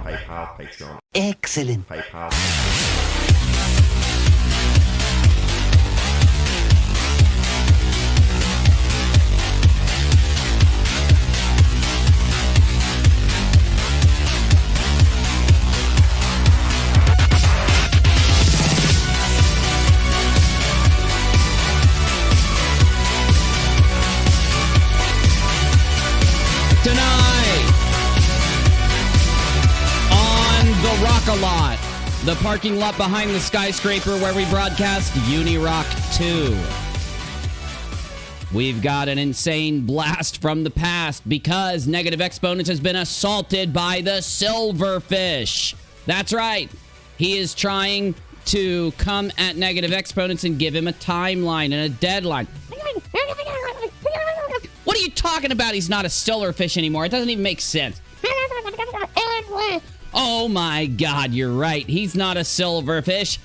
PayPal, Patreon. Excellent. PayPal. Tonight on the rockAlot, the parking lot behind the skyscraper where we broadcast Unirock 2. We've got an insane blast from the past because Negative Exponents has been assaulted by the silverfish. That's right. He is trying to come at Negative Exponents and give him a timeline and a deadline. What are you talking about? He's not a silverfish anymore. It doesn't even make sense. Oh my God, you're right. He's not a silverfish.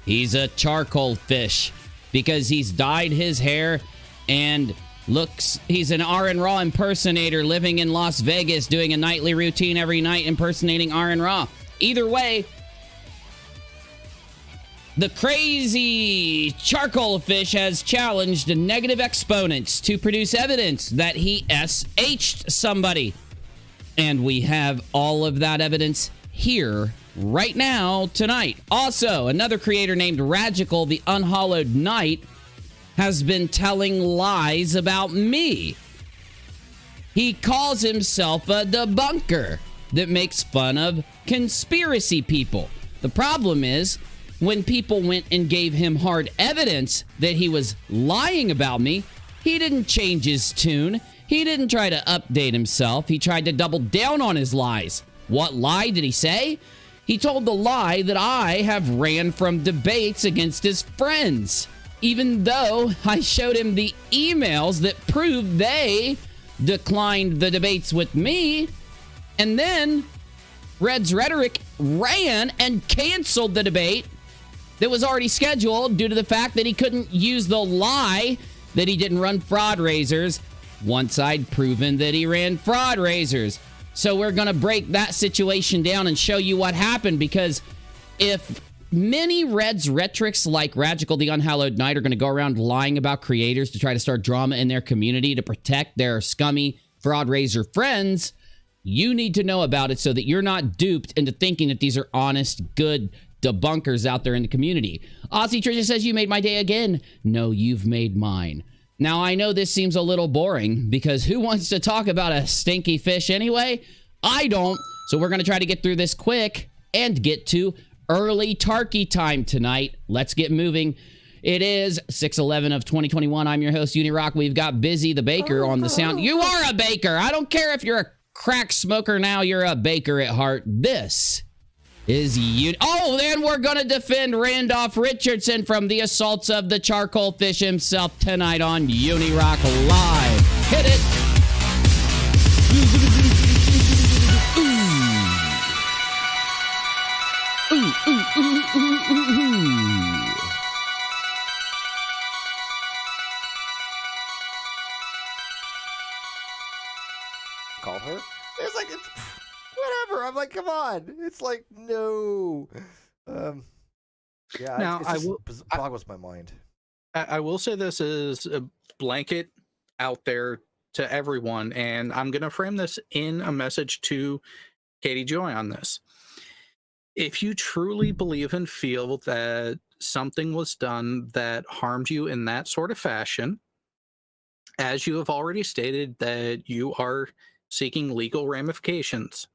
He's a charcoal fish because he's dyed his hair and looks, he's an R&R Raw impersonator living in Las Vegas doing a nightly routine every night impersonating R&R Raw. Either way, the crazy charcoal fish has challenged Negative Exponents to produce evidence that he SH'd somebody. And we have all of that evidence here right now tonight. Also, another creator named Ragical the Unhallowed Knight has been telling lies about me. He calls himself a debunker that makes fun of conspiracy people. The problem is, when people went and gave him hard evidence that he was lying about me, he didn't change his tune. He didn't try to update himself. He tried to double down on his lies. What lie did he say? He told the lie that I have ran from debates against his friends, even though I showed him the emails that proved they declined the debates with me. And then Red's Rhetoric ran and canceled the debate that was already scheduled due to the fact that he couldn't use the lie that he didn't run fraudraisers once I'd proven that he ran fraudraisers. So we're going to break that situation down and show you what happened, because if many Red's Rhetorics like Ragical the Unhallowed Knight are going to go around lying about creators to try to start drama in their community to protect their scummy fraudraiser friends, you need to know about it so that you're not duped into thinking that these are honest, good debunkers out there in the community. Aussie Trisha says, you made my day again. No, you've made mine. Now, I know this seems a little boring because who wants to talk about a stinky fish anyway? I don't. So we're going to try to get through this quick and get to early turkey time tonight. Let's get moving. It is 6/11 of 2021. I'm your host, Unirock. We've got Busy the Baker on the sound. You are a baker. I don't care if you're a crack smoker now. You're a baker at heart. This is then we're gonna defend Randolph Richardson from the assaults of the charcoal fish himself tonight on Unirock Live. Hit it. Call her. It's like, it's whatever. I'm like, come on. It's like, no. Yeah. Now, it just boggles my mind. I will say this is a blanket out there to everyone, and I'm going to frame this in a message to Katie Joy on this. If you truly believe and feel that something was done that harmed you in that sort of fashion, as you have already stated that you are seeking legal ramifications.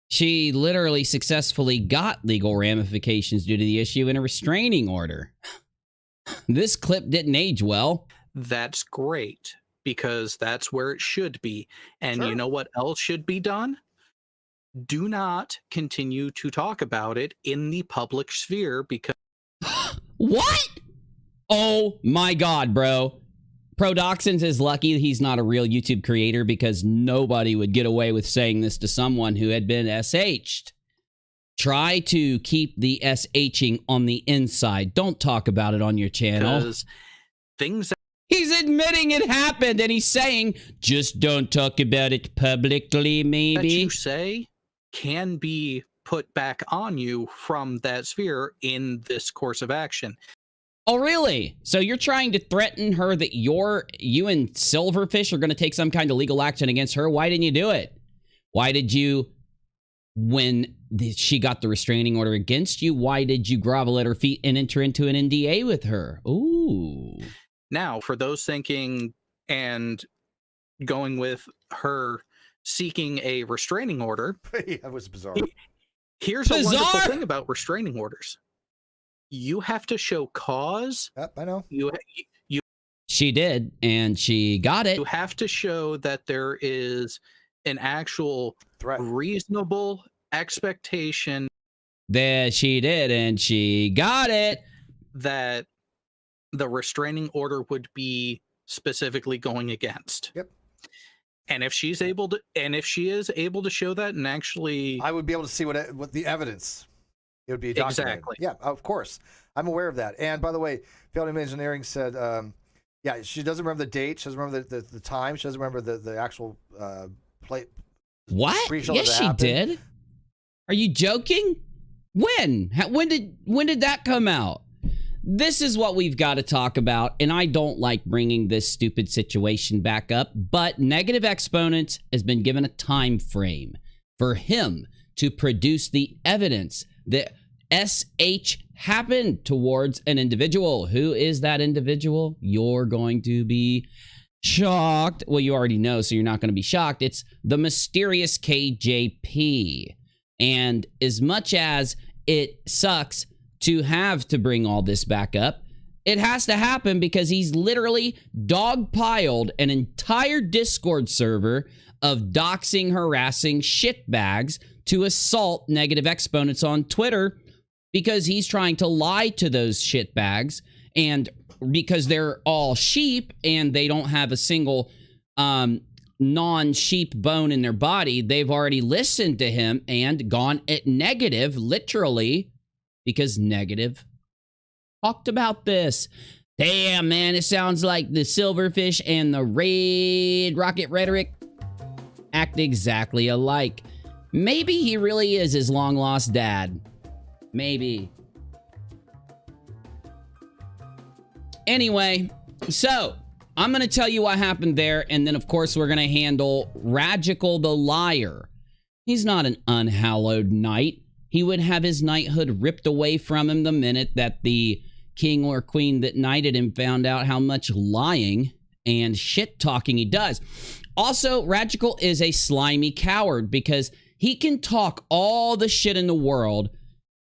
She literally successfully got legal ramifications due to the issue in a restraining order. This clip didn't age well. That's great, because that's where it should be. And You know what else should be done? Do not continue to talk about it in the public sphere, because... What? Oh my God, bro. Prodoxins is lucky he's not a real YouTube creator, because nobody would get away with saying this to someone who had been SH'd. Try to keep the SHing on the inside. Don't talk about it on your channel. Because things... He's admitting it happened, and he's saying, just don't talk about it publicly, maybe. That you say can be put back on you from that sphere in this course of action. Oh, really? So you're trying to threaten her that you and Silverfish are going to take some kind of legal action against her? Why didn't you do it? Why did you, when she got the restraining order against you, why did you grovel at her feet and enter into an NDA with her? Ooh. Now, for those thinking and going with her seeking a restraining order. Yeah, that was bizarre. Here's a wonderful thing about restraining orders. You have to show cause. Yep, I know. She did, and she got it. You have to show that there is an actual threat, reasonable expectation. There, she did, and she got it. That the restraining order would be specifically going against. Yep. And if she's able to, and if she is able to show that, and actually, I would be able to see what the evidence. It would be documented. Exactly. Yeah, of course. I'm aware of that. And by the way, Failed Engineering said, yeah, she doesn't remember the date. She doesn't remember the time. She doesn't remember the actual play. What? Yes, she did. Are you joking? When? When did that come out? This is what we've got to talk about, and I don't like bringing this stupid situation back up, but Negative Exponents has been given a time frame for him to produce the evidence that SH happened towards an individual. Who is that individual? You're going to be shocked. Well, you already know, so you're not going to be shocked. It's the mysterious KJP. And as much as it sucks to have to bring all this back up, it has to happen because he's literally dogpiled an entire Discord server of doxing, harassing shitbags to assault Negative Exponents on Twitter because he's trying to lie to those shitbags, and because they're all sheep and they don't have a single non-sheep bone in their body, they've already listened to him and gone at Negative, literally, because Negative talked about this. Damn, man, it sounds like the Silverfish and the Red Rocket Rhetoric act exactly alike. Maybe he really is his long-lost dad. Maybe. Anyway, so I'm going to tell you what happened there, and then, of course, we're going to handle Ragical the Liar. He's not an unhallowed knight. He would have his knighthood ripped away from him the minute that the king or queen that knighted him found out how much lying and shit-talking he does. Also, Ragical is a slimy coward because he can talk all the shit in the world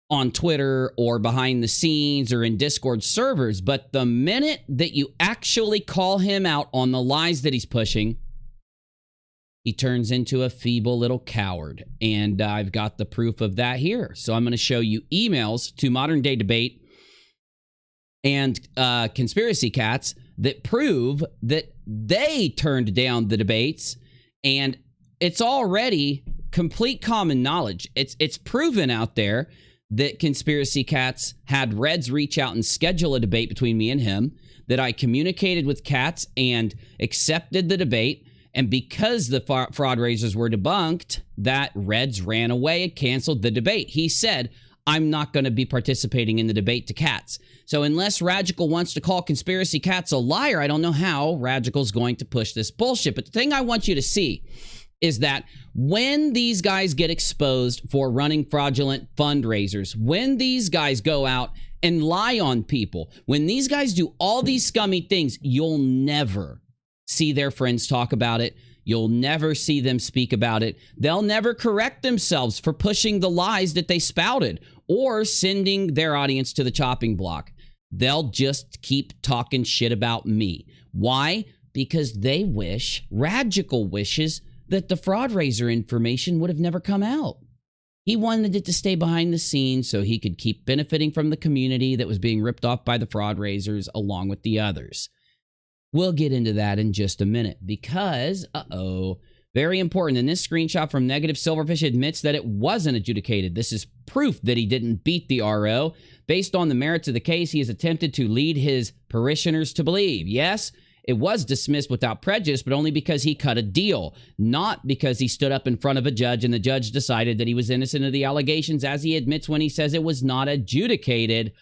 on Twitter or behind the scenes or in Discord servers, but the minute that you actually call him out on the lies that he's pushing, he turns into a feeble little coward. And I've got the proof of that here. So I'm going to show you emails to Modern Day Debate and Conspiracy Cats that prove that they turned down the debates, and it's already complete common knowledge. It's proven out there that Conspiracy Cats had Reds reach out and schedule a debate between me and him, that I communicated with Cats and accepted the debate, and because the fraud raisers were debunked, that Reds ran away and canceled the debate. He said, I'm not going to be participating in the debate to Cats. So unless Ragical wants to call Conspiracy Cats a liar, I don't know how Ragical's going to push this bullshit. But the thing I want you to see is that when these guys get exposed for running fraudulent fundraisers, when these guys go out and lie on people, when these guys do all these scummy things, you'll never see their friends talk about it. You'll never see them speak about it. They'll never correct themselves for pushing the lies that they spouted or sending their audience to the chopping block. They'll just keep talking shit about me. Why? Because they wish, Ragical wishes, that the fraud raiser information would have never come out. He wanted it to stay behind the scenes so he could keep benefiting from the community that was being ripped off by the fraud raisers along with the others. We'll get into that in just a minute because, very important. In this screenshot from Negative, Silverfish admits that it wasn't adjudicated. This is proof that he didn't beat the RO. Based on the merits of the case, he has attempted to lead his parishioners to believe. Yes, it was dismissed without prejudice, but only because he cut a deal, not because he stood up in front of a judge and the judge decided that he was innocent of the allegations, as he admits when he says it was not adjudicated.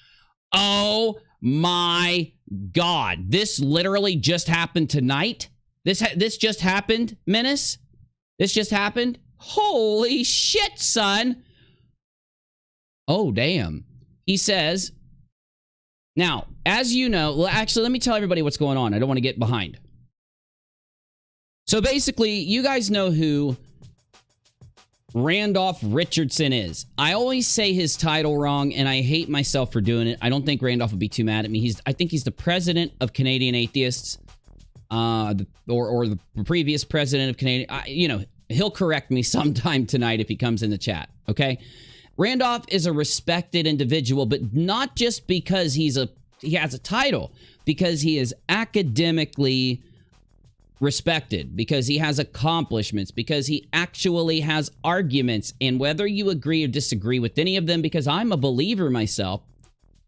Oh my God. This literally just happened tonight. This just happened, Menace. This just happened. Holy shit, son. Oh, damn. He says, now, as you know, well, actually, let me tell everybody what's going on. I don't want to get behind. So basically, you guys know who Randolph Richardson is. I always say his title wrong, and I hate myself for doing it. I don't think Randolph would be too mad at me. I think he's the president of Canadian Atheists, or the previous president of Canadian. He'll correct me sometime tonight if he comes in the chat, okay? Randolph is a respected individual, but not just because he has a title, because he is academically respected, because he has accomplishments, because he actually has arguments, and whether you agree or disagree with any of them, because I'm a believer myself,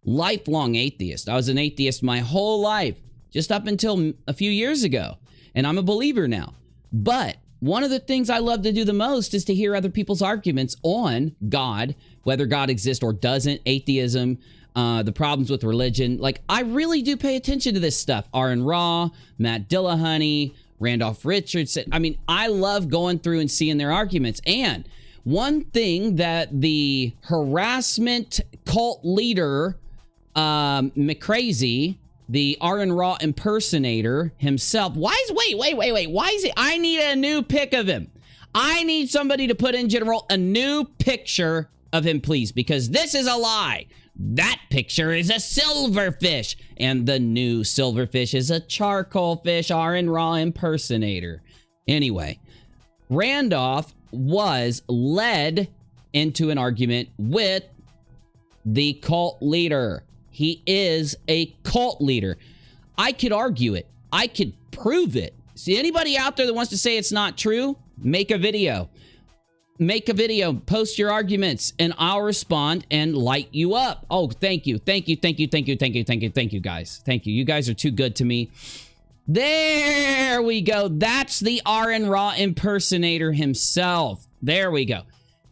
lifelong atheist. I was an atheist my whole life, just up until a few years ago, and I'm a believer now. But one of the things I love to do the most is to hear other people's arguments on God, whether God exists or doesn't, atheism, the problems with religion. Like, I really do pay attention to this stuff. Aaron Raw, Matt Dillahunty, Randolph Richardson. I mean, I love going through and seeing their arguments. And one thing that the harassment cult leader, Mcrae, the Aaron Raw impersonator himself. Wait. Why is it? I need a new pic of him. I need somebody to put in general a new picture of him, please, because this is a lie. That picture is a silverfish, and the new silverfish is a charcoal fish Aaron Raw impersonator. Anyway, Randolph was led into an argument with the cult leader. He is a cult leader. I could argue it. I could prove it. See, anybody out there that wants to say it's not true, make a video. Make a video, post your arguments, and I'll respond and light you up. Oh, thank you, guys. Thank you. You guys are too good to me. There we go. That's the Aaron Raw impersonator himself. There we go.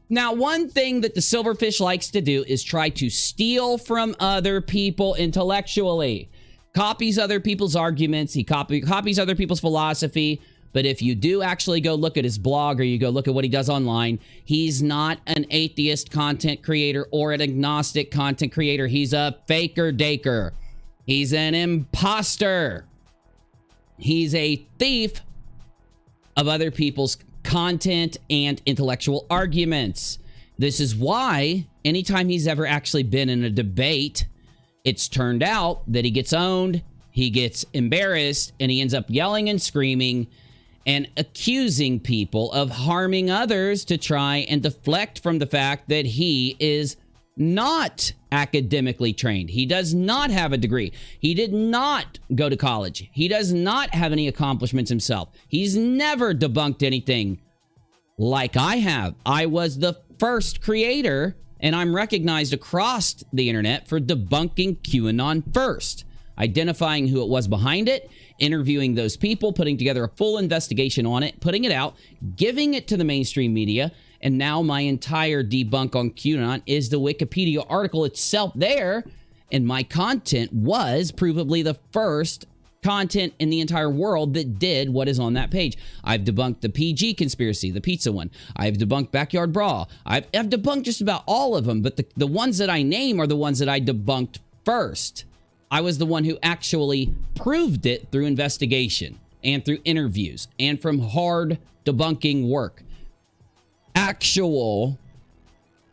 Now, one thing that the silverfish likes to do is try to steal from other people intellectually. Copies other people's arguments. He copies other people's philosophy. But if you do actually go look at his blog, or you go look at what he does online, he's not an atheist content creator or an agnostic content creator. He's a faker-daker. He's an imposter. He's a thief of other people's content and intellectual arguments. This is why anytime he's ever actually been in a debate, it's turned out that he gets owned, he gets embarrassed, and he ends up yelling and screaming and accusing people of harming others to try and deflect from the fact that he is not academically trained. He does not have a degree. He did not go to college. He does not have any accomplishments himself. He's never debunked anything like I have. I was the first creator, and I'm recognized across the internet for debunking QAnon first, identifying who it was behind it, interviewing those people, putting together a full investigation on it, putting it out, giving it to the mainstream media. And now my entire debunk on QAnon is the Wikipedia article itself there. And my content was provably the first content in the entire world that did what is on that page. I've debunked the PG conspiracy, the pizza one. I've debunked Backyard Brawl. I've debunked just about all of them, but the ones that I name are the ones that I debunked first. I was the one who actually proved it through investigation and through interviews and from hard debunking work. Actual,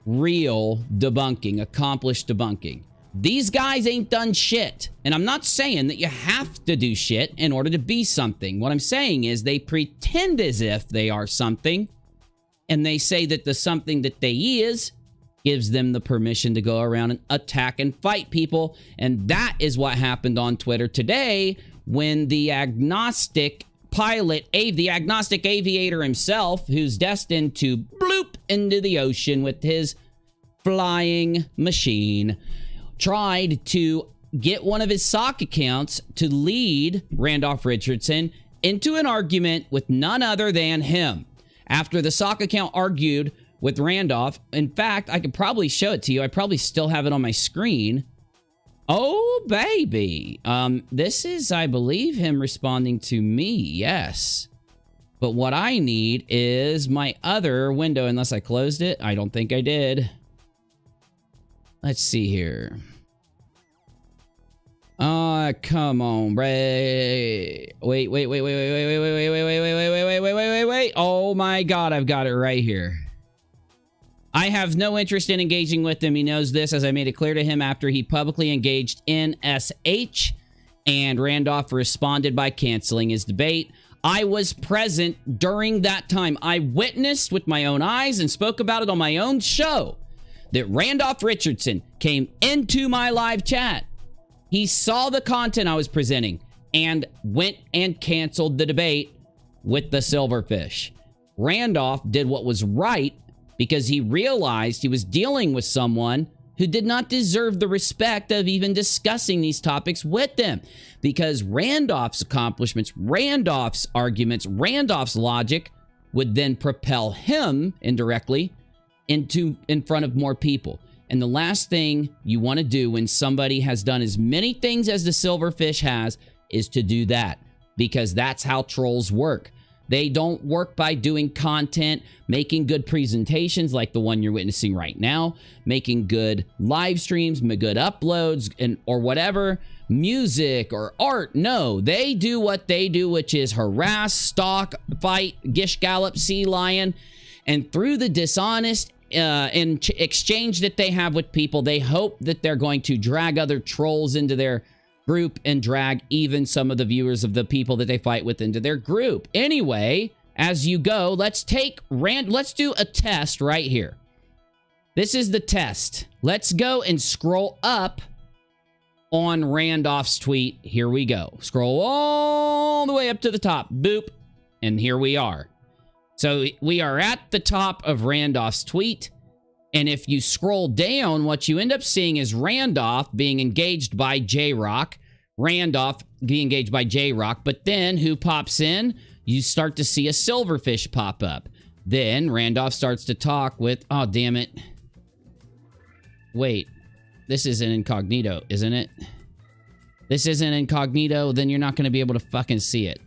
real debunking, accomplished debunking. These guys ain't done shit. And I'm not saying that you have to do shit in order to be something. What I'm saying is they pretend as if they are something, and they say that the something that they is gives them the permission to go around and attack and fight people. And that is what happened on Twitter today when the agnostic pilot, the agnostic aviator himself, who's destined to bloop into the ocean with his flying machine, tried to get one of his sock accounts to lead Randolph Richardson into an argument with none other than him. After the sock account argued with Randolph, in fact, I could probably show it to you. I probably still have it on my screen. Oh, baby. This is, I believe, him responding to me. Yes. But what I need is my other window, unless I closed it. I don't think I did. Let's see here. Come on, Ray. Wait. Oh my God, I've got it right here. I have no interest in engaging with him. He knows this, as I made it clear to him after he publicly engaged in SH, and Randolph responded by canceling his debate. I was present during that time. I witnessed with my own eyes and spoke about it on my own show that Randolph Richardson came into my live chat. He saw the content I was presenting and went and canceled the debate with the silverfish. Randolph did what was right because he realized he was dealing with someone who did not deserve the respect of even discussing these topics with them. Because Randolph's accomplishments, Randolph's arguments, Randolph's logic would then propel him indirectly in front of more people. And the last thing you want to do when somebody has done as many things as the silverfish has is to do that, because that's how trolls work. They don't work by doing content, making good presentations like the one you're witnessing right now, making good live streams, good uploads, or whatever, music or art. No, they do what they do, which is harass, stalk, fight, gish gallop, sea lion, and through the dishonest exchange that they have with people, they hope that they're going to drag other trolls into their group and drag even some of the viewers of the people that they fight with into their group. Anyway, as you go, let's do a test right here. This is the test. Let's go and scroll up on Randolph's tweet. Here we go. Scroll all the way up to the top. Boop. And here we are. So we are at the top of Randolph's tweet. And if you scroll down, what you end up seeing is Randolph being engaged by J-Rock. Randolph being engaged by J-Rock. But then who pops in? You start to see a silverfish pop up. Then Randolph starts to talk with... Oh, damn it. Wait. This isn't incognito, isn't it? This isn't incognito. Then you're not going to be able to fucking see it.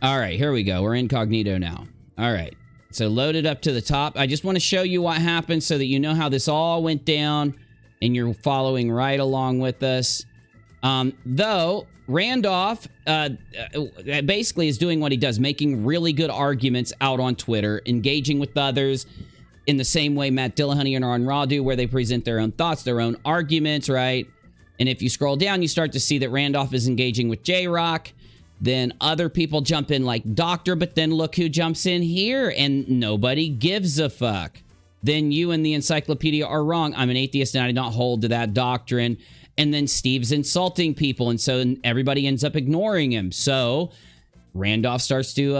All right, here we go. We're incognito now. All right. So load it up to the top. I just want to show you what happened so that you know how this all went down and you're following right along with us. Though Randolph basically is doing what he does, making really good arguments out on Twitter, engaging with others in the same way Matt Dillahunty and Ron Raw do, where they present their own thoughts, their own arguments, right? And if you scroll down, you start to see that Randolph is engaging with J-Rock. Then other people jump in like Doctor, but then look who jumps in here, and nobody gives a fuck. Then you and the encyclopedia are wrong. I'm an atheist and I do not hold to that doctrine. And then Steve's insulting people, and so everybody ends up ignoring him. So Randolph starts to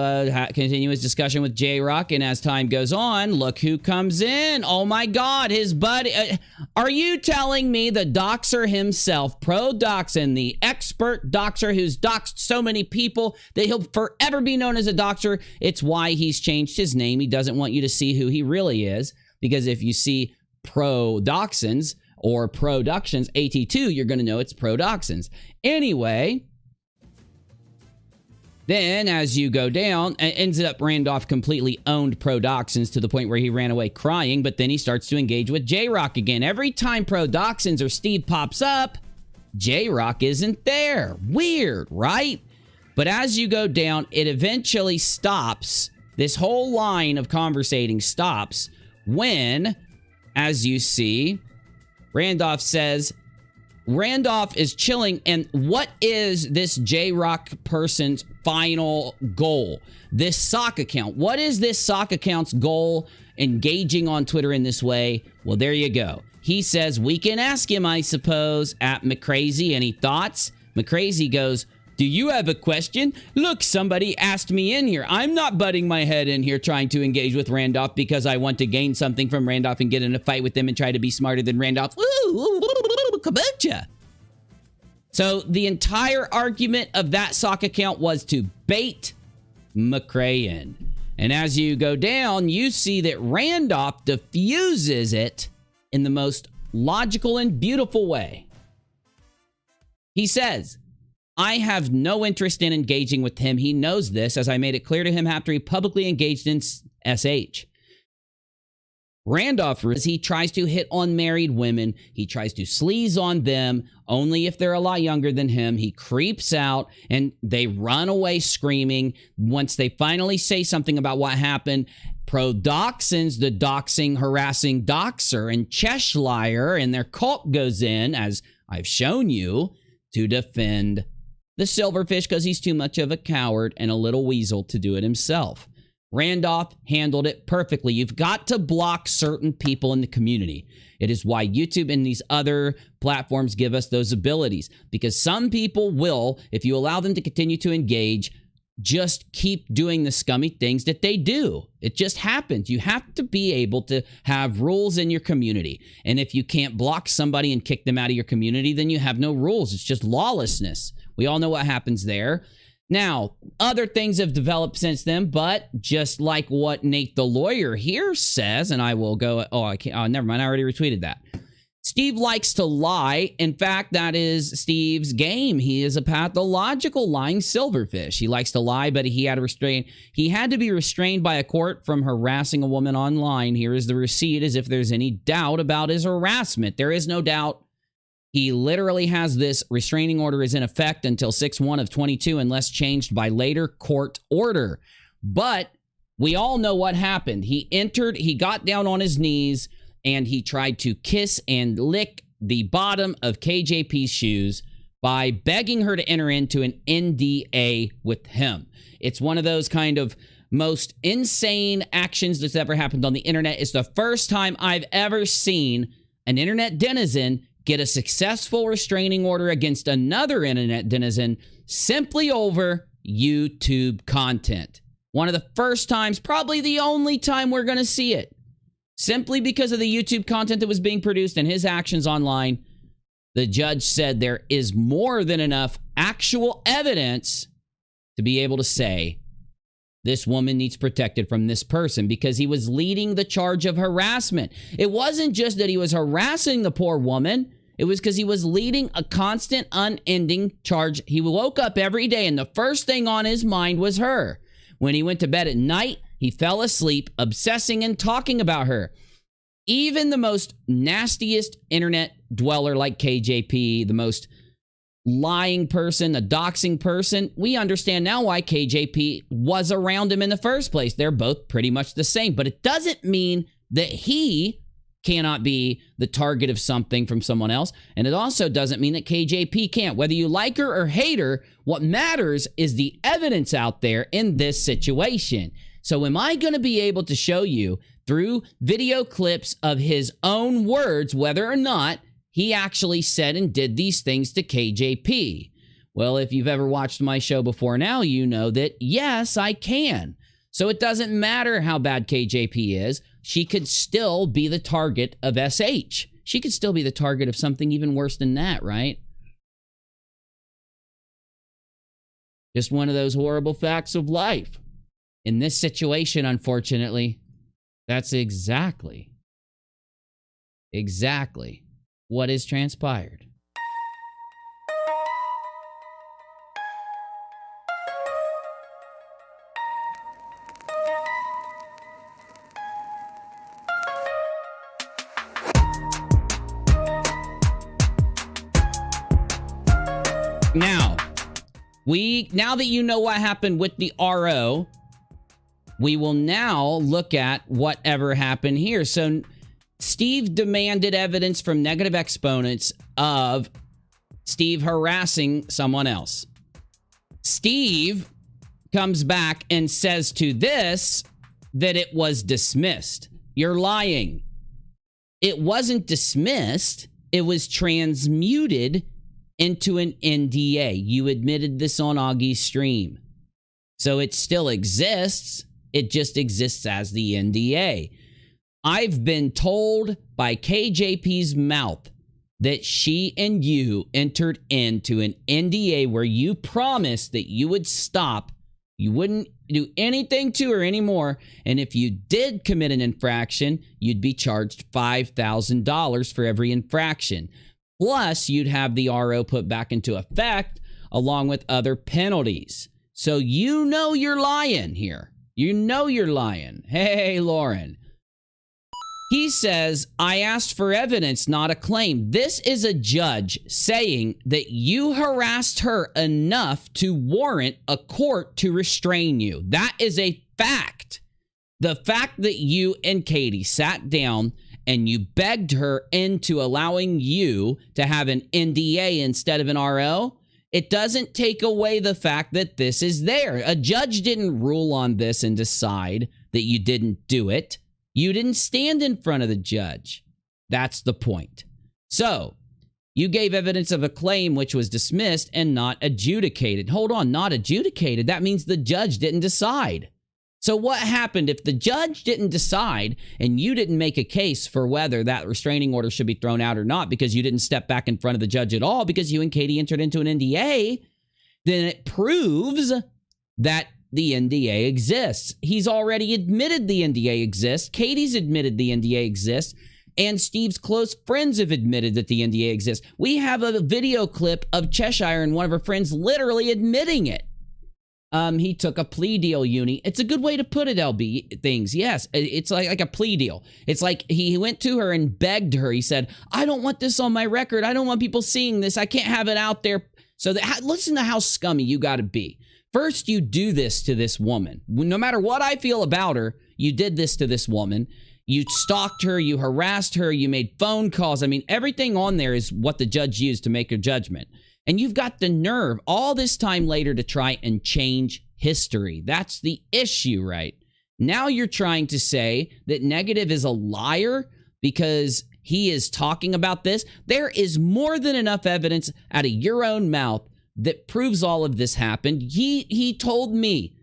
continue his discussion with J-Rock, and as time goes on, look who comes in. Oh my God, his buddy. Are you telling me the doxer himself, Pro Doxin, the expert doxer who's doxed so many people that he'll forever be known as a doxer? It's why he's changed his name. He doesn't want you to see who he really is, because if you see Pro Doxins or Productions AT2, you're going to know it's Pro Doxins. Anyway... Then, as you go down, it ends up Randolph completely owned Prodoxins to the point where he ran away crying, but then he starts to engage with J-Rock again. Every time Prodoxins or Steve pops up, J-Rock isn't there. Weird, right? But as you go down, it eventually stops. This whole line of conversating stops when, as you see, Randolph says... Randolph is chilling, and what is this J-Rock person's final goal? This sock account. What is this sock account's goal engaging on Twitter in this way? Well, there you go. He says, we can ask him, I suppose, at Mcrae. Any thoughts? Mcrae goes, Do you have a question? Look, somebody asked me in here. I'm not butting my head in here trying to engage with Randolph because I want to gain something from Randolph and get in a fight with him and try to be smarter than Randolph. Kombucha. So the entire argument of that sock account was to bait Mcrae in. And as you go down, you see that Randolph diffuses it in the most logical and beautiful way. He says, I have no interest in engaging with him. He knows this, as I made it clear to him after he publicly engaged in SH. Randolph, as he tries to hit on married women, he tries to sleaze on them only if they're a lot younger than him. He creeps out and they run away screaming. Once they finally say something about what happened, pro-doxins, the doxing, harassing doxer, and Cheshire and their cult goes in, as I've shown you, to defend the silverfish because he's too much of a coward and a little weasel to do it himself. Randolph handled it perfectly. You've got to block certain people in the community. It is why YouTube and these other platforms give us those abilities, because some people will, if you allow them to continue to engage, just keep doing the scummy things that they do. It just happens. You have to be able to have rules in your community. And if you can't block somebody and kick them out of your community, then you have no rules. It's just lawlessness. We all know what happens there. Now, other things have developed since then, but just like what Nate the lawyer here says, and I will go, never mind, I already retweeted that. Steve likes to lie. In fact, that is Steve's game. He is a pathological lying silverfish. He likes to lie, but he had to be restrained by a court from harassing a woman online. Here is the receipt, as if there's any doubt about his harassment. There is no doubt. He literally has this restraining order is in effect until 6/1 of 22 unless changed by later court order. But we all know what happened. He got down on his knees and he tried to kiss and lick the bottom of KJP's shoes by begging her to enter into an NDA with him. It's one of those kind of most insane actions that's ever happened on the internet. It's the first time I've ever seen an internet denizen get a successful restraining order against another internet denizen simply over YouTube content. One of the first times, probably the only time we're going to see it. Simply because of the YouTube content that was being produced and his actions online, the judge said there is more than enough actual evidence to be able to say this woman needs protected from this person because he was leading the charge of harassment. It wasn't just that he was harassing the poor woman. It was because he was leading a constant, unending charge. He woke up every day and the first thing on his mind was her. When he went to bed at night, he fell asleep obsessing and talking about her. Even the most nastiest internet dweller like KJP, the most lying person, a doxing person, we understand now why KJP was around him in the first place. They're both pretty much the same, but it doesn't mean that he cannot be the target of something from someone else. And it also doesn't mean that KJP can't. Whether you like her or hate her, what matters is the evidence out there in this situation. So am I going to be able to show you through video clips of his own words whether or not he actually said and did these things to KJP? Well, if you've ever watched my show before now, you know that yes, I can. So it doesn't matter how bad KJP is. She could still be the target of SH. She could still be the target of something even worse than that, right? Just one of those horrible facts of life. In this situation, unfortunately, that's exactly what has transpired. Now that you know what happened with the RO, we will now look at whatever happened here. So Steve demanded evidence from Negative Exponents of Steve harassing someone else. Steve comes back and says to this that it was dismissed. You're lying. It wasn't dismissed. It was transmuted into an NDA. You admitted this on Augie's stream. So it still exists. It just exists as the NDA. I've been told by KJP's mouth that she and you entered into an NDA where you promised that you would stop. You wouldn't do anything to her anymore. And if you did commit an infraction, you'd be charged $5,000 for every infraction. Plus, you'd have the RO put back into effect along with other penalties. So you know you're lying here. You know you're lying. Hey, Lauren. He says, I asked for evidence, not a claim. This is a judge saying that you harassed her enough to warrant a court to restrain you. That is a fact. The fact that you and Katie sat down and you begged her into allowing you to have an NDA instead of an RO, it doesn't take away the fact that this is there. A judge didn't rule on this and decide that you didn't do it. You didn't stand in front of the judge. That's the point. So, you gave evidence of a claim which was dismissed and not adjudicated. Hold on, not adjudicated. That means the judge didn't decide. So what happened if the judge didn't decide and you didn't make a case for whether that restraining order should be thrown out or not because you didn't step back in front of the judge at all because you and Katie entered into an NDA, then it proves that the NDA exists. He's already admitted the NDA exists. Katie's admitted the NDA exists. And Steve's close friends have admitted that the NDA exists. We have a video clip of Cheshire and one of her friends literally admitting it. He took a plea deal, Uni. It's a good way to put it, LB things. Yes, it's like a plea deal. It's like he went to her and begged her. He said, I don't want this on my record. I don't want people seeing this. I can't have it out there. So listen to how scummy you got to be. First, you do this to this woman. No matter what I feel about her, you did this to this woman. You stalked her, you harassed her, you made phone calls. I mean, everything on there is what the judge used to make her judgment. And you've got the nerve all this time later to try and change history. That's the issue, right? Now you're trying to say that Negative is a liar because he is talking about this. There is more than enough evidence out of your own mouth that proves all of this happened. He told me,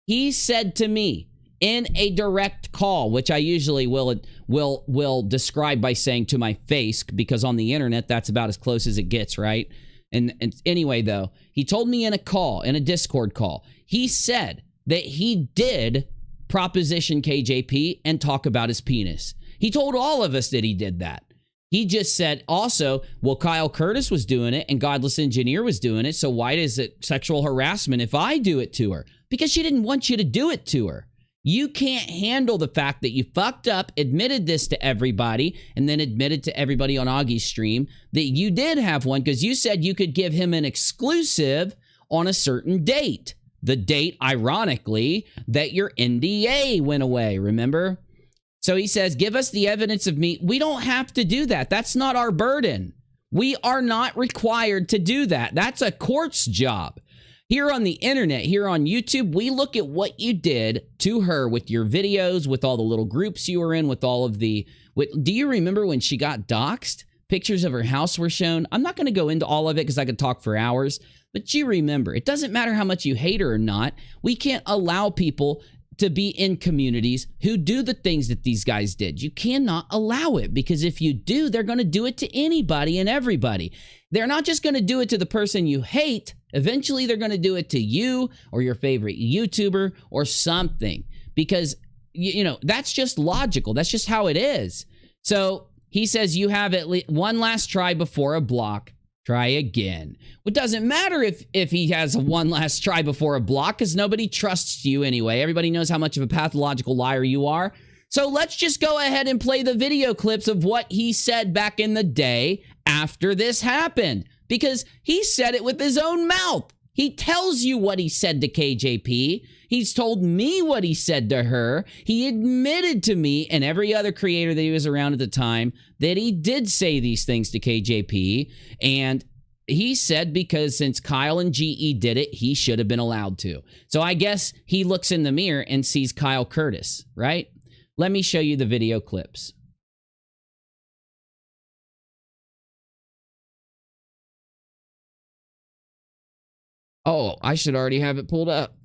he said to me in a direct call, which I usually will describe by saying to my face, because on the internet, that's about as close as it gets, right? And anyway, though, he told me in a call, in a Discord call, he said that he did proposition KJP and talk about his penis. He told all of us that he did that. He just said also, well, Kyle Curtis was doing it and Godless Engineer was doing it. So why is it sexual harassment if I do it to her? Because she didn't want you to do it to her. You can't handle the fact that you fucked up, admitted this to everybody, and then admitted to everybody on Augie's stream that you did have one because you said you could give him an exclusive on a certain date. The date, ironically, that your NDA went away, remember? So he says, give us the evidence of me. We don't have to do that. That's not our burden. We are not required to do that. That's a court's job. Here on the internet, here on YouTube, we look at what you did to her with your videos, with all the little groups you were in, with all of the... do you remember when she got doxxed? Pictures of her house were shown. I'm not going to go into all of it because I could talk for hours. But you remember, it doesn't matter how much you hate her or not. We can't allow people to be in communities who do the things that these guys did. You cannot allow it because if you do, they're going to do it to anybody and everybody. They're not just going to do it to the person you hate. Eventually, they're going to do it to you or your favorite YouTuber or something because, you know, that's just logical. That's just how it is. So he says you have at least one last try before a block. Try again. It doesn't matter if he has a one last try before a block because nobody trusts you anyway. Everybody knows how much of a pathological liar you are. So let's just go ahead and play the video clips of what he said back in the day after this happened. Because he said it with his own mouth. He tells you what he said to KJP. He's told me what he said to her. He admitted to me and every other creator that he was around at the time that he did say these things to KJP. And he said because since Kyle and GE did it, he should have been allowed to. So I guess he looks in the mirror and sees Kyle Curtis, right? Let me show you the video clips. Oh, I should already have it pulled up.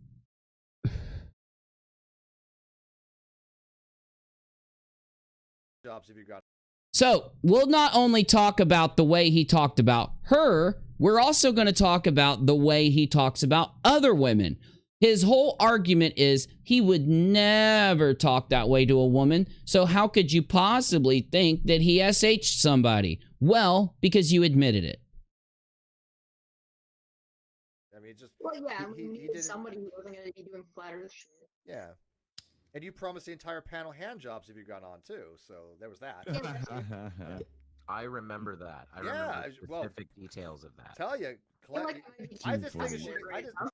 Jobs have you got? So we'll not only talk about the way he talked about her, we're also going to talk about the way he talks about other women. His whole argument is he would never talk that way to a woman. So how could you possibly think that he SH'd somebody? Well, because you admitted it. I mean, just Well, yeah, he we needed didn't. somebody who wasn't going to be doing flat Earth shit. Yeah, and you promised the entire panel hand jobs if you got on too. So there was that. Yeah, that's it. I remember that. I Yeah, remember the well, specific details of that. Tell you, I feel like I might be I too just far figured she. forward I right just. now.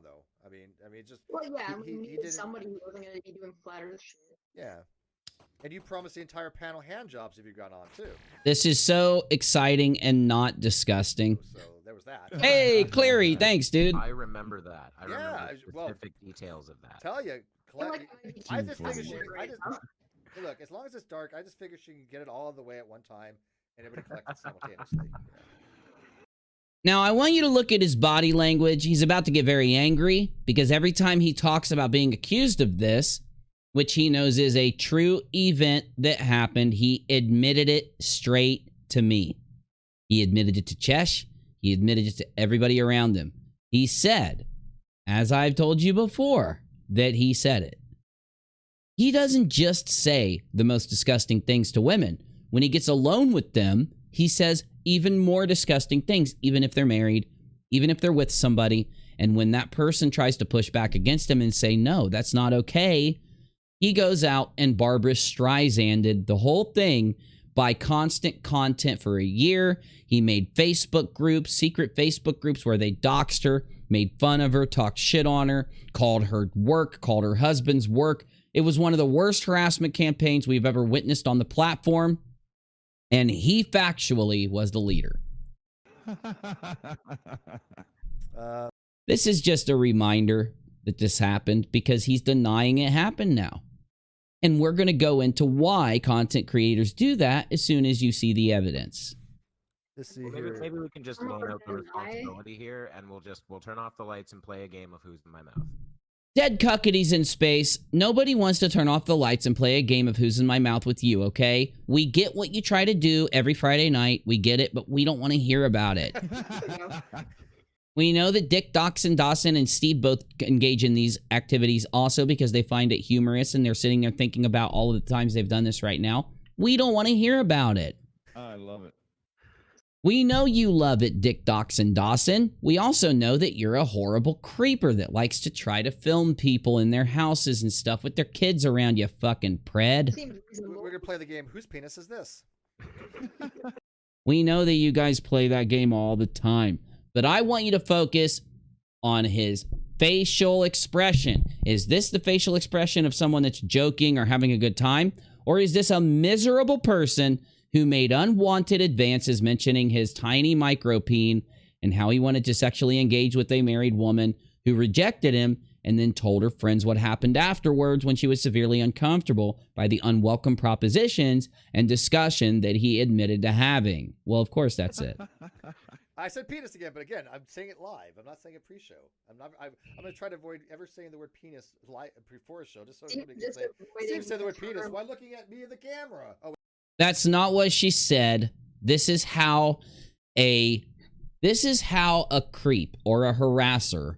Though. I mean, just. Well, yeah, he we needed didn't. somebody who wasn't going to be doing flat Earth shit. Yeah, and you promised the entire panel hand jobs if you got on too. This is so exciting and not disgusting. So there was that. Hey, Cleary, thanks, dude. I remember that. I remember Yeah, the well, specific details of that. Tell you, I feel like I might be I too just far figured she. forward I right just. now. Hey, look, as long as it's dark, I just figured she can get it all the way at one time, and everybody collected simultaneously. Now, I want you to look at his body language. He's about to get very angry because every time he talks about being accused of this, which he knows is a true event that happened, he admitted it straight to me. He admitted it to Chesh. He admitted it to everybody around him. He said, as I've told you before, that he said it. He doesn't just say the most disgusting things to women. When he gets alone with them, he says even more disgusting things, even if they're married, even if they're with somebody. And when that person tries to push back against him and say, no, that's not okay, he goes out and Barbara Streisanded the whole thing by constant content for a year. He made Facebook groups, secret Facebook groups where they doxed her, made fun of her, talked shit on her, called her work, called her husband's work. It was one of the worst harassment campaigns we've ever witnessed on the platform. And he factually was the leader. This is just a reminder that this happened because he's denying it happened now. And we're going to go into why content creators do that as soon as you see the evidence. Let's see Well, here. maybe we can just loan out the Deny. responsibility here, and we'll turn off the lights and play a game of Who's in My Mouth. Dead cuckities in space. Nobody wants to turn off the lights and play a game of Who's in My Mouth with you, okay? We get what you try to do every Friday night. We get it, but we don't want to hear about it. We know that Dick, Dawson, and Steve both engage in these activities also because they find it humorous and they're sitting there thinking about all of the times they've done this right now. We don't want to hear about it. I love it. We know you love it, Dick, Dawson. We also know that you're a horrible creeper that likes to try to film people in their houses and stuff with their kids around, you fucking pred. Seems reasonable. We're gonna play the game. Whose penis is this? We know that you guys play that game all the time. But I want you to focus on his facial expression. Is this the facial expression of someone that's joking or having a good time? Or is this a miserable person who made unwanted advances mentioning his tiny micropene and how he wanted to sexually engage with a married woman who rejected him and then told her friends what happened afterwards when she was severely uncomfortable by the unwelcome propositions and discussion that he admitted to having? Well, of course, that's it. I said penis again, but again, I'm saying it live. I'm not saying it pre-show. I'm going to try to avoid ever saying the word penis live before a show, just so somebody can say, Steve said the word penis. Why looking at me in the camera? Oh, That's not what she said. This is how a creep or a harasser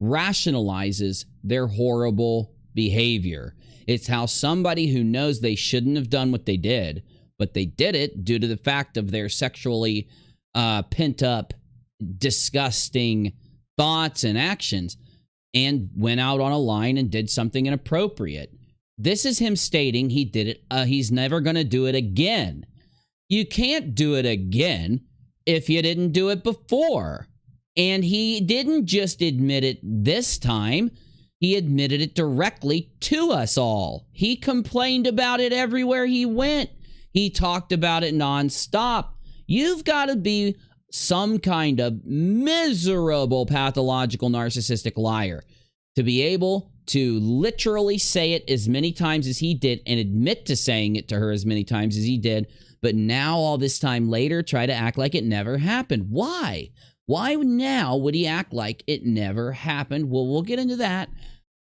rationalizes their horrible behavior. It's how somebody who knows they shouldn't have done what they did, but they did it due to the fact of their sexually pent up, disgusting thoughts and actions, and went out on a line and did something inappropriate. This is him stating he did it. He's never going to do it again. You can't do it again if you didn't do it before. And he didn't just admit it this time. He admitted it directly to us all. He complained about it everywhere he went. He talked about it nonstop. You've got to be some kind of miserable, pathological, narcissistic liar to be able to literally say it as many times as he did and admit to saying it to her as many times as he did, but now all this time later try to act like it never happened. Why? Why now would he act like it never happened? Well, we'll get into that.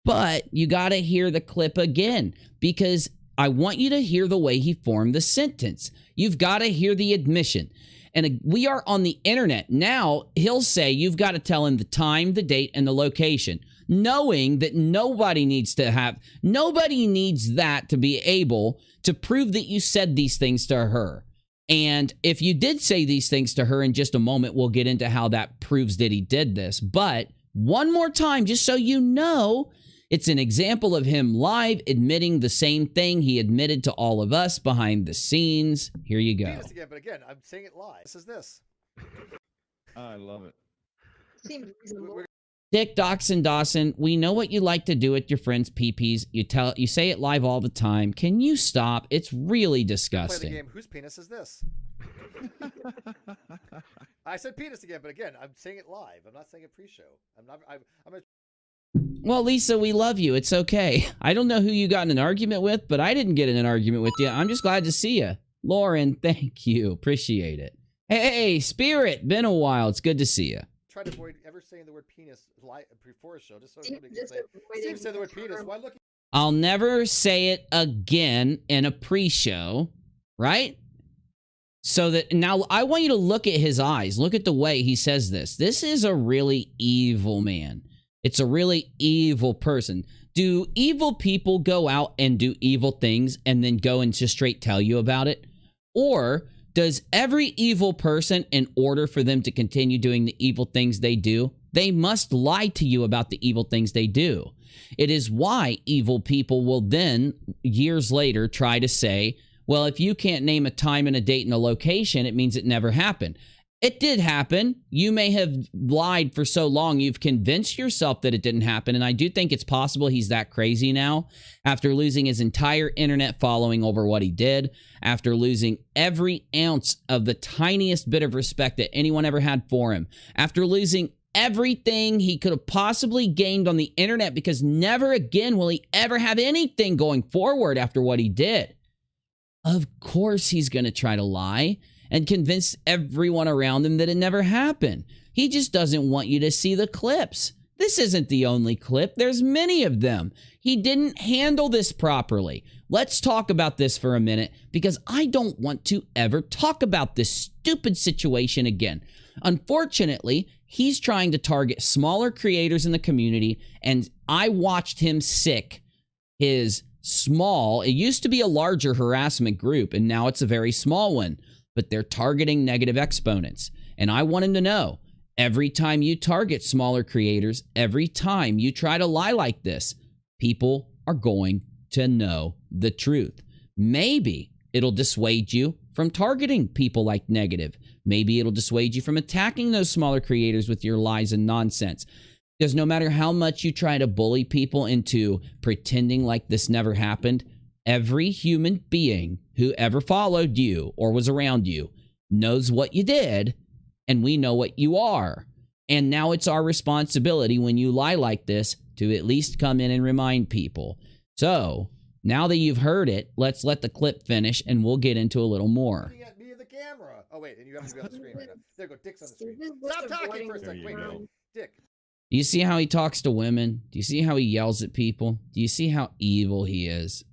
But you got to hear the clip again, because I want you to hear the way he formed the sentence. You've got to hear the admission. And we are on the internet. Now, he'll say you've got to tell him the time, the date, and the location, knowing that nobody needs that to be able to prove that you said these things to her. And if you did say these things to her, in just a moment, we'll get into how that proves that he did this. But one more time, just so you know, it's an example of him live admitting the same thing he admitted to all of us behind the scenes. Here you go. Again, but again, I'm saying it live. This is this. I love it. Seems reasonable. Dick Dawson, we know what you like to do with your friends' peepees. You say it live all the time. Can you stop? It's really disgusting. Play the game. Whose penis is this? I said penis again, but again, I'm saying it live. I'm not saying it pre-show. I'm gonna. Well, Lisa, we love you. It's okay. I don't know who you got in an argument with, but I didn't get in an argument with you. I'm just glad to see you. Lauren, thank you. Appreciate it. Hey, Spirit, been a while. It's good to see you. Try to avoid ever saying the word penis before a show, just so somebody can say, Steve said the word penis. Why look? I'll never say it again in a pre-show, right? So that now I want you to look at his eyes. Look at the way he says this. This is a really evil man. It's a really evil person. Do evil people go out and do evil things and then go and just straight tell you about it? Or does every evil person, in order for them to continue doing the evil things they do, they must lie to you about the evil things they do? It is why evil people will then, years later, try to say, well, if you can't name a time and a date and a location, it means it never happened. It did happen. You may have lied for so long, you've convinced yourself that it didn't happen. And I do think it's possible he's that crazy now, after losing his entire internet following over what he did, after losing every ounce of the tiniest bit of respect that anyone ever had for him, after losing everything he could have possibly gained on the internet, because never again will he ever have anything going forward after what he did. Of course he's going to try to lie and convince everyone around him that it never happened. He just doesn't want you to see the clips. This isn't the only clip. There's many of them. He didn't handle this properly. Let's talk about this for a minute, because I don't want to ever talk about this stupid situation again. Unfortunately, he's trying to target smaller creators in the community, and I watched him sick his small, it used to be a larger harassment group, and now it's a very small one. But they're targeting negative exponents. And I want him to know, every time you target smaller creators, every time you try to lie like this, people are going to know the truth. Maybe it'll dissuade you from targeting people like Negative. Maybe it'll dissuade you from attacking those smaller creators with your lies and nonsense. Because no matter how much you try to bully people into pretending like this never happened, every human being who ever followed you or was around you knows what you did, and we know what you are. And now it's our responsibility, when you lie like this, to at least come in and remind people. So now that you've heard it, let's let the clip finish, and we'll get into a little more. Looking at me in the camera. Oh wait, and you have to be on the screen right now. There you go. Dick's on the screen. Stop talking for a second. Wait, Dick. Do you see how he talks to women? Do you see how he yells at people? Do you see how evil he is?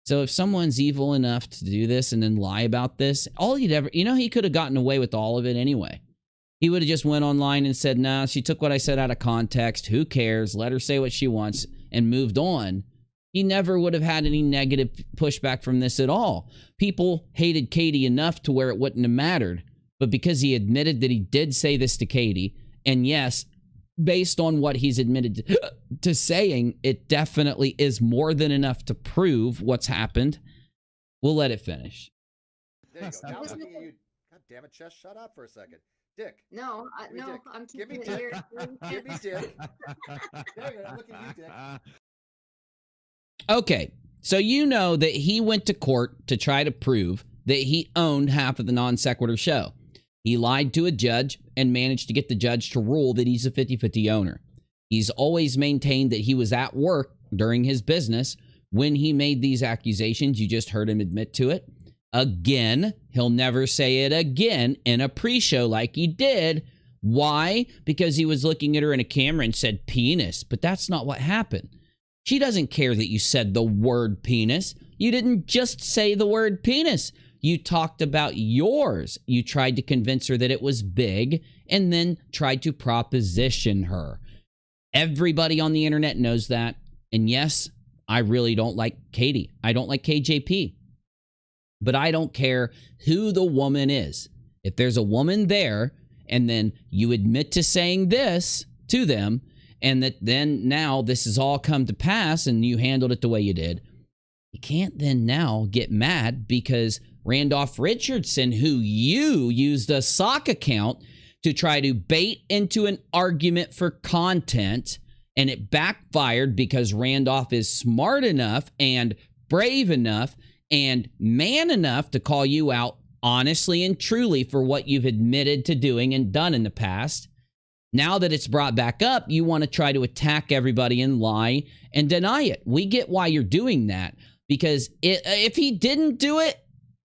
So if someone's evil enough to do this and then lie about this, all he'd ever, he could have gotten away with all of it anyway. He would have just went online and said, nah, she took what I said out of context. Who cares? Let her say what she wants, and moved on. He never would have had any negative pushback from this at all. People hated Katie enough to where it wouldn't have mattered. But because he admitted that he did say this to Katie, and yes, based on what he's admitted to saying, it definitely is more than enough to prove what's happened. We'll let it finish. There you go. Now I'm looking at you. God damn it, Chess, shut up for a second. Dick. No, Dick. I'm Give me keeping it Dick. here. Give me Dick. There you go. I'm looking at you, Dick. Okay, so you know that he went to court to try to prove that he owned half of the Non Sequitur show. He lied to a judge and managed to get the judge to rule that he's a 50-50 owner. He's always maintained that he was at work during his business when he made these accusations. You just heard him admit to it. Again, he'll never say it again in a pre-show like he did Why? Because he was looking at her in a camera and said penis, but that's not what happened. She doesn't care that you said the word penis. You didn't just say the word penis. You talked about yours. You tried to convince her that it was big and then tried to proposition her. Everybody on the internet knows that. And yes, I really don't like Katie. I don't like KJP. But I don't care who the woman is. If there's a woman there and then you admit to saying this to them and that then now this has all come to pass and you handled it the way you did, you can't then now get mad because Randolph Richardson, who you used a sock account to try to bait into an argument for content, and it backfired because Randolph is smart enough and brave enough and man enough to call you out honestly and truly for what you've admitted to doing and done in the past. Now that it's brought back up, you want to try to attack everybody and lie and deny it. We get why you're doing that, because if he didn't do it,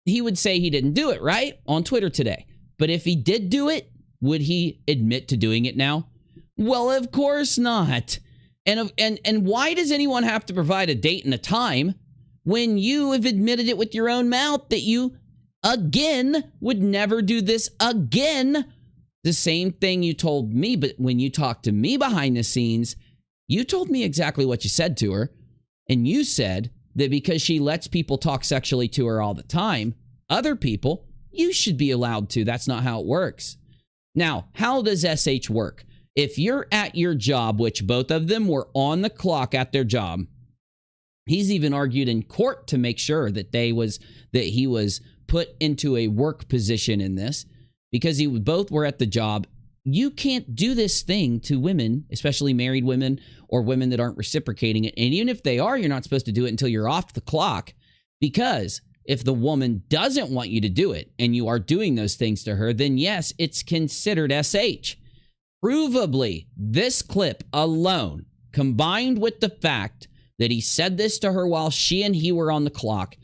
he would say he didn't do it, right? On Twitter today. But if he did do it, would he admit to doing it now? Well, of course not. And why does anyone have to provide a date and a time when you have admitted it with your own mouth that you, again, would never do this again? The same thing you told me, but when you talked to me behind the scenes, you told me exactly what you said to her. And you said that because she lets people talk sexually to her all the time, other people, you should be allowed to. That's not how it works. Now, how does SH work? If you're at your job, which both of them were on the clock at their job, he's even argued in court to make sure that he was put into a work position in this because both were at the job. You can't do this thing to women, especially married women or women that aren't reciprocating it. And even if they are, you're not supposed to do it until you're off the clock, because if the woman doesn't want you to do it and you are doing those things to her, then yes, it's considered SH. Provably, this clip alone, combined with the fact that he said this to her while she and he were on the clock,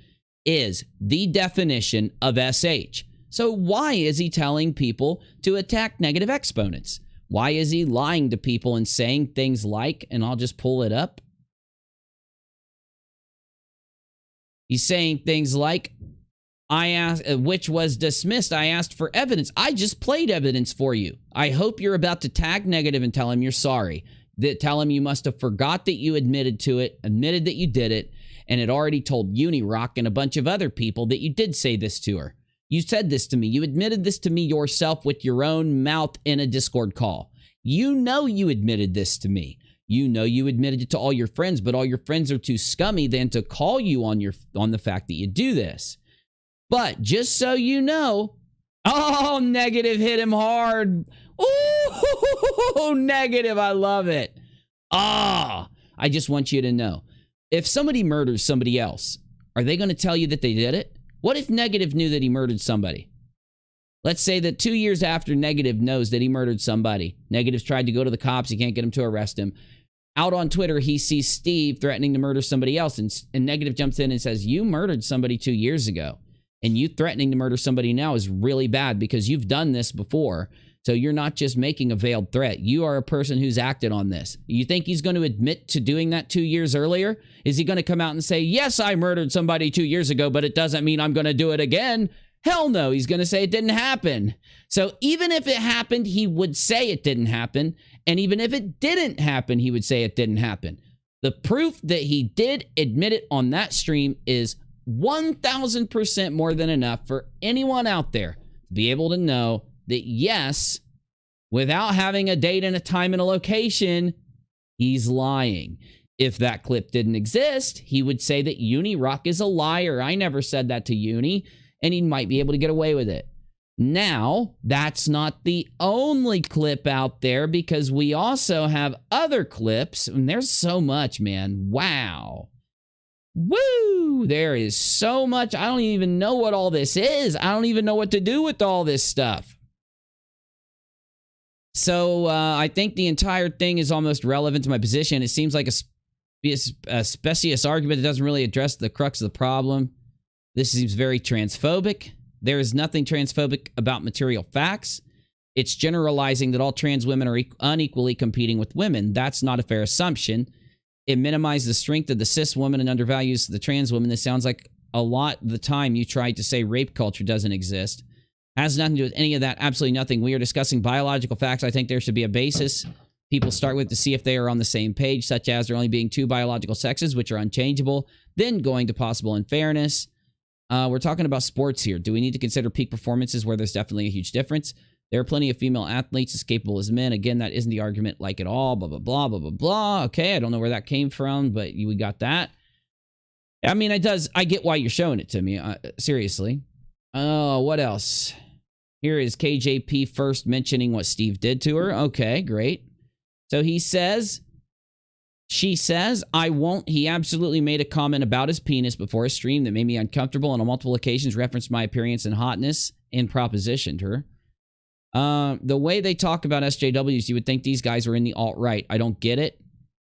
is the definition of SH. So why is he telling people to attack negative exponents? Why is he lying to people and saying things like, and I'll just pull it up. He's saying things like, I asked, which was dismissed. I asked for evidence. I just played evidence for you. I hope you're about to tag negative and tell him you're sorry. Tell him you must have forgot that you admitted to it, admitted that you did it, and had already told Unirock and a bunch of other people that you did say this to her. You said this to me. You admitted this to me yourself with your own mouth in a Discord call. You know you admitted this to me. You know you admitted it to all your friends, but all your friends are too scummy then to call you on the fact that you do this. But just so you know, oh, negative hit him hard. Ooh, negative, I love it. I just want you to know, if somebody murders somebody else, are they going to tell you that they did it? What if negative knew that he murdered somebody? Let's say that 2 years after negative knows that he murdered somebody. Negative's tried to go to the cops. He can't get him to arrest him. Out on Twitter, he sees Steve threatening to murder somebody else. And negative jumps in and says, you murdered somebody 2 years ago. And you threatening to murder somebody now is really bad because you've done this before. So you're not just making a veiled threat. You are a person who's acted on this. You think he's going to admit to doing that 2 years earlier? Is he going to come out and say, yes, I murdered somebody 2 years ago, but it doesn't mean I'm going to do it again? Hell no. He's going to say it didn't happen. So even if it happened, he would say it didn't happen. And even if it didn't happen, he would say it didn't happen. The proof that he did admit it on that stream is 1,000% more than enough for anyone out there to be able to know that, yes, without having a date and a time and a location, he's lying. If that clip didn't exist, he would say that Unirock is a liar. I never said that to Uni, and he might be able to get away with it. Now, that's not the only clip out there, because we also have other clips, and there's so much, man. Wow. Woo! There is so much. I don't even know what all this is. I don't even know what to do with all this stuff. So I think the entire thing is almost relevant to my position. It seems like a specious argument that doesn't really address the crux of the problem. This seems very transphobic. There is nothing transphobic about material facts. It's generalizing that all trans women are unequally competing with women. That's not a fair assumption. It minimizes the strength of the cis woman and undervalues the trans woman. This sounds like a lot of the time you tried to say rape culture doesn't exist. Has nothing to do with any of that. Absolutely nothing. We are discussing biological facts. I think there should be a basis people start with to see if they are on the same page, such as there only being 2 biological sexes, which are unchangeable, then going to possible unfairness. We're talking about sports here. Do we need to consider peak performances where there's definitely a huge difference? There are plenty of female athletes as capable as men. Again, that isn't the argument like at all. Blah, blah, blah, blah, blah, blah. Okay, I don't know where that came from, but we got that. I mean, I get why you're showing it to me. Seriously. Oh, what else? Here is KJP first mentioning what Steve did to her. Okay, great. So she says, I won't. He absolutely made a comment about his penis before a stream that made me uncomfortable and on multiple occasions referenced my appearance and hotness and propositioned her. The way they talk about SJWs, you would think these guys are in the alt-right. I don't get it.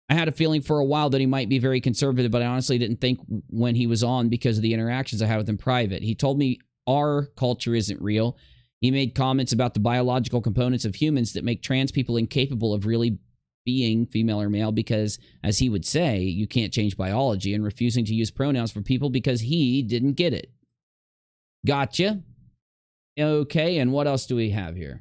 I had a feeling for a while that he might be very conservative, but I honestly didn't think when he was on because of the interactions I had with him private. He told me our culture isn't real. He made comments about the biological components of humans that make trans people incapable of really being female or male because, as he would say, you can't change biology, and refusing to use pronouns for people because he didn't get it. Gotcha. Okay, and what else do we have here?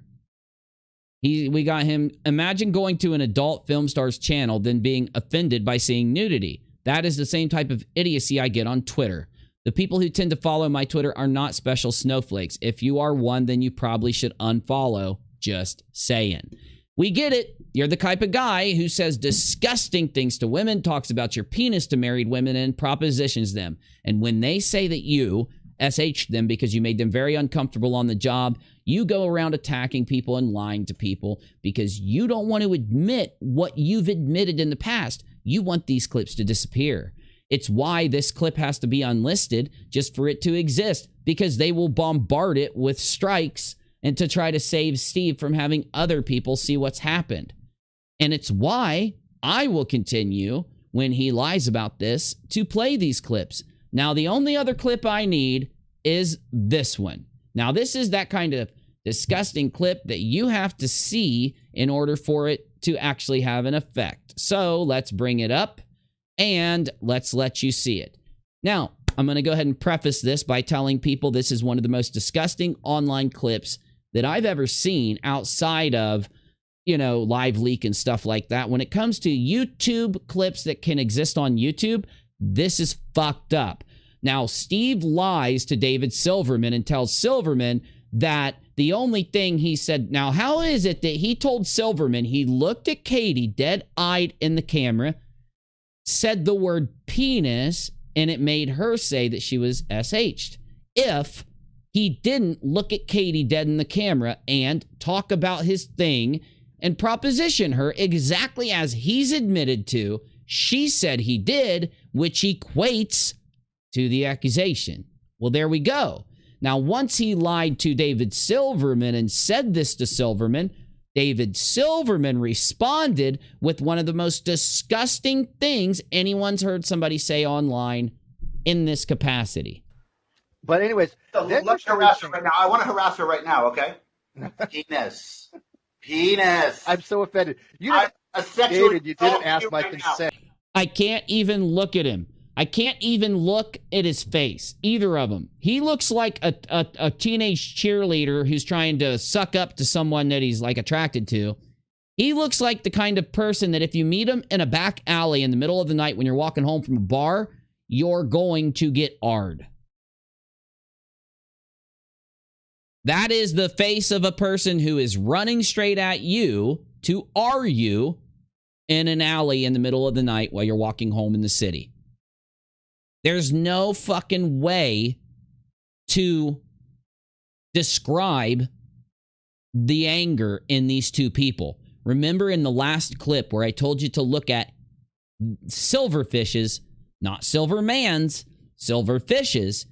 We got him, imagine going to an adult film star's channel, then being offended by seeing nudity. That is the same type of idiocy I get on Twitter. The people who tend to follow my Twitter are not special snowflakes. If you are one, then you probably should unfollow. Just saying. We get it. You're the type of guy who says disgusting things to women, talks about your penis to married women, and propositions them. And when they say that you SH them because you made them very uncomfortable on the job, you go around attacking people and lying to people because you don't want to admit what you've admitted in the past. You want these clips to disappear. It's why this clip has to be unlisted just for it to exist, because they will bombard it with strikes and to try to save Steve from having other people see what's happened. And it's why I will continue, when he lies about this, to play these clips. Now, the only other clip I need is this one. Now, this is that kind of disgusting clip that you have to see in order for it to actually have an effect. So let's bring it up and let's let you see it. Now, I'm going to go ahead and preface this by telling people this is one of the most disgusting online clips that I've ever seen outside of, live leak and stuff like that. When it comes to YouTube clips that can exist on YouTube, this is fucked up. Now, Steve lies to David Silverman and tells Silverman that the only thing he said, now, how is it that he told Silverman he looked at Katie dead-eyed in the camera, said the word penis, and it made her say that she was SH'd? If he didn't look at Katie dead in the camera and talk about his thing and proposition her exactly as he's admitted to, she said he did, which equates to the accusation. Well, there we go. Now, once he lied to David Silverman and said this to Silverman, David Silverman responded with one of the most disgusting things anyone's heard somebody say online in this capacity. But anyways, so let's harass her right now. I want to harass her right now, okay? Penis. I'm so offended. David, you didn't ask my consent. I can't even look at him. I can't even look at his face, either of them. He looks like a teenage cheerleader who's trying to suck up to someone that he's attracted to. He looks like the kind of person that if you meet him in a back alley in the middle of the night when you're walking home from a bar, you're going to get AR'd. That is the face of a person who is running straight at you to R you in an alley in the middle of the night while you're walking home in the city. There's no fucking way to describe the anger in these two people. Remember in the last clip where I told you to look at Silverfish's, not Silverman's, Silverfish's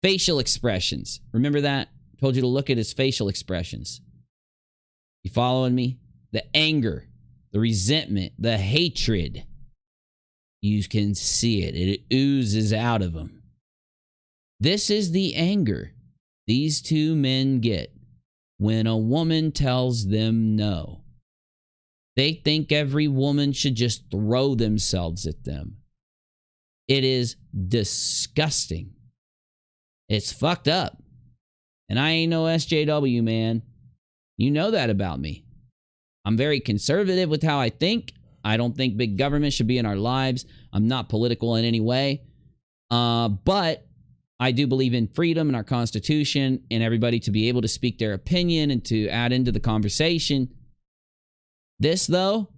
facial expressions. Remember that? I told you to look at his facial expressions. You following me? The anger, the resentment, the hatred. You can see it. It oozes out of him. This is the anger these two men get. when a woman tells them no. They think every woman should just throw themselves at them. It is disgusting. It's fucked up. And I ain't no SJW, man. You know that about me. I'm very conservative with how I think. I don't think big government should be in our lives. I'm not political in any way. But I do believe in freedom and our Constitution and everybody to be able to speak their opinion and to add into the conversation. This, though,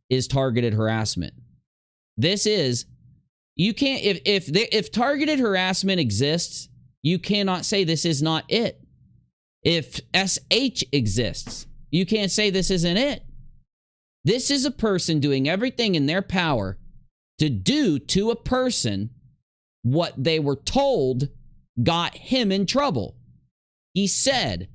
is targeted harassment. This is, you can't, if targeted harassment exists, you cannot say this is not it. If SH exists, you can't say this isn't it. This is a person doing everything in their power to do to a person what they were told got him in trouble. He said,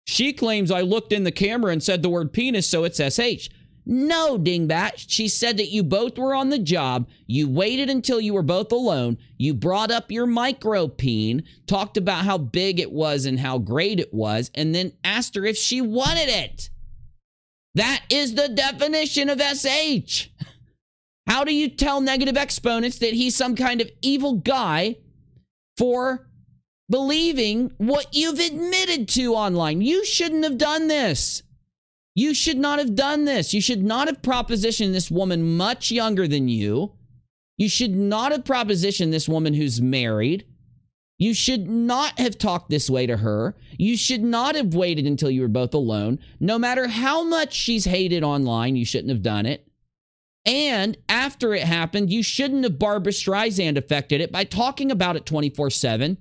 she claims I looked in the camera and said the word penis, so it's SH. No, dingbat. She said that you both were on the job. You waited until you were both alone. You brought up your micro-peen, talked about how big it was and how great it was, and then asked her if she wanted it. That is the definition of SH. How do you tell Negative Exponents that he's some kind of evil guy for believing what you've admitted to online? You shouldn't have done this. You should not have done this. You should not have propositioned this woman much younger than you. You should not have propositioned this woman who's married. You should not have talked this way to her. You should not have waited until you were both alone. No matter how much she's hated online, you shouldn't have done it. And after it happened, you shouldn't have Barbara Streisand affected it by talking about it 24/7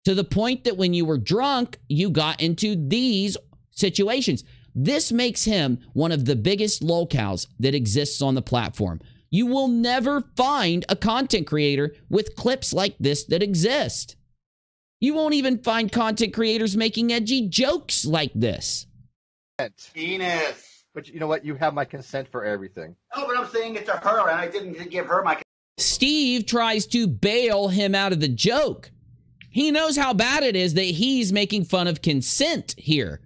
to the point that when you were drunk, you got into these situations. This makes him one of the biggest lolcows that exists on the platform. You will never find a content creator with clips like this that exist. You won't even find content creators making edgy jokes like this. Penis. But you know what? You have my consent for everything. No, but I'm saying it to her, and I didn't give her my. Steve tries to bail him out of the joke. He knows how bad it is that he's making fun of consent here.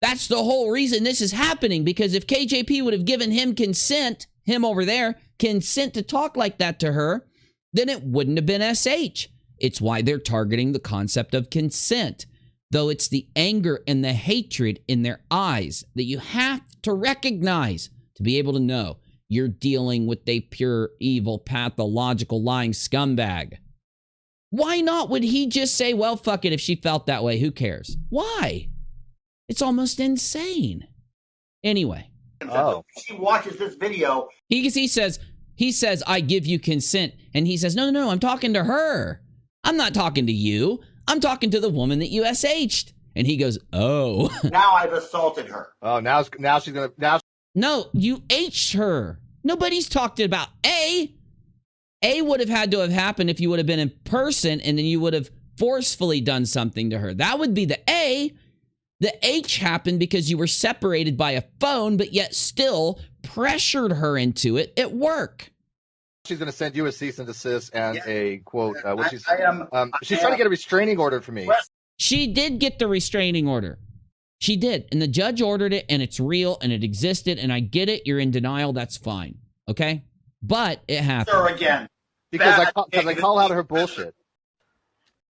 That's the whole reason this is happening, because if KJP would have given him consent, him over there, consent to talk like that to her, then it wouldn't have been SH. It's why they're targeting the concept of consent. Though it's the anger and the hatred in their eyes that you have to recognize to be able to know you're dealing with a pure, evil, pathological, lying scumbag. Why not would he just say, well, fuck it, if she felt that way, who cares? Why? It's almost insane. Anyway. Oh. She watches this video. He says, I give you consent. And he says, no, I'm talking to her. I'm not talking to you. I'm talking to the woman that you SH'd. And he goes, oh. Now I've assaulted her. Oh, now she's going to... No, you H'd her. Nobody's talked about A. A would have had to have happened if you would have been in person and then you would have forcefully done something to her. That would be the A. The H happened because you were separated by a phone, but yet still pressured her into it at work. She's going to send you a cease and desist and a quote. She's trying to get a restraining order for me. She did get the restraining order. She did. And the judge ordered it, and it's real, and it existed, and I get it. You're in denial. That's fine. Okay? But it happened. Sure, again. Because I call out her bullshit.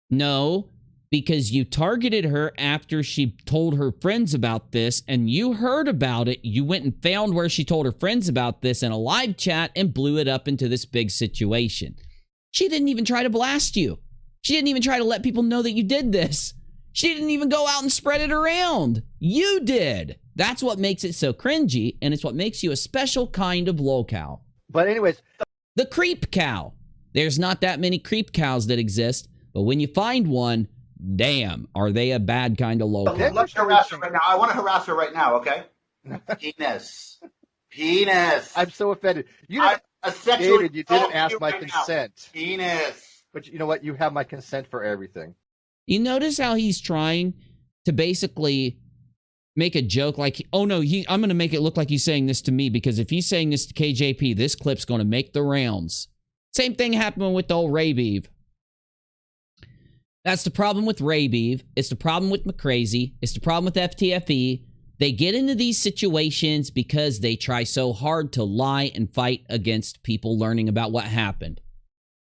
No, because you targeted her after she told her friends about this, and you heard about it. You went and found where she told her friends about this in a live chat and blew it up into this big situation. She didn't even try to blast you. She didn't even try to let people know that you did this. She didn't even go out and spread it around. You did. That's what makes it so cringy, and it's what makes you a special kind of lolcow. But anyways. The creep cow. There's not that many creep cows that exist, but when you find one, damn, are they a bad kind of lolcow? Let's harass her right now. I want to harass her right now, okay? Penis. I'm so offended. David, you didn't ask my consent. Penis. But you know what? You have my consent for everything. You notice how he's trying to basically make a joke like, oh no, I'm going to make it look like he's saying this to me, because if he's saying this to KJP, this clip's going to make the rounds. Same thing happened with the old Ray Beeve. That's the problem with Raybeev. It's the problem with Mcrae. It's the problem with FTFE. They get into these situations because they try so hard to lie and fight against people learning about what happened.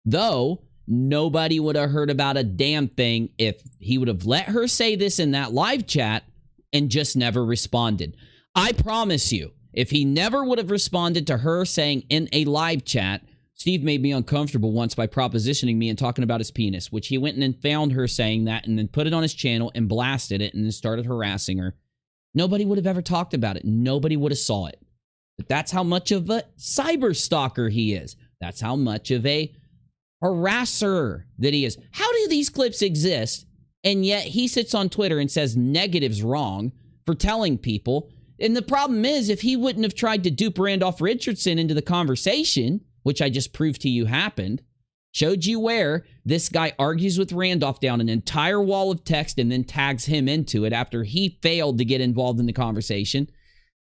Though, nobody would have heard about a damn thing if he would have let her say this in that live chat and just never responded. I promise you, if he never would have responded to her saying in a live chat, Steve made me uncomfortable once by propositioning me and talking about his penis, which he went in and found her saying that and then put it on his channel and blasted it and then started harassing her. Nobody would have ever talked about it. Nobody would have saw it. But that's how much of a cyber stalker he is. That's how much of a harasser that he is. How do these clips exist? And yet he sits on Twitter and says Negative's wrong for telling people. And the problem is, if he wouldn't have tried to dupe Randolph Richardson into the conversation, which I just proved to you happened, showed you where this guy argues with Randolph down an entire wall of text and then tags him into it after he failed to get involved in the conversation.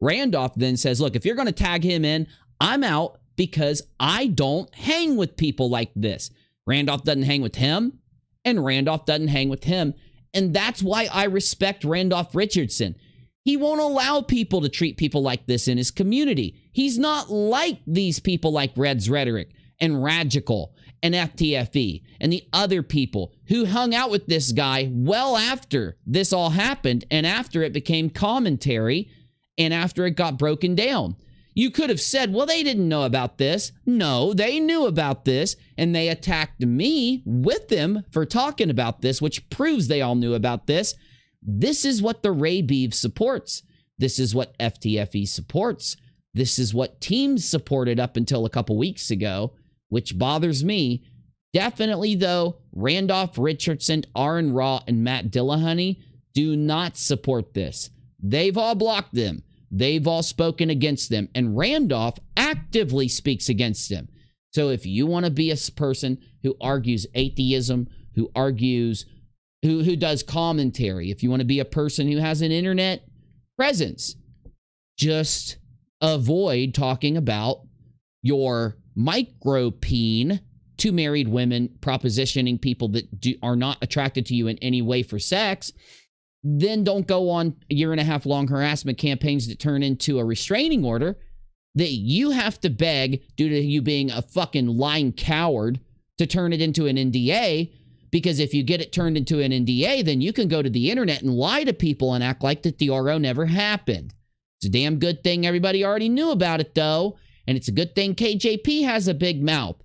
Randolph then says, look, if you're going to tag him in, I'm out because I don't hang with people like this. Randolph doesn't hang with him, and Randolph doesn't hang with him. And that's why I respect Randolph Richardson. He won't allow people to treat people like this in his community. He's not like these people like Red's Rhetoric and Ragical and FTFE and the other people who hung out with this guy well after this all happened and after it became commentary and after it got broken down. You could have said, well, they didn't know about this. No, they knew about this, and they attacked me with them for talking about this, which proves they all knew about this. This is what the Raybeev supports. This is what FTFE supports. This is what teams supported up until a couple weeks ago, which bothers me. Definitely, though, Randolph Richardson, Aaron Raw, and Matt Dillahunty do not support this. They've all blocked them. They've all spoken against them. And Randolph actively speaks against them. So if you want to be a person who argues atheism, who argues who does commentary, if you want to be a person who has an internet presence, just avoid talking about your micro-peen to married women, propositioning people that are not attracted to you in any way for sex. Then don't go on a 1.5 year long harassment campaigns that turn into a restraining order that you have to beg due to you being a fucking lying coward to turn it into an NDA. Because if you get it turned into an NDA, then you can go to the internet and lie to people and act like that the RO never happened. It's a damn good thing everybody already knew about it, though. And it's a good thing KJP has a big mouth.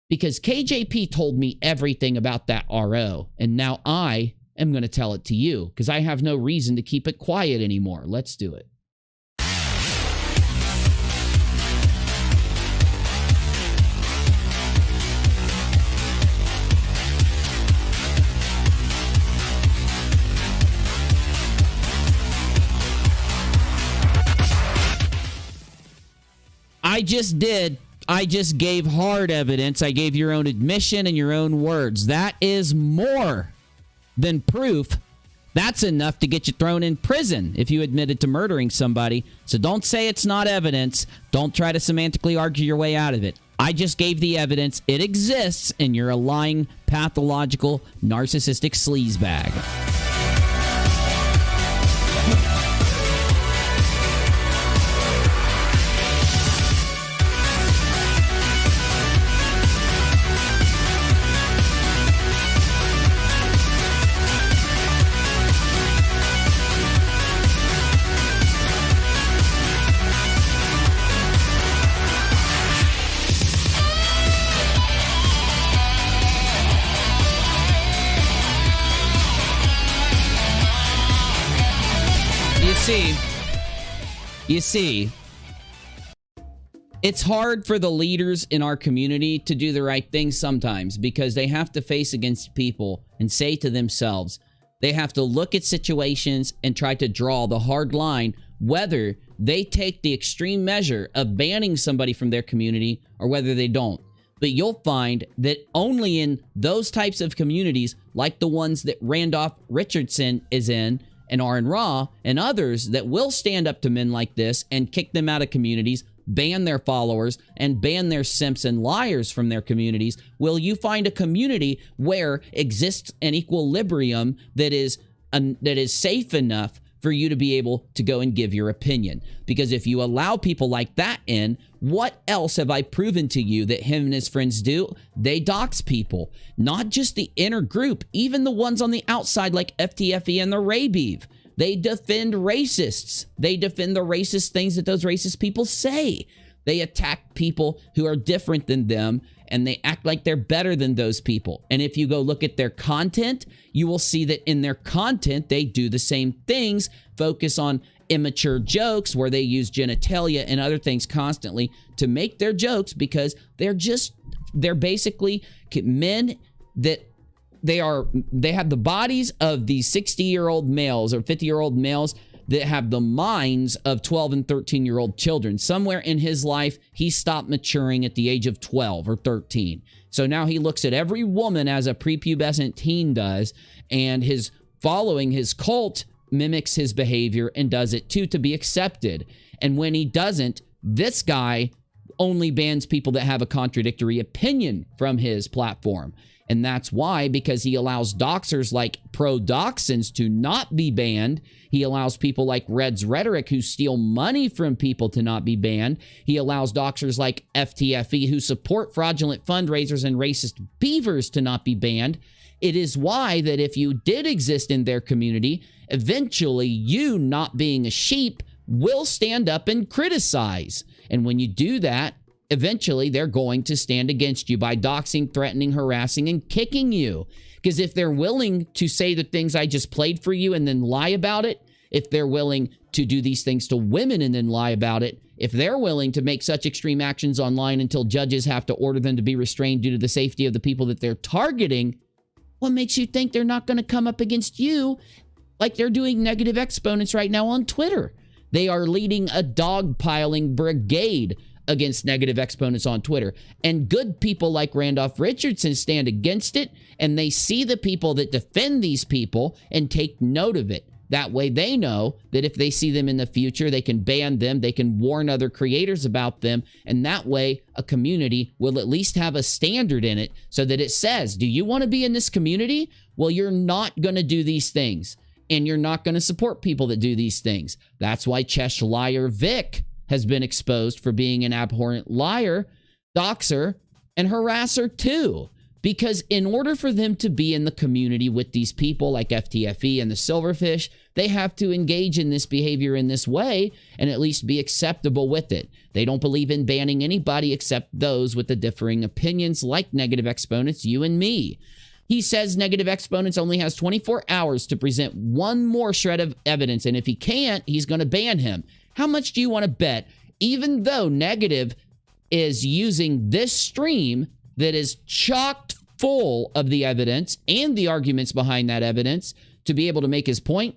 Because KJP told me everything about that RO. And now I am going to tell it to you. Because I have no reason to keep it quiet anymore. Let's do it. I just did. I just gave hard evidence. I gave your own admission and your own words. That is more than proof. That's enough to get you thrown in prison if you admitted to murdering somebody. So don't say it's not evidence. Don't try to semantically argue your way out of it. I just gave the evidence. It exists, and you're a lying, pathological, narcissistic sleazebag. You see, it's hard for the leaders in our community to do the right thing sometimes because they have to face against people and say to themselves, they have to look at situations and try to draw the hard line, whether they take the extreme measure of banning somebody from their community or whether they don't. But you'll find that only in those types of communities, like the ones that Randolph Richardson is in, and Aaron Raw, and others that will stand up to men like this and kick them out of communities ban their followers, and ban their simps and liars from their communities, will you find a community where exists an equilibrium that is safe enough for you to be able to go and give your opinion? Because if you allow people like that in, what else have I proven to you that him and his friends do? They dox people. Not just the inner group, even the ones on the outside like FTFE and the Rabeev. They defend racists. They defend the racist things that those racist people say. They attack people who are different than them, and they act like they're better than those people. And if you go look at their content, you will see that in their content, they do the same things, focus on immature jokes where they use genitalia and other things constantly to make their jokes, because they're basically men that they have the bodies of these 60-year-old males or 50-year-old males that have the minds of 12 and 13-year-old children. Somewhere in his life, he stopped maturing at the age of 12 or 13. So now he looks at every woman as a prepubescent teen does, and his cult mimics his behavior and does it too to be accepted. And when he doesn't, this guy only bans people that have a contradictory opinion from his platform. And that's why, because he allows doxers like pro-doxins to not be banned. He allows people like Red's Rhetoric who steal money from people to not be banned. He allows doxers like FTFE who support fraudulent fundraisers and racist beavers to not be banned. It is why that if you did exist in their community, eventually you, not being a sheep, will stand up and criticize. And when you do that, eventually they're going to stand against you by doxing, threatening, harassing, and kicking you. Because if they're willing to say the things I just played for you and then lie about it, if they're willing to do these things to women and then lie about it, if they're willing to make such extreme actions online until judges have to order them to be restrained due to the safety of the people that they're targeting, what makes you think they're not going to come up against you like they're doing Negative Exponents right now on Twitter? They are leading a dogpiling brigade against Negative Exponents on Twitter. And good people like Randolph Richardson stand against it, and they see the people that defend these people and take note of it. That way they know that if they see them in the future, they can ban them, they can warn other creators about them, and that way a community will at least have a standard in it so that it says, do you want to be in this community? Well, you're not going to do these things, and you're not going to support people that do these things. That's why Chesh Liar Vic has been exposed for being an abhorrent liar, doxer, and harasser too. Because in order for them to be in the community with these people like FTFE and the Silverfish, they have to engage in this behavior in this way and at least be acceptable with it. They don't believe in banning anybody except those with the differing opinions like Negative Exponents, you and me. He says Negative Exponents only has 24 hours to present one more shred of evidence, and if he can't, he's going to ban him. How much do you want to bet, even though Negative is using this stream that is chocked full of the evidence and the arguments behind that evidence to be able to make his point,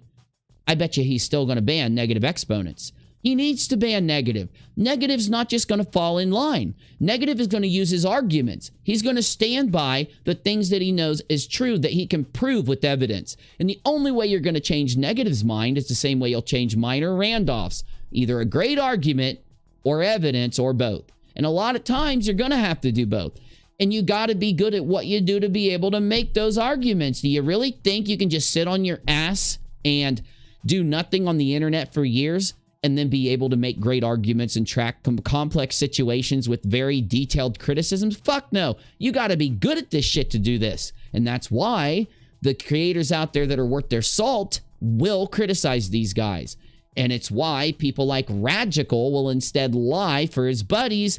I bet you he's still going to ban Negative Exponents. He needs to ban Negative. Negative's not just going to fall in line. Negative is going to use his arguments. He's going to stand by the things that he knows is true that he can prove with evidence. And the only way you're going to change Negative's mind is the same way you'll change mine or Randolph's. Either a great argument or evidence or both. And a lot of times you're going to have to do both. And you got to be good at what you do to be able to make those arguments. Do you really think you can just sit on your ass and do nothing on the internet for years and then be able to make great arguments and track complex situations with very detailed criticisms? Fuck no. You got to be good at this shit to do this. And that's why the creators out there that are worth their salt will criticize these guys. And it's why people like Ragical will instead lie for his buddies.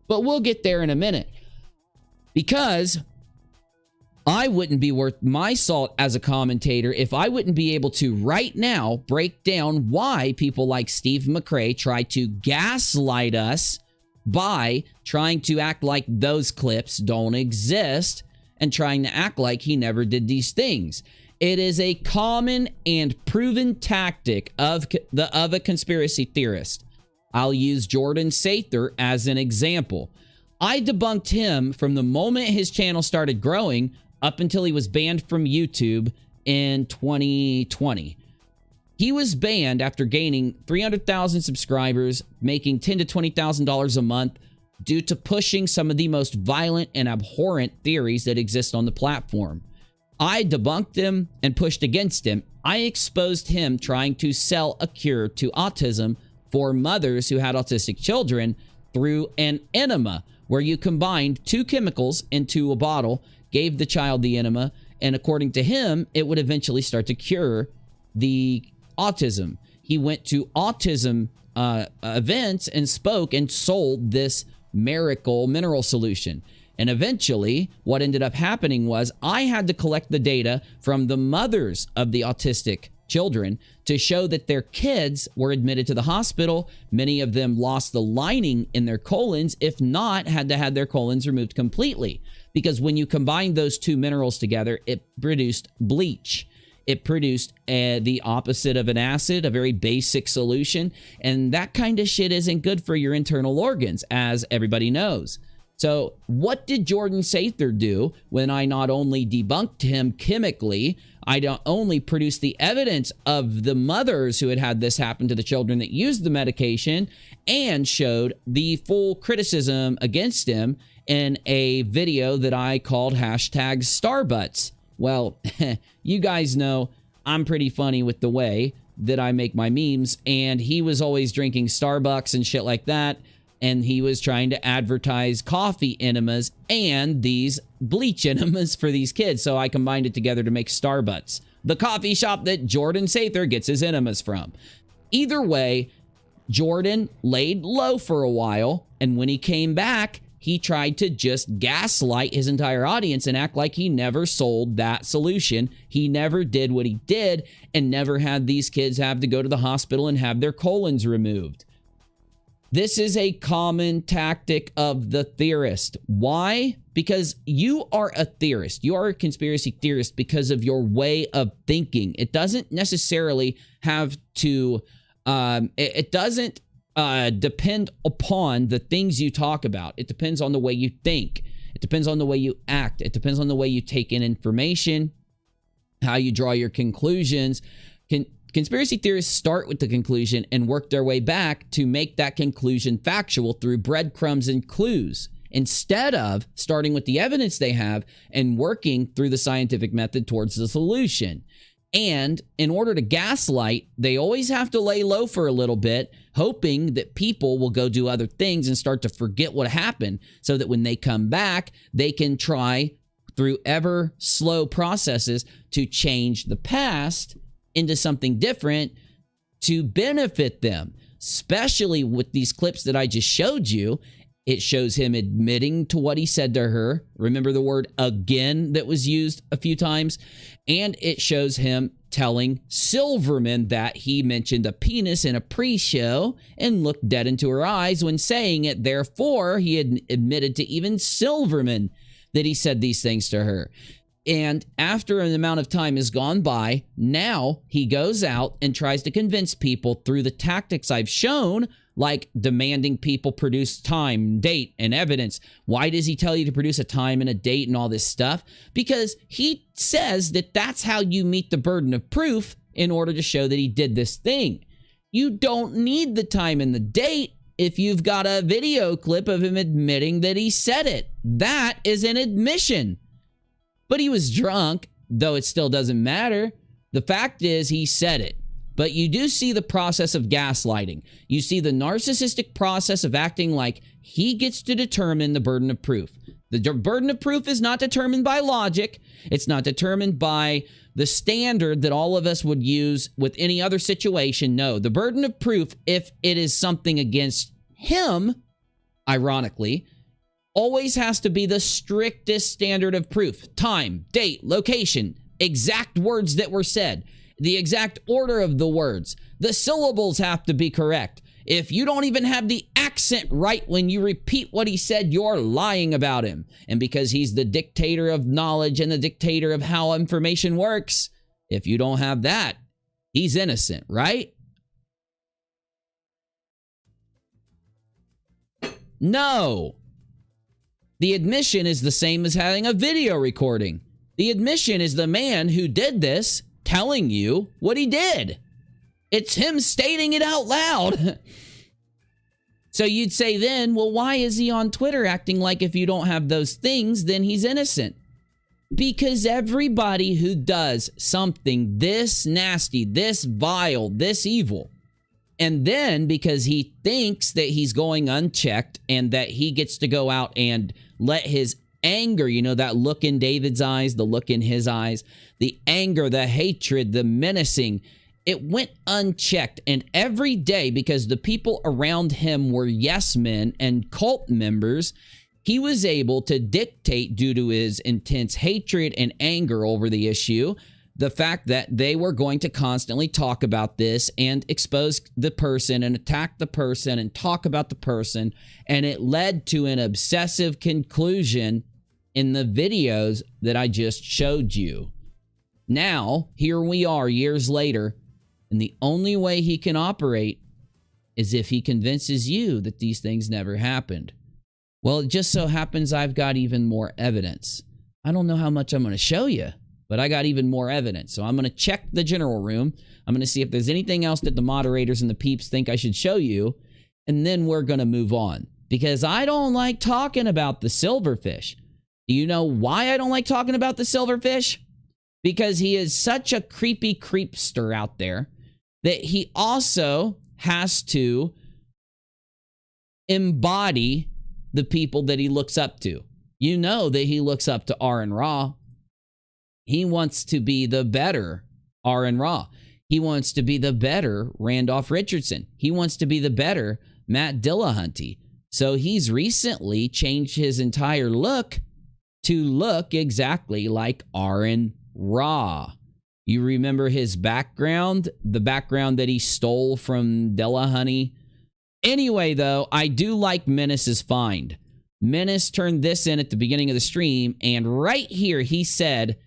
But we'll get there in a minute. Because I wouldn't be worth my salt as a commentator if I wouldn't be able to right now break down why people like Steve Mcrae try to gaslight us by trying to act like those clips don't exist and trying to act like he never did these things. It is a common and proven tactic of a conspiracy theorist. I'll use Jordan Sather as an example. I debunked him from the moment his channel started growing up until he was banned from YouTube in 2020. He was banned after gaining 300,000 subscribers, making $10,000 to $20,000 a month due to pushing some of the most violent and abhorrent theories that exist on the platform. I debunked him and pushed against him. I exposed him trying to sell a cure to autism for mothers who had autistic children through an enema, where you combined 2 chemicals into a bottle, gave the child the enema, and according to him, it would eventually start to cure the autism. He went to autism events and spoke and sold this miracle mineral solution. And eventually, what ended up happening was I had to collect the data from the mothers of the autistic children to show that their kids were admitted to the hospital. Many of them lost the lining in their colons, if not, had to have their colons removed completely. Because when you combine those 2 minerals together, it produced bleach. It produced the opposite of an acid, a very basic solution. And that kind of shit isn't good for your internal organs, as everybody knows. So what did Jordan Sather do when I not only debunked him chemically, I don't only produced the evidence of the mothers who had this happen to the children that used the medication, and showed the full criticism against him in a video that I called #Starbutts. Well, you guys know I'm pretty funny with the way that I make my memes, and he was always drinking Starbucks and shit like that, and he was trying to advertise coffee enemas and these bleach enemas for these kids, so I combined it together to make Starbutts, the coffee shop that Jordan Sather gets his enemas from. Either way, Jordan laid low for a while, and when he came back, he tried to just gaslight his entire audience and act like he never sold that solution. He never did what he did, and never had these kids have to go to the hospital and have their colons removed. This is a common tactic of the theorist. Why? Because you are a theorist. You are a conspiracy theorist because of your way of thinking. It doesn't necessarily have to, it doesn't depend upon the things you talk about. It depends on the way you think. It depends on the way you act. It depends on the way you take in information, how you draw your conclusions. Conspiracy theorists start with the conclusion and work their way back to make that conclusion factual through breadcrumbs and clues, instead of starting with the evidence they have and working through the scientific method towards the solution. And in order to gaslight, they always have to lay low for a little bit, hoping that people will go do other things and start to forget what happened, so that when they come back, they can try through ever slow processes to change the past into something different to benefit them. Especially with these clips that I just showed you, it shows him admitting to what he said to her. Remember the word again that was used a few times? And it shows him telling Silverman that he mentioned a penis in a pre-show and looked dead into her eyes when saying it. Therefore, he had admitted to even Silverman that he said these things to her. And after an amount of time has gone by, now he goes out and tries to convince people through the tactics I've shown, like demanding people produce time, date, and evidence. Why does he tell you to produce a time and a date and all this stuff? Because he says that that's how you meet the burden of proof in order to show that he did this thing. You don't need the time and the date if you've got a video clip of him admitting that he said it. That is an admission. But he was drunk, though it still doesn't matter. The fact is, he said it. But you do see the process of gaslighting. You see the narcissistic process of acting like he gets to determine the burden of proof. The burden of proof is not determined by logic. It's not determined by the standard that all of us would use with any other situation. No, the burden of proof, if it is something against him, ironically, always has to be the strictest standard of proof. Time, date, location, exact words that were said, the exact order of the words. The syllables have to be correct. If you don't even have the accent right when you repeat what he said, you're lying about him. And because he's the dictator of knowledge and the dictator of how information works, if you don't have that, he's innocent, right? No. The admission is the same as having a video recording. The admission is the man who did this telling you what he did. It's him stating it out loud. So you'd say then, well, why is he on Twitter acting like if you don't have those things, then he's innocent? Because everybody who does something this nasty, this vile, this evil, and then because he thinks that he's going unchecked and that he gets to go out and let his anger, you know, that look in David's eyes, the look in his eyes, the anger, the hatred, the menacing, it went unchecked. And every day, because the people around him were yes men and cult members, he was able to dictate, due to his intense hatred and anger over the issue, the fact that they were going to constantly talk about this and expose the person and attack the person and talk about the person. And it led to an obsessive conclusion in the videos that I just showed you. Now, here we are years later, and the only way he can operate is if he convinces you that these things never happened. Well, it just so happens I've got even more evidence. I don't know how much I'm going to show you, but I got even more evidence. So I'm going to check the general room. I'm going to see if there's anything else that the moderators and the peeps think I should show you, and then we're going to move on. Because I don't like talking about the silverfish. Do you know why I don't like talking about the silverfish? Because he is such a creepy creepster out there that he also has to embody the people that he looks up to. You know that he looks up to R and Raw. He wants to be the better R and Raw. He wants to be the better Randolph Richardson. He wants to be the better Matt Dillahunty. So he's recently changed his entire look to look exactly like R and Raw. You remember his background? The background that he stole from Dillahunty? Anyway, though, I do like Menace's find. Menace turned this in at the beginning of the stream, and right here he said,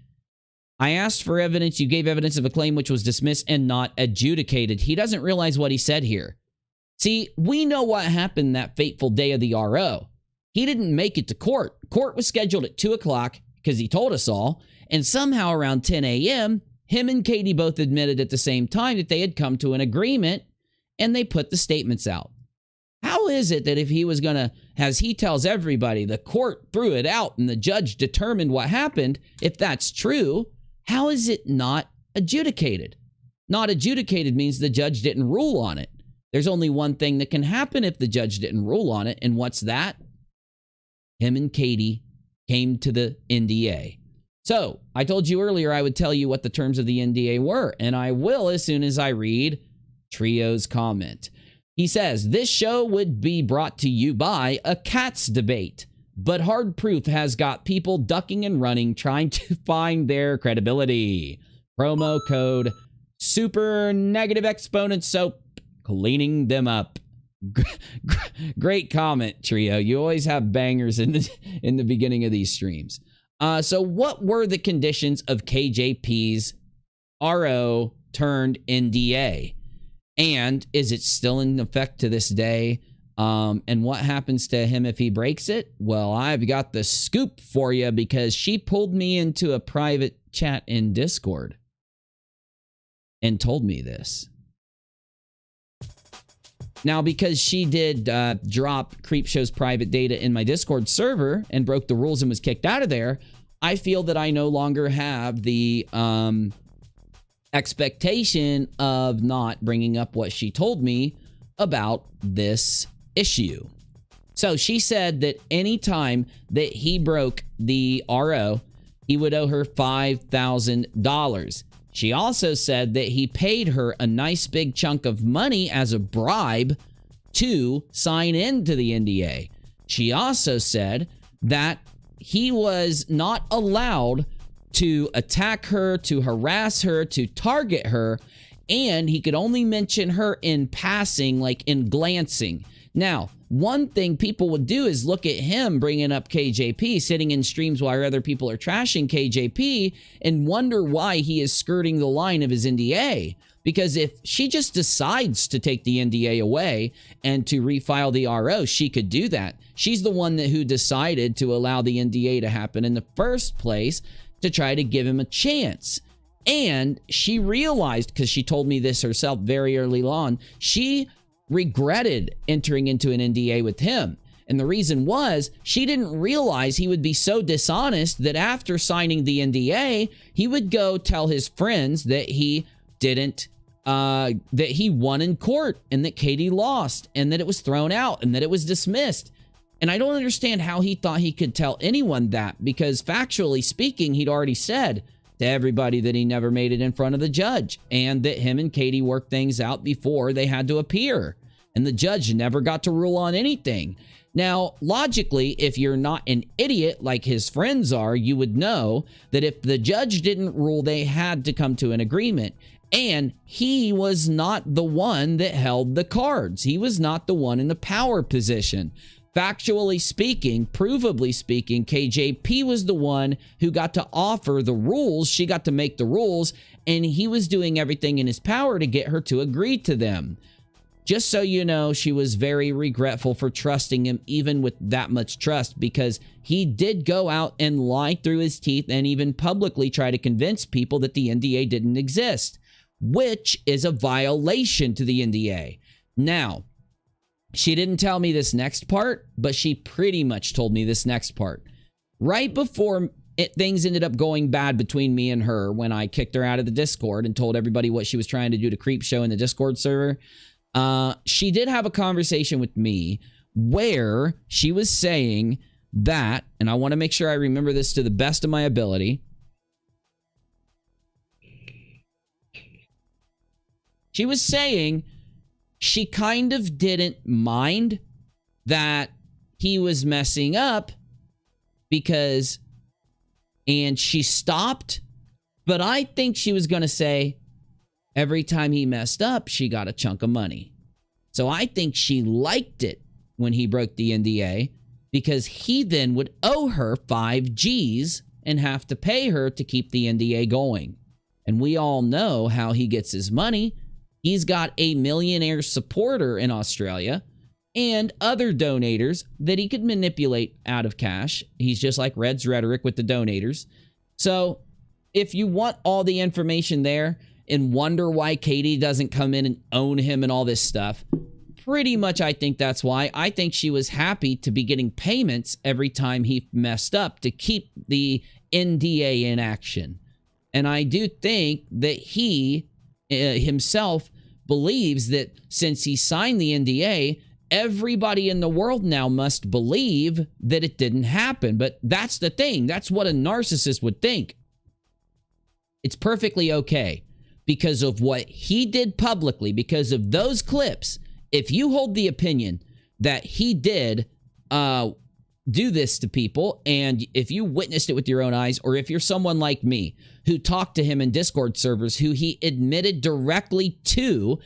I asked for evidence, you gave evidence of a claim which was dismissed and not adjudicated. He doesn't realize what he said here. See, we know what happened that fateful day of the RO. He didn't make it to court. Court was scheduled at 2 o'clock because he told us all, and somehow around 10 a.m., him and Katie both admitted at the same time that they had come to an agreement, and they put the statements out. How is it that if he was going to, as he tells everybody, the court threw it out and the judge determined what happened, if that's true, how is it not adjudicated? Not adjudicated means the judge didn't rule on it. There's only one thing that can happen if the judge didn't rule on it, and what's that? Him and Katie came to the NDA. So, I told you earlier I would tell you what the terms of the NDA were, and I will as soon as I read Trio's comment. He says, this show would be brought to you by a cats debate, but hard proof has got people ducking and running trying to find their credibility. Promo code super negative exponent soap, cleaning them up. Great comment, Trio. You always have bangers in the beginning of these streams. So what were the conditions of KJP's RO turned NDA? And is it still in effect to this day? And what happens to him if he breaks it? Well, I've got the scoop for you because she pulled me into a private chat in Discord and told me this. Now, because she did drop Creepshow's private data in my Discord server and broke the rules and was kicked out of there, I feel that I no longer have the expectation of not bringing up what she told me about this issue. So she said that anytime that he broke the RO, he would owe her $5,000. She also said that he paid her a nice big chunk of money as a bribe to sign into the NDA. She also said that he was not allowed to attack her, to harass her, to target her, and he could only mention her in passing, like in glancing. Now, one thing people would do is look at him bringing up KJP, sitting in streams while other people are trashing KJP, and wonder why he is skirting the line of his NDA. Because if she just decides to take the NDA away and to refile the RO, she could do that. She's the one who decided to allow the NDA to happen in the first place, to try to give him a chance. And she realized, because she told me this herself very early on, she regretted entering into an NDA with him. And the reason was she didn't realize he would be so dishonest that after signing the NDA, he would go tell his friends that he didn't, that he won in court and that Katie lost and that it was thrown out and that it was dismissed. And I don't understand how he thought he could tell anyone that, because factually speaking, he'd already said to everybody that he never made it in front of the judge and that him and Katie worked things out before they had to appear. And the judge never got to rule on anything. Now, logically, if you're not an idiot like his friends are, you would know that if the judge didn't rule, they had to come to an agreement. And he was not the one that held the cards. He was not the one in the power position. Factually speaking, provably speaking, KJP was the one who got to offer the rules. She got to make the rules, and he was doing everything in his power to get her to agree to them. Just so you know, she was very regretful for trusting him, even with that much trust, because he did go out and lie through his teeth and even publicly try to convince people that the NDA didn't exist, which is a violation to the NDA. Now, she didn't tell me this next part, but she pretty much told me this next part. Right before things ended up going bad between me and her, when I kicked her out of the Discord and told everybody what she was trying to do to creep show in the Discord server, she did have a conversation with me where she was saying that, and I want to make sure I remember this to the best of my ability. She was saying she kind of didn't mind that he was messing up because, and she stopped, but I think she was going to say every time he messed up, she got a chunk of money. So I think she liked it when he broke the NDA, because he then would owe her 5 G's and have to pay her to keep the NDA going. And we all know how he gets his money. He's got a millionaire supporter in Australia and other donators that he could manipulate out of cash. He's just like Red's rhetoric with the donators. So if you want all the information there and wonder why Katie doesn't come in and own him and all this stuff, pretty much I think that's why. I think she was happy to be getting payments every time he messed up to keep the NDA in action. And I do think that he himself believes that since he signed the NDA, everybody in the world now must believe that it didn't happen. But that's the thing. That's what a narcissist would think. It's perfectly okay because of what he did publicly, because of those clips. If you hold the opinion that he did do this to people, and if you witnessed it with your own eyes, or if you're someone like me who talked to him in Discord servers, who he admitted directly to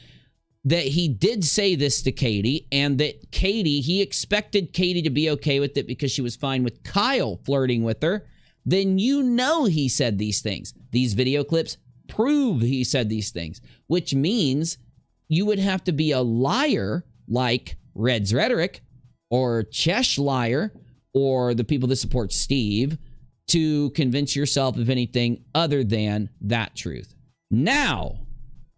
that he did say this to Katie, and that Katie, he expected Katie to be okay with it because she was fine with Kyle flirting with her, then you know he said these things. These video clips prove he said these things, which means you would have to be a liar like Red's Rhetoric or Chesh Liar or the people that support Steve to convince yourself of anything other than that truth. Now,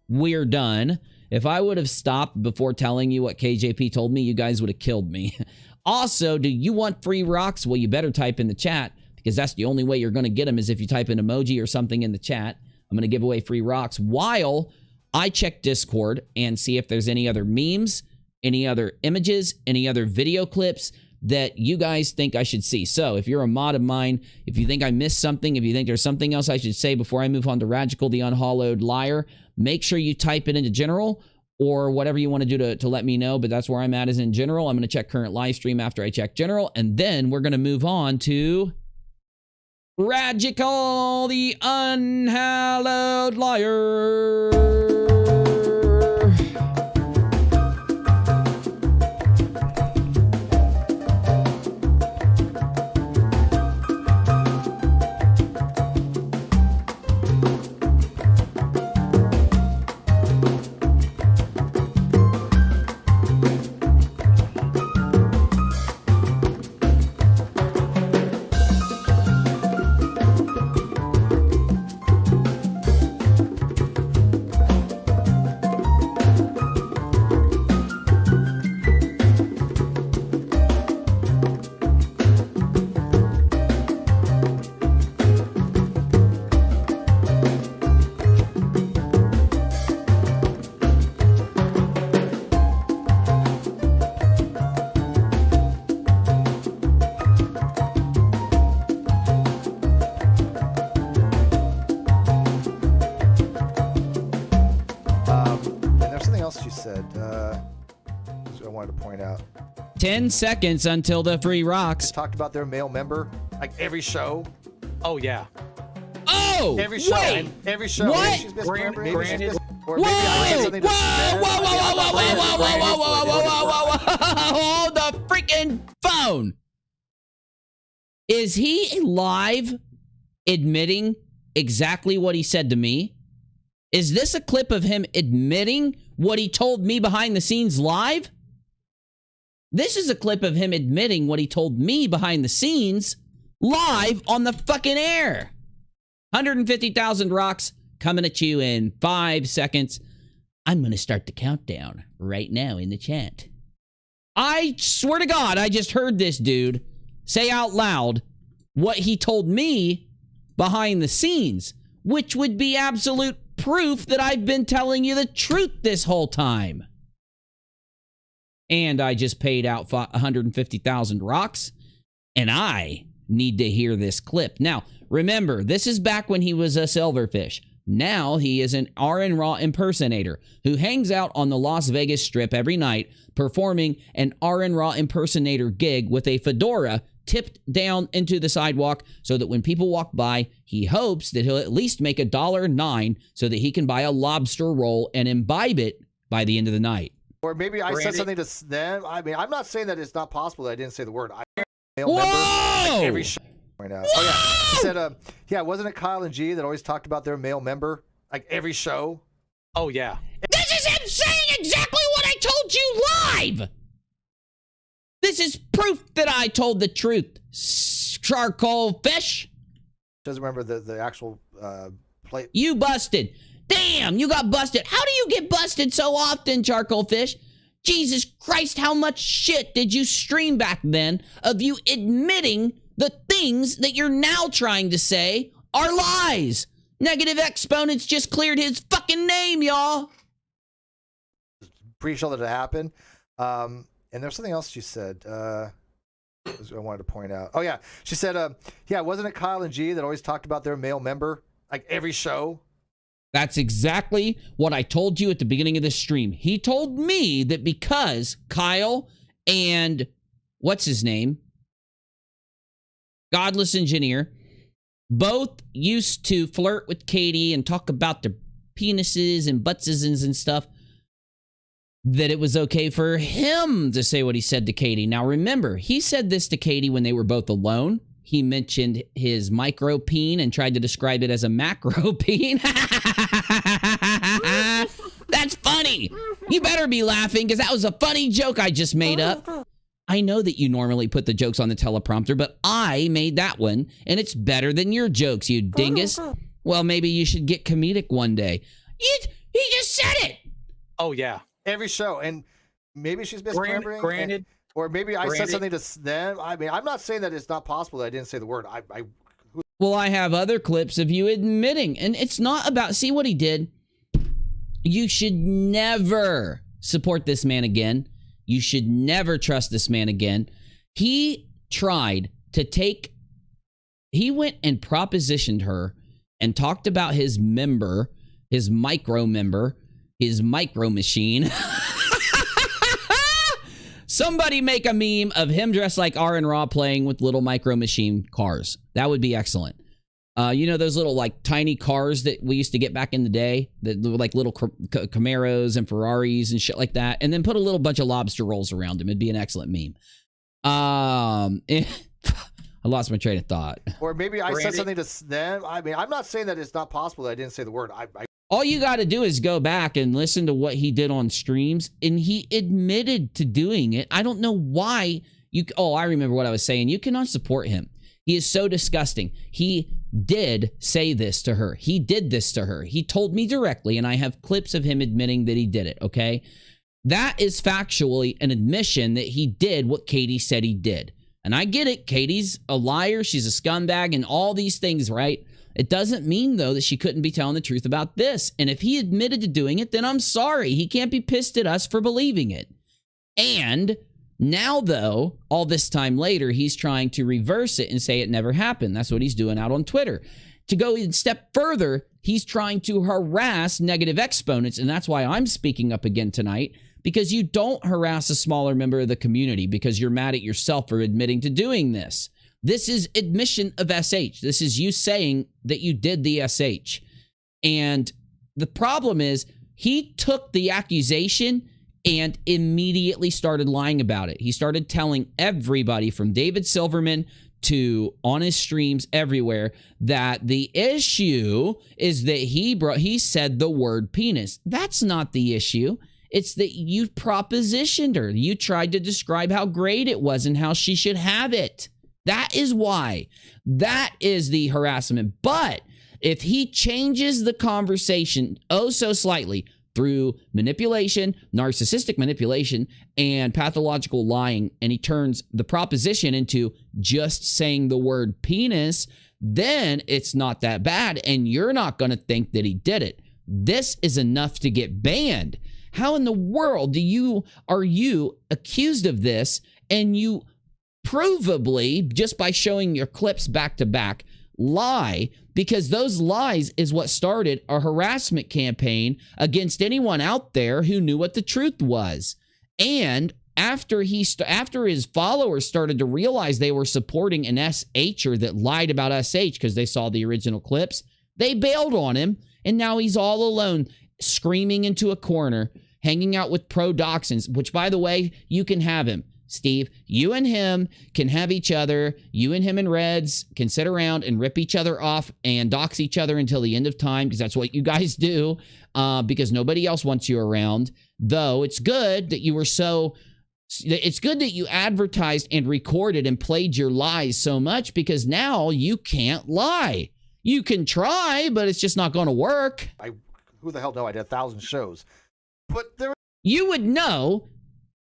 we're done. If I would have stopped before telling you what KJP told me, you guys would have killed me. Also, do you want free rocks? Well, you better type in the chat, because that's the only way you're going to get them is if you type an emoji or something in the chat. I'm going to give away free rocks while I check Discord and see if there's any other memes, any other images, any other video clips that you guys think I should see. So if you're a mod of mine, if you think I missed something, if you think there's something else I should say before I move on to Ragical the Unhallowed Liar, make sure you type it into general or whatever you want to do to let me know. But that's where I'm at, is in general. I'm going to check current live stream after I check general. And then we're going to move on to Ragical the Unhallowed Liar. 10 seconds until the free rocks. Talked about their male member, like every show. Oh yeah. Oh, Every show. wait. And every show. What? Maybe she's misremembering. Maybe she's mis- or Whoa! maybe I said something to Whoa! Whoa! Whoa! Whoa! Whoa! Whoa! Whoa! Whoa! Whoa! Whoa! Whoa! Whoa! Hold the freaking phone. Is he live admitting exactly what he said to me? Is this a clip of him admitting what he told me behind the scenes live? This is a clip of him admitting what he told me behind the scenes live on the fucking air. 150,000 rocks coming at you in 5 seconds. I'm going to start the countdown right now in the chat. I swear to God, I just heard this dude say out loud what he told me behind the scenes, which would be absolute proof that I've been telling you the truth this whole time. And I just paid out 150,000 rocks, and I need to hear this clip. Now, remember, this is back when he was a silverfish. Now he is an RN-Raw impersonator who hangs out on the Las Vegas Strip every night performing an RN-Raw impersonator gig with a fedora tipped down into the sidewalk so that when people walk by, he hopes that he'll at least make $1.09 so that he can buy a lobster roll and imbibe it by the end of the night. Or maybe I said something to them. I mean, I'm not saying that it's not possible that I didn't say the word. Male member, like every show right now. Oh yeah, he said, yeah, wasn't it Kyle and G that always talked about their male member, like every show? Oh yeah. This is him saying exactly what I told you live. This is proof that I told the truth. Charcoal fish. Doesn't remember the actual play. You busted. Damn, you got busted. How do you get busted so often, Charcoal Fish? Jesus Christ, how much shit did you stream back then of you admitting the things that you're now trying to say are lies? Negative Exponents just cleared his fucking name, y'all. Pretty sure that it happened. And there's something else she said. I wanted to point out. Oh yeah, she said, yeah, wasn't it Kyle and G that always talked about their male member, like every show? That's exactly what I told you at the beginning of the stream. He told me that because Kyle and what's his name? Godless Engineer both used to flirt with Katie and talk about their penises and buttses and stuff, that it was okay for him to say what he said to Katie. Now remember, he said this to Katie when they were both alone. He mentioned his micro peen and tried to describe it as a macro peen. That's funny. You better be laughing because that was a funny joke I just made up. I know that you normally put the jokes on the teleprompter, but I made that one, and it's better than your jokes, you dingus. Well, maybe you should get comedic one day. He just said it. Oh, yeah. Every show. And maybe she's misremembering. Granted. Or maybe I said something to them. I mean, I'm not saying that it's not possible that I didn't say the word. Well, I have other clips of you admitting, and it's not about, see what he did? You should never support this man again. You should never trust this man again. He tried to he went and propositioned her and talked about his member, his micro member, his micro machine. Somebody make a meme of him dressed like RN-Raw playing with little micro machine cars. That would be excellent. You know those little like tiny cars that we used to get back in the day? That were like little Camaros and Ferraris and shit like that. And then put a little bunch of lobster rolls around them. It'd be an excellent meme. I lost my train of thought. Or maybe I said something to them. I mean, I'm not saying that it's not possible that I didn't say the word. All you got to do is go back and listen to what he did on streams, and he admitted to doing it. I don't know why I remember what I was saying. You cannot support him. He is so disgusting. He did say this to her. He did this to her. He told me directly, and I have clips of him admitting that he did it, okay? That is factually an admission that he did what Katie said he did. And I get it. Katie's a liar. She's a scumbag and all these things, right? It doesn't mean, though, that she couldn't be telling the truth about this. And if he admitted to doing it, then I'm sorry. He can't be pissed at us for believing it. And now, though, all this time later, he's trying to reverse it and say it never happened. That's what he's doing out on Twitter. To go a step further, he's trying to harass Negative Exponents, and that's why I'm speaking up again tonight, because you don't harass a smaller member of the community because you're mad at yourself for admitting to doing this. This is admission of SH. This is you saying that you did the SH. And the problem is he took the accusation and immediately started lying about it. He started telling everybody from David Silverman to on his streams everywhere that the issue is that he said the word penis. That's not the issue. It's that you propositioned her. You tried to describe how great it was and how she should have it. That is why. That is the harassment. But if he changes the conversation oh so slightly through manipulation, narcissistic manipulation, and pathological lying, and he turns the proposition into just saying the word penis, then it's not that bad, and you're not going to think that he did it. This is enough to get banned. How in the world are you accused of this, and you provably, just by showing your clips back to back, lie, because those lies is what started a harassment campaign against anyone out there who knew what the truth was. And after his followers started to realize they were supporting an SHer that lied about SH because they saw the original clips, they bailed on him, and now he's all alone, screaming into a corner, hanging out with pro-doxins, which, by the way, you can have him. Steve, you and him can have each other. You and him and Reds can sit around and rip each other off and dox each other until the end of time, because that's what you guys do, because nobody else wants you around. Though it's good that it's good that you advertised and recorded and played your lies so much, because now you can't lie. You can try, but it's just not going to work. Who the hell know? I did 1,000 shows. But you would know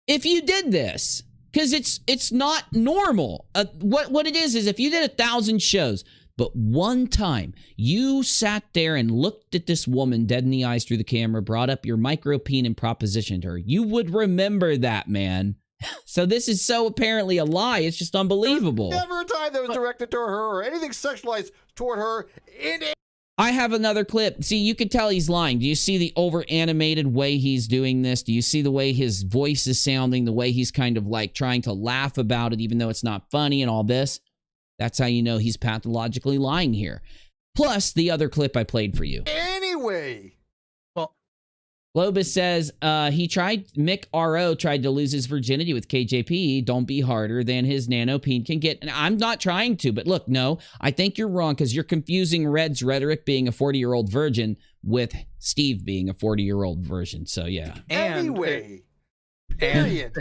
if you did this, because it's not normal. What it is if you did 1,000 shows, but one time you sat there and looked at this woman dead in the eyes through the camera, brought up your micro-peen and propositioned her, you would remember that, man. So this is so apparently a lie. It's just unbelievable. Never a time that was directed toward her or anything sexualized toward her in it. I have another clip. See, you can tell he's lying. Do you see the over-animated way he's doing this? Do you see the way his voice is sounding, the way he's kind of like trying to laugh about it, even though it's not funny and all this? That's how you know he's pathologically lying here. Plus, the other clip I played for you. Anyway. Lobus says Mcrae tried to lose his virginity with KJP. Don't be harder than his nanopeen can get. And I'm not trying to, but look, no, I think you're wrong, because you're confusing Red's rhetoric being a 40-year-old virgin with Steve being a 40-year-old virgin. So yeah. Anyway. Period.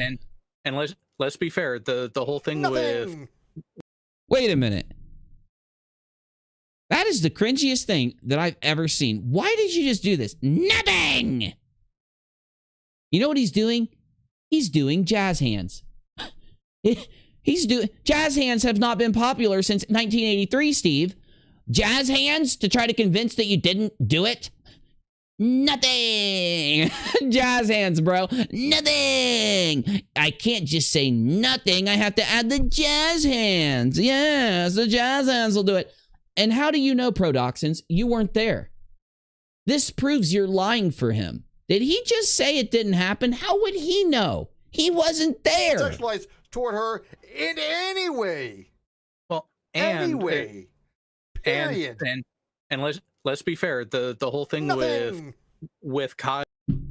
And let's be fair. The whole thing with. Wait a minute. That is the cringiest thing that I've ever seen. Why did you just do this? Nothing! You know what he's doing? He's doing jazz hands. Jazz hands have not been popular since 1983, Steve. Jazz hands to try to convince that you didn't do it? Nothing! Jazz hands, bro. Nothing! I can't just say nothing. I have to add the jazz hands. Yes, the jazz hands will do it. And how do you know, Prodoxins? You weren't there. This proves you're lying for him. Did he just say it didn't happen? How would he know? He wasn't there. Sexualized toward her in any way. Well, and period. And let's be fair. The whole thing with Kyle.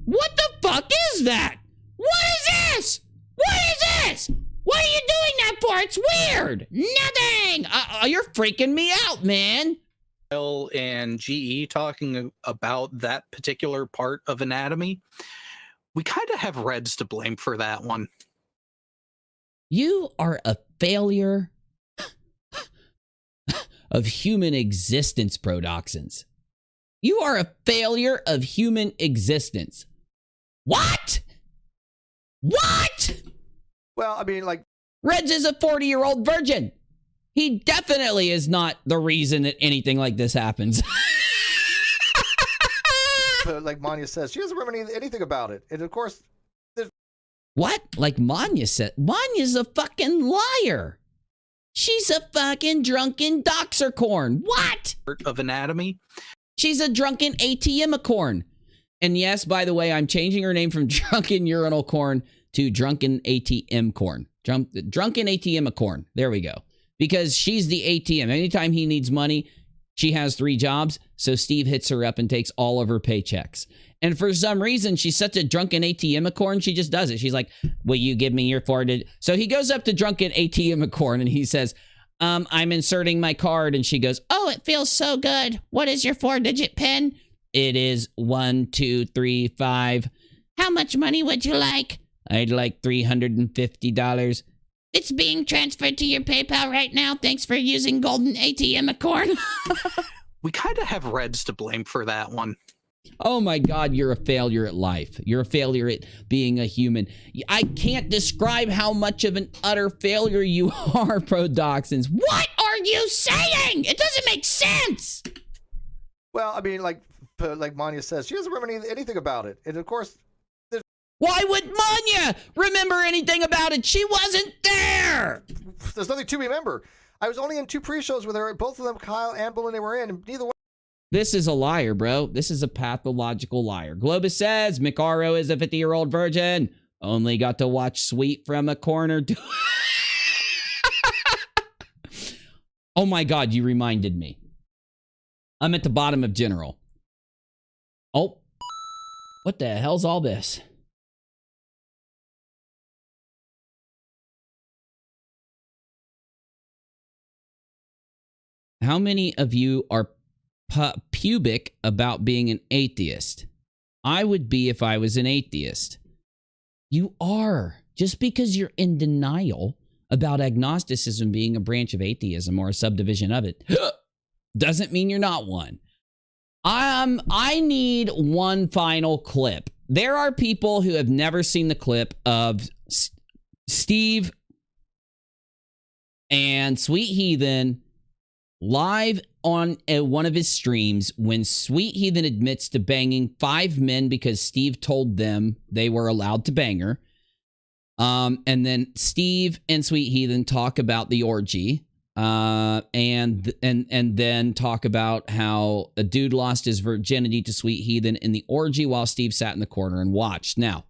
What the fuck is that? What is this? What is this? What are you doing that for? It's weird. Nothing. You're freaking me out, man. And GE talking about that particular part of anatomy. We kind of have Reds to blame for that one. You are a failure of human existence, Prodoxins. You are a failure of human existence. What? What? Well, I mean, like... Reds is a 40-year-old virgin. He definitely is not the reason that anything like this happens. Like Manya says, she doesn't remember anything about it. And of course... What? Like Manya said? Manya's a fucking liar. She's a fucking drunken doxer corn. What? Of anatomy. She's a drunken ATM-a-corn. And yes, by the way, I'm changing her name from Drunken Urinal Corn to Drunken ATM Corn. Drunken ATM Corn. There we go. Because she's the ATM. Anytime he needs money, she has 3 jobs. So Steve hits her up and takes all of her paychecks. And for some reason, she's such a drunken ATM corn, she just does it. She's like, will you give me your 4-digit? So he goes up to Drunken ATM corn and he says, I'm inserting my card. And she goes, oh, it feels so good. What is your 4-digit PIN? It is 1, 2, 3, 5. How much money would you like? I'd like $350. It's being transferred to your PayPal right now. Thanks for using Golden ATM corn. We kind of have Reds to blame for that one. Oh my God, you're a failure at life. You're a failure at being a human. I can't describe how much of an utter failure you are, Prodoxins. What are you saying? It doesn't make sense. Well, I mean, like Manya says, she doesn't remember anything about it. And of course, why would Manya remember anything about it? She wasn't there. There's nothing to remember. I was only in 2 pre-shows with her. Both of them, Kyle and Belinda, were in, and neither one. This is a liar, bro. This is a pathological liar. Globus says, Mcrae is a 50-year-old virgin. Only got to watch Sweet from a corner. Oh my God, you reminded me. I'm at the bottom of General. Oh, what the hell's all this? How many of you are pubic about being an atheist? I would be if I was an atheist. You are. Just because you're in denial about agnosticism being a branch of atheism or a subdivision of it doesn't mean you're not one. I need one final clip. There are people who have never seen the clip of Steve and Sweet Heathen live on one of his streams when Sweet Heathen admits to banging 5 men because Steve told them they were allowed to bang her. And then Steve and Sweet Heathen talk about the orgy. And then talk about how a dude lost his virginity to Sweet Heathen in the orgy while Steve sat in the corner and watched. Now,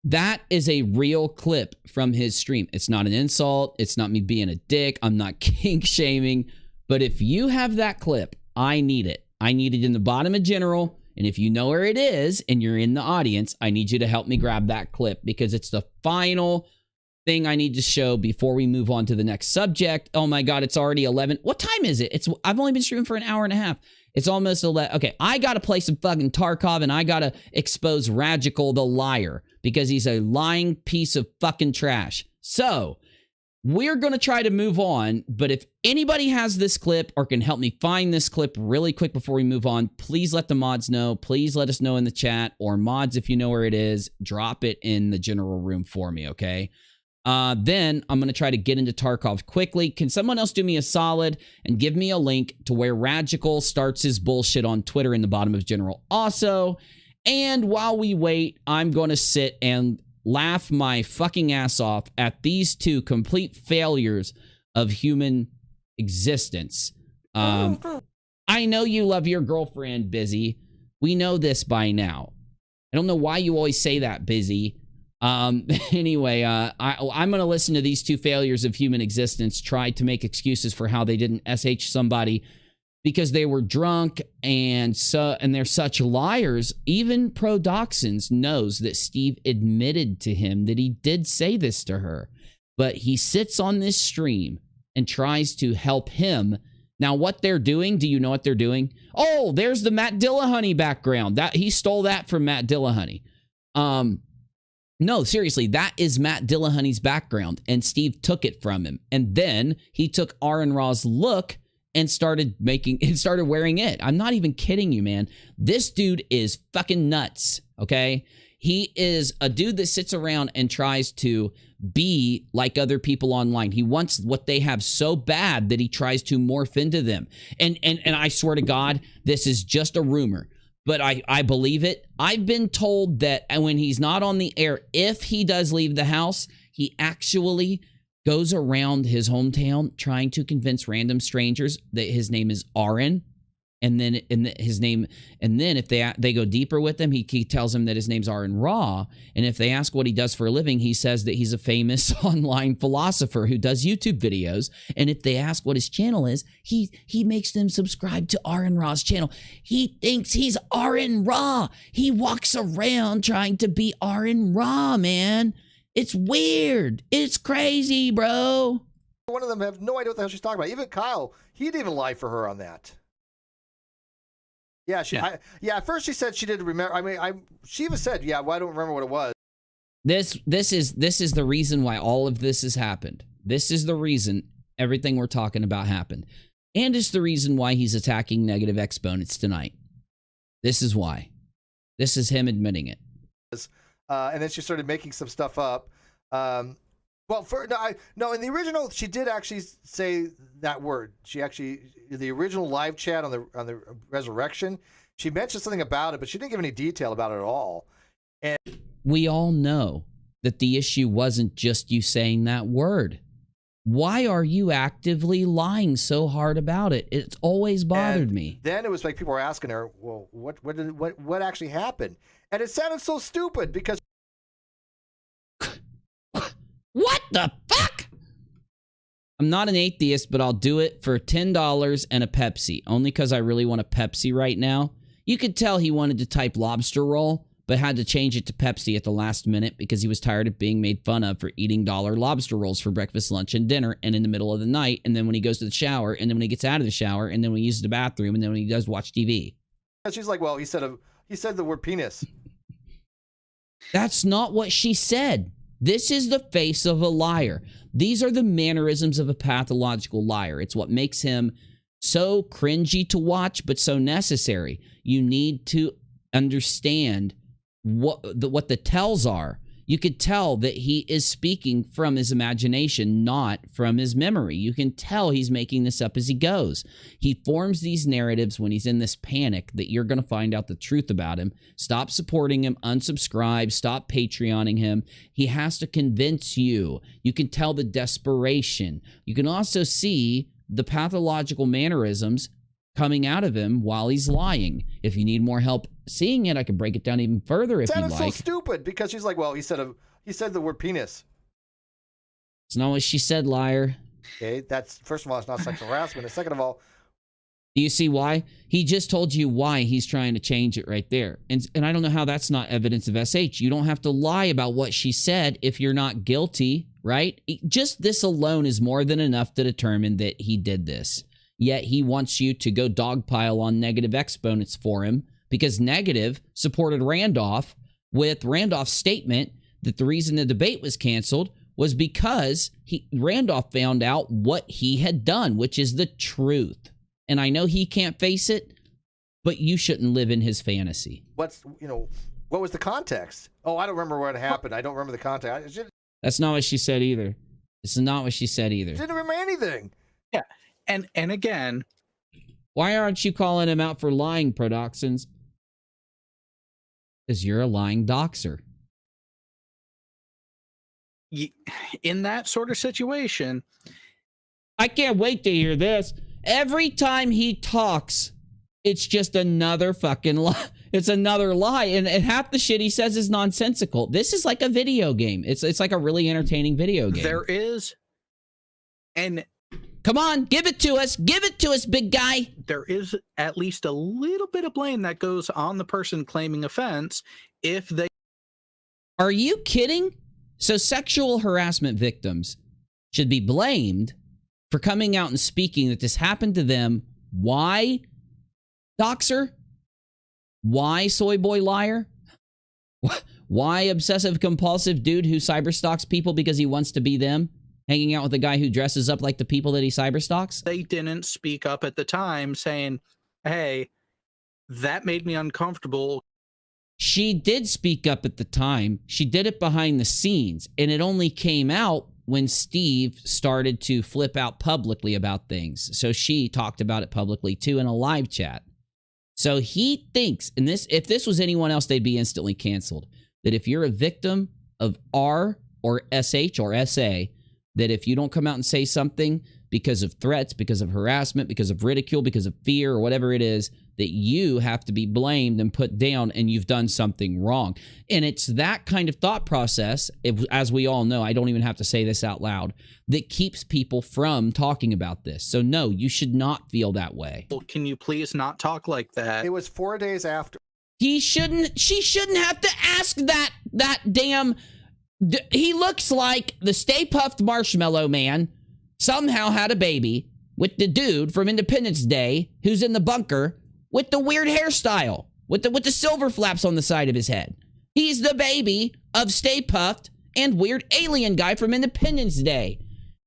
that is a real clip from his stream. It's not an insult. It's not me being a dick. I'm not kink shaming. But if you have that clip, I need it. I need it in the bottom of General. And if you know where it is and you're in the audience, I need you to help me grab that clip because it's the final thing I need to show before we move on to the next subject. Oh my God, it's already 11. What time is it? I've only been streaming for an hour and a half. It's almost 11. Okay, I got to play some fucking Tarkov and I got to expose Ragical the Liar because he's a lying piece of fucking trash. So we're going to try to move on. But if anybody has this clip or can help me find this clip really quick before we move on, please let the mods know. Please let us know in the chat, or mods, if you know where it is, drop it in the general room for me, okay? Then I'm going to try to get into Tarkov quickly. Can someone else do me a solid and give me a link to where Ragical starts his bullshit on Twitter in the bottom of General also? And while we wait, I'm going to sit and laugh my fucking ass off at these 2 complete failures of human existence. I know you love your girlfriend, Busy. We know this by now. I don't know why you always say that, Busy. Anyway, I'm going to listen to these 2 failures of human existence try to make excuses for how they didn't SH somebody because they were drunk and they're such liars. Even Prodoxins knows that Steve admitted to him that he did say this to her, but he sits on this stream and tries to help him. Now, what they're doing, do you know what they're doing? Oh, there's the Matt Dillahunty background. That he stole that from Matt Dillahunty. No, seriously, that is Matt Dillahunty's background, and Steve took it from him. And then he took Aaron Ra's look and started wearing it. I'm not even kidding you, man. This dude is fucking nuts, okay? He is a dude that sits around and tries to be like other people online. He wants what they have so bad that he tries to morph into them. And I swear to God, this is just a rumor. But I believe it. I've been told that when he's not on the air, if he does leave the house, he actually goes around his hometown trying to convince random strangers that his name is Aaron And then his name, and then if they go deeper with him, he tells them that his name's Aaron Ra. And if they ask what he does for a living, he says that he's a famous online philosopher who does YouTube videos. And if they ask what his channel is, he makes them subscribe to Aaron Ra's channel. He thinks he's Aaron Ra. He walks around trying to be Aaron Ra, man. It's weird. It's crazy, bro. One of them have no idea what the hell she's talking about. Even Kyle, he didn't even lie for her on that. Yeah, at first she said she didn't remember. I mean, she even said, "Yeah, well, I don't remember what it was." This is the reason why all of this has happened. This is the reason everything we're talking about happened, and it's the reason why he's attacking Negative Exponents tonight. This is why. This is him admitting it. And then she started making some stuff up. Well, in the original, she did actually say that word. She actually, the original live chat on the resurrection, she mentioned something about it, but she didn't give any detail about it at all. And we all know that the issue wasn't just you saying that word. Why are you actively lying so hard about it? It's always bothered me. Then it was like people were asking her, "Well, what actually happened?" And it sounded so stupid because. What the fuck? I'm not an atheist, but I'll do it for $10 and a Pepsi. Only because I really want a Pepsi right now. You could tell he wanted to type lobster roll, but had to change it to Pepsi at the last minute because he was tired of being made fun of for eating dollar lobster rolls for breakfast, lunch, and dinner, and in the middle of the night, and then when he goes to the shower, and then when he gets out of the shower, and then when he uses the bathroom, and then when he does watch TV. She's like, well, he said the word penis. That's not what she said. This is the face of a liar. These are the mannerisms of a pathological liar. It's what makes him so cringy to watch, but so necessary. You need to understand what the tells are. You could tell that he is speaking from his imagination, not from his memory. You can tell he's making this up as he goes. He forms these narratives when he's in this panic that you're going to find out the truth about him. Stop supporting him, unsubscribe, stop Patreoning him. He has to convince you. You can tell the desperation. You can also see the pathological mannerisms coming out of him while he's lying. If you need more help seeing it, I can break it down even further if you'd like. So stupid because she's like, well, he said the word penis. It's not what she said, liar. Okay, that's first of all, it's not sexual harassment. And second of all, do you see why? He just told you why he's trying to change it right there. And I don't know how that's not evidence of SH. You don't have to lie about what she said if you're not guilty, right? Just this alone is more than enough to determine that he did this. Yet he wants you to go dogpile on Negative Exponents for him because Negative supported Randolph with Randolph's statement that the reason the debate was canceled was because Randolph found out what he had done, which is the truth. And I know he can't face it, but you shouldn't live in his fantasy. What was the context? Oh, I don't remember what happened. I don't remember the context. That's not what she said either. It's not what she said either. I didn't remember anything. Yeah. And again, why aren't you calling him out for lying, Prodoxins? Because you're a lying doxer. In that sort of situation, I can't wait to hear this. Every time he talks, it's just another fucking lie. It's another lie. And half the shit he says is nonsensical. This is like a video game. It's like a really entertaining video game. There is, and come on, give it to us. Give it to us, big guy. There is at least a little bit of blame that goes on the person claiming offense if they... Are you kidding? So sexual harassment victims should be blamed for coming out and speaking that this happened to them. Why, doxer? Why, soy boy liar? Why, obsessive compulsive dude who cyberstalks people because he wants to be them? Hanging out with a guy who dresses up like the people that he cyberstalks? They didn't speak up at the time saying, hey, that made me uncomfortable. She did speak up at the time. She did it behind the scenes. And it only came out when Steve started to flip out publicly about things. So she talked about it publicly too in a live chat. So he thinks, and if this was anyone else, they'd be instantly canceled, that if you're a victim of R or SH or SA, that if you don't come out and say something, because of threats, because of harassment, because of ridicule, because of fear, or whatever it is, that you have to be blamed and put down and you've done something wrong. And it's that kind of thought process, as we all know, I don't even have to say this out loud, that keeps people from talking about this. So no, you should not feel that way. Well, can you please not talk like that? It was 4 days after. She shouldn't have to ask that damn... He looks like the Stay Puft Marshmallow Man somehow had a baby with the dude from Independence Day who's in the bunker with the weird hairstyle, with the silver flaps on the side of his head. He's the baby of Stay Puft and weird alien guy from Independence Day.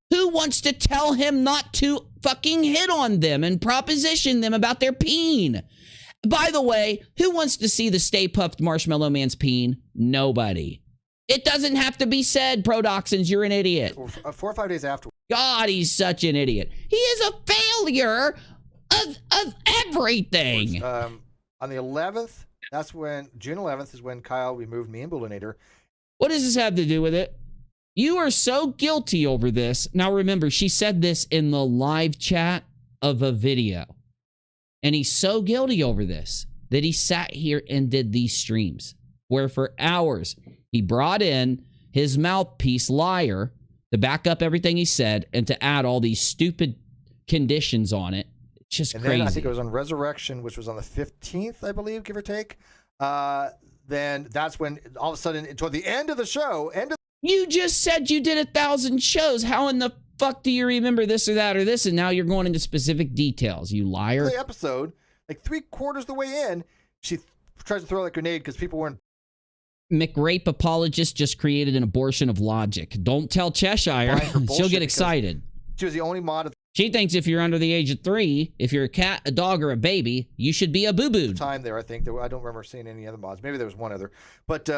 Who wants to tell him not to fucking hit on them and proposition them about their peen? By the way, who wants to see the Stay Puft Marshmallow Man's peen? Nobody. It doesn't have to be said, Prodoxins, you're an idiot. 4 or 5 days after. God, he's such an idiot. He is a failure of everything. On the 11th, that's when, June 11th is when Kyle removed me and Bullinator. What does this have to do with it? You are so guilty over this. Now remember, she said this in the live chat of a video. And he's so guilty over this that he sat here and did these streams where for hours he brought in his mouthpiece liar to back up everything he said and to add all these stupid conditions on it. It's just crazy. Then I think it was on Resurrection, which was on the 15th, I believe, give or take. Then that's when all of a sudden, toward the end of the show, you just said you did 1,000 shows. How in the fuck do you remember this or that or this? And now you're going into specific details, you liar. The episode, like 3/4 the way in, she tries to throw that grenade because people weren't. McRape apologist just created an abortion of logic. Don't tell Cheshire. She'll get excited. She was the only mod at She thinks if you're under the age of 3, if you're a cat, a dog, or a baby, you should be a boo-boo. the time there, I think. I don't remember seeing any other mods. Maybe there was one other. But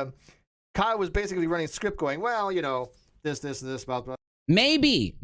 Kyle was basically running a script going, well, you know, this, about. Maybe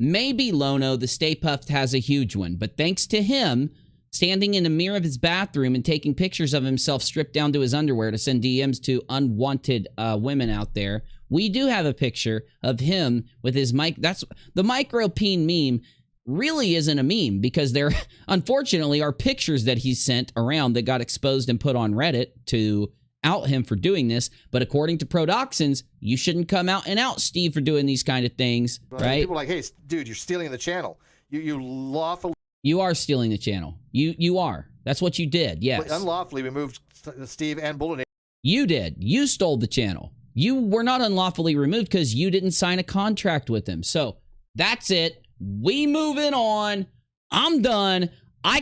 Lono, the Stay Puft, has a huge one. But thanks to him standing in the mirror of his bathroom and taking pictures of himself stripped down to his underwear to send DMs to unwanted women out there, we do have a picture of him with his mic. That's the micro peen meme. Really isn't a meme because there, unfortunately, are pictures that he sent around that got exposed and put on Reddit to out him for doing this. But according to Prodoxins, you shouldn't come out and out Steve for doing these kind of things, right? People are like, hey, dude, you're stealing the channel. You lawfully. You are stealing the channel. You are. That's what you did. Yes. Unlawfully removed Steve and Bullinator. You did. You stole the channel. You were not unlawfully removed because you didn't sign a contract with him. So that's it. We moving on. I'm done. I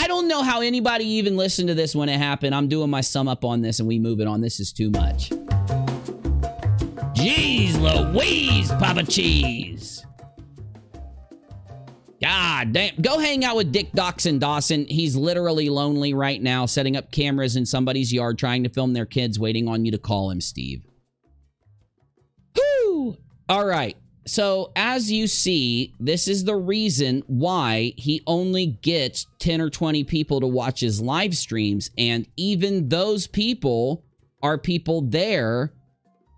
don't know how anybody even listened to this when it happened. I'm doing my sum up on this and we moving on. This is too much. Jeez Louise, Papa Cheese. God damn. Go hang out with Dick Dawson. He's literally lonely right now, setting up cameras in somebody's yard, trying to film their kids, waiting on you to call him, Steve. Whew. All right. So, as you see, this is the reason why he only gets 10 or 20 people to watch his live streams. And even those people are people there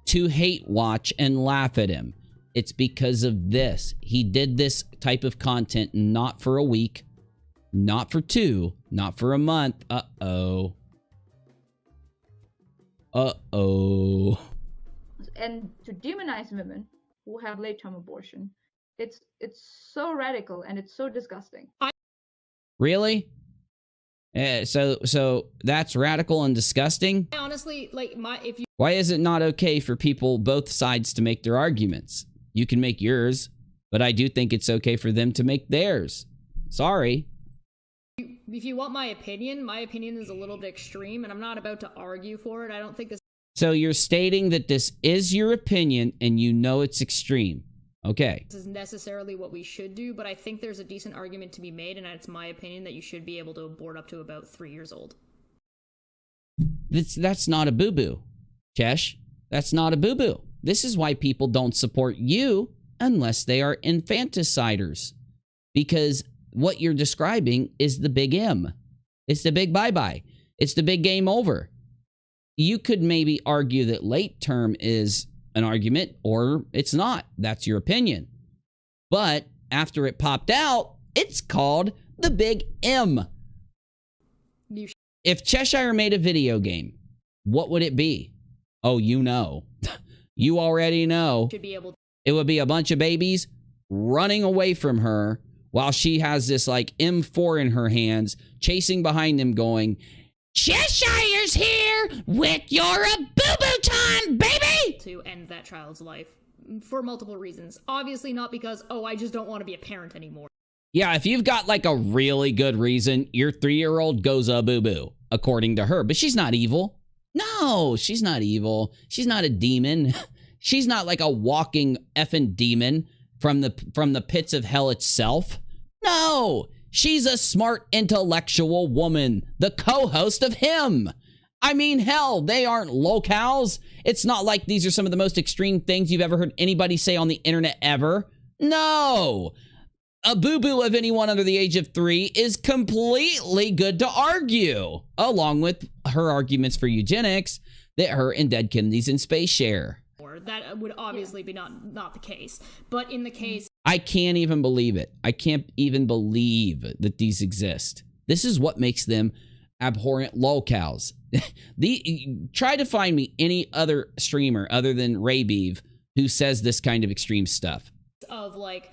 to hate watch and laugh at him. It's because of this. He did this type of content not for a week, not for 2, not for a month. Uh-oh. Uh-oh. And to demonize women who have late-term abortion, it's so radical and it's so disgusting. Really? So that's radical and disgusting? Honestly, like Why is it not okay for people, both sides, to make their arguments? You can make yours, but I do think it's okay for them to make theirs. Sorry. If you want my opinion is a little bit extreme, and I'm not about to argue for it. I don't think this. So you're stating that this is your opinion, and you know it's extreme. Okay. This is necessarily what we should do, but I think there's a decent argument to be made, and it's my opinion that you should be able to abort up to about 3 years old. That's not a boo-boo, Chesh. That's not a boo-boo. This is why people don't support you unless they are infanticiders. Because what you're describing is the big M. It's the big bye-bye. It's the big game over. You could maybe argue that late term is an argument, or it's not. That's your opinion. But after it popped out, it's called the Big M. If Cheshire made a video game, what would it be? Oh, you know. You already know. Should be able to. It would be a bunch of babies running away from her while she has this like M4 in her hands, chasing behind them going, Cheshire's here with your boo-boo time, baby! To end that child's life for multiple reasons. Obviously not because, oh, I just don't want to be a parent anymore. Yeah, if you've got like a really good reason, your 3-year-old goes a boo-boo, according to her. But she's not evil. No, she's not evil. She's not a demon. She's not like a walking effing demon from the pits of hell itself. No, she's a smart, intellectual woman, the co-host of Him. I mean, hell, they aren't locals. It's not like these are some of the most extreme things you've ever heard anybody say on the internet ever. No. A boo-boo of anyone under the age of 3 is completely good to argue, along with her arguments for eugenics that her and dead Kennedys in space share. That would obviously be not the case. But in the case... I can't even believe it. I can't even believe that these exist. This is what makes them abhorrent lolcows. Try to find me any other streamer other than Raybeeve who says this kind of extreme stuff. Of like,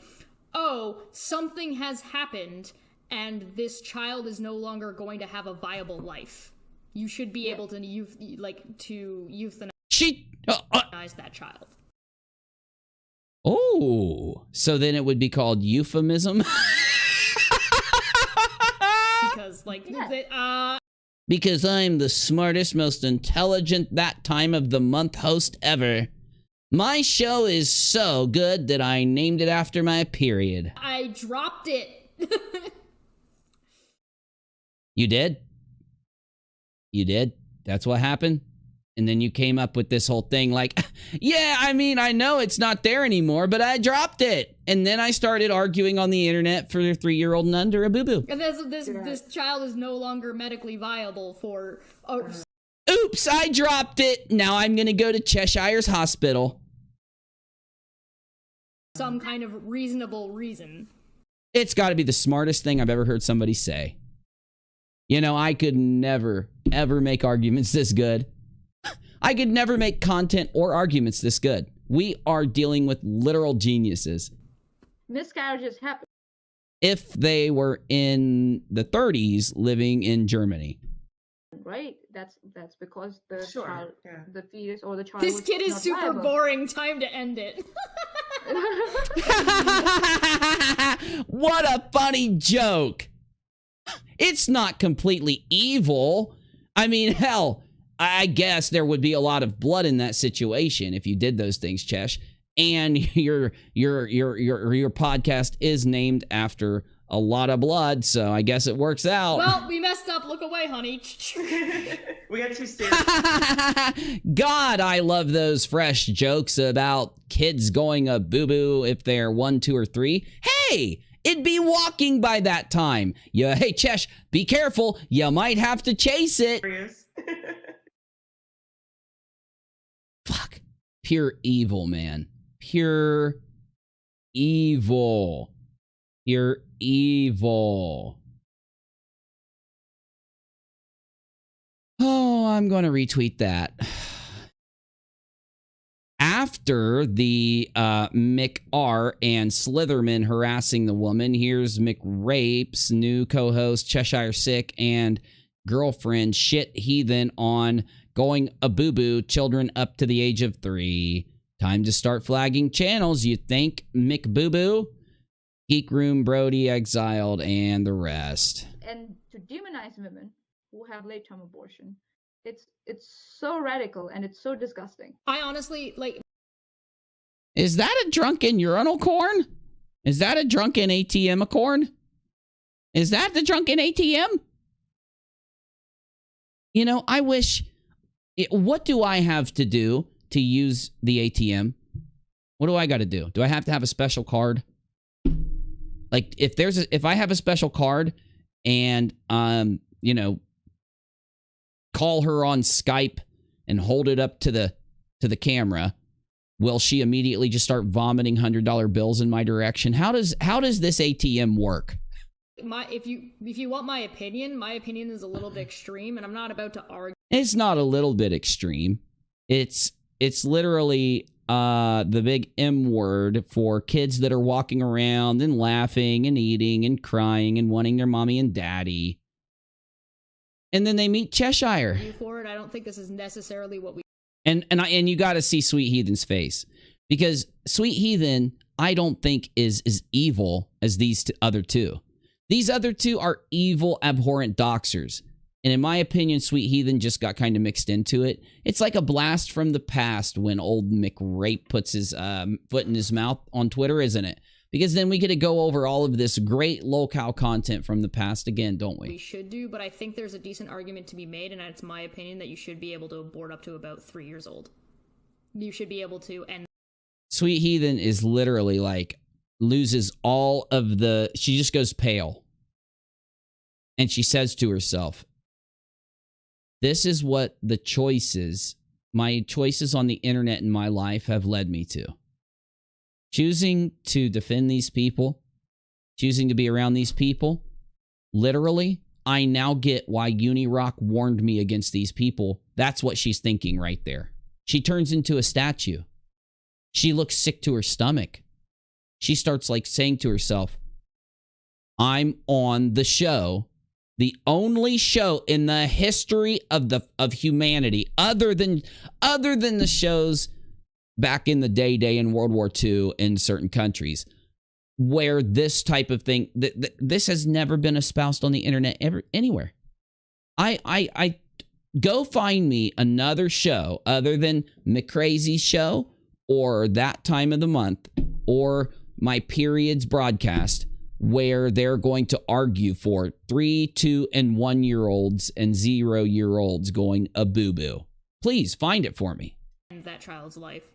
oh, something has happened and this child is no longer going to have a viable life. You should be able to euthanize that child. Oh, so then it would be called euphemism? Because, because I'm the smartest, most intelligent that time of the month host ever. My show is so good that I named it after my period. I dropped it. You did? You did? That's what happened? And then you came up with this whole thing like, yeah, I mean, I know it's not there anymore, but I dropped it. And then I started arguing on the internet for a 3-year-old and under a boo-boo. And this child is no longer medically viable for... Oops, I dropped it. Now I'm going to go to Cheshire's hospital. Some kind of reasonable reason. It's got to be the smartest thing I've ever heard somebody say. You know, I could never, ever make arguments this good. I could never make content or arguments this good. We are dealing with literal geniuses. Miscarriages happen. If they were in the 30s living in Germany. Right? That's because the child, the fetus or the child. This kid is super viable. boring. Time to end it. What a funny joke. It's not completely evil. I mean, hell, I guess there would be a lot of blood in that situation if you did those things, Chesh. And your podcast is named after a lot of blood, so I guess it works out. Well, we messed up. Look away, honey. We got too serious. God, I love those fresh jokes about kids going a boo-boo if they're 1, 2, or 3. Hey, it'd be walking by that time. Yeah, hey, Chesh, be careful. You might have to chase it. Fuck. Pure evil, man. Pure evil. Pure evil. Oh, I'm going to retweet that. After the Mcrae and Slitherman harassing the woman, here's Mcrae's new co-host, Cheshire Sick, and girlfriend, Shit Heathen, on going a boo-boo, children up to the age of 3. Time to start flagging channels, you think, McBoo-boo? Geek Room, Brody, Exiled, and the rest. And to demonize women who have late-term abortion, it's so radical and it's so disgusting. I honestly, Is that a drunken urinal corn? Is that a drunken ATM corn? Is that the drunken ATM? You know, I wish... What do I have to do to use the ATM? What do I got to do? Do I have to have a special card? Like, if I have a special card and, you know, call her on Skype and hold it up to the camera, will she immediately just start vomiting $100 bills in my direction? How does this ATM work? If you want my opinion is a little bit extreme, and I'm not about to argue. It's not a little bit extreme. It's literally the big M word for kids that are walking around and laughing and eating and crying and wanting their mommy and daddy. And then they meet Cheshire. For it, I don't think this is necessarily what we. And you got to see Sweet Heathen's face, because Sweet Heathen, I don't think is as evil as these other two. These other two are evil, abhorrent doxers. And in my opinion, Sweet Heathen just got kind of mixed into it. It's like a blast from the past when old Mcrae puts his foot in his mouth on Twitter, isn't it? Because then we get to go over all of this great locale content from the past again, don't we? We should do, but I think there's a decent argument to be made, and it's my opinion that you should be able to abort up to about 3 years old. You should be able to, and Sweet Heathen is literally like, loses all of the, she just goes pale. And she says to herself, this is what the choices, my choices on the internet in my life have led me to. Choosing to defend these people, choosing to be around these people, literally, I now get why unirock warned me against these people. That's what she's thinking right there. She turns into a statue. She looks sick to her stomach. She starts like saying to herself, I'm on the show, the only show in the history of humanity, other than the shows back in the day in World War II in certain countries, where this type of thing, this has never been espoused on the internet ever anywhere. I go find me another show other than Mcrae's show or That Time of the Month or my periods broadcast where they're going to argue for 3, 2, and 1 year olds and 0 year olds going a boo-boo. Please find it for me. That child's life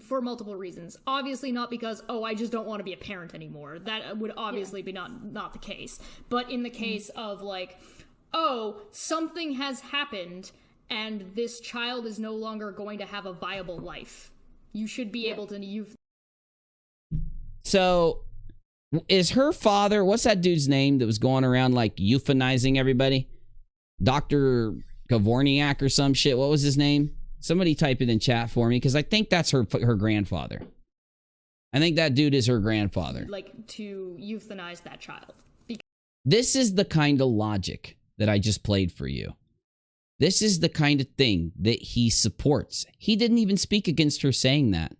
for multiple reasons. Obviously not because, oh, I just don't want to be a parent anymore. That would obviously be not the case. But in the case of like, oh, something has happened and this child is no longer going to have a viable life. You should be able to... So, is her father, what's that dude's name that was going around like euthanizing everybody? Dr. Gavorniak or some shit. What was his name? Somebody type it in chat for me, because I think that's her grandfather. I think that dude is her grandfather. Like, to euthanize that child. This is the kind of logic that I just played for you. This is the kind of thing that he supports. He didn't even speak against her saying that.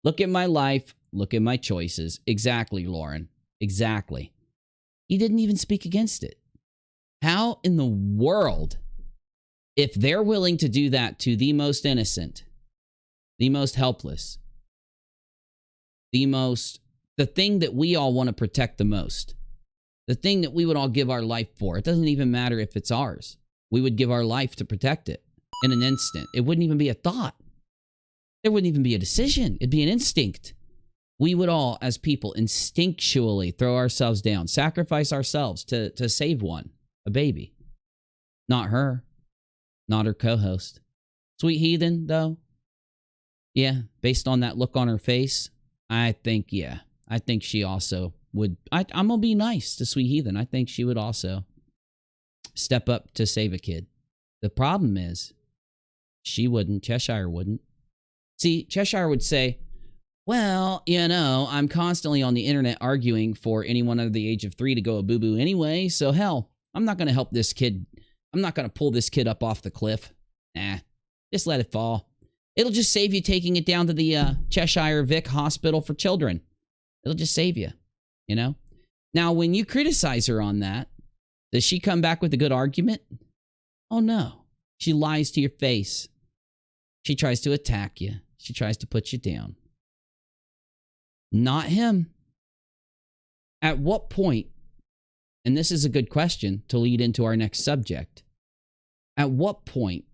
Look at my life. Look at my choices. Exactly, Lauren. Exactly. He didn't even speak against it. How in the world, if they're willing to do that to the most innocent, the most helpless, the thing that we all want to protect the most, the thing that we would all give our life for, it doesn't even matter if it's ours. We would give our life to protect it in an instant. It wouldn't even be a thought. There wouldn't even be a decision. It'd be an instinct. We would all, as people, instinctually throw ourselves down, sacrifice ourselves to save one, a baby. Not her. Not her co-host. Sweet Heathen, though? Yeah, based on that look on her face, I think she also would. I'm going to be nice to Sweet Heathen. I think she would also step up to save a kid. The problem is, she wouldn't. Cheshire wouldn't. See, Cheshire would say, well, I'm constantly on the internet arguing for anyone under the age of 3 to go a boo-boo anyway, so hell, I'm not going to help this kid. I'm not going to pull this kid up off the cliff. Just let it fall. It'll just save you taking it down to the Cheshire Vic Hospital for Children. It'll just save you, Now, when you criticize her on that, does she come back with a good argument? Oh, no. She lies to your face. She tries to attack you. She tries to put you down. Not him. At what point, and this is a good question to lead into our next subject, at what point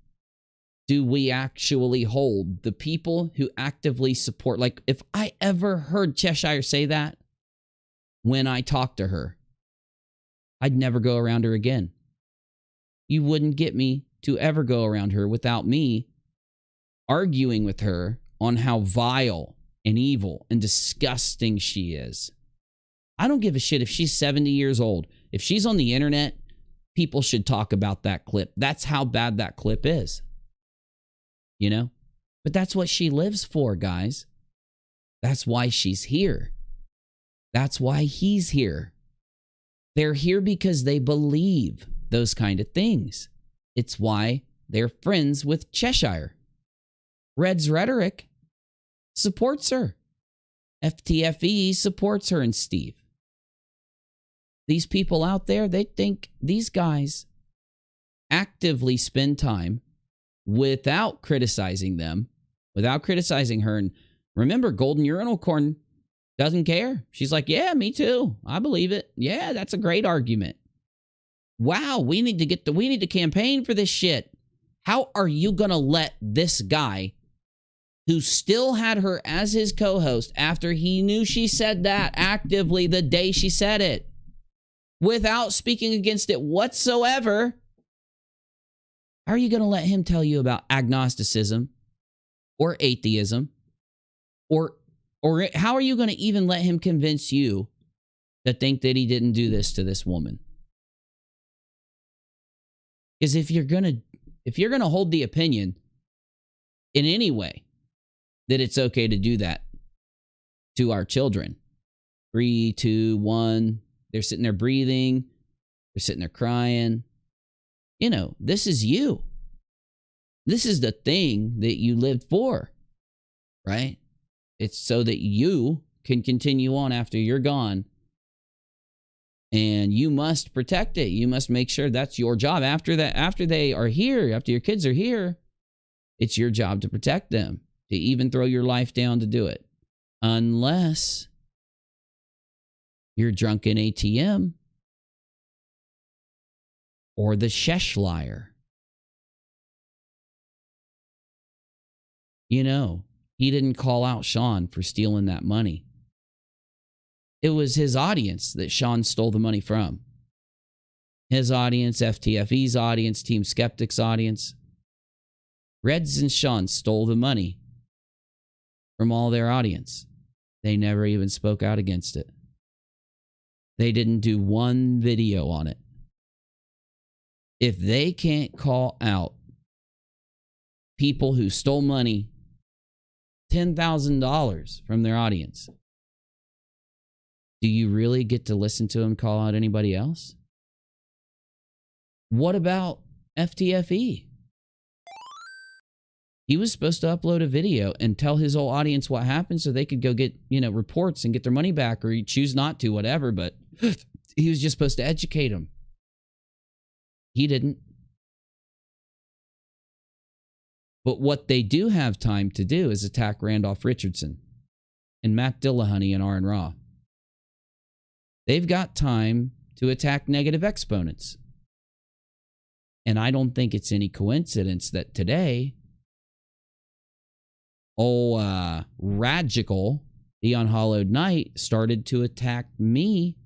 do we actually hold the people who actively support, like if I ever heard Cheshire say that when I talked to her, I'd never go around her again. You wouldn't get me to ever go around her without me arguing with her on how vile and evil and disgusting she is. I don't give a shit if she's 70 years old. If she's on the internet, people should talk about that clip. That's how bad that clip is. You know? But that's what she lives for, guys. That's why she's here. That's why he's here. They're here because they believe those kind of things. It's why they're friends with Cheshire. Red's rhetoric supports her. FTFE supports her and Steve. These people out there, they think these guys actively spend time without criticizing them, without criticizing her. And remember, Golden Urinal Corn doesn't care. She's like, yeah, me too. I believe it. Yeah, that's a great argument. Wow, we need to campaign for this shit. How are you going to let this guy who still had her as his co-host after he knew she said that actively the day she said it, without speaking against it whatsoever, how are you going to let him tell you about agnosticism or atheism? Or how are you going to even let him convince you to think that he didn't do this to this woman? Because if you're going to hold the opinion in any way that it's okay to do that to our children, 3, 2, 1, they're sitting there breathing, they're sitting there crying. You know, this is you. This is the thing that you lived for, right? It's so that you can continue on after you're gone. And you must protect it. You must make sure that's your job. After they are here, after your kids are here, it's your job to protect them, to even throw your life down to do it. Unless you're drunken ATM or the shesh liar. You know, he didn't call out Sean for stealing that money. It was his audience that Sean stole the money from. His audience, FTFE's audience, Team Skeptic's audience. Reds and Sean stole the money from all their audience. They never even spoke out against it. They didn't do one video on it. If they can't call out people who stole money, $10,000 from their audience, do you really get to listen to him call out anybody else? What about FTFE? He was supposed to upload a video and tell his whole audience what happened so they could go get, reports and get their money back, or he choose not to, whatever, but he was just supposed to educate them. He didn't. But what they do have time to do is attack Randolph Richardson and Matt Dillahunty and Aaron Raw. They've got time to attack Negative Exponents. And I don't think it's any coincidence that today, Ragical, the Unhallowed Knight, started to attack me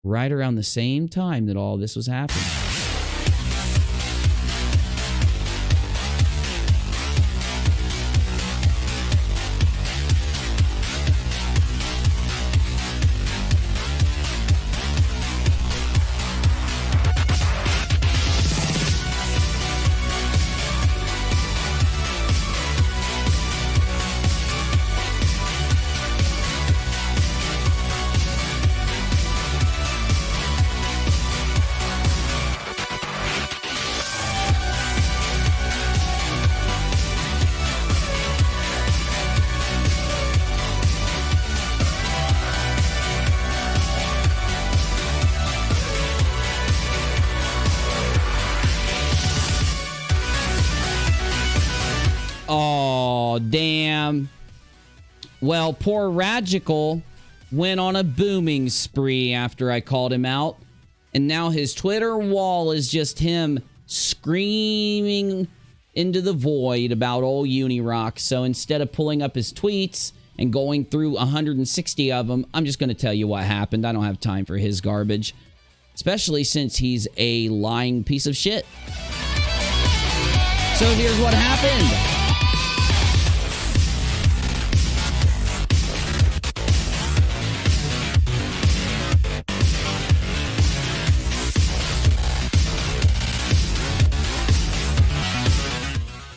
right around the same time that all this was happening. Oh, damn. Well, poor Ragical went on a booming spree after I called him out. And now his Twitter wall is just him screaming into the void about old unirock. So instead of pulling up his tweets and going through 160 of them, I'm just going to tell you what happened. I don't have time for his garbage, especially since he's a lying piece of shit. So here's what happened.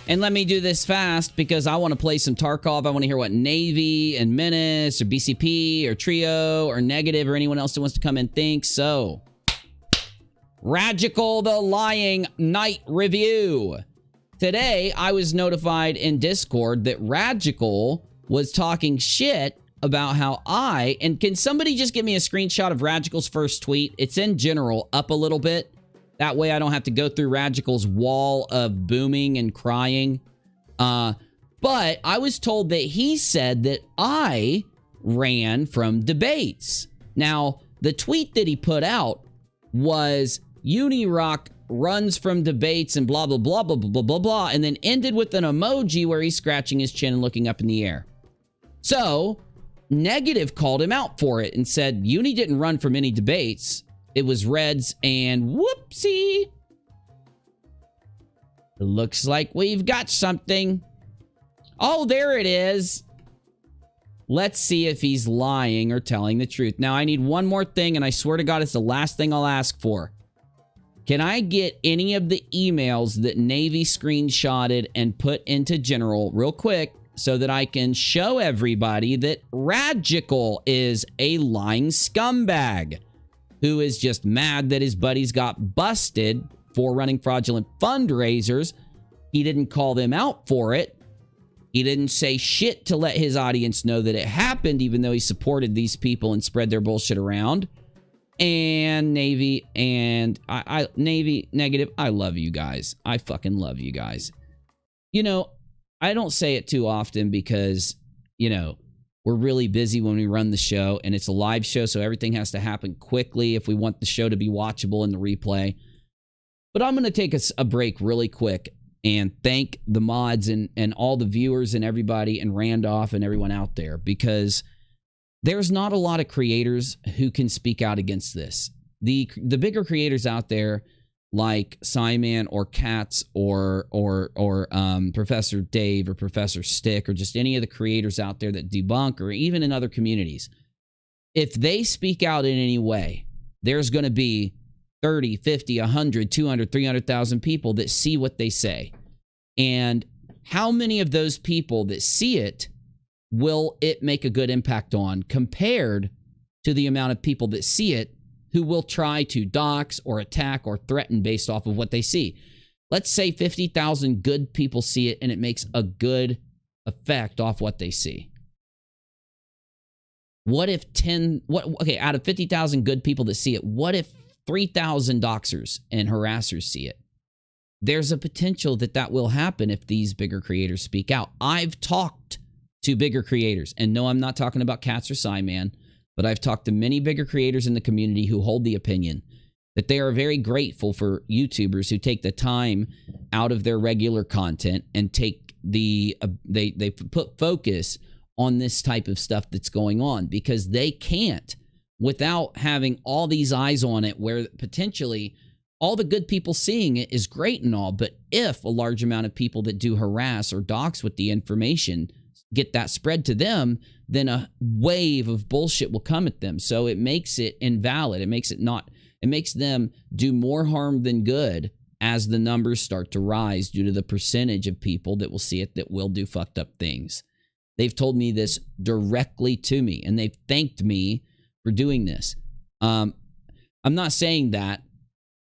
And let me do this fast because I want to play some Tarkov. I want to hear what Navy and Menace or BCP or Trio or Negative or anyone else that wants to come in thinks. So, Ragical the Lying Night Review. Today, I was notified in Discord that Ragical was talking shit about how and can somebody just give me a screenshot of Ragical's first tweet? It's in general, up a little bit. That way I don't have to go through Ragical's wall of booming and crying. But I was told that he said that I ran from debates. Now, the tweet that he put out was unirock runs from debates and blah, blah, blah, blah, blah, blah, blah, blah, and then ended with an emoji where he's scratching his chin and looking up in the air. So, Negative called him out for it and said, Uni didn't run from any debates. It was Reds and whoopsie. It looks like we've got something. Oh, there it is. Let's see if he's lying or telling the truth. Now, I need one more thing, and I swear to God, it's the last thing I'll ask for. Can I get any of the emails that Navy screenshotted and put into general real quick so that I can show everybody that Ragical is a lying scumbag who is just mad that his buddies got busted for running fraudulent fundraisers. He didn't call them out for it. He didn't say shit to let his audience know that it happened, even though he supported these people and spread their bullshit around. And Navy and Navy Negative, I love you guys. I fucking love you guys. You know, I don't say it too often because, you know, we're really busy when we run the show, and it's a live show, so everything has to happen quickly if we want the show to be watchable in the replay. But I'm going to take a break really quick and thank the mods and all the viewers and everybody and Randolph and everyone out there, because there's not a lot of creators who can speak out against this. The bigger creators out there, like Simon or Katz or Professor Dave or Professor Stick or just any of the creators out there that debunk, or even in other communities, if they speak out in any way, there's going to be 30, 50, 100, 200, 300,000 people that see what they say. And how many of those people that see it will it make a good impact on compared to the amount of people that see it who will try to dox or attack or threaten based off of what they see? Let's say 50,000 good people see it and it makes a good effect off what they see. What if out of 50,000 good people that see it, what if 3,000 doxers and harassers see it? There's a potential that will happen if these bigger creators speak out. I've talked to bigger creators, and no, I'm not talking about Katz or Simon, but I've talked to many bigger creators in the community who hold the opinion that they are very grateful for YouTubers who take the time out of their regular content and take they put focus on this type of stuff that's going on, because they can't without having all these eyes on it, where potentially all the good people seeing it is great and all, but if a large amount of people that do harass or dox with the information get that spread to them, then a wave of bullshit will come at them. So it makes it invalid. It makes them do more harm than good as the numbers start to rise due to the percentage of people that will see it that will do fucked up things. They've told me this directly to me, and they've thanked me for doing this. I'm not saying that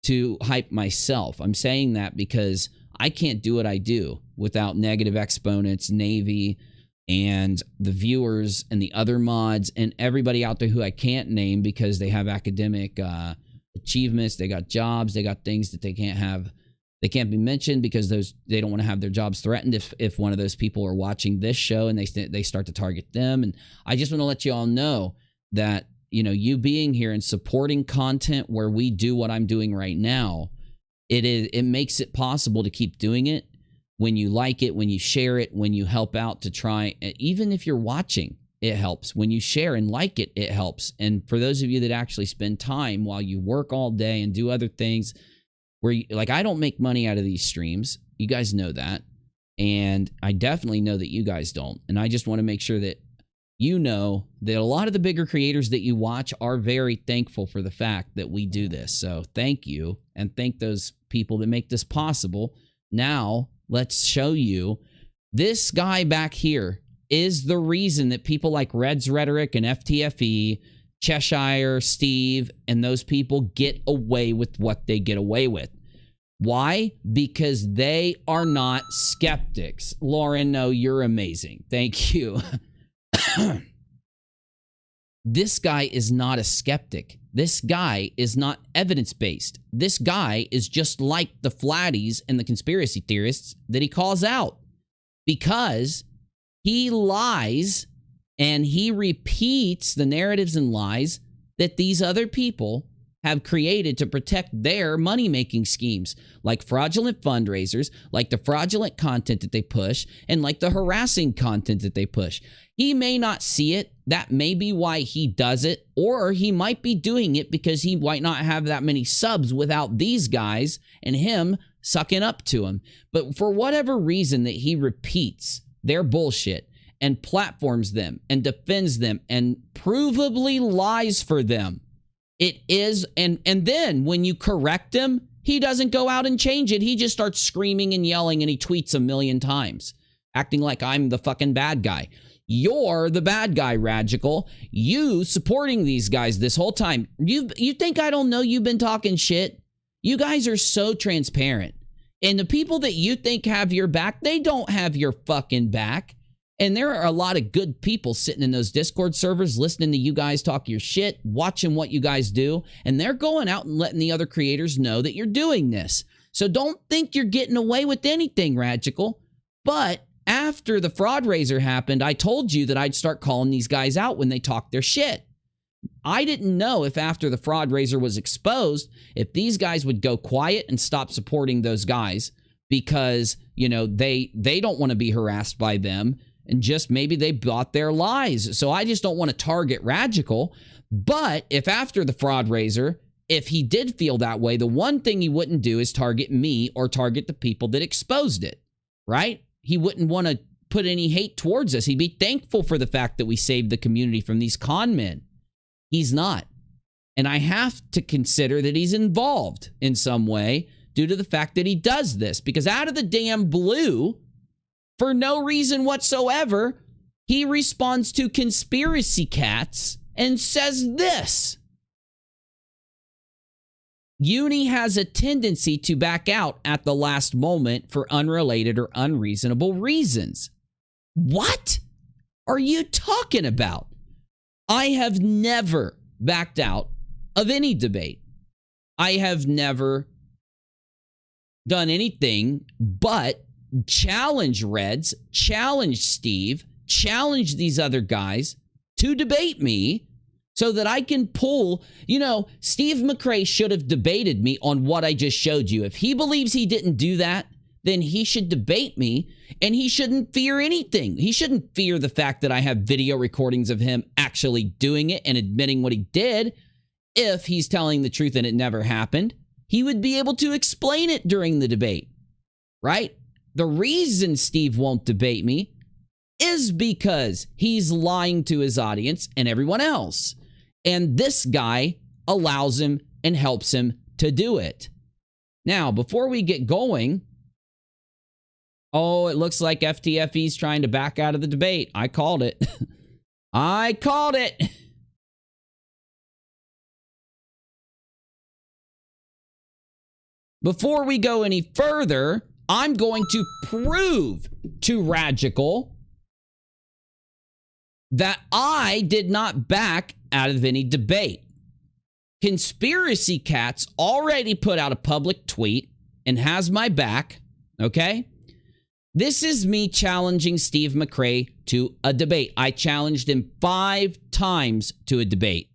to hype myself. I'm saying that because I can't do what I do without Negative Exponents, Navy, and the viewers and the other mods and everybody out there who I can't name because they have academic achievements, they got jobs, they got things that they can't have. They can't be mentioned because they don't want to have their jobs threatened if one of those people are watching this show and they start to target them. And I just want to let you all know that, you know, you being here and supporting content where we do what I'm doing right now, it makes it possible to keep doing it. When you like it, when you share it, when you help out to try, even if you're watching, it helps. When you share and like it, it helps. And for those of you that actually spend time while you work all day and do other things, like I don't make money out of these streams. You guys know that. And I definitely know that you guys don't. And I just want to make sure that you know that a lot of the bigger creators that you watch are very thankful for the fact that we do this. So thank you, and thank those people that make this possible. Now, let's show you. This guy back here is the reason that people like Red's Rhetoric and FTFE, Cheshire, Steve, and those people get away with what they get away with. Why? Because they are not skeptics. Lauren, no, you're amazing. Thank you. This guy is not a skeptic. This guy is not evidence-based. This guy is just like the flatties and the conspiracy theorists that he calls out, because he lies and he repeats the narratives and lies that these other people have created to protect their money-making schemes, like fraudulent fundraisers, like the fraudulent content that they push, and like the harassing content that they push. He may not see it. That may be why he does it, or he might be doing it because he might not have that many subs without these guys and him sucking up to him. But for whatever reason that he repeats their bullshit and platforms them and defends them and provably lies for them, it is, and then when you correct him, he doesn't go out and change it. He just starts screaming and yelling, and he tweets a million times, acting like I'm the fucking bad guy. You're the bad guy, Ragical. You supporting these guys this whole time. You think I don't know you've been talking shit? You guys are so transparent. And the people that you think have your back, they don't have your fucking back. And there are a lot of good people sitting in those Discord servers listening to you guys talk your shit, watching what you guys do, and they're going out and letting the other creators know that you're doing this. So don't think you're getting away with anything, Ragical. But after the fraudraiser happened, I told you that I'd start calling these guys out when they talk their shit. I didn't know if after the fraudraiser was exposed, if these guys would go quiet and stop supporting those guys because, you know, they don't want to be harassed by them. And just maybe they bought their lies. So I just don't want to target Ragical. But if after the fraudraiser, if he did feel that way, the one thing he wouldn't do is target me or target the people that exposed it, right? He wouldn't want to put any hate towards us. He'd be thankful for the fact that we saved the community from these con men. He's not. And I have to consider that he's involved in some way due to the fact that he does this. Because out of the damn blue, for no reason whatsoever, he responds to conspiracy cats and says this. Uni has a tendency to back out at the last moment for unrelated or unreasonable reasons. What are you talking about? I have never backed out of any debate. I have never done anything but challenge Reds, challenge Steve, challenge these other guys to debate me so that I can pull, you know, Steve Mcrae should have debated me on what I just showed you. If he believes he didn't do that, then he should debate me, and he shouldn't fear anything. He shouldn't fear the fact that I have video recordings of him actually doing it and admitting what he did. If he's telling the truth and it never happened, he would be able to explain it during the debate, right? The reason Steve won't debate me is because he's lying to his audience and everyone else. And this guy allows him and helps him to do it. Now, before we get going, oh, it looks like FTFE's trying to back out of the debate. I called it. I called it. Before we go any further, I'm going to prove to Ragical that I did not back out of any debate. Conspiracy Cats already put out a public tweet and has my back, okay? This is me challenging Steve Mcrae to a debate. I challenged him 5 times to a debate.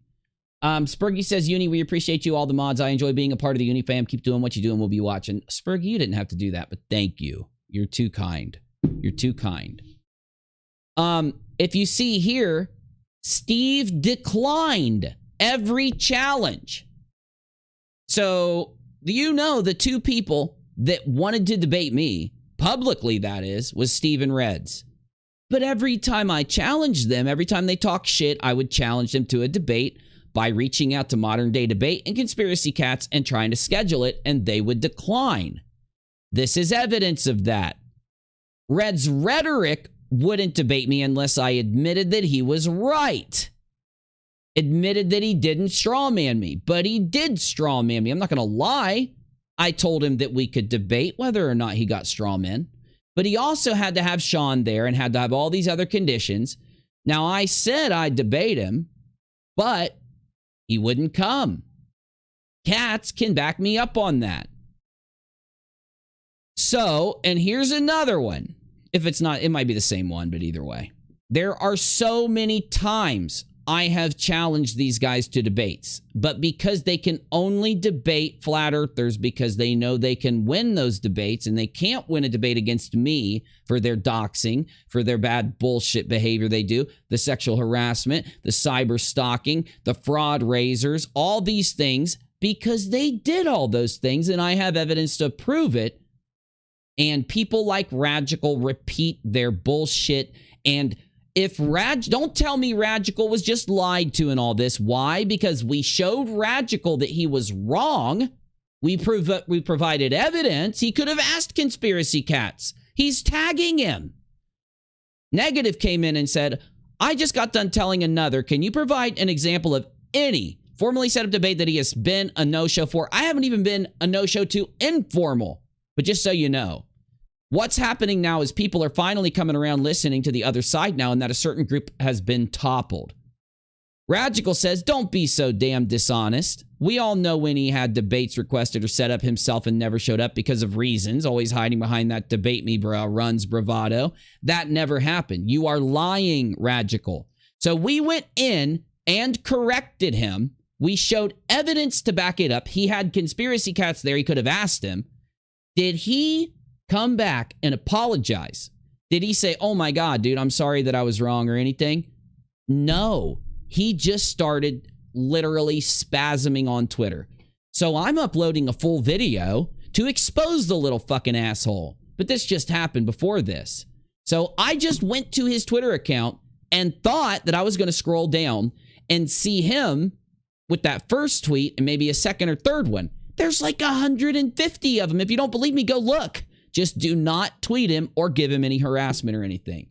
Spurgy says, Uni, we appreciate you, all the mods. I enjoy being a part of the Uni fam. Keep doing what you do and we'll be watching. Spurgy, you didn't have to do that, but thank you. You're too kind. You're too kind. If you see here, Steve declined every challenge. So, you know, the 2 people that wanted to debate me, publicly that is, was Steve and Reds. But every time I challenged them, every time they talk shit, I would challenge them to a debate by reaching out to Modern Day Debate and Conspiracy Cats and trying to schedule it, and they would decline. This is evidence of that. Red's rhetoric wouldn't debate me unless I admitted that he was right. Admitted that he didn't strawman me, but he did strawman me. I'm not going to lie. I told him that we could debate whether or not he got strawman, but he also had to have Sean there and had to have all these other conditions. Now, I said I'd debate him, but he wouldn't come. Cats can back me up on that. So, and here's another one. If it's not, it might be the same one, but either way. There are so many times I have challenged these guys to debates, but because they can only debate flat earthers because they know they can win those debates and they can't win a debate against me for their doxing, for their bad bullshit behavior they do, the sexual harassment, the cyber stalking, the fraud raisers, all these things, because they did all those things and I have evidence to prove it. And people like Ragical repeat their bullshit. And if don't tell me Ragical was just lied to in all this. Why? Because we showed Ragical that he was wrong. We provided evidence. He could have asked Conspiracy Cats. He's tagging him. Negative came in and said, I just got done telling another. Can you provide an example of any formally set up debate that he has been a no-show for? I haven't even been a no-show to informal. But just so you know. What's happening now is people are finally coming around listening to the other side now and that a certain group has been toppled. Ragical says, don't be so damn dishonest. We all know when he had debates requested or set up himself and never showed up because of reasons, always hiding behind that debate me runs bravado. That never happened. You are lying, Ragical. So we went in and corrected him. We showed evidence to back it up. He had Conspiracy Cats there. He could have asked him. Did he come back and apologize? Did he say, oh my God, dude, I'm sorry that I was wrong or anything? No, he just started literally spasming on Twitter. So I'm uploading a full video to expose the little fucking asshole. But this just happened before this. So I just went to his Twitter account and thought that I was going to scroll down and see him with that first tweet and maybe a second or third one. There's like 150 of them. If you don't believe me, go look. Just do not tweet him or give him any harassment or anything.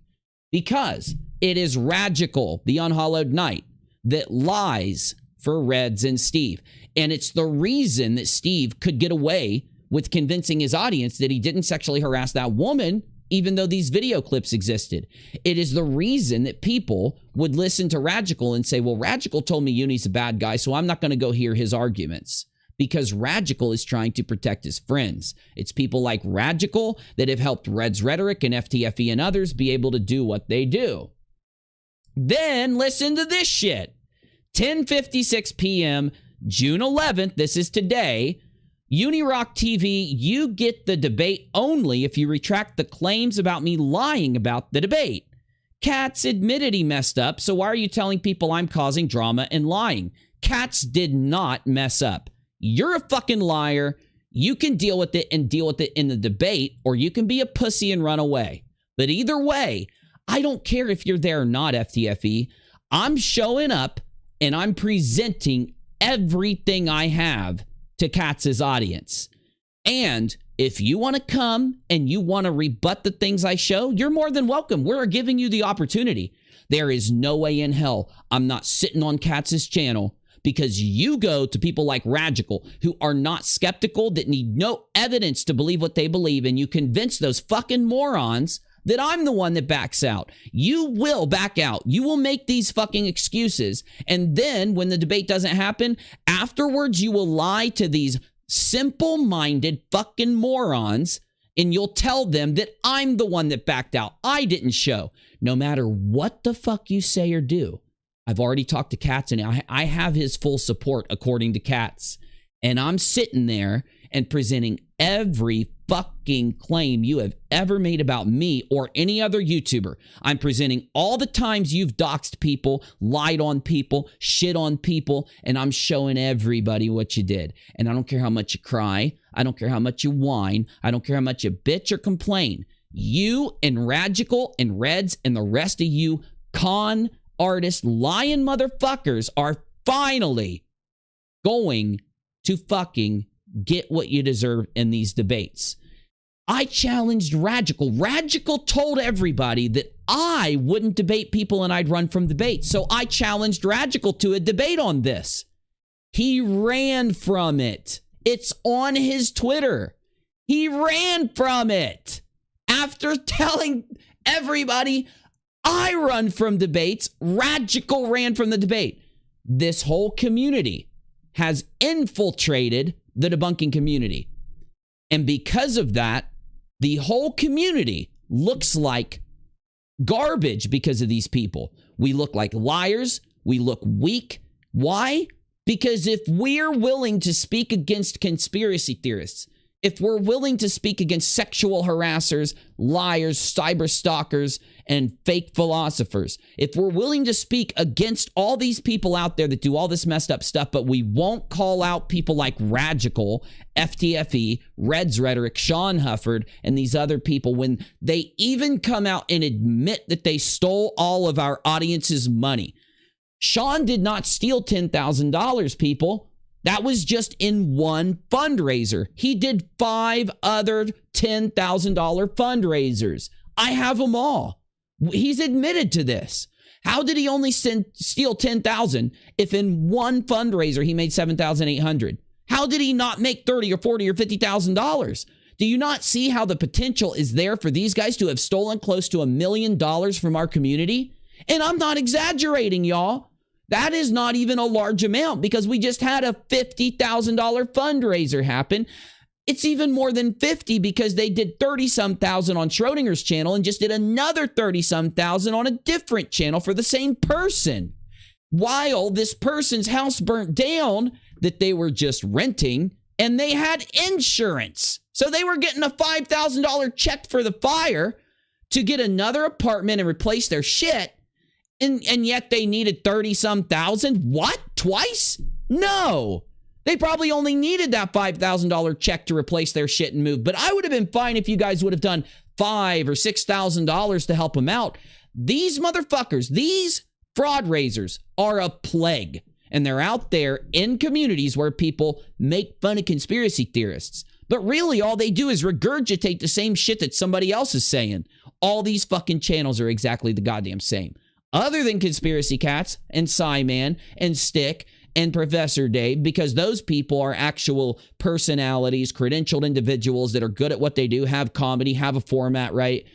Because it is Ragical, the unhallowed knight, that lies for Reds and Steve. And it's the reason that Steve could get away with convincing his audience that he didn't sexually harass that woman, even though these video clips existed. It is the reason that people would listen to Ragical and say, well, Ragical told me Uni's a bad guy, so I'm not going to go hear his arguments. Because Ragical is trying to protect his friends. It's people like Ragical that have helped Red's Rhetoric and FTFE and others be able to do what they do. Then listen to this shit. 10:56 p.m., June 11th, this is today. Unirock TV, you get the debate only if you retract the claims about me lying about the debate. Cats admitted he messed up, so why are you telling people I'm causing drama and lying? Cats did not mess up. You're a fucking liar. You can deal with it and deal with it in the debate, or you can be a pussy and run away. But either way, I don't care if you're there or not, FTFE. I'm showing up and I'm presenting everything I have to Katz's audience. And if you want to come and you want to rebut the things I show, you're more than welcome. We're giving you the opportunity. There is no way in hell I'm not sitting on Katz's channel because you go to people like Ragical who are not skeptical, that need no evidence to believe what they believe, and you convince those fucking morons that I'm the one that backs out. You will back out. You will make these fucking excuses. And then when the debate doesn't happen, afterwards you will lie to these simple-minded fucking morons and you'll tell them that I'm the one that backed out. I didn't show. No matter what the fuck you say or do. I've already talked to Katz and I have his full support according to Katz. And I'm sitting there and presenting every fucking claim you have ever made about me or any other YouTuber. I'm presenting all the times you've doxed people, lied on people, shit on people, and I'm showing everybody what you did. And I don't care how much you cry. I don't care how much you whine. I don't care how much you bitch or complain. You and Ragical and Reds and the rest of you con artist lying motherfuckers are finally going to fucking get what you deserve in these debates. I challenged Ragical. Ragical told everybody that I wouldn't debate people and I'd run from debate. So I challenged Ragical to a debate on this. He ran from it. It's on his Twitter. He ran from it. After telling everybody I run from debates, Ragical ran from the debate. This whole community has infiltrated the debunking community. And because of that, the whole community looks like garbage because of these people. We look like liars. We look weak. Why? Because if we're willing to speak against conspiracy theorists, if we're willing to speak against sexual harassers, liars, cyber stalkers, and fake philosophers, if we're willing to speak against all these people out there that do all this messed up stuff, but we won't call out people like Ragical, FTFE, Red's Rhetoric, Sean Hufford, and these other people when they even come out and admit that they stole all of our audience's money. Sean did not steal $10,000, people. That was just in one fundraiser. He did 5 other $10,000 fundraisers. I have them all. He's admitted to this. How did he only steal $10,000 if in one fundraiser he made $7,800? How did he not make $30,000 or $40,000 or $50,000? Do you not see how the potential is there for these guys to have stolen close to $1 million from our community? And I'm not exaggerating, y'all. That is not even a large amount because we just had a $50,000 fundraiser happen. It's even more than 50 because they did 30-some thousand on Schrodinger's channel and just did another 30-some thousand on a different channel for the same person. While this person's house burnt down that they were just renting and they had insurance. So they were getting a $5,000 check for the fire to get another apartment and replace their shit. And yet they needed 30-some thousand? What? Twice? No. They probably only needed that $5,000 check to replace their shit and move. But I would have been fine if you guys would have done $5,000 or $6,000 to help them out. These motherfuckers, these fraud raisers are a plague. And they're out there in communities where people make fun of conspiracy theorists. But really, all they do is regurgitate the same shit that somebody else is saying. All these fucking channels are exactly the goddamn same. Other than Conspiracy Cats and Psyman and Stick and Professor Dave, because those people are actual personalities, credentialed individuals that are good at what they do, have comedy, have a format, right?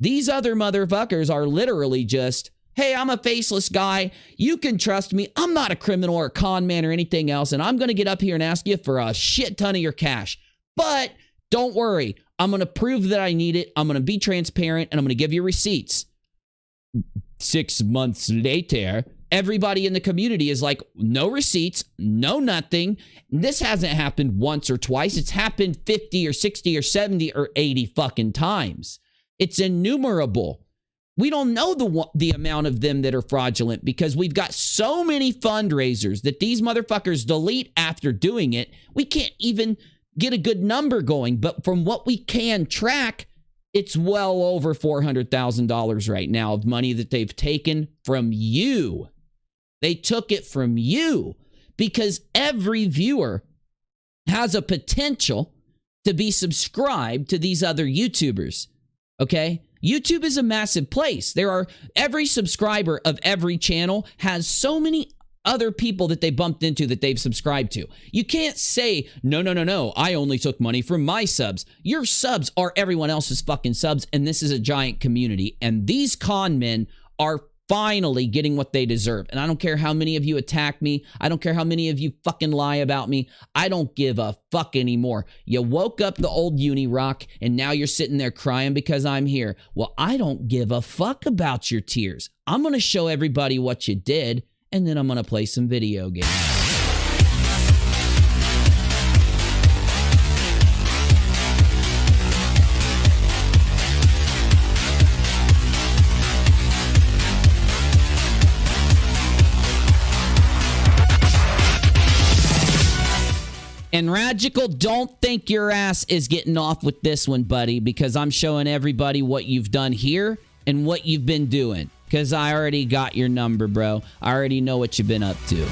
These other motherfuckers are literally just, hey, I'm a faceless guy. You can trust me. I'm not a criminal or a con man or anything else, and I'm going to get up here and ask you for a shit ton of your cash. But don't worry. I'm going to prove that I need it. I'm going to be transparent, and I'm going to give you receipts. 6 months later, everybody in the community is like, no receipts, no nothing. This hasn't happened once or twice. It's happened 50 or 60 or 70 or 80 fucking times. It's innumerable. We don't know the amount of them that are fraudulent because we've got so many fundraisers that these motherfuckers delete after doing it. We can't even get a good number going. But from what we can track, it's well over $400,000 right now of money that they've taken from you. They took it from you because every viewer has a potential to be subscribed to these other YouTubers. Okay? YouTube is a massive place. Every subscriber of every channel has so many other people that they bumped into that they've subscribed to. You can't say, no, I only took money from my subs. Your subs are everyone else's fucking subs, and this is a giant community. And these con men are finally getting what they deserve. And I don't care how many of you attack me. I don't care how many of you fucking lie about me. I don't give a fuck anymore. You woke up the old unirock, and now you're sitting there crying because I'm here. Well, I don't give a fuck about your tears. I'm going to show everybody what you did, and then I'm going to play some video games. And Ragical, don't think your ass is getting off with this one, buddy, because I'm showing everybody what you've done here and what you've been doing. Because I already got your number, bro. I already know what you've been up to.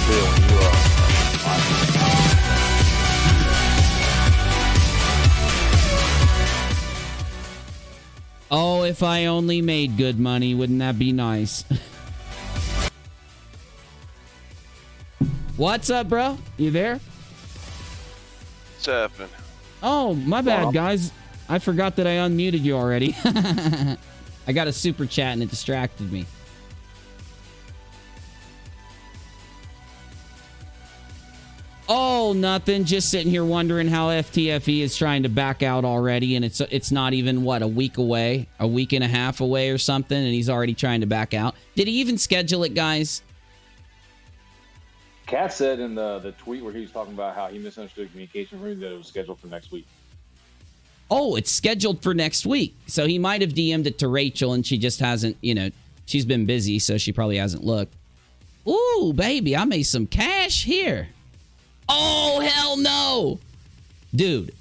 feel when you Oh, if I only made good money, wouldn't that be nice? What's up, bro? You there? What's happening? Oh, my bad, guys. I forgot that I unmuted you already. I got a super chat and it distracted me. Oh, nothing. Just sitting here wondering how FTFE is trying to back out already, and it's not even, what, a week away? A week and a half away or something, and he's already trying to back out. Did he even schedule it, guys? Kat said in the tweet where he was talking about how he misunderstood communication room that it was scheduled for next week. Oh, it's scheduled for next week. So he might have DM'd it to Rachel, and she just hasn't, she's been busy, so she probably hasn't looked. Ooh, baby, I made some cash here. Oh, hell no. Dude,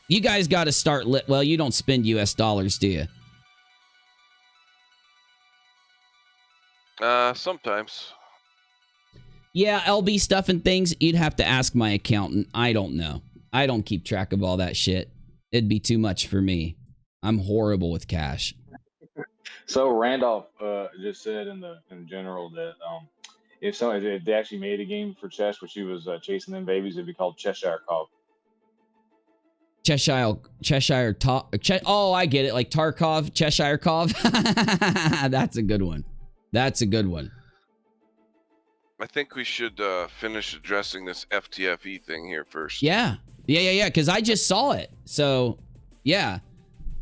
you guys got to start... Well, you don't spend US dollars, do you? Sometimes. Yeah, LB stuff and things, you'd have to ask my accountant. I don't know. I don't keep track of all that shit. It'd be too much for me. I'm horrible with cash. So Randolph just said in general that if they actually made a game for chess where she was chasing them babies, it'd be called Cheshire Cobb. Oh, I get it. Like Tarkov, Cheshire Cov. That's a good one. That's a good one. I think we should finish addressing this FTFE thing here first. Yeah. Because I just saw it. So, yeah.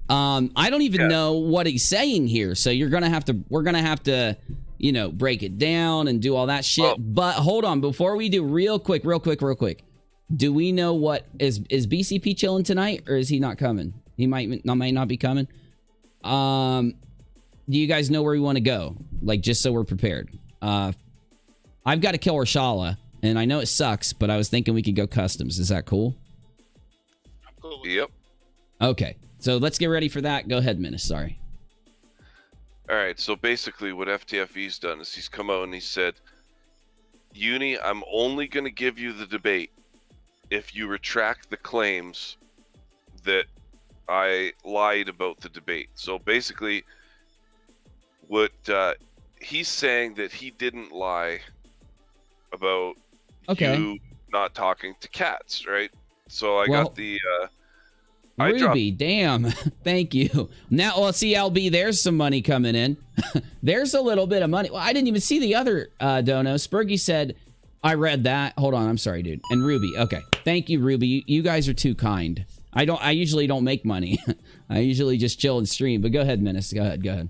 I don't even know what he's saying here. So we're gonna have to, break it down and do all that shit. Oh. But hold on, before we do, real quick. Do we know what is BCP chilling tonight, or is he not coming? He might not be coming. Do you guys know where we want to go? Like, just so we're prepared. I've got to kill Rashala, and I know it sucks, but I was thinking we could go customs. Is that cool? Yep. Okay, so let's get ready for that. Go ahead, Menace. Sorry. All right, so basically what FTFE's done is he's come out and he said, Uni, I'm only going to give you the debate if you retract the claims that I lied about the debate. So basically, what he's saying that he didn't lie about you not talking to cats, right? So I got the... Ruby, damn. Thank you. Now, well, see, LB, there's some money coming in. There's a little bit of money. Well, I didn't even see the other dono. Spurgy said, I read that. Hold on, I'm sorry, dude. And Ruby, okay. Thank you, Ruby. You guys are too kind. I usually don't make money. I usually just chill and stream. But go ahead, Menace. Go ahead.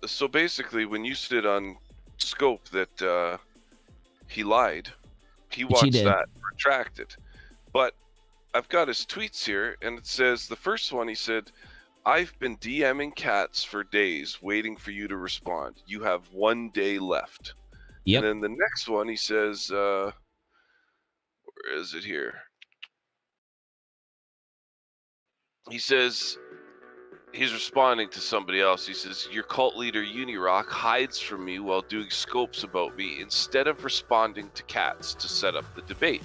So basically, when you stood on Scope that he lied, he watched that retracted. But I've got his tweets here, and it says, the first one, he said, I've been DMing cats for days, waiting for you to respond. You have 1 day left. Yep. And then the next one, he says, where is it here? He says, he's responding to somebody else. He says, your cult leader, Unirock, hides from me while doing scopes about me instead of responding to cats to set up the debate.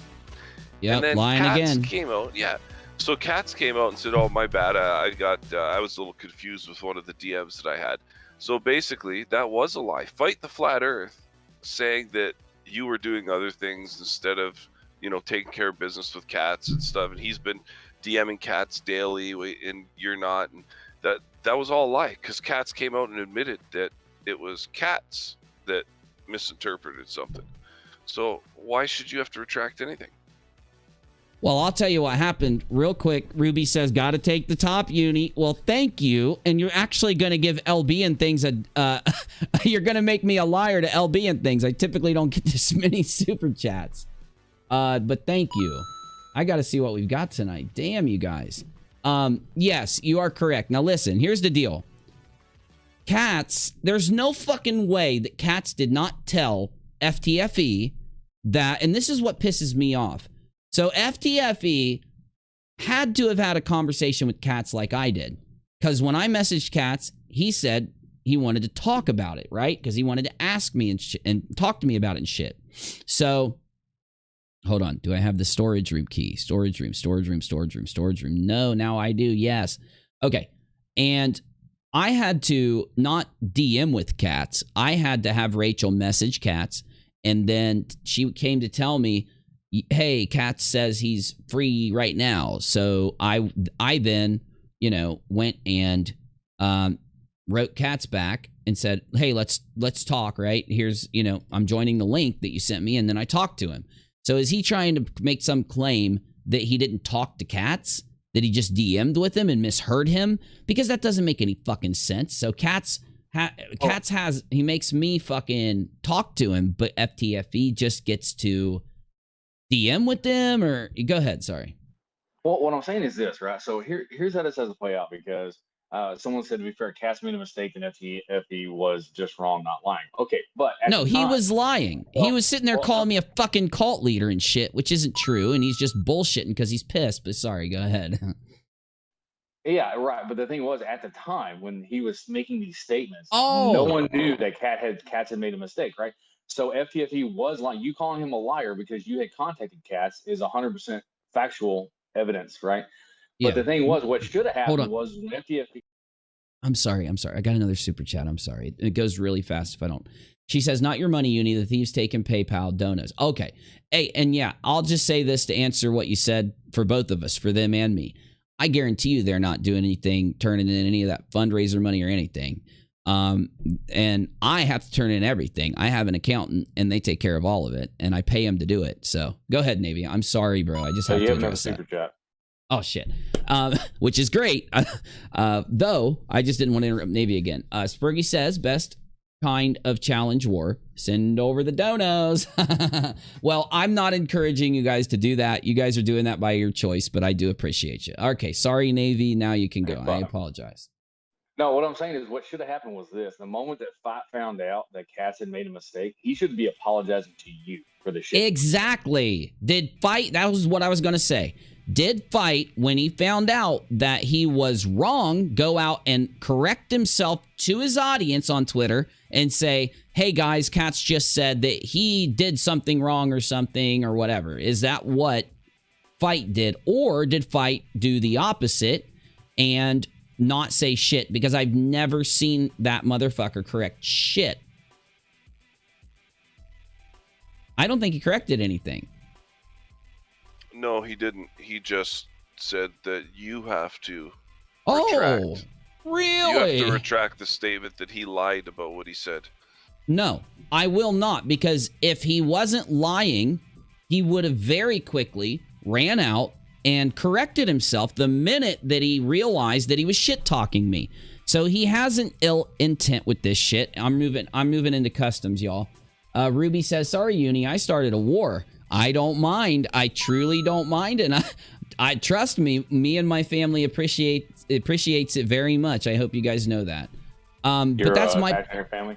Yeah, and then lying Katz again. Came out, So Katz came out and said, "Oh, my bad. I was a little confused with one of the DMs that I had." So basically, that was a lie. Fight the flat Earth, saying that you were doing other things instead of, taking care of business with cats and stuff. And he's been DMing cats daily, and you're not. And that was all a lie, because Katz came out and admitted that it was cats that misinterpreted something. So why should you have to retract anything? Well, I'll tell you what happened real quick. Ruby says, got to take the top, Uni. Well, thank you. And you're actually going to give LB and things you're going to make me a liar to LB and things. I typically don't get this many super chats. But thank you. I got to see what we've got tonight. Damn, you guys. Yes, you are correct. Now, listen, here's the deal. Cats, there's no fucking way that Cats did not tell FTFE that, and this is what pisses me off. So FTFE had to have had a conversation with Cats like I did. Because when I messaged Cats, he said, he wanted to talk about it, right? Because he wanted to ask me and talk to me about it and shit. So, hold on. Do I have the storage room key? Storage room. No, now I do. Yes. Okay. And I had to not DM with Cats. I had to have Rachel message Cats. And then she came to tell me, hey, Cats says he's free right now. So I then, went and wrote Cats back and said, hey, let's talk, right? Here's, I'm joining the link that you sent me. And then I talked to him. So is he trying to make some claim that he didn't talk to Cats? That he just DM'd with him and misheard him? Because that doesn't make any fucking sense. So Cats he makes me fucking talk to him, but FTFE just gets to DM with them, or go ahead, sorry. Well, what I'm saying is this, right? So here's how this has to play out, because someone said, to be fair, Cats made a mistake and FTFE was just wrong, not lying. Okay, but no, he was lying. He was sitting there calling me a fucking cult leader and shit, which isn't true, and he's just bullshitting because he's pissed. But sorry, go ahead. Yeah, right. But the thing was, at the time when he was making these statements, no one knew that Cats had made a mistake, right? So FTFE was lying. You calling him a liar because you had contacted Cats is 100% factual evidence, right? But the thing was, what should have happened was when FTFE... I'm sorry. I got another super chat. I'm sorry. It goes really fast if I don't. She says, not your money, Uni. The thieves taking PayPal donos. Okay. Hey, and yeah, I'll just say this to answer what you said for both of us, for them and me. I guarantee you they're not doing anything, turning in any of that fundraiser money or anything. And I have to turn in everything. I have an accountant, and they take care of all of it, and I pay them to do it. So go ahead, Navy. I'm sorry, bro. I just have to address that. Super chat. Oh, shit. Which is great. Though, I just didn't want to interrupt Navy again. Spurgy says, best kind of challenge war. Send over the donos. Well, I'm not encouraging you guys to do that. You guys are doing that by your choice, but I do appreciate you. Okay, sorry, Navy. Now you can go. I apologize. No, what I'm saying is what should have happened was this. The moment that Fight found out that Cats had made a mistake, he should be apologizing to you for the shit. Exactly. Did Fight, that was what I was going to say. Did Fight, when he found out that he was wrong, go out and correct himself to his audience on Twitter and say, hey guys, Cats just said that he did something wrong or something or whatever? Is that what Fight did? Or did Fight do the opposite and not say shit? Because I've never seen that motherfucker correct shit. I don't think he corrected anything. No, he didn't. He just said that you have to retract. Really? You have to retract the statement that he lied about what he said. No, I will not, because if he wasn't lying, he would have very quickly ran out and corrected himself the minute that he realized that he was shit-talking me. So he has an ill intent with this shit. I'm moving into customs, y'all. Ruby says, sorry, Uni, I started a war. I don't mind. I truly don't mind. And I trust me and my family appreciates it very much. I hope you guys know that. But that's my imaginary family.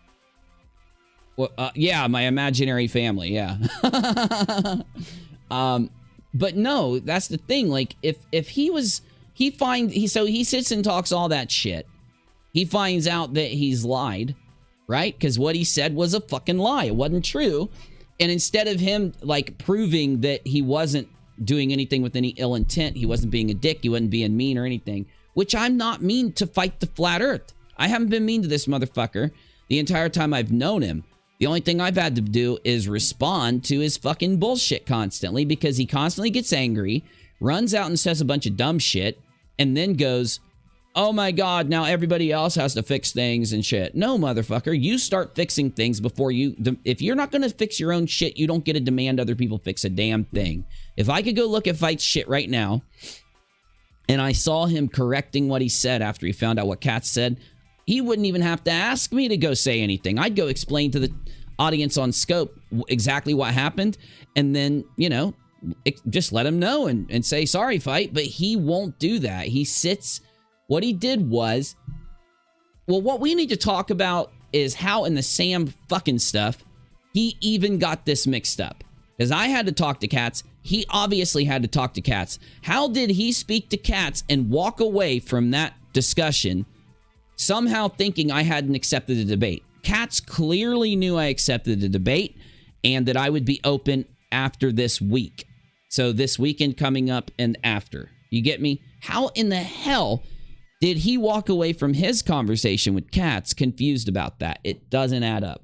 Well, yeah, my imaginary family. Yeah. But no, that's the thing. Like if he sits and talks all that shit. He finds out that he's lied, right? Because what he said was a fucking lie. It wasn't true. And instead of him like proving that he wasn't doing anything with any ill intent, he wasn't being a dick, he wasn't being mean or anything, which I'm not mean to Fight the Flat Earth. I haven't been mean to this motherfucker the entire time I've known him. The only thing I've had to do is respond to his fucking bullshit constantly, because he constantly gets angry, runs out and says a bunch of dumb shit, and then goes, oh my God, now everybody else has to fix things and shit. No, motherfucker, you start fixing things before you... If you're not going to fix your own shit, you don't get to demand other people fix a damn thing. If I could go look at Fight's shit right now, and I saw him correcting what he said after he found out what Cats said, he wouldn't even have to ask me to go say anything. I'd go explain to the audience on Scope exactly what happened, and then, just let him know and say, sorry, Fight, but he won't do that. He sits... What he did was, well, what we need to talk about is how in the Sam fucking stuff, he even got this mixed up. Because I had to talk to Cats. He obviously had to talk to Cats. How did he speak to Cats and walk away from that discussion somehow thinking I hadn't accepted the debate. Cats clearly knew I accepted the debate and that I would be open after this week. So this weekend coming up and after. You get me? How in the hell did he walk away from his conversation with Cats confused about that? It doesn't add up.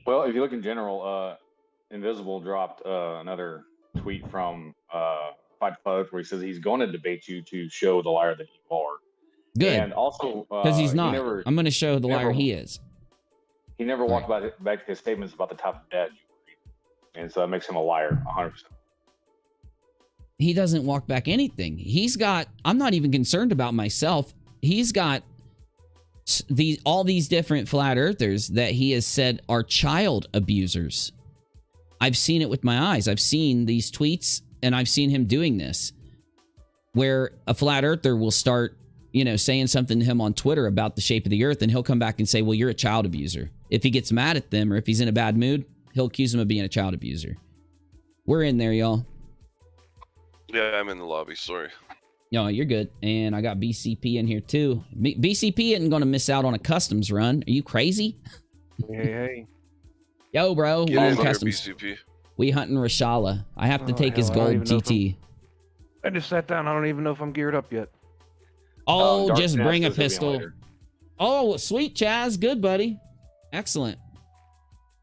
Well, if you look in general, Invisible dropped another tweet from Fight the Fudge where he says he's going to debate you to show the liar that you are. Good. And also, because he's not. I'm going to show the liar he is. He never walked back his statements about the type of dad you were. And so that makes him a liar, 100%. He doesn't walk back anything. He's got, I'm not even concerned about myself. He's got all these different flat earthers that he has said are child abusers. I've seen it with my eyes. I've seen these tweets and I've seen him doing this where a flat earther will start, you know, saying something to him on Twitter about the shape of the earth and he'll come back and say, well, you're a child abuser. If he gets mad at them or if he's in a bad mood, he'll accuse him of being a child abuser. We're in there, y'all. Yeah, I'm in the lobby. Sorry. No, you're good. And I got BCP in here too. BCP isn't going to miss out on a customs run. Are you crazy? Hey. Yo, bro. We in customs. BCP. We hunting Rashala. I have to take his gold TT. I just sat down. I don't even know if I'm geared up yet. Oh, just bring a pistol. Oh, sweet, Chaz. Good, buddy. Excellent.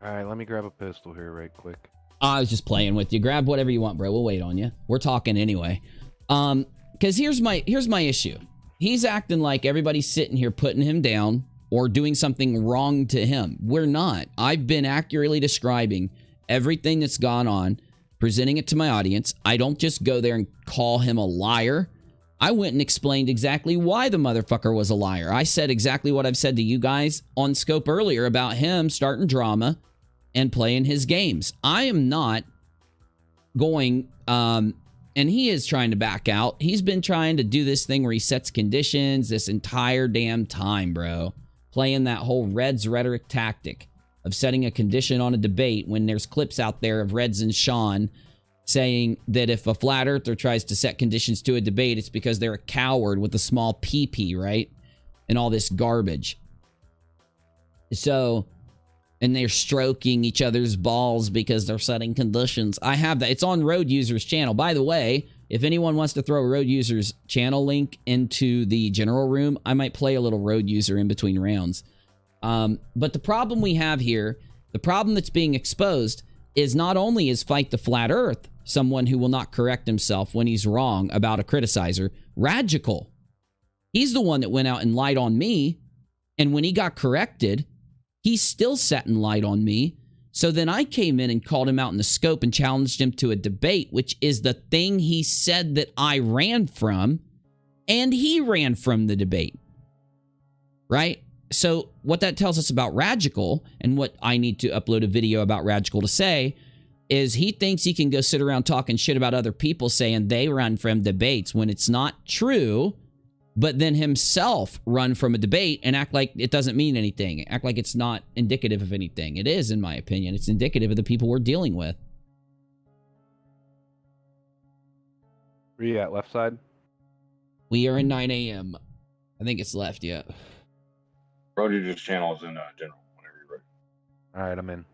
All right, let me grab a pistol here right quick. I was just playing with you. Grab whatever you want, bro. We'll wait on you. We're talking anyway. Because here's my issue. He's acting like everybody's sitting here putting him down or doing something wrong to him. We're not. I've been accurately describing everything that's gone on, presenting it to my audience. I don't just go there and call him a liar. I went and explained exactly why the motherfucker was a liar. I said exactly what I've said to you guys on Scope earlier about him starting drama and playing his games. I am not going, and he is trying to back out. He's been trying to do this thing where he sets conditions this entire damn time, bro. Playing that whole Reds rhetoric tactic of setting a condition on a debate when there's clips out there of Reds and Sean saying that if a flat earther tries to set conditions to a debate, it's because they're a coward with a small PP, right? And all this garbage. So, and they're stroking each other's balls because they're setting conditions. I have that. It's on Road User's channel. By the way, if anyone wants to throw a Road User's channel link into the general room, I might play a little Road User in between rounds. But the problem we have here, the problem that's being exposed is not only is Fight the Flat Earth someone who will not correct himself when he's wrong about a criticizer, Ragical. He's the one that went out and lied on me. And when he got corrected, he's still setting light on me. So then I came in and called him out in the scope and challenged him to a debate, which is the thing he said that I ran from. And he ran from the debate. Right? So what that tells us about Ragical and what I need to upload a video about Ragical to say is he thinks he can go sit around talking shit about other people saying they run from debates when it's not true, but then himself run from a debate and act like it doesn't mean anything. Act like it's not indicative of anything. It is, in my opinion. It's indicative of the people we're dealing with. Where you at, left side? We are in 9 a.m. I think it's left, yeah. Roger's channel is in general, whenever you're ready. All right, I'm in.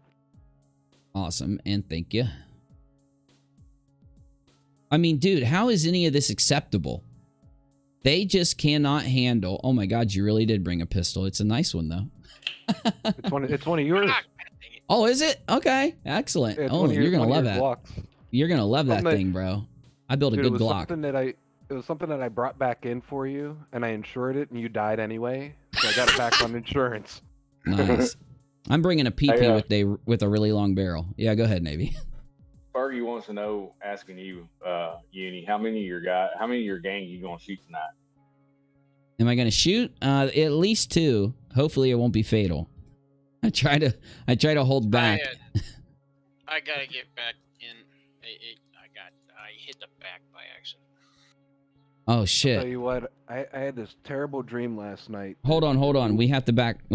Awesome, and thank you. I mean, dude, how is any of this acceptable? They just cannot handle... Oh my god, you really did bring a pistol. It's a nice one, though. It's one of yours. Oh, is it? Okay, excellent. Yeah, oh, you're going to love that. Glocks. You're going to love that thing, bro. I built a good Glock. It was something that I brought back in for you, and I insured it, and you died anyway. So I got it back on insurance. Nice. I'm bringing a PP with a really long barrel. Yeah, go ahead, Navy. Fergie wants to know, asking you, Uni, how many of your gang you gonna shoot tonight? Am I gonna shoot? At least 2. Hopefully, it won't be fatal. I try to hold back. I gotta get back in. I hit the back by accident. Oh shit! I'll tell you what, I had this terrible dream last night. Hold on. We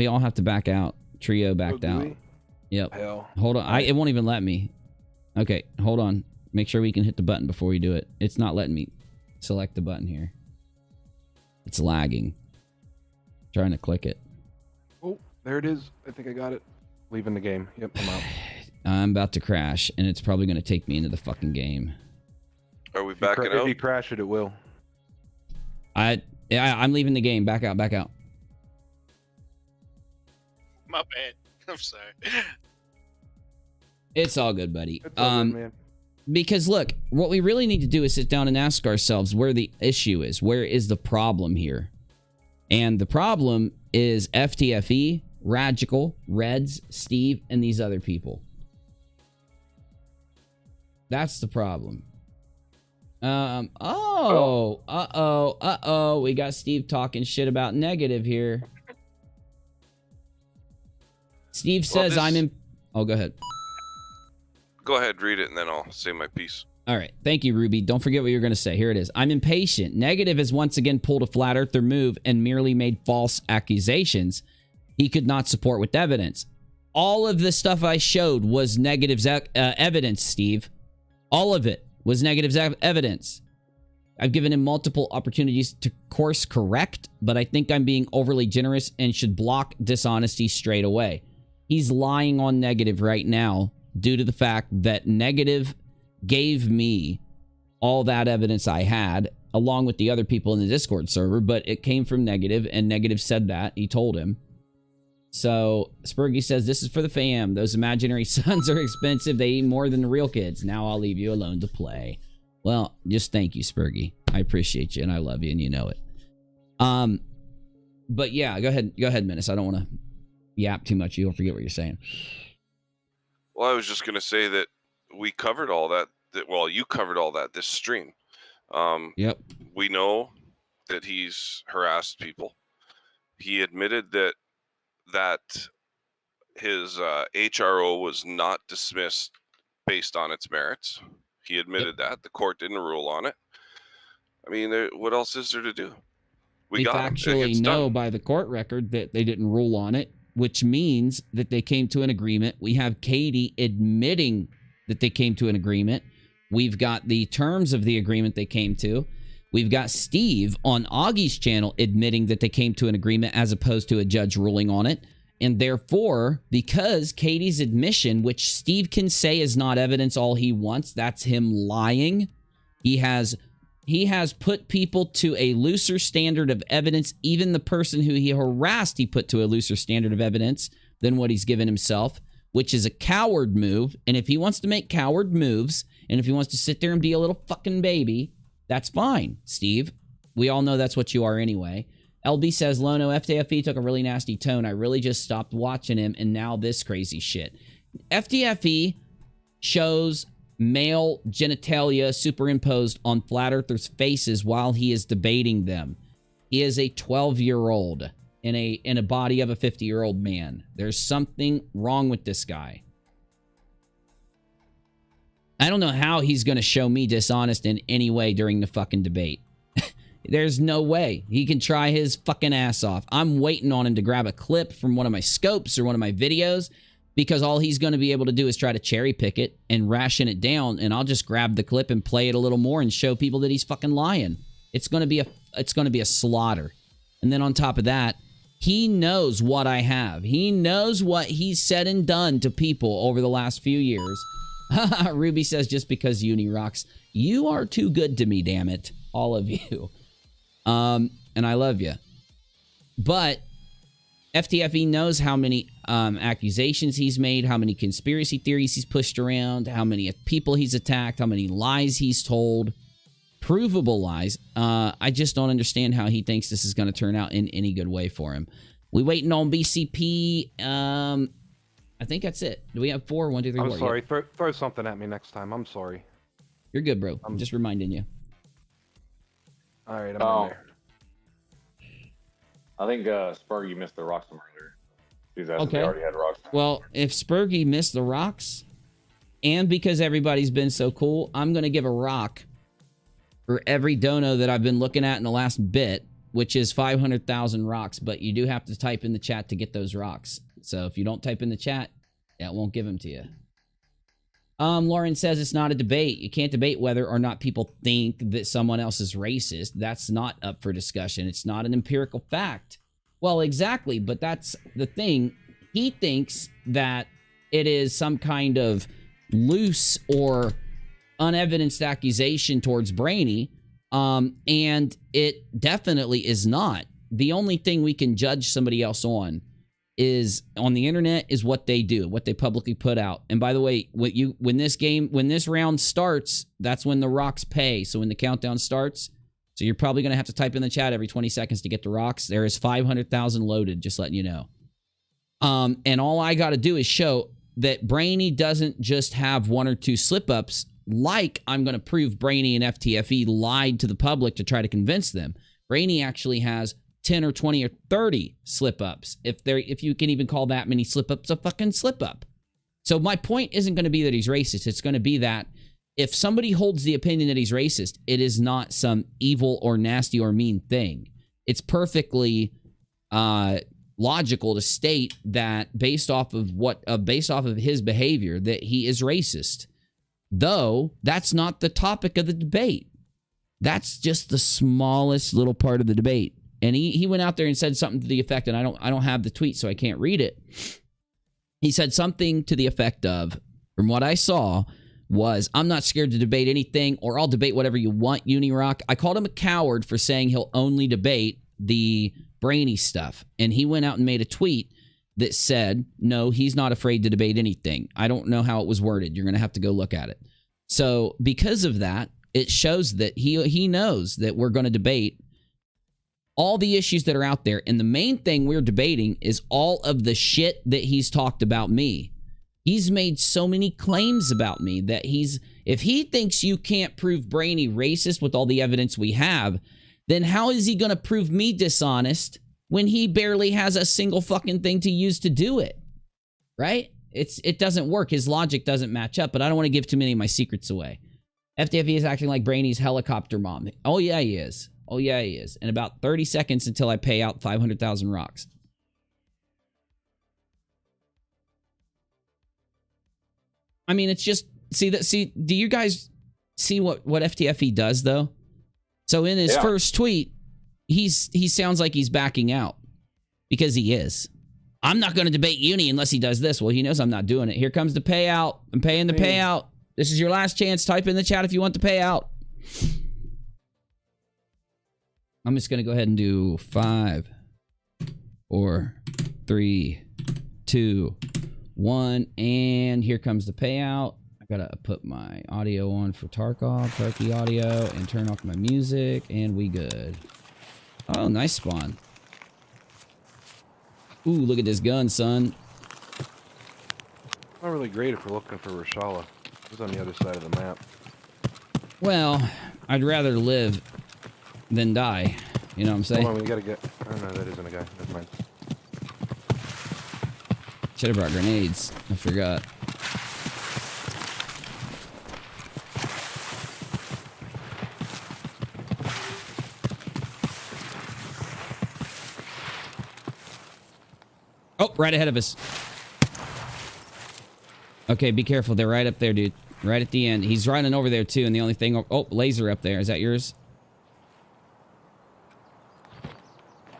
all have to back out. Trio backed out. Yep. Hell. Hold on. It won't even let me. Okay, hold on. Make sure we can hit the button before we do it. It's not letting me. select the button here. It's lagging. Trying to click it. Oh, there it is. I think I got it. Leaving the game. Yep, I'm out. I'm about to crash, and it's probably going to take me into the fucking game. Are we backing out? If you crash it, it will. I'm leaving the game. Back out, back out. My bad. I'm sorry. It's all good, buddy. It's all good, man. Because look, what we really need to do is sit down and ask ourselves where the issue is. Where is the problem here? And the problem is FTFE, Ragical, Reds, Steve, and these other people. That's the problem. We got Steve talking shit about Negative here. Steve says Oh, go ahead. Go ahead, read it, and then I'll say my piece. All right. Thank you, Ruby. Don't forget what you're going to say. Here it is. I'm impatient. Negative has once again pulled a flat earther move and merely made false accusations he could not support with evidence. All of the stuff I showed was Negative's evidence, Steve. All of it was Negative's evidence. I've given him multiple opportunities to course correct, but I think I'm being overly generous and should block dishonesty straight away. He's lying on Negative right now due to the fact that Negative gave me all that evidence I had, along with the other people in the Discord server, but it came from Negative, and Negative said that. He told him. So, Spurgy says, this is for the fam. Those imaginary sons are expensive. They eat more than the real kids. Now I'll leave you alone to play. Well, just thank you, Spurgy. I appreciate you, and I love you, and you know it. But yeah, go ahead, Menace. I don't want to yap too much. You'll forget what you're saying. Well, I was just going to say that we covered all that. Well, you covered all that this stream. Yep. We know that he's harassed people. He admitted that his HRO was not dismissed based on its merits. He admitted that. The court didn't rule on it. I mean, what else is there to do? We actually know by the court record that they didn't rule on it, which means that they came to an agreement. We have Katie admitting that they came to an agreement. We've got the terms of the agreement they came to. We've got Steve on Augie's channel admitting that they came to an agreement as opposed to a judge ruling on it. And therefore, because Katie's admission, which Steve can say is not evidence all he wants, that's him lying. He has put people to a looser standard of evidence. Even the person who he harassed, he put to a looser standard of evidence than what he's given himself, which is a coward move. And if he wants to make coward moves, and if he wants to sit there and be a little fucking baby, that's fine, Steve. We all know that's what you are anyway. LB says, Lono, FTFE took a really nasty tone. I really just stopped watching him, and now this crazy shit. FTFE shows male genitalia superimposed on flat earthers' faces while he is debating them. He is a 12-year-old in a body of a 50-year-old man. There's something wrong with this guy. I don't know how he's going to show me dishonest in any way during the fucking debate. There's no way. He can try his fucking ass off. I'm waiting on him to grab a clip from one of my scopes or one of my videos, because all he's going to be able to do is try to cherry pick it and ration it down, and I'll just grab the clip and play it a little more and show people that he's fucking lying. It's going to be a slaughter. And then on top of that, he knows what I have. He knows what he's said and done to people over the last few years. Ruby says, just because unirocks, you are too good to me, damn it. All of you. And I love you. But FTFE knows how many accusations he's made, how many conspiracy theories he's pushed around, how many people he's attacked, how many lies he's told. Provable lies. I just don't understand how he thinks this is going to turn out in any good way for him. We waiting on BCP. I think that's it. Do we have 4? 1, 2, 3, 4? I'm sorry. Throw something at me next time. I'm sorry. You're good, bro. I'm just reminding you. All right, I'm in there. I think Spurgy missed the rocks from earlier. He's asking if they already had rocks. Well, if Spurgy missed the rocks, and because everybody's been so cool, I'm going to give a rock for every dono that I've been looking at in the last bit, which is 500,000 rocks. But you do have to type in the chat to get those rocks. So if you don't type in the chat, that won't give them to you. Lauren says it's not a debate. You can't debate whether or not people think that someone else is racist. That's not up for discussion. It's not an empirical fact. Well, exactly, but that's the thing. He thinks that it is some kind of loose or unevidenced accusation towards Brainy, and it definitely is not. The only thing we can judge somebody else on the internet is what they do, what they publicly put out. And by the way, when this round starts, that's when the rocks pay. So when the countdown starts, so you're probably going to have to type in the chat every 20 seconds to get the rocks. There is 500,000 loaded, just letting you know. And all I got to do is show that Brainy doesn't just have 1 or 2 slip-ups, like I'm going to prove Brainy and FTFE lied to the public to try to convince them. Brainy actually has 10 or 20 or 30 slip-ups, if you can even call that many slip-ups a fucking slip-up. So my point isn't going to be that he's racist. It's going to be that if somebody holds the opinion that he's racist, it is not some evil or nasty or mean thing. It's perfectly logical to state that based off of his behavior that he is racist. Though that's not the topic of the debate. That's just the smallest little part of the debate. And he went out there and said something to the effect, and I don't have the tweet, so I can't read it. He said something to the effect of, from what I saw, was, I'm not scared to debate anything, or I'll debate whatever you want, Unirock. I called him a coward for saying he'll only debate the Brainy stuff. And he went out and made a tweet that said, no, he's not afraid to debate anything. I don't know how it was worded. You're going to have to go look at it. So because of that, it shows that he knows that we're going to debate all the issues that are out there. And the main thing we're debating is all of the shit that he's talked about me. He's made so many claims about me that if he thinks you can't prove Brainy racist with all the evidence we have, then how is he going to prove me dishonest when he barely has a single fucking thing to use to do it? Right? It doesn't work. His logic doesn't match up, but I don't want to give too many of my secrets away. FTFE is acting like Brainy's helicopter mom. Oh, yeah, he is. Oh, yeah, he is. In about 30 seconds until I pay out 500,000 rocks. I mean, it's just, do you guys see what FTFE does, though? So in his first tweet, he sounds like he's backing out. Because he is. I'm not going to debate Uni unless he does this. Well, he knows I'm not doing it. Here comes the payout. I'm paying the payout. This is your last chance. Type in the chat if you want the payout. I'm just going to go ahead and do 5, 4, 3, 2, 1. And here comes the payout. I got to put my audio on for Tarky audio, and turn off my music, and we good. Oh, nice spawn. Ooh, look at this gun, son. Not really great if we're looking for Reshala. It's on the other side of the map. Well, I'd rather live than die. You know what I'm saying? Hold on, we gotta get... Oh, no, that isn't a guy. Never mind. Should have brought grenades. I forgot. Oh, right ahead of us. Okay, be careful. They're right up there, dude. Right at the end. He's running over there, too. And the only thing... Oh, laser up there. Is that yours?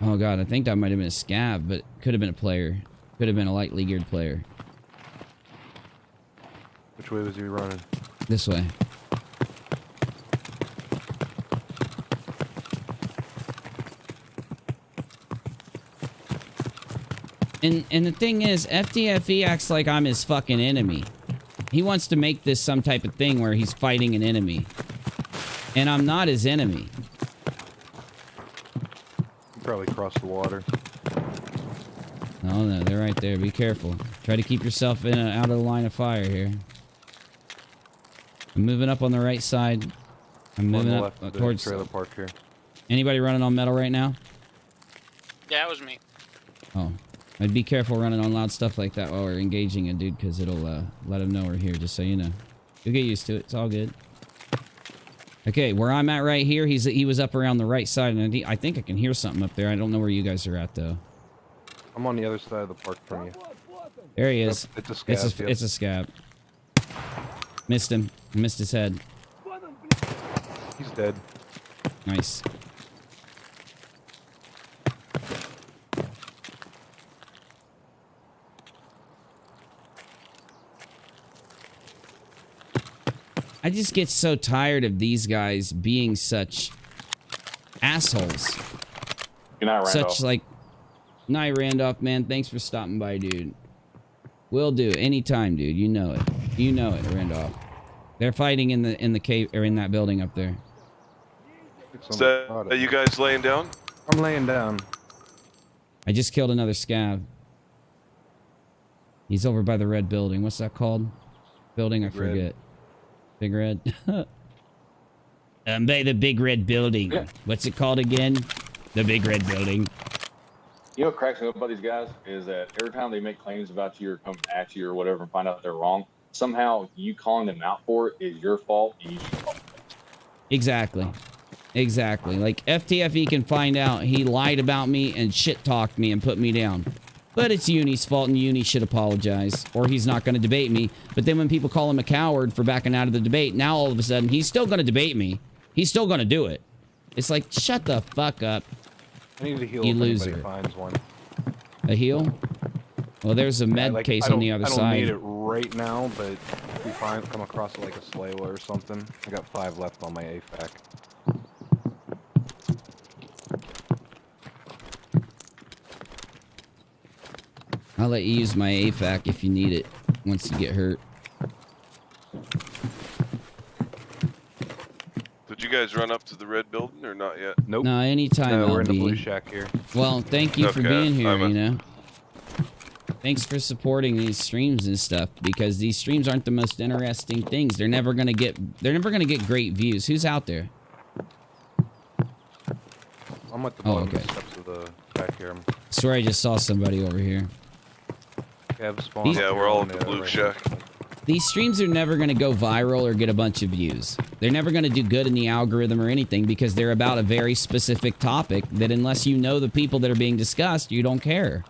Oh, God. I think that might have been a scab, but could have been a player. Could have been a lightly geared player. Which way was he running? This way. And the thing is, FTFE acts like I'm his fucking enemy. He wants to make this some type of thing where he's fighting an enemy. And I'm not his enemy. You probably crossed the water. Oh no, they're right there. Be careful. Try to keep yourself out of the line of fire here. I'm moving up on the right side. I'm moving up towards trailer park here. Anybody running on metal right now? Yeah, it was me. Oh. I'd be careful running on loud stuff like that while we're engaging a dude, because it'll let him know we're here, just so you know. You'll get used to it. It's all good. Okay, where I'm at right here, he was up around the right side, and I think I can hear something up there. I don't know where you guys are at, though. I'm on the other side of the park from you. There he is. It's a scab. It's a scab. Missed him. Missed his head. He's dead. Nice. I just get so tired of these guys being such assholes. Good night, Randolph. Such like, night, Randolph, man. Thanks for stopping by, dude. Will do. Anytime, dude. You know it. You know it, Randolph. They're fighting in the cave or in that building up there. So, are you guys laying down? I'm laying down. I just killed another scab. He's over by the red building. What's that called? Building, I forget. Big Red. By the big red building. Yeah. What's it called again? The big red building. You know what cracks me up about these guys is that every time they make claims about you or come at you or whatever and find out they're wrong, somehow you calling them out for it is your fault and you should fault them. Exactly. Exactly. Like FTFE can find out he lied about me and shit talked me and put me down. But it's Uni's fault and Uni should apologize or he's not going to debate me. But then when people call him a coward for backing out of the debate, now all of a sudden he's still going to debate me. He's still going to do it. It's like, shut the fuck up. I need to heal you if loser. anybody finds one. A heal? Well, there's a med case on the other side. I don't need it right now, but if we come across like a Slaywa or something, I got 5 left on my AFAC. I'll let you use my AFAC if you need it once you get hurt. Did you guys run up to the red building or not yet? Nope. No, anytime No, we're in the LB. blue shack here. Well, thank you for Okay, being here, I'm a- you know. Thanks for supporting these streams and stuff because these streams aren't the most interesting things. They're never gonna get great views. Who's out there? I'm at the Oh, bottom okay. steps of the back here. I swear I just saw somebody over here. Yeah, we're all in the blue shack. These streams are never going to go viral or get a bunch of views. They're never going to do good in the algorithm or anything because they're about a very specific topic that unless you know the people that are being discussed, you don't care.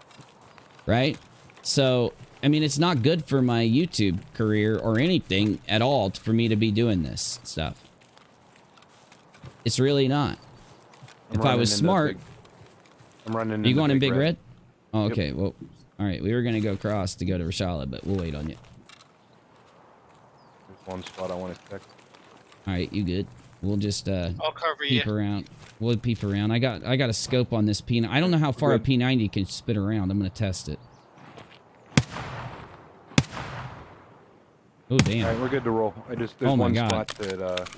Right? So, I mean, it's not good for my YouTube career or anything at all for me to be doing this stuff. It's really not. If I was smart... I'm running Are you going in Big Red? Oh, okay, well... Alright, we were going to go across to go to Ragical, but we'll wait on you. There's one spot I want to check. Alright, you good. We'll just I'll cover peep you. around. We'll peep around. I got a scope on this P90. I don't know how far a P90 can spit around. I'm going to test it. Oh, damn. Alright, we're good to roll. There's Oh my one God. spot that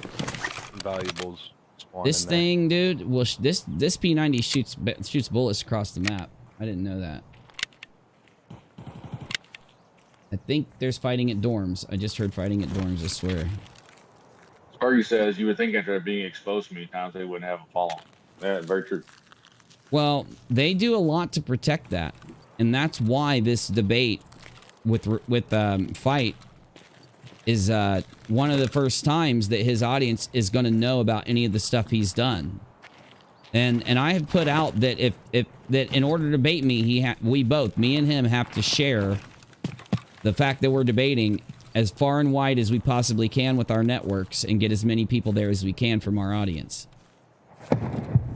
valuables spawn This in there. thing, dude, well, this P90 shoots bullets across the map. I didn't know that. I think there's fighting at dorms. I just heard fighting at dorms, I swear. Sparky says you would think after being exposed so many times they wouldn't have a following. Yeah, very true. Well, they do a lot to protect that. And that's why this debate with Fight is one of the first times that his audience is going to know about any of the stuff he's done. And I have put out that if that in order to debate me, we both, me and him, have to share the fact that we're debating as far and wide as we possibly can with our networks and get as many people there as we can from our audience.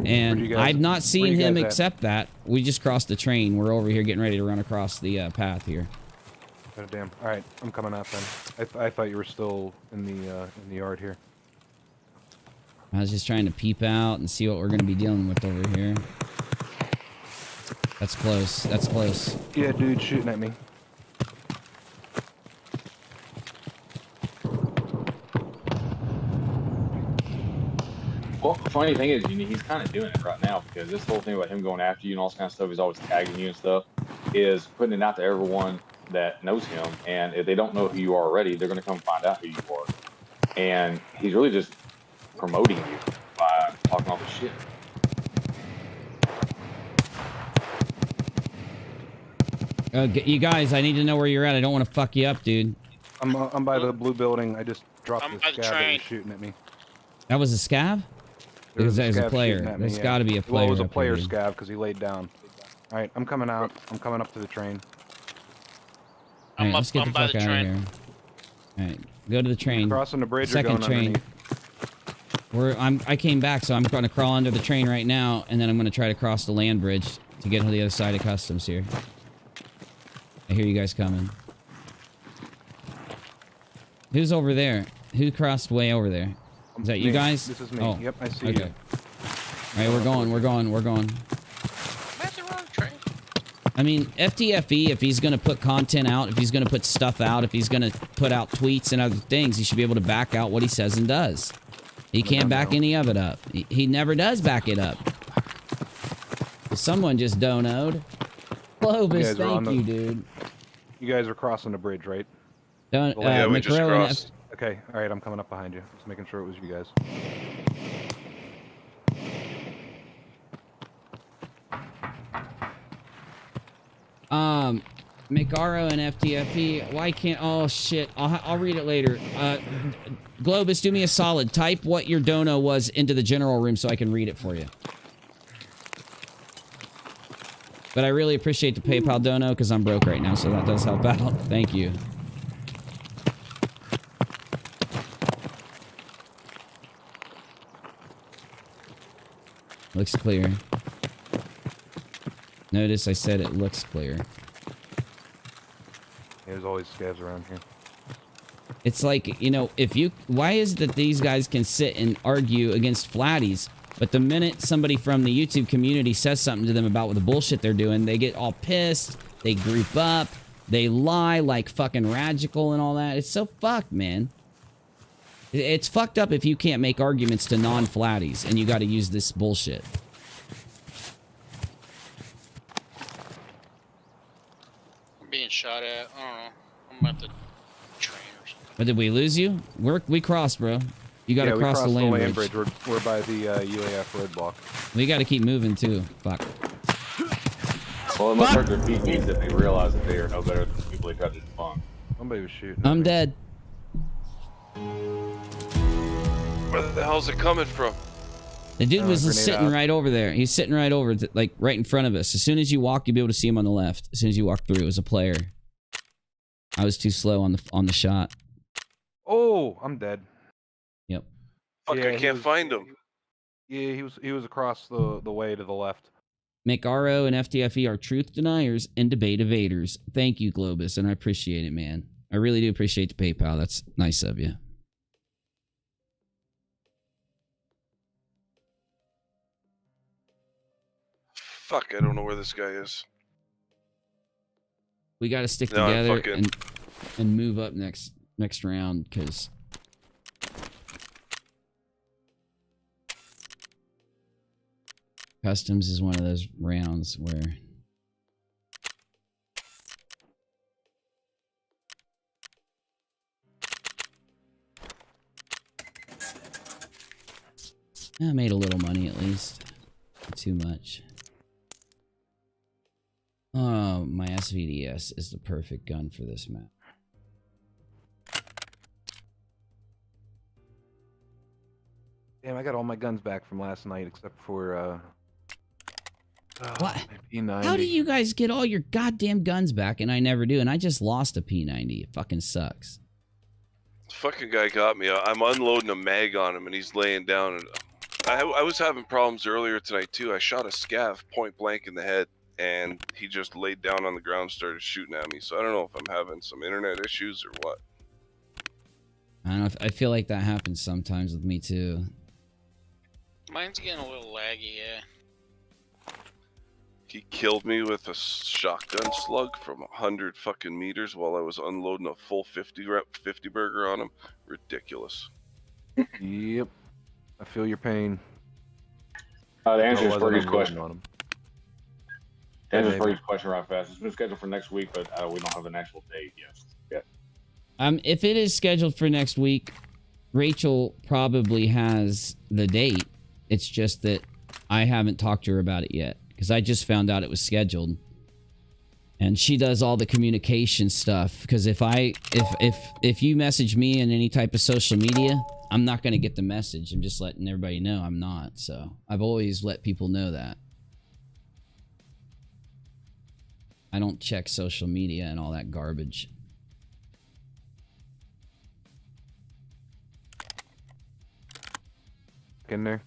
And I've not seen him accept that. We just crossed the train. We're over here getting ready to run across the path here. Oh, damn. All right, I'm coming out then. I thought you were still in the yard here. I was just trying to peep out and see what we're going to be dealing with over here. That's close. That's close. Yeah, dude, shooting at me. Well, the funny thing is, he's kind of doing it right now because this whole thing about him going after you and all this kind of stuff, he's always tagging you and stuff, is putting it out to everyone that knows him. And if they don't know who you are already, they're going to come find out who you are. And he's really just promoting you by talking all this shit. You guys, I need to know where you're at. I don't want to fuck you up, dude. I'm by the blue building. I just dropped I'm this by the scab that train. was shooting at me. That was a scab? Because there's a scab player. shooting at me, There's yeah. got to be a player. Well, it was a up player here. scab because he laid down. All right, I'm coming out. I'm coming up to the train. All right, I'm let's get up the by fuck the out of train. here. All right, Go to the train. Crossing the bridge. Second or going train. I came back, so I'm going to crawl under the train right now, and then I'm going to try to cross the land bridge to get to the other side of customs here. I hear you guys coming. Who's over there? Who crossed way over there? Is that you guys? This is me. Oh, Yep, I see okay. you. All right, we're going. I'm at the wrong train. I mean, FTFE, if he's going to put content out, if he's going to put stuff out, if he's going to put out tweets and other things, he should be able to back out what he says and does. He can't back any of it up. He never does back it up. Someone just donoed. Clovis, thank you, dude. You guys are crossing the bridge, right? Yeah, we just crossed. Okay, all right, I'm coming up behind you. Just making sure it was you guys. Mcrae and FTFE. Why can't... Oh, shit. I'll read it later. Globus, do me a solid. Type what your dono was into the general room so I can read it for you. But I really appreciate the PayPal dono because I'm broke right now, so that does help out. Thank you. Looks clear. Notice I said it looks clear. There's always scavs around here. It's like, you know, if you... Why is it that these guys can sit and argue against flatties, but the minute somebody from the YouTube community says something to them about the bullshit they're doing, they get all pissed, they group up, they lie like fucking Ragical and all that. It's so fucked, man. It's fucked up if you can't make arguments to non-flatties and you got to use this bullshit. I'm being shot at. I don't know. I'm at the train or something. But did we lose you? We crossed, bro. You got to cross the land bridge. We're by the UAF roadblock. We got to keep moving too. Fuck. Well, it must hurt their PPs if they realize that they are no better than the people they tried to debunk. Somebody was shooting. I'm dead. Where the hell's it coming from? The dude was just sitting right over there. He's sitting right over, like, right in front of us. As soon as you walk, you'll be able to see him on the left. As soon as you walk through, it was a player. I was too slow on the shot. Oh, I'm dead. Yep. Fuck, yeah, I can't find him. Yeah, he was across the way to the left. Mcrae and FTFE are truth deniers and debate evaders. Thank you, Globus, and I appreciate it, man. I really do appreciate the PayPal. That's nice of you. Fuck, I don't know where this guy is. We got to stick together and move up next round, because customs is one of those rounds where I made a little money at least. Not too much. Oh, my SVDS is the perfect gun for this map. Damn, I got all my guns back from last night except for What? P90. How do you guys get all your goddamn guns back and I never do? And I just lost a P90. It fucking sucks. This fucking guy got me. I'm unloading a mag on him and he's laying down. And I was having problems earlier tonight too. I shot a scav point blank in the head and he just laid down on the ground and started shooting at me. So I don't know if I'm having some internet issues or what. I don't know. I feel like that happens sometimes with me too. Mine's getting a little laggy, yeah. He killed me with a shotgun slug from 100 fucking meters while I was unloading a full 50 burger on him. Ridiculous. Yep. I feel your pain. The answer is Fergie's question. The answer is Fergie's question right fast. It's been scheduled for next week, but we don't have an actual date yet. If it is scheduled for next week, Rachel probably has the date. It's just that I haven't talked to her about it yet because I just found out it was scheduled. And she does all the communication stuff because if you message me in any type of social media, I'm not going to get the message. I'm just letting everybody know I'm not. So I've always let people know that. I don't check social media and all that garbage. in there.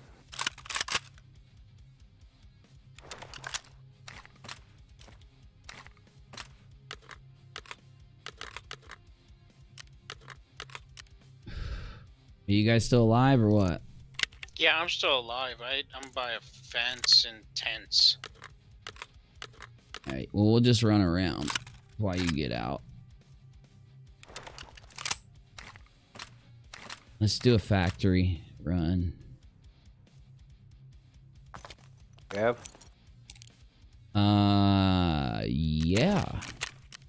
Are you guys still alive or what? Yeah, I'm still alive. I'm by a fence and tents. Alright, well, we'll just run around while you get out. Let's do a factory run. Gav? Yeah.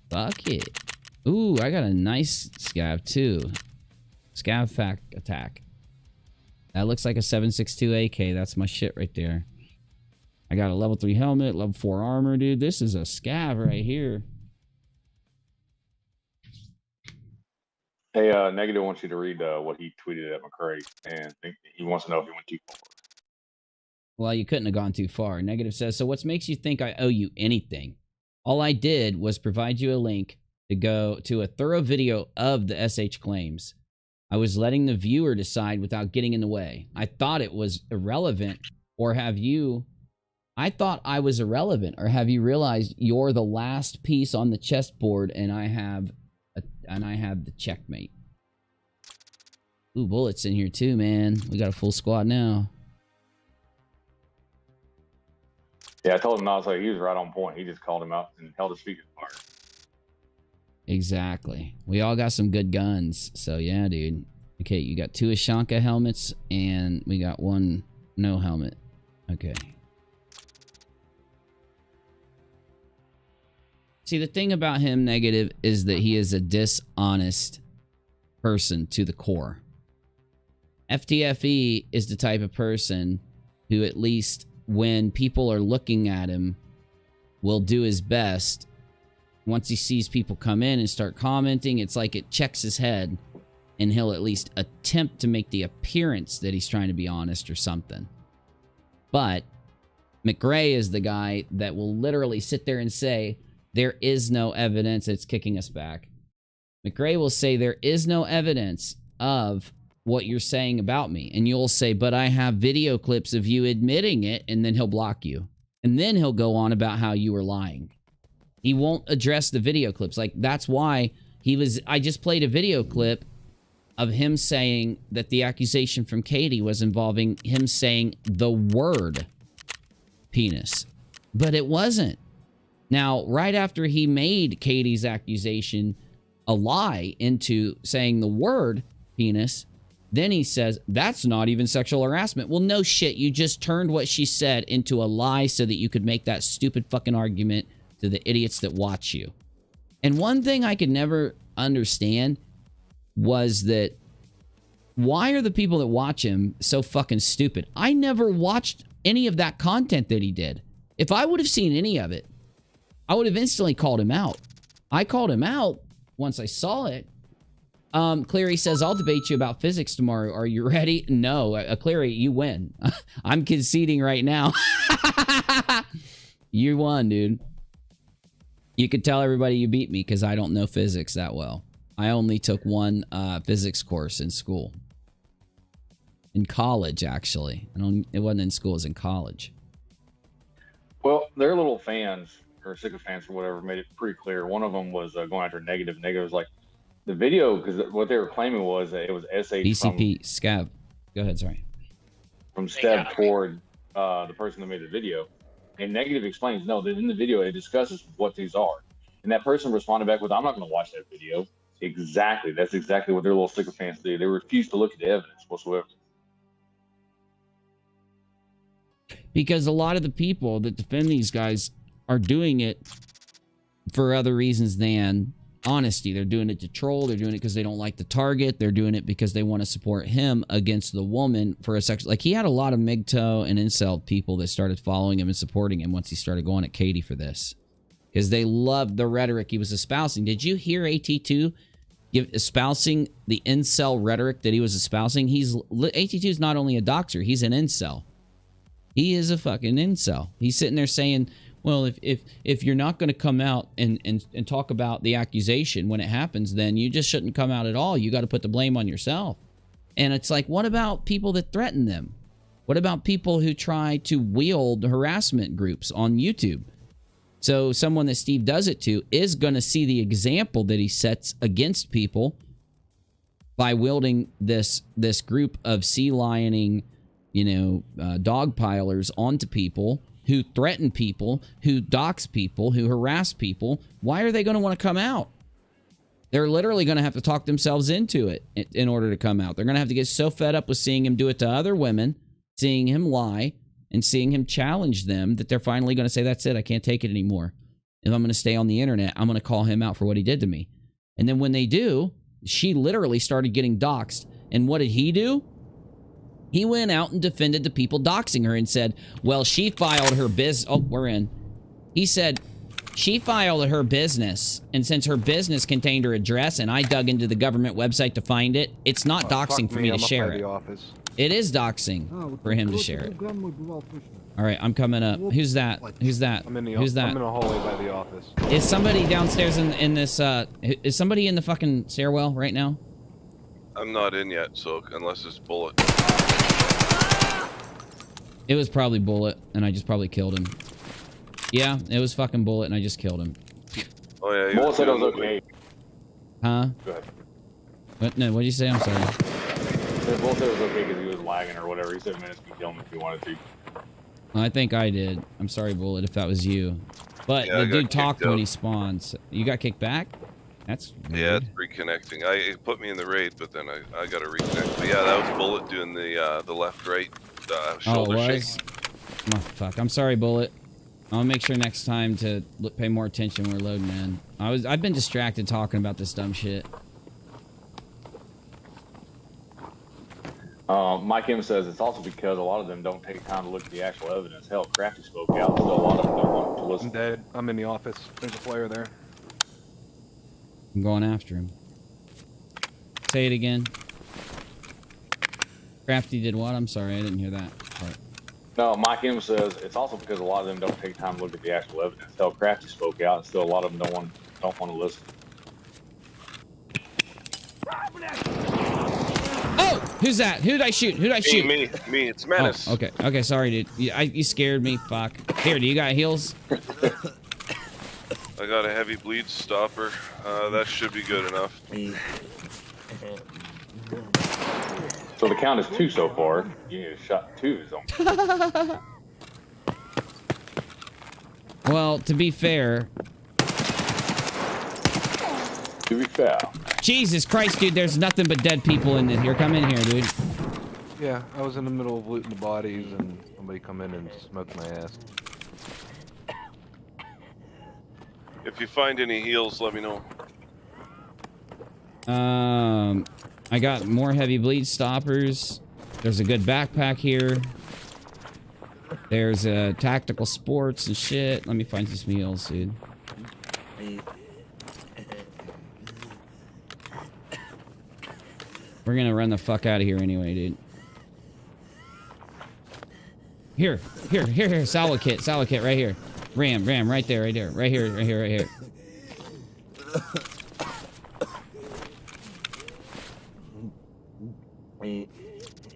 Fuck it. Ooh, I got a nice scav too. Scav fact attack. That looks like a 7.62 AK. That's my shit right there. I got a level 3 helmet, level 4 armor, dude. This is a scav right here. Hey, Negative wants you to read what he tweeted at Mcrae, and he wants to know if he went too far. Well, you couldn't have gone too far. Negative says, so what makes you think I owe you anything? All I did was provide you a link to go to a thorough video of the SH claims. I was letting the viewer decide without getting in the way. I thought it was irrelevant, or have you... I thought I was irrelevant, or have you realized you're the last piece on the chessboard and I have the checkmate? Ooh, Bullet's in here too, man. We got a full squad now. Yeah, I told him, I was like, he was right on point. He just called him out and held his feet to the fire. Exactly. We all got some good guns. So yeah, dude. Okay, you got 2 Ashanka helmets and we got 1 no helmet. Okay. See, the thing about him, Negative, is that he is a dishonest person to the core. FTFE is the type of person who, at least when people are looking at him, will do his best. Once he sees people come in and start commenting, it's like it checks his head, and he'll at least attempt to make the appearance that he's trying to be honest or something. But Mcrae is the guy that will literally sit there and say, there is no evidence. It's kicking us back. Mcrae will say, there is no evidence of what you're saying about me. And you'll say, but I have video clips of you admitting it. And then he'll block you. And then he'll go on about how you were lying. He won't address the video clips. Like, that's why I just played a video clip of him saying that the accusation from Katie was involving him saying the word penis. But it wasn't. Now, right after he made Katie's accusation a lie into saying the word penis, then he says, that's not even sexual harassment. Well, no shit. You just turned what she said into a lie so that you could make that stupid fucking argument to the idiots that watch you. And one thing I could never understand was that, why are the people that watch him so fucking stupid? I never watched any of that content that he did. If I would have seen any of it, I would have instantly called him out. I called him out once I saw it. Cleary says, I'll debate you about physics tomorrow. Are you ready? No, Cleary, you win. I'm conceding right now. You won, dude. You could tell everybody you beat me because I don't know physics that well. I only took 1 physics course in school. In college, actually. It wasn't in school, it was in college. Well, their little fans, or sycophants or whatever, made it pretty clear. One of them was going after Negative. Negative was like, the video, because what they were claiming was that it was SH BCP, Scav. Go ahead, sorry. From Steb toward the person that made the video. And Negative explains, no, that in the video, it discusses what these are. And that person responded back with, I'm not going to watch that video. Exactly. That's exactly what their little sycophants do. They refuse to look at the evidence whatsoever. Because a lot of the people that defend these guys are doing it for other reasons than honesty. They're doing it to troll. They're doing it because they don't like the target. They're doing it because they want to support him against the woman for a sex. Like, he had a lot of MGTOW and incel people that started following him and supporting him once he started going at Katie for this. Because they loved the rhetoric he was espousing. Did you hear AT2 espousing the incel rhetoric that he was espousing? AT2 is not only a doxer, he's an incel. He is a fucking incel. He's sitting there saying, well, if you're not going to come out and talk about the accusation when it happens, then you just shouldn't come out at all. You got to put the blame on yourself. And it's like, what about people that threaten them? What about people who try to wield harassment groups on YouTube? So someone that Steve does it to is going to see the example that he sets against people by wielding this group of sea lioning, dogpilers onto people who threaten people, who dox people, who harass people. Why are they going to want to come out? They're literally going to have to talk themselves into it in order to come out. They're going to have to get so fed up with seeing him do it to other women, seeing him lie, and seeing him challenge them that they're finally going to say, that's it, I can't take it anymore. If I'm going to stay on the internet, I'm going to call him out for what he did to me. And then when they do, she literally started getting doxxed. And what did he do? He went out and defended the people doxing her and said, well, she filed her He said, she filed her business, and since her business contained her address and I dug into the government website to find it, it's not doxing for me to share it. It is doxing for him to share it. All right, I'm coming up. Who's that? Who's that? Who's that? I'm in a hallway by the office. Is somebody downstairs in this, is somebody in the fucking stairwell right now? I'm not in yet, so unless it's Bullet. It was probably Bullet, and I just probably killed him. Yeah, it was fucking Bullet, and I just killed him. Oh yeah, Bullet said it was okay. Huh? Go ahead. What? No, what'd you say? I'm sorry. Bullet said it was okay because he was lagging or whatever. He said minutes could kill him if he wanted to. Well, I think I did. I'm sorry, Bullet, if that was you. But yeah, the dude talked when he spawns. You got kicked back? That's weird. Yeah, it's reconnecting. It put me in the raid, but then I got to reconnect. But yeah, that was Bullet doing the left-right shoulder shake. Oh, fuck. I'm sorry, Bullet. I'll make sure next time to pay more attention when we're loading in. I've been distracted talking about this dumb shit. Mike M says it's also because a lot of them don't take time to look at the actual evidence. Hell, Crafty spoke out, so a lot of them don't want to listen. I'm dead. I'm in the office. There's a player there. I'm going after him. Say it again. Crafty did what? I'm sorry, I didn't hear that part. No, Mike M says it's also because a lot of them don't take time to look at the actual evidence. Hell, Crafty spoke out, and still a lot of them don't want to listen. Oh, who's that? Who did I shoot? Who did I shoot? Me. It's Menace. Oh, okay. Okay, sorry, dude. You scared me. Fuck. Here, do you got heals? I got a heavy bleed stopper. That should be good enough. So the count is 2 so far. You need a shot 2 zone. Well, to be fair. Jesus Christ, dude, there's nothing but dead people in here. Come in here, dude. Yeah, I was in the middle of looting the bodies and somebody come in and smoked my ass. If you find any heals, let me know. I got more heavy bleed stoppers. There's a good backpack here. There's tactical sports and shit. Let me find some heals, dude. We're gonna run the fuck out of here anyway, dude. Here, salad kit, right here. Ram, right there, right here.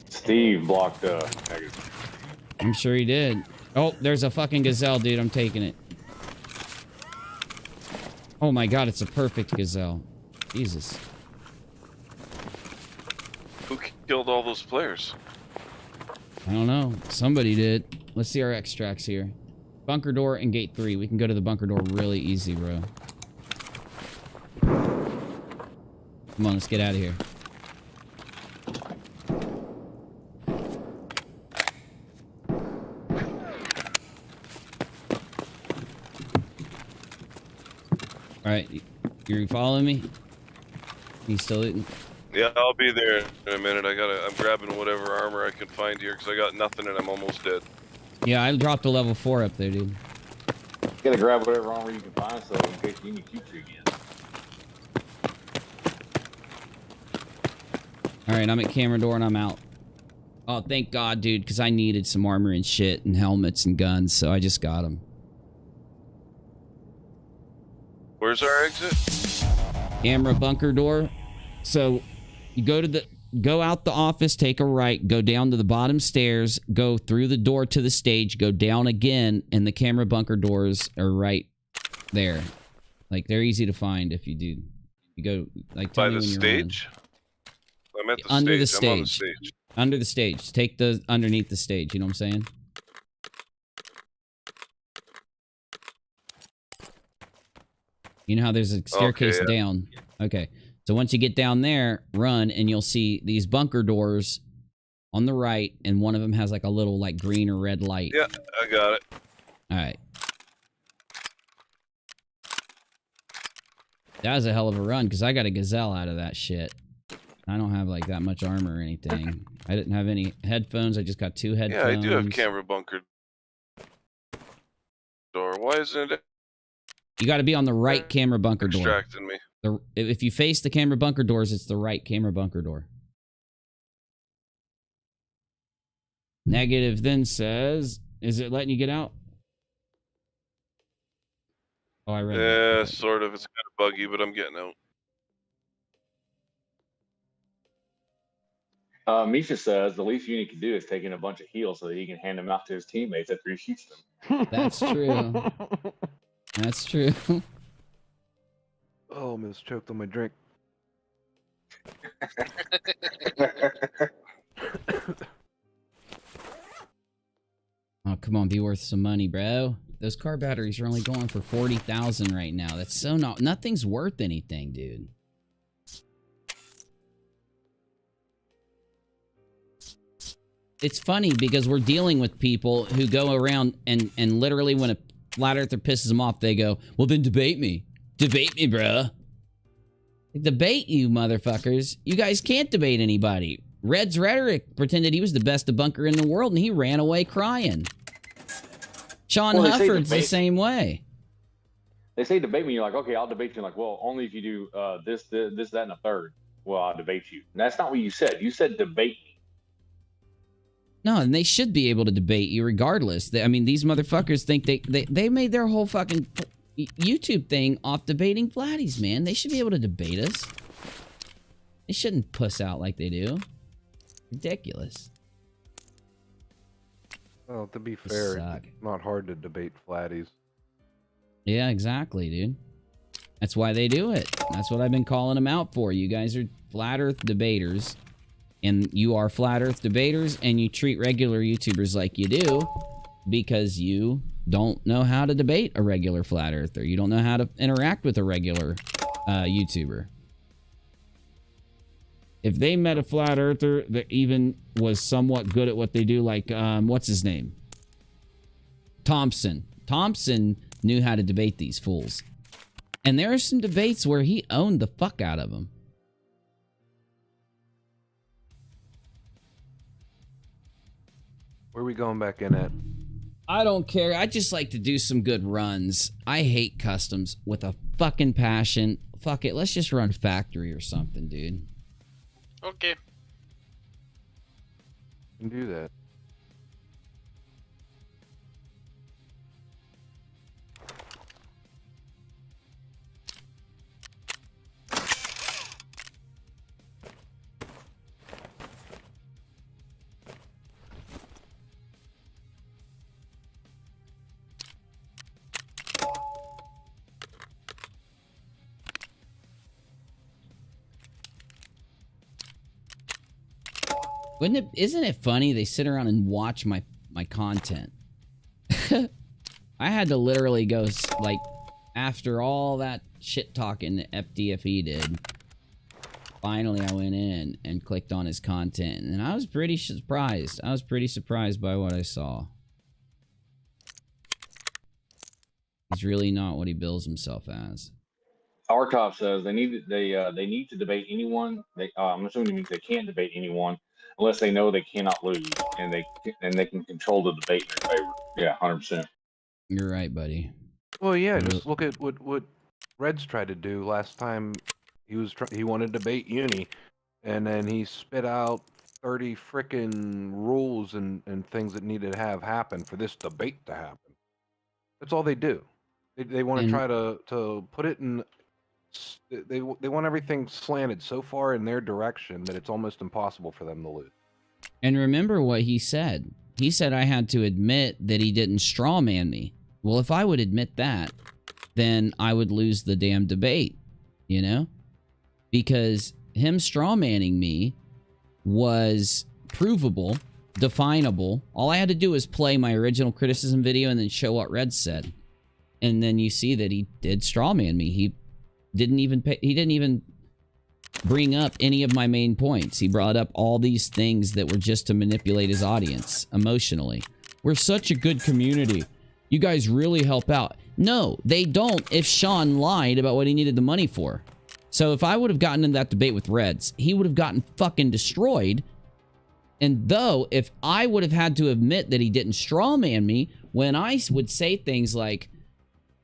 Steve blocked negative. I'm sure he did. Oh, there's a fucking gazelle, dude. I'm taking it. Oh my god, it's a perfect gazelle. Jesus. Who killed all those players? I don't know. Somebody did. Let's see our extracts here. Bunker door and gate 3. We can go to the bunker door really easy, bro. Come on, let's get out of here. Alright, you following me? You still eating? Yeah, I'll be there in a minute. I'm grabbing whatever armor I can find here because I got nothing and I'm almost dead. Yeah, I dropped a level 4 up there, dude. You gotta grab whatever armor you can find so in case you need to shoot you again. Alright, I'm at camera door and I'm out. Oh, thank God, dude, because I needed some armor and shit and helmets and guns, so I just got them. Where's our exit? Camera bunker door. So you go to the go out the office, take a right, go down to the bottom stairs, go through the door to the stage, go down again, and the camera bunker doors are right there. Like, they're easy to find if you do. You go, like, by the stage? I'm at the under stage. the I'm on the stage. stage. Under the stage. Take the underneath the stage. You know what I'm saying? You know how there's a staircase down? Okay. So once you get down there, run, and you'll see these bunker doors on the right, and one of them has like a little like green or red light. Yeah, I got it. All right. That was a hell of a run, because I got a gazelle out of that shit. I don't have like that much armor or anything. I didn't have any headphones. I just got 2 headphones. Yeah, I do have camera bunker door. Why isn't it? You got to be on the right camera bunker door. Distracting me. If you face the camera bunker doors, it's the right camera bunker door. Negative then says, is it letting you get out? Oh, I read it. Yeah, sort of. It's kind of buggy, but I'm getting out. Misha says the least Uni can do is take in a bunch of heals so that he can hand them out to his teammates after he shoots them. That's true. That's true. Oh, I almost choked on my drink. Oh, come on, be worth some money, bro. Those car batteries are only going for 40,000 right now. That's so nothing's worth anything, dude. It's funny because we're dealing with people who go around and literally when a flat earther pisses them off, they go, well, then debate me. Debate me, bruh. Debate you, motherfuckers. You guys can't debate anybody. Red's Rhetoric pretended he was the best debunker in the world, and he ran away crying. Sean Hufford's the same way. They say debate me, you're like, okay, I'll debate you. Like, well, only if you do this, that, and a third. Well, I'll debate you. And that's not what you said. You said debate me. No, and they should be able to debate you regardless. I mean, these motherfuckers think they made their whole fucking YouTube thing off debating flatties, man. They should be able to debate us. They shouldn't puss out like they do. Ridiculous. Well, to be fair, it's not hard to debate flatties. Yeah, exactly, dude. That's why they do it. That's what I've been calling them out for. You guys are flat earth debaters. And you are flat earth debaters, and you treat regular YouTubers like you do because you don't know how to debate a regular flat earther. You don't know how to interact with a regular YouTuber. If they met a flat earther that even was somewhat good at what they do, like, what's his name? Thompson. Thompson knew how to debate these fools. And there are some debates where he owned the fuck out of them. Where are we going back in at? I don't care. I just like to do some good runs. I hate customs with a fucking passion. Fuck it. Let's just run factory or something, dude. Okay. You can do that. Isn't it funny they sit around and watch my content? I had to literally go, like, after all that shit talking that FDFE did, finally I went in and clicked on his content, and I was pretty surprised. I was pretty surprised by what I saw. He's really not what he bills himself as. Artov says they need to debate anyone. I'm assuming it means they can't debate anyone unless they know they cannot lose and they can control the debate in their favor. Yeah, 100%. You're right, buddy. Well, yeah, just look at what Reds tried to do last time. He wanted to debate Uni, and then he spit out 30 frickin' rules and things that needed to have happen for this debate to happen. That's all they do. They want to try to put it in they want everything slanted so far in their direction that it's almost impossible for them to lose. And remember what he said. He said I had to admit that he didn't strawman me. Well, if I would admit that, then I would lose the damn debate, you know? Because him strawmanning me was provable, definable. All I had to do was play my original criticism video and then show what Red said. And then you see that he did strawman me. He didn't even bring up any of my main points. He brought up all these things that were just to manipulate his audience emotionally. We're such a good community. You guys really help out. No, they don't if Sean lied about what he needed the money for. So if I would have gotten in that debate with Reds, he would have gotten fucking destroyed. And though, if I would have had to admit that he didn't strawman me, when I would say things like,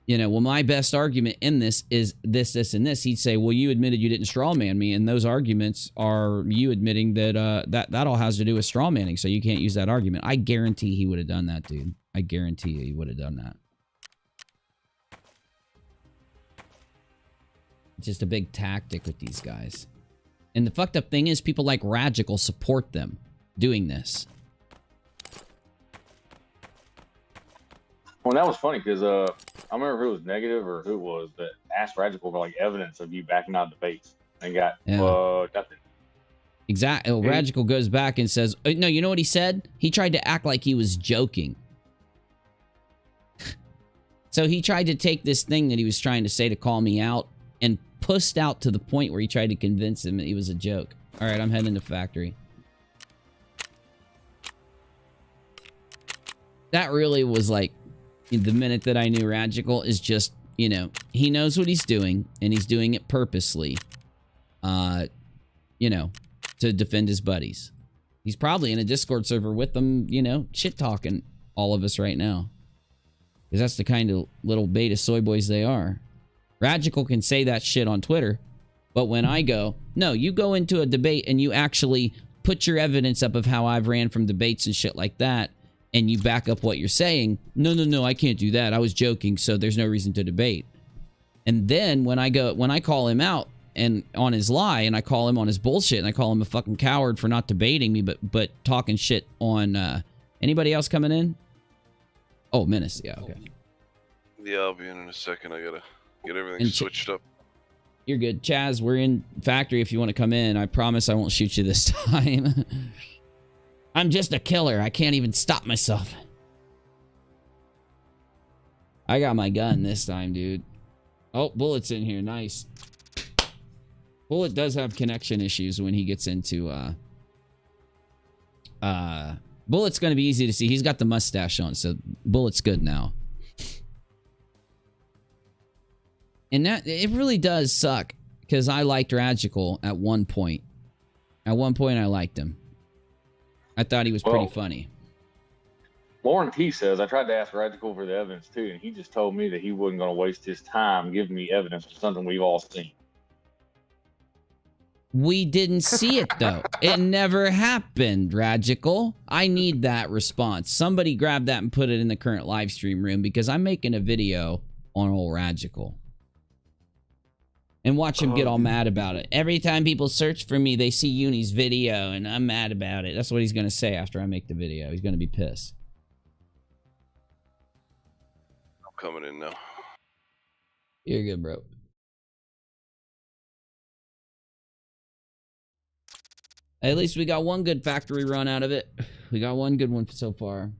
you know, well, my best argument in this is this, this, and this, he'd say, well, you admitted you didn't strawman me, and those arguments are you admitting that that all has to do with strawmanning, so you can't use that argument. I guarantee he would have done that, dude. I guarantee you he would have done that. It's just a big tactic with these guys. And the fucked up thing is people like Ragical support them doing this. Well, that was funny because I remember who was Negative or who it was that asked Ragical for like evidence of you backing out debates and got nothing. Exactly. Oh, Ragical goes back and says, no, you know what he said? He tried to act like he was joking. So he tried to take this thing that he was trying to say to call me out and pushed out to the point where he tried to convince him that he was a joke. All right, I'm heading to factory. That really was like, the minute that I knew Ragical is just, you know, he knows what he's doing, and he's doing it purposely, you know, to defend his buddies. He's probably in a Discord server with them, you know, shit-talking all of us right now. Because that's the kind of little beta soy boys they are. Ragical can say that shit on Twitter, but when I go, no, you go into a debate and you actually put your evidence up of how I've ran from debates and shit like that, and you back up what you're saying, no, I can't do that. I was joking, so there's no reason to debate. And then when I call him out and on his lie, and I call him on his bullshit, and I call him a fucking coward for not debating me, but talking shit on anybody else coming in? Oh, Menace, yeah, okay. Yeah, I'll be in a second. I gotta get everything switched up. You're good. Chaz, we're in factory if you want to come in. I promise I won't shoot you this time. I'm just a killer. I can't even stop myself. I got my gun this time, dude. Oh, Bullet's in here. Nice. Bullet does have connection issues when he gets into, Bullet's going to be easy to see. He's got the mustache on, so Bullet's good now. And that, it really does suck, because I liked Ragical at one point. At one point, I liked him. I thought he was pretty funny. Lauren T says, I tried to ask Ragical for the evidence too, and he just told me that he wasn't going to waste his time giving me evidence for something we've all seen. We didn't see it, though. It never happened, Ragical. I need that response. Somebody grab that and put it in the current live stream room, because I'm making a video on old Ragical. And watch him get all mad about it. Every time people search for me, they see Uni's video, and I'm mad about it. That's what he's going to say after I make the video. He's going to be pissed. I'm coming in now. You're good, bro. At least we got one good factory run out of it. We got one good one so far.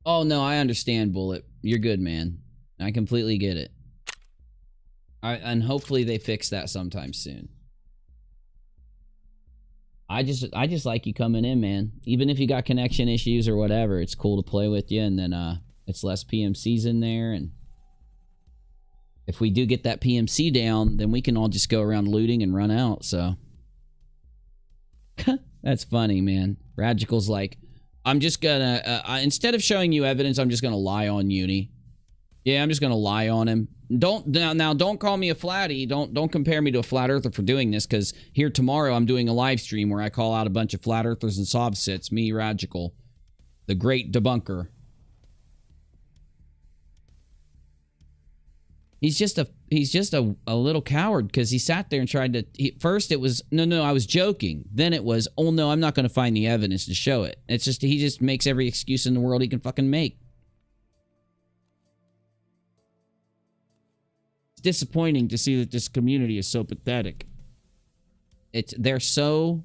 Oh, no, I understand, Bullet. You're good, man. I completely get it. And hopefully they fix that sometime soon. I just like you coming in, man. Even if you got connection issues or whatever, it's cool to play with you, and then it's less PMCs in there, and if we do get that PMC down, then we can all just go around looting and run out, so. That's funny, man. Ragical's like, I'm just gonna, instead of showing you evidence, I'm just gonna lie on Uni. Yeah, I'm just gonna lie on him. Don't call me a flatty. Don't compare me to a flat earther for doing this, because here tomorrow I'm doing a live stream where I call out a bunch of flat earthers and sovsits. Me, Ragical, the great debunker. He's just a little coward because he sat there and tried to. First, it was no, I was joking. Then it was, oh no, I'm not going to find the evidence to show it. It's just he just makes every excuse in the world he can fucking make. It's disappointing to see that this community is so pathetic. They're so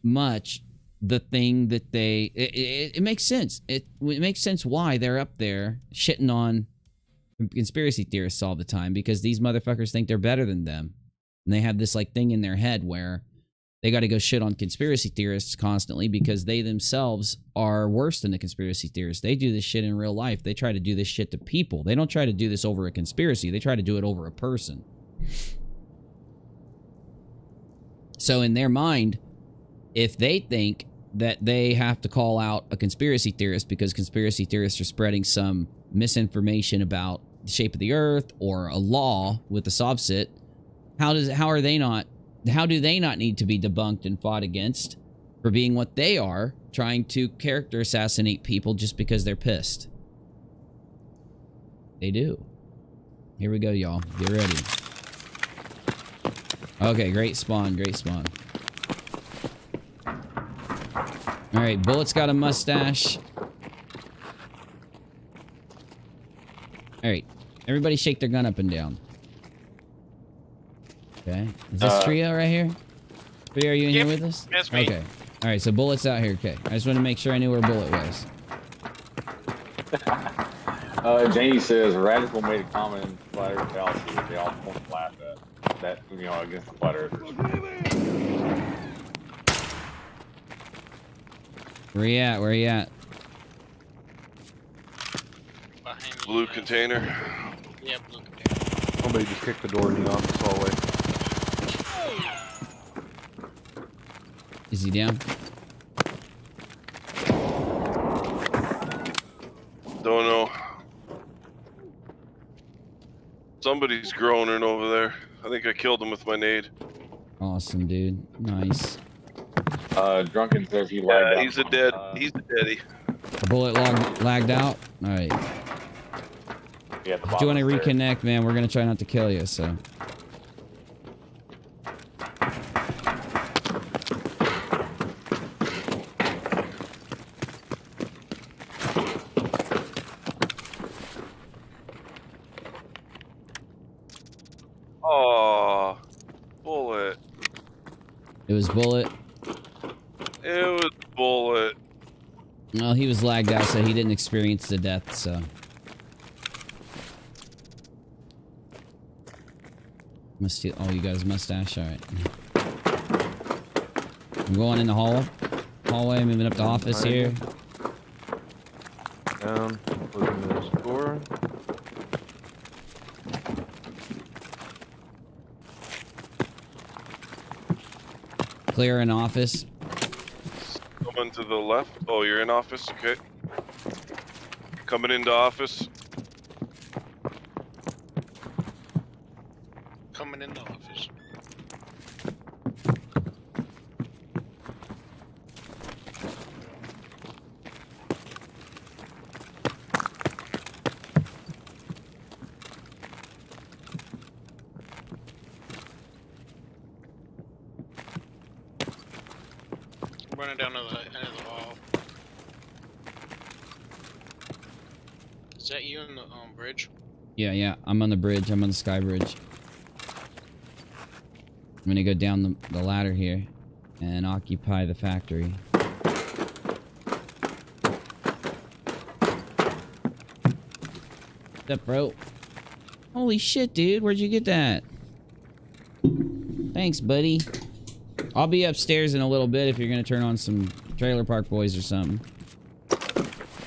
much the thing that it makes sense. It makes sense why they're up there shitting on conspiracy theorists all the time, because these motherfuckers think they're better than them. And they have this like thing in their head where they got to go shit on conspiracy theorists constantly because they themselves are worse than the conspiracy theorists. They do this shit in real life. They try to do this shit to people. They don't try to do this over a conspiracy. They try to do it over a person. So in their mind, if they think that they have to call out a conspiracy theorist because conspiracy theorists are spreading some misinformation about the shape of the earth or a law with the Sovset, how do they not need to be debunked and fought against for being what they are, trying to character assassinate people just because they're pissed? They do. Here we go, y'all. Get ready. Okay, great spawn, great spawn. Alright, Bullet's got a mustache. Alright, everybody shake their gun up and down. Okay, is this Trio right here? Trio, are you in here with us? That's me. Okay, alright, so Bullet's out here, okay. I just want to make sure I knew where Bullet was. Janie says, Radical made a comment in Flat Earth fallacy that they all want to laugh at. That, against the Flat Earthers. Where you at? Where you at? Blue container. Yeah, blue container. Somebody just kicked the door in the office hallway. Is he down? Don't know. Somebody's groaning over there. I think I killed him with my nade. Awesome, dude. Nice. Drunken says he lagged out. He's a dead. He's a deadie. A Bullet lagged out? Alright. Yeah, If you want to reconnect, man, we're gonna try not to kill you, so. Oh, Bullet. It was Bullet. It was Bullet. Well, he was lagged out, so he didn't experience the death, so. Must steal. Oh, you got his mustache? Alright. I'm going in the hallway, moving up the office here. Down, closing this door. Clear in office. Coming to the left. Oh, you're in office? Okay. Coming into office. Coming in the office. Running down to the end of the hall. Is that you in the bridge? Yeah. I'm on the bridge. I'm on the sky bridge. I'm gonna go down the ladder here and occupy the factory. What's up, bro? Holy shit, dude. Where'd you get that? Thanks, buddy. I'll be upstairs in a little bit if you're gonna turn on some Trailer Park Boys or something.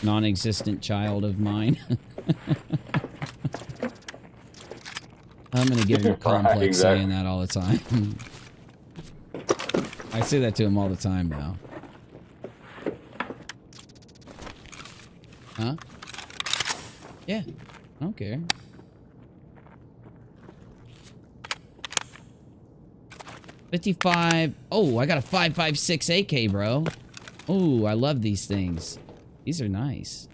Non-existent child of mine. I'm gonna give you a complex exactly. saying that all the time. I say that to him all the time now. Huh? Yeah, I don't care. $55. Oh, I got a 5.56 AK, bro. Oh, I love these things. These are nice.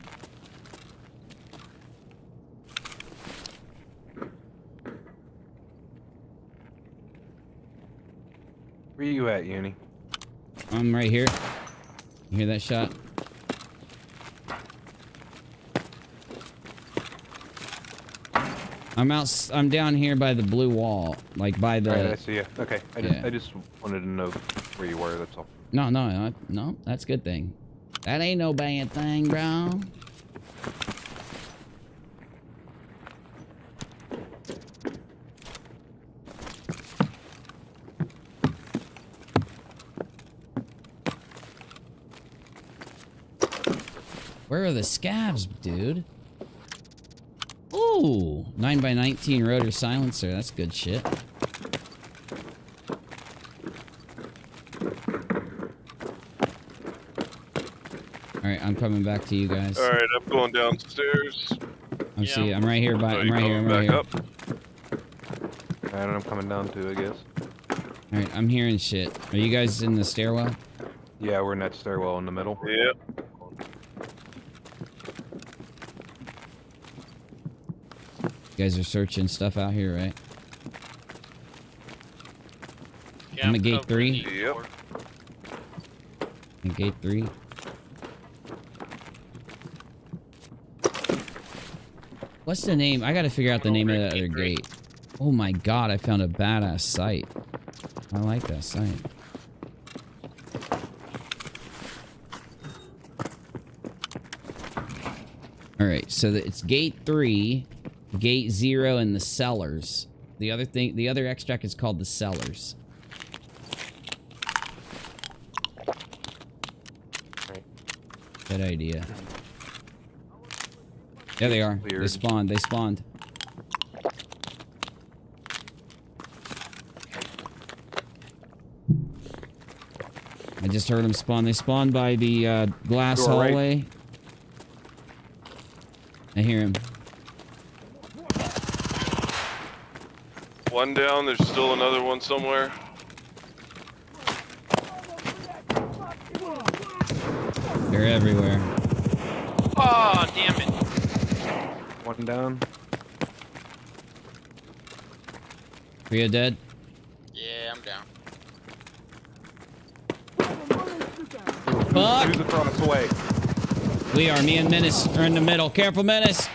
Where you at, Uni? I'm right here. You hear that shot? I'm down here by the blue wall, like by the. All right, I see you. Okay, I just wanted to know where you were. That's all. No, that's a good thing. That ain't no bad thing, bro. Where are the scabs, dude? Ooh, 9x19 rotor silencer. That's good shit. Alright, I'm coming back to you guys. Alright, I'm going downstairs. I'm right here I'm right here. Up? Alright, I'm coming down too, I guess. Alright, I'm hearing shit. Are you guys in the stairwell? Yeah, we're in that stairwell in the middle. Yep. You guys are searching stuff out here, right? Yeah, I'm at gate 3. Yep. At gate 3. What's the name? I gotta figure out the name of that other gate. Oh my god, I found a badass site. I like that site. Alright, so it's gate 3, gate 0, and the cellars. The other extract is called the cellars. Good idea. Yeah, they are. They spawned. I just heard them spawn. They spawned by the glass hallway. Right. I hear him. One down, there's still another one somewhere. They're everywhere. Oh, damn it. One down. Rhea dead? Yeah, I'm down. Fuck! Who's across the way? We are. Me and Menace are in the middle. Careful, Menace!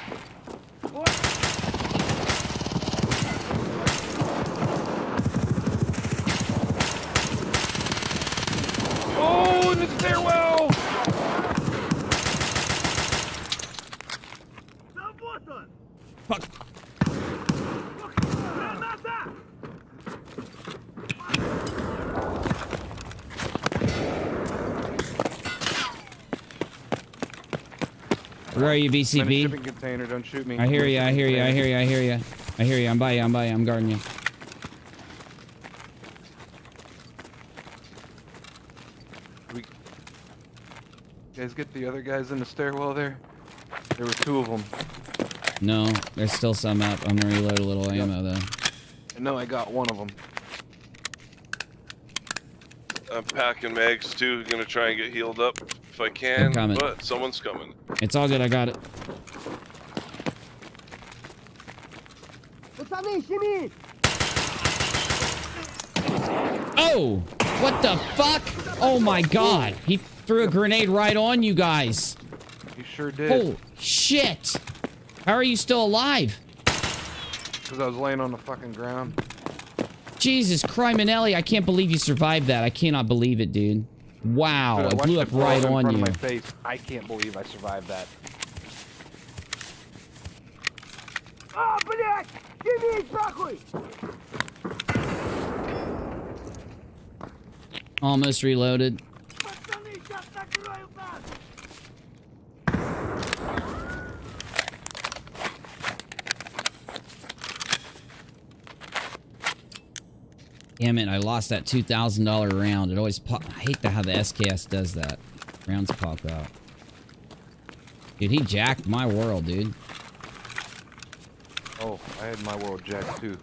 Oh, in the stairwell! Fuck! Where are you, VCP? Shipping container, don't shoot me. I hear you. I'm by you. I'm guarding you. You guys get the other guys in the stairwell there? There were 2 of them. No, there's still some up. I'm gonna reload a little ammo though. No, I got one of them. I'm packing mags too. Gonna try and get healed up if I can, but someone's coming. It's all good. I got it. Oh! What the fuck? Oh my god! He threw a grenade right on you guys. He sure did. Oh shit! How are you still alive? Because I was laying on the fucking ground. Jesus, Criminelli, I can't believe you survived that. I cannot believe it, dude. Wow, Dude, it blew up right on you. My face. I can't believe I survived that. Ah, блядь! Иди нахуй! Almost reloaded. Damn it, I lost that $2,000 round. It always pop. I hate how the SKS does that. Rounds pop out. Dude, he jacked my world, dude. Oh, I had my world jacked too.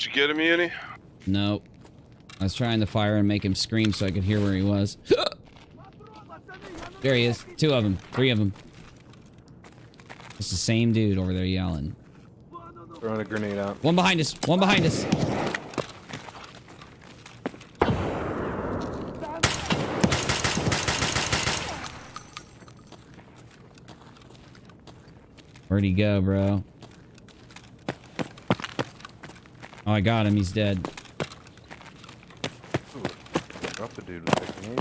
Did you get him, Uni? Nope. I was trying to fire and make him scream so I could hear where he was. There he is. 2 of them. 3 of them. It's the same dude over there yelling. Throwing a grenade out. One behind us. One behind us. Where'd he go, bro? Oh, I got him. He's dead. Ooh, drop the dude with the grenade.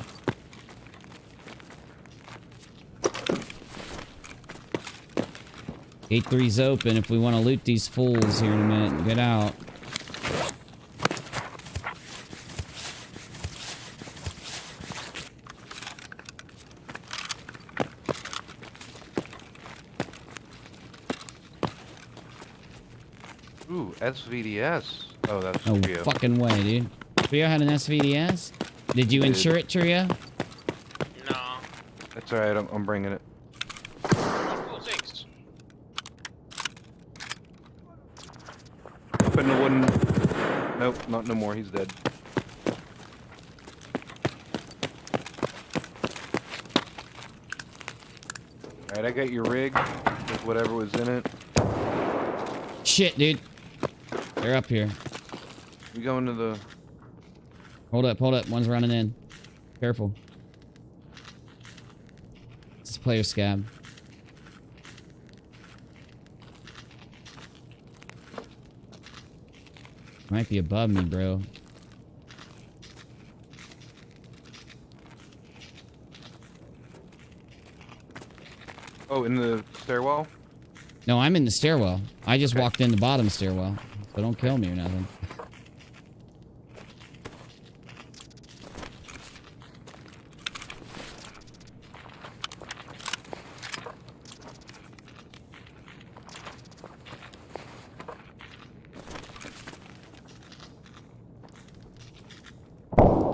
Gate 3's open if we want to loot these fools here in a minute and get out. Ooh, SVDS. Oh, that's No Trio. fucking way, dude. Trio had an SVDS? Did you insure it, Trio? No. That's alright, I'm bringing it. Cool, thanks. Up in the wooden... Nope, not no more, he's dead. Alright, I got your rig with whatever was in it. Shit, dude. They're up here. We go into the... Hold up, hold up. One's running in. Careful. It's a player scab. Might be above me, bro. Oh, in the stairwell? No, I'm in the stairwell. I just walked in the bottom stairwell. So don't kill me or nothing.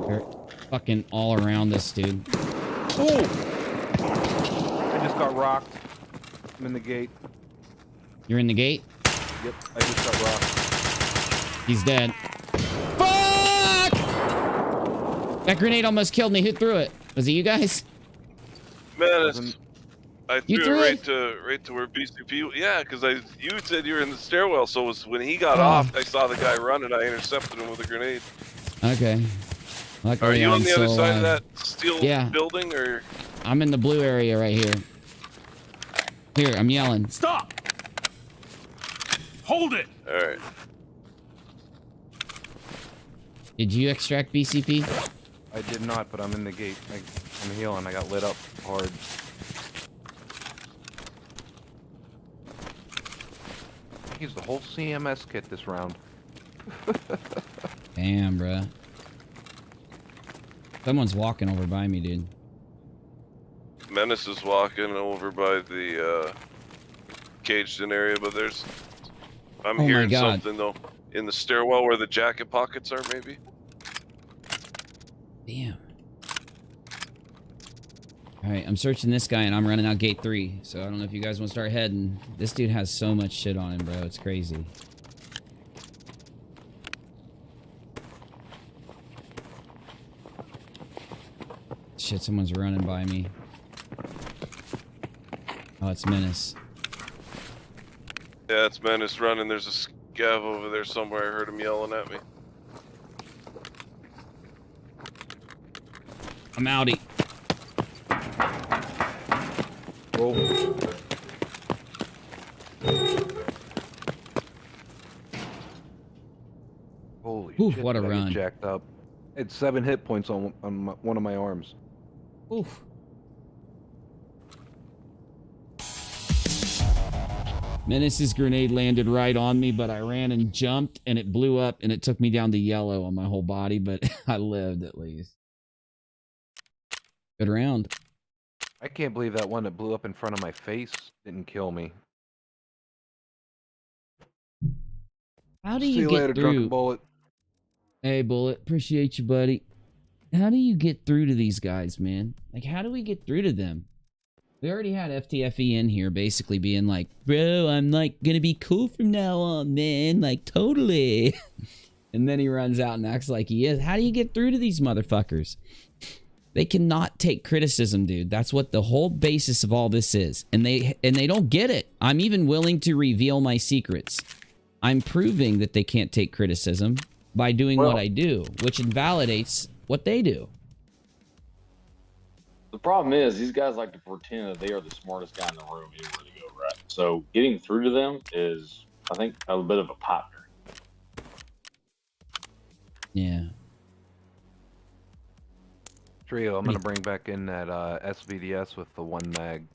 They're fucking all around us, dude. Oh! I just got rocked. I'm in the gate. You're in the gate? Yep, I just got rocked. He's dead. Fuck! That grenade almost killed me. Who threw it? Was it you guys? Man, I You threw it threw right to where BCP. Yeah, because you said you were in the stairwell, so it was when he got off, I saw the guy run and I intercepted him with a grenade. Okay. Luckily, Are you on I'm the other still side of alive. that steel Yeah. building, or? I'm in the blue area right here. Here, I'm yelling. Stop! Hold it! All right. Did you extract BCP? I did not, but I'm in the gate. I'm healing. I got lit up hard. I used the whole CMS kit this round. Damn, bruh. Someone's walking over by me, dude. Menace is walking over by the caged-in area, but there's... I'm Oh my hearing God. something, though. In the stairwell where the jacket pockets are, maybe? Damn. Alright, I'm searching this guy and I'm running out gate 3. So I don't know if you guys want to start heading. This dude has so much shit on him, bro. It's crazy. Shit, someone's running by me. Oh, it's Menace. Yeah, it's Menace running. There's a scav over there somewhere. I heard him yelling at me. I'm outie. Roll. Holy Oof, shit, what a did I get run. jacked up. It's 7 hit points on one of my arms. Oof. Menace's grenade landed right on me, but I ran and jumped, and it blew up, and it took me down to yellow on my whole body, but I lived at least. Good round. I can't believe that one that blew up in front of my face didn't kill me. How do See you you get later, through? Drunken Bullet. Hey, Bullet. Appreciate you, buddy. How do you get through to these guys, man? Like, how do we get through to them? We already had FTFE in here basically being like, bro, I'm like gonna be cool from now on, man. Like, totally. And then he runs out and acts like he is. How do you get through to these motherfuckers? They cannot take criticism, dude. That's what the whole basis of all this is. And they don't get it. I'm even willing to reveal my secrets. I'm proving that they can't take criticism by doing what I do, which invalidates what they do. The problem is these guys like to pretend that they are the smartest guy in the room anywhere to go, right? So getting through to them is, I think, a bit of a pipe dream. Yeah. Trio, I'm gonna bring back in that SVDS with the 1 mag.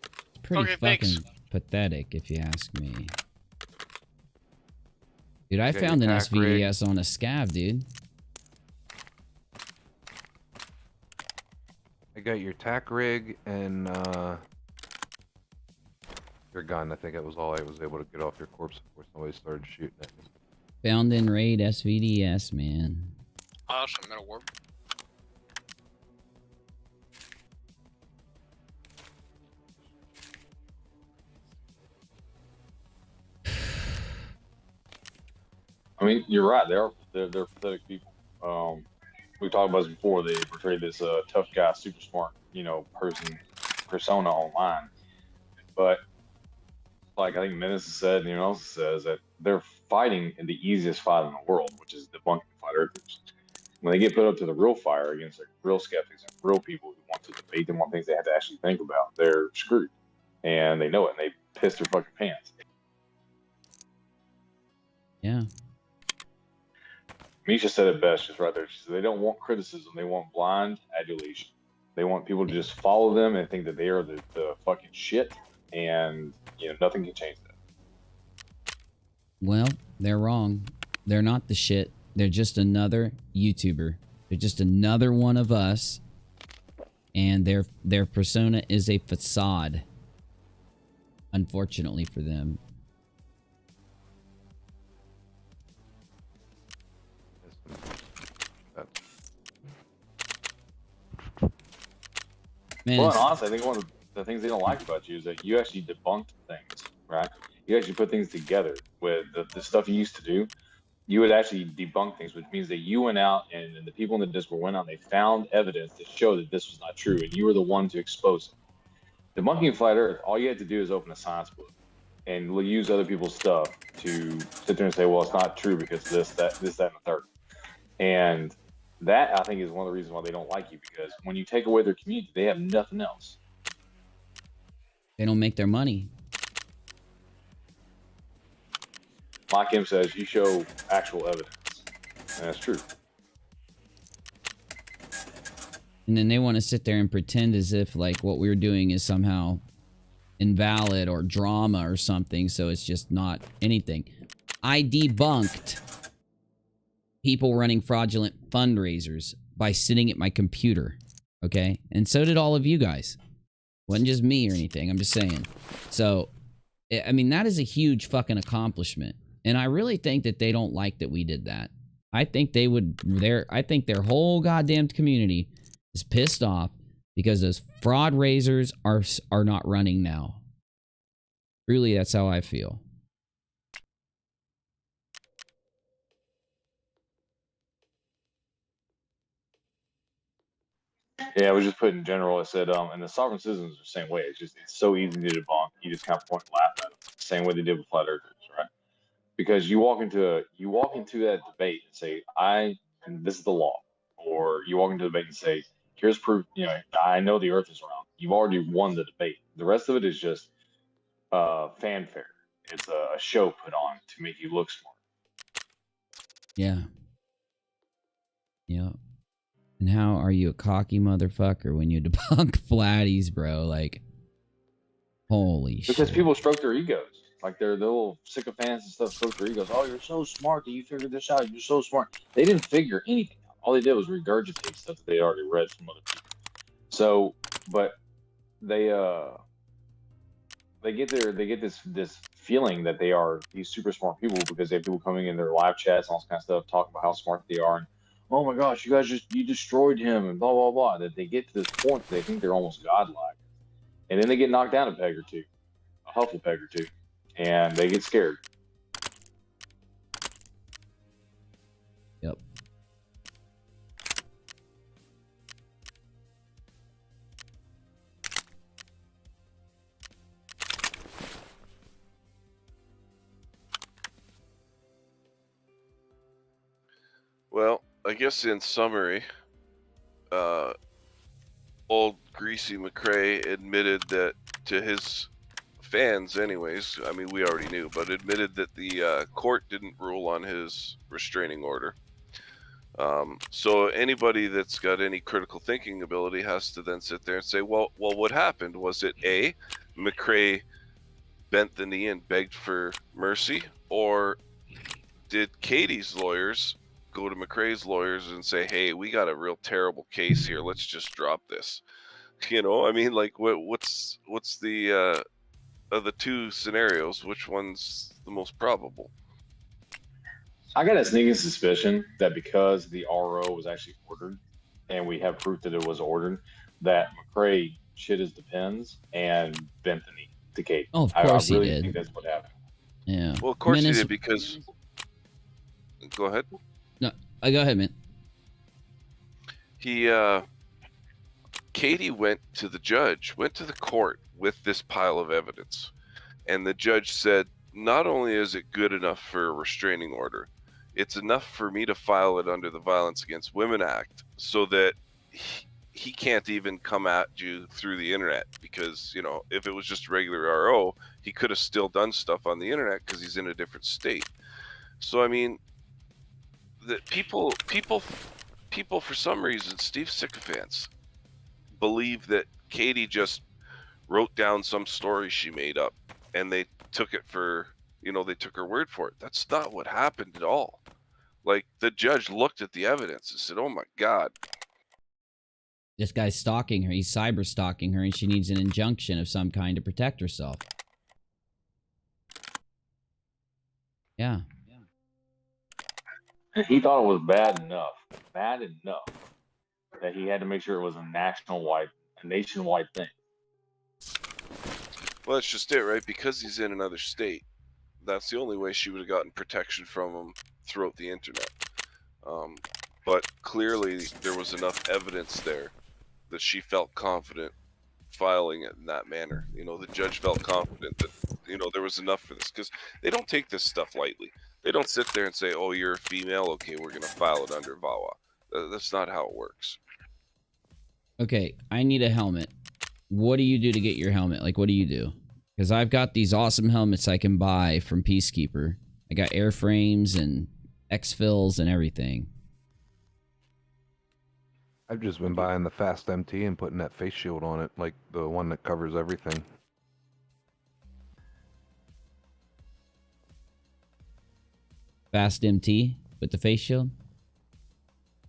It's pretty fucking pathetic, if you ask me. Dude, I found an SVDS on a scav, dude. I got your tack rig and your gun. I think that was all I was able to get off your corpse before somebody started shooting at me. Found in raid SVDS, man. Awesome, that'll work. I mean, you're right. They're pathetic people. We talked about this before. They portray this tough guy, super smart, persona online. But like I think Menace has said, and anyone else says that they're fighting in the easiest fight in the world, which is debunking flat earthers. When they get put up to the real fire against like real skeptics and real people who want to debate them on things they have to actually think about, they're screwed, and they know it. And they piss their fucking pants. Yeah. Misha said it best just right there. She said they don't want criticism. They want blind adulation. They want people to just follow them and think that they are the fucking shit, and nothing can change that. Well, they're wrong. They're not the shit. They're just another YouTuber. They're just another one of us, and their persona is a facade. Unfortunately for them. Man, well, honestly, I think one of the things they don't like about you is that you actually debunked things, right? You actually put things together with the stuff you used to do. You would actually debunk things, which means that you went out and the people in the Discord went out and they found evidence to show that this was not true, and you were the one to expose it. Debunking flat Earth, all you had to do is open a science book and use other people's stuff to sit there and say, well, it's not true because this, that, and the third. And that, I think, is one of the reasons why they don't like you, because when you take away their community, they have nothing else. They don't make their money. Like him says, you show actual evidence. And that's true. And then they want to sit there and pretend as if, like, what we're doing is somehow invalid or drama or something, so it's just not anything. I debunked people running fraudulent fundraisers by sitting at my computer, okay? And so did all of you guys. Wasn't just me or anything, I'm just saying. So, I mean, that is a huge fucking accomplishment. And I really think that they don't like that we did that. I think they would, I think their whole goddamn community is pissed off because those fraud raisers are not running now. Really, that's how I feel. Yeah, I was just put in general. I said, and the sovereign citizens are the same way. It's so easy to debunk. You just kind of point and laugh at them. Same way they did with flat earthers, right? Because you walk into that debate and say, and this is the law, or you walk into the debate and say, here's proof. I know the Earth is round. You've already won the debate. The rest of it is just fanfare. It's a show put on to make you look smart. Yeah. Yeah. And how are you a cocky motherfucker when you debunk flatties, bro? Like, holy shit. Because people stroke their egos. Like, their little sycophants and stuff stroke their egos. Oh, you're so smart that you figured this out. You're so smart. They didn't figure anything out. All they did was regurgitate stuff that they already read from other people. So, but they get this feeling that they are these super smart people because they have people coming in their live chats and all this kind of stuff talking about how smart they are, and oh my gosh, you guys you destroyed him and blah blah blah. That they get to this point they think they're almost godlike, and then they get knocked down a peg or two, a huffle peg or two, and they get scared. Yep. Well, I guess in summary, old greasy Mcrae admitted that to his fans anyways, I mean we already knew, but admitted that the court didn't rule on his restraining order. So anybody that's got any critical thinking ability has to then sit there and say, well what happened? Was it A, Mcrae bent the knee and begged for mercy, or did Katie's lawyers go to Mcrae's lawyers and say, hey, we got a real terrible case here, let's just drop this? You know, I mean, like, what's the of the two scenarios, which one's the most probable? I got a sneaking suspicion that because the RO was actually ordered, and we have proof that it was ordered, that Mcrae shit his depends and bent the knee to Kate. Oh, of course I really he did. think that's what happened. Yeah. Well, of course he did, because... Go ahead. No, go ahead, man. Katie went to the judge, went to the court with this pile of evidence. And the judge said, not only is it good enough for a restraining order, it's enough for me to file it under the Violence Against Women Act so that he can't even come at you through the internet. Because, you know, if it was just a regular RO, he could have still done stuff on the internet because he's in a different state. So, I mean, that people for some reason, Steve sycophants, believe that Katie just wrote down some story she made up and they took it for, you know, they took her word for it. That's not what happened at all. Like, the judge looked at the evidence and said, oh my God, this guy's stalking her. He's cyber stalking her, and she needs an injunction of some kind to protect herself. Yeah. And he thought it was bad enough that he had to make sure it was a nationwide thing. well, that's just it, right? Because he's in another state, that's the only way she would have gotten protection from him throughout the internet. But clearly there was enough evidence there that she felt confident filing it in that manner. You know, the judge felt confident that, you know, there was enough for this, because they don't take this stuff lightly. They don't sit there and say, oh, you're a female, okay, we're going to file it under VAWA. That's not how it works. Okay, I need a helmet. What do you do to get your helmet? Like, what do you do? Because I've got these awesome helmets I can buy from Peacekeeper. I got airframes and exfils and everything. I've just been buying the Fast MT and putting that face shield on it, like the one that covers everything. Fast MT with the face shield?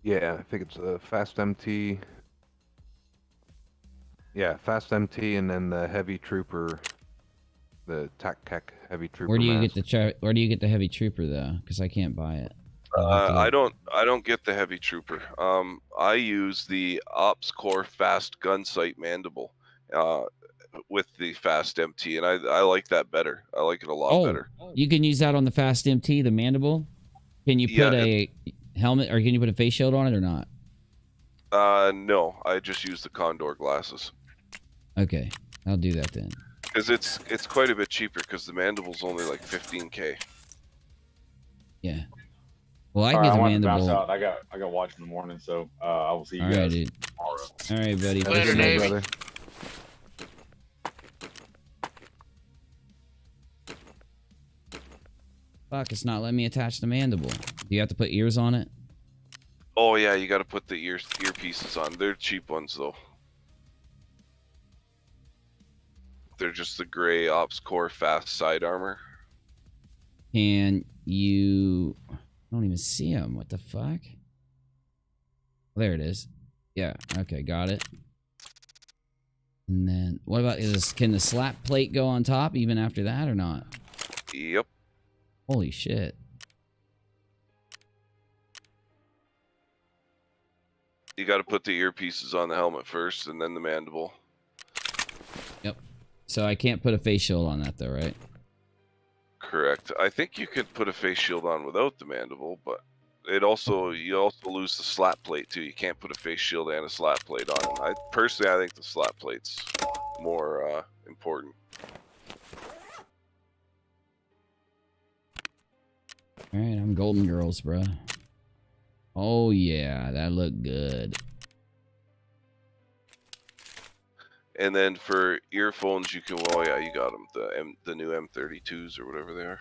Yeah, I think it's a Fast MT. Yeah, Fast MT, and then the Heavy Trooper, the TAC Heavy Trooper. Where do you mask. get the Heavy Trooper though? Because I can't buy it. I don't get the Heavy Trooper. I use the Ops Core Fast Gun Sight Mandible with the Fast MT, and I like that better. I like it a lot better. You can use that on the Fast MT, the Mandible? Can you put a helmet, or can you put a face shield on it or not? No, I just use the Condor glasses. Okay, I'll do that then. Because it's quite a bit cheaper, because the Mandible's only like 15K. Yeah. Well, I All get right, the I want to Mandible. bounce out. I got watch in the morning, so I will see you All guys right, dude. tomorrow. All right, buddy. Later, Navy. Brother. Fuck, it's not letting me attach the Mandible. Do you have to put ears on it? Oh yeah, you got to put the earpieces on. They're cheap ones though. They're just the gray Ops Core Fast side armor. Can you... I don't even see them. What the fuck? There it is. Yeah, okay, got it. And then, what about, can the slap plate go on top even after that or not? Yep. Holy shit. You got to put the earpieces on the helmet first, and then the Mandible. Yep. So I can't put a face shield on that though, right? Correct. I think you could put a face shield on without the mandible, but you also lose the slap plate too. You can't put a face shield and a slap plate on. I think the slap plate's more important. All right, I'm Golden Girls, bro. Oh yeah, that looked good. And then for earphones, you can. Oh yeah, you got them. The new M32s or whatever they are.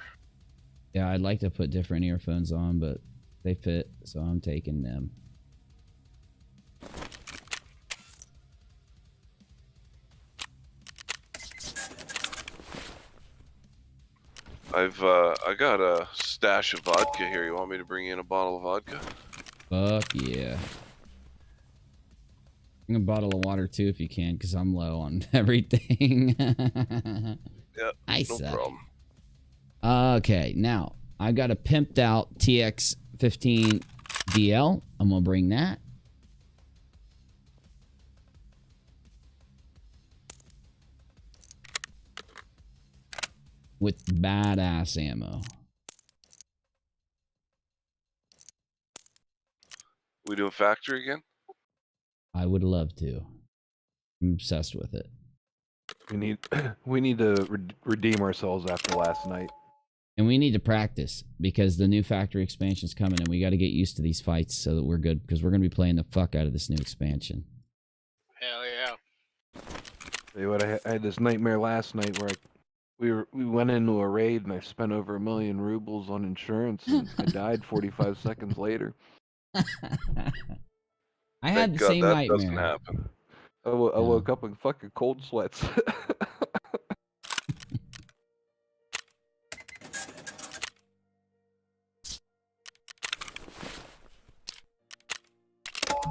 Yeah, I'd like to put different earphones on, but they fit, so I'm taking them. I got a stash of vodka here. You want me to bring in a bottle of vodka? Fuck yeah. I'm a bottle of water too if you can, because I'm low on everything. Yeah, I no suck. problem. Okay, now I've got a pimped out TX15 DL. I'm gonna bring that. With badass ammo. We doing factory again? I would love to. I'm obsessed with it. We need to redeem ourselves after last night. And we need to practice because the new factory expansion is coming and we got to get used to these fights so that we're good because we're going to be playing the fuck out of this new expansion. Hell yeah. Tell you what, I had this nightmare last night where we went into a raid and I spent over 1 million rubles on insurance and I died 45 seconds later. I had the same that doesn't nightmare. happen. I woke up in fucking cold sweats.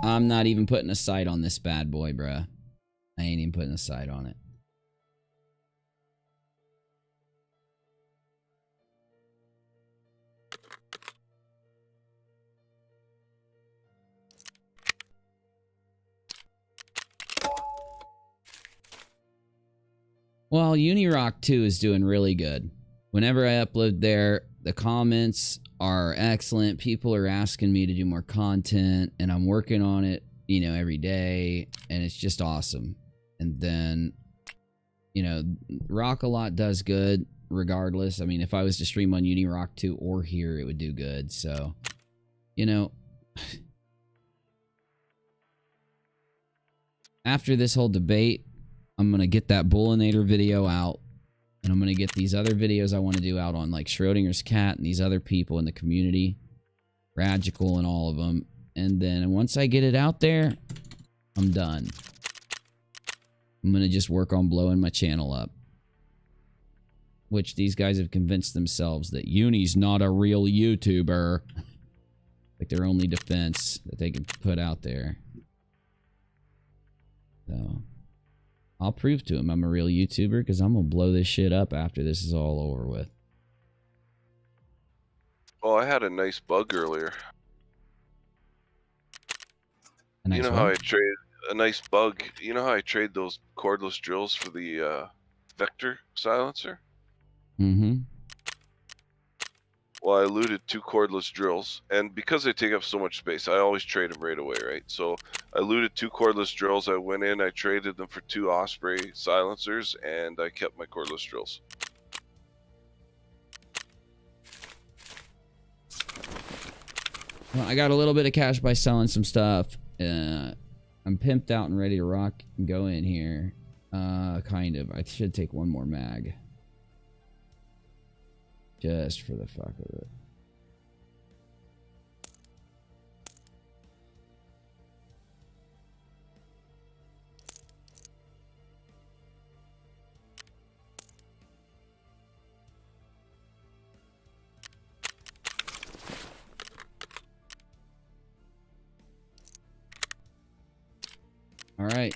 I'm not even putting a sight on this bad boy, bruh. I ain't even putting a sight on it. Well, Unirock 2 is doing really good. Whenever I upload there, the comments are excellent. People are asking me to do more content, and I'm working on it, you know, every day, and it's just awesome. And then, you know, rockAlot does good regardless. I mean, if I was to stream on Unirock 2 or here, it would do good. So, you know, after this whole debate, I'm going to get that Bullinator video out. And I'm going to get these other videos I want to do out on like Schrodinger's cat and these other people in the community. Ragical and all of them. And then once I get it out there, I'm done. I'm going to just work on blowing my channel up. Which these guys have convinced themselves that Uni's not a real YouTuber. Like their only defense that they can put out there. So I'll prove to him I'm a real YouTuber because I'm going to blow this shit up after this is all over with. Oh, I had a nice bug earlier. A nice you know what? how I trade a nice bug? You know how I trade those cordless drills for the vector silencer? Mm-hmm. Well, I looted 2 cordless drills, and because they take up so much space, I always trade them right away, right? So I looted 2 cordless drills. I went in, I traded them for 2 Osprey silencers, and I kept my cordless drills. Well, I got a little bit of cash by selling some stuff. I'm pimped out and ready to rock and go in here. Kind of. I should take one more mag. Just for the fuck of it. All right,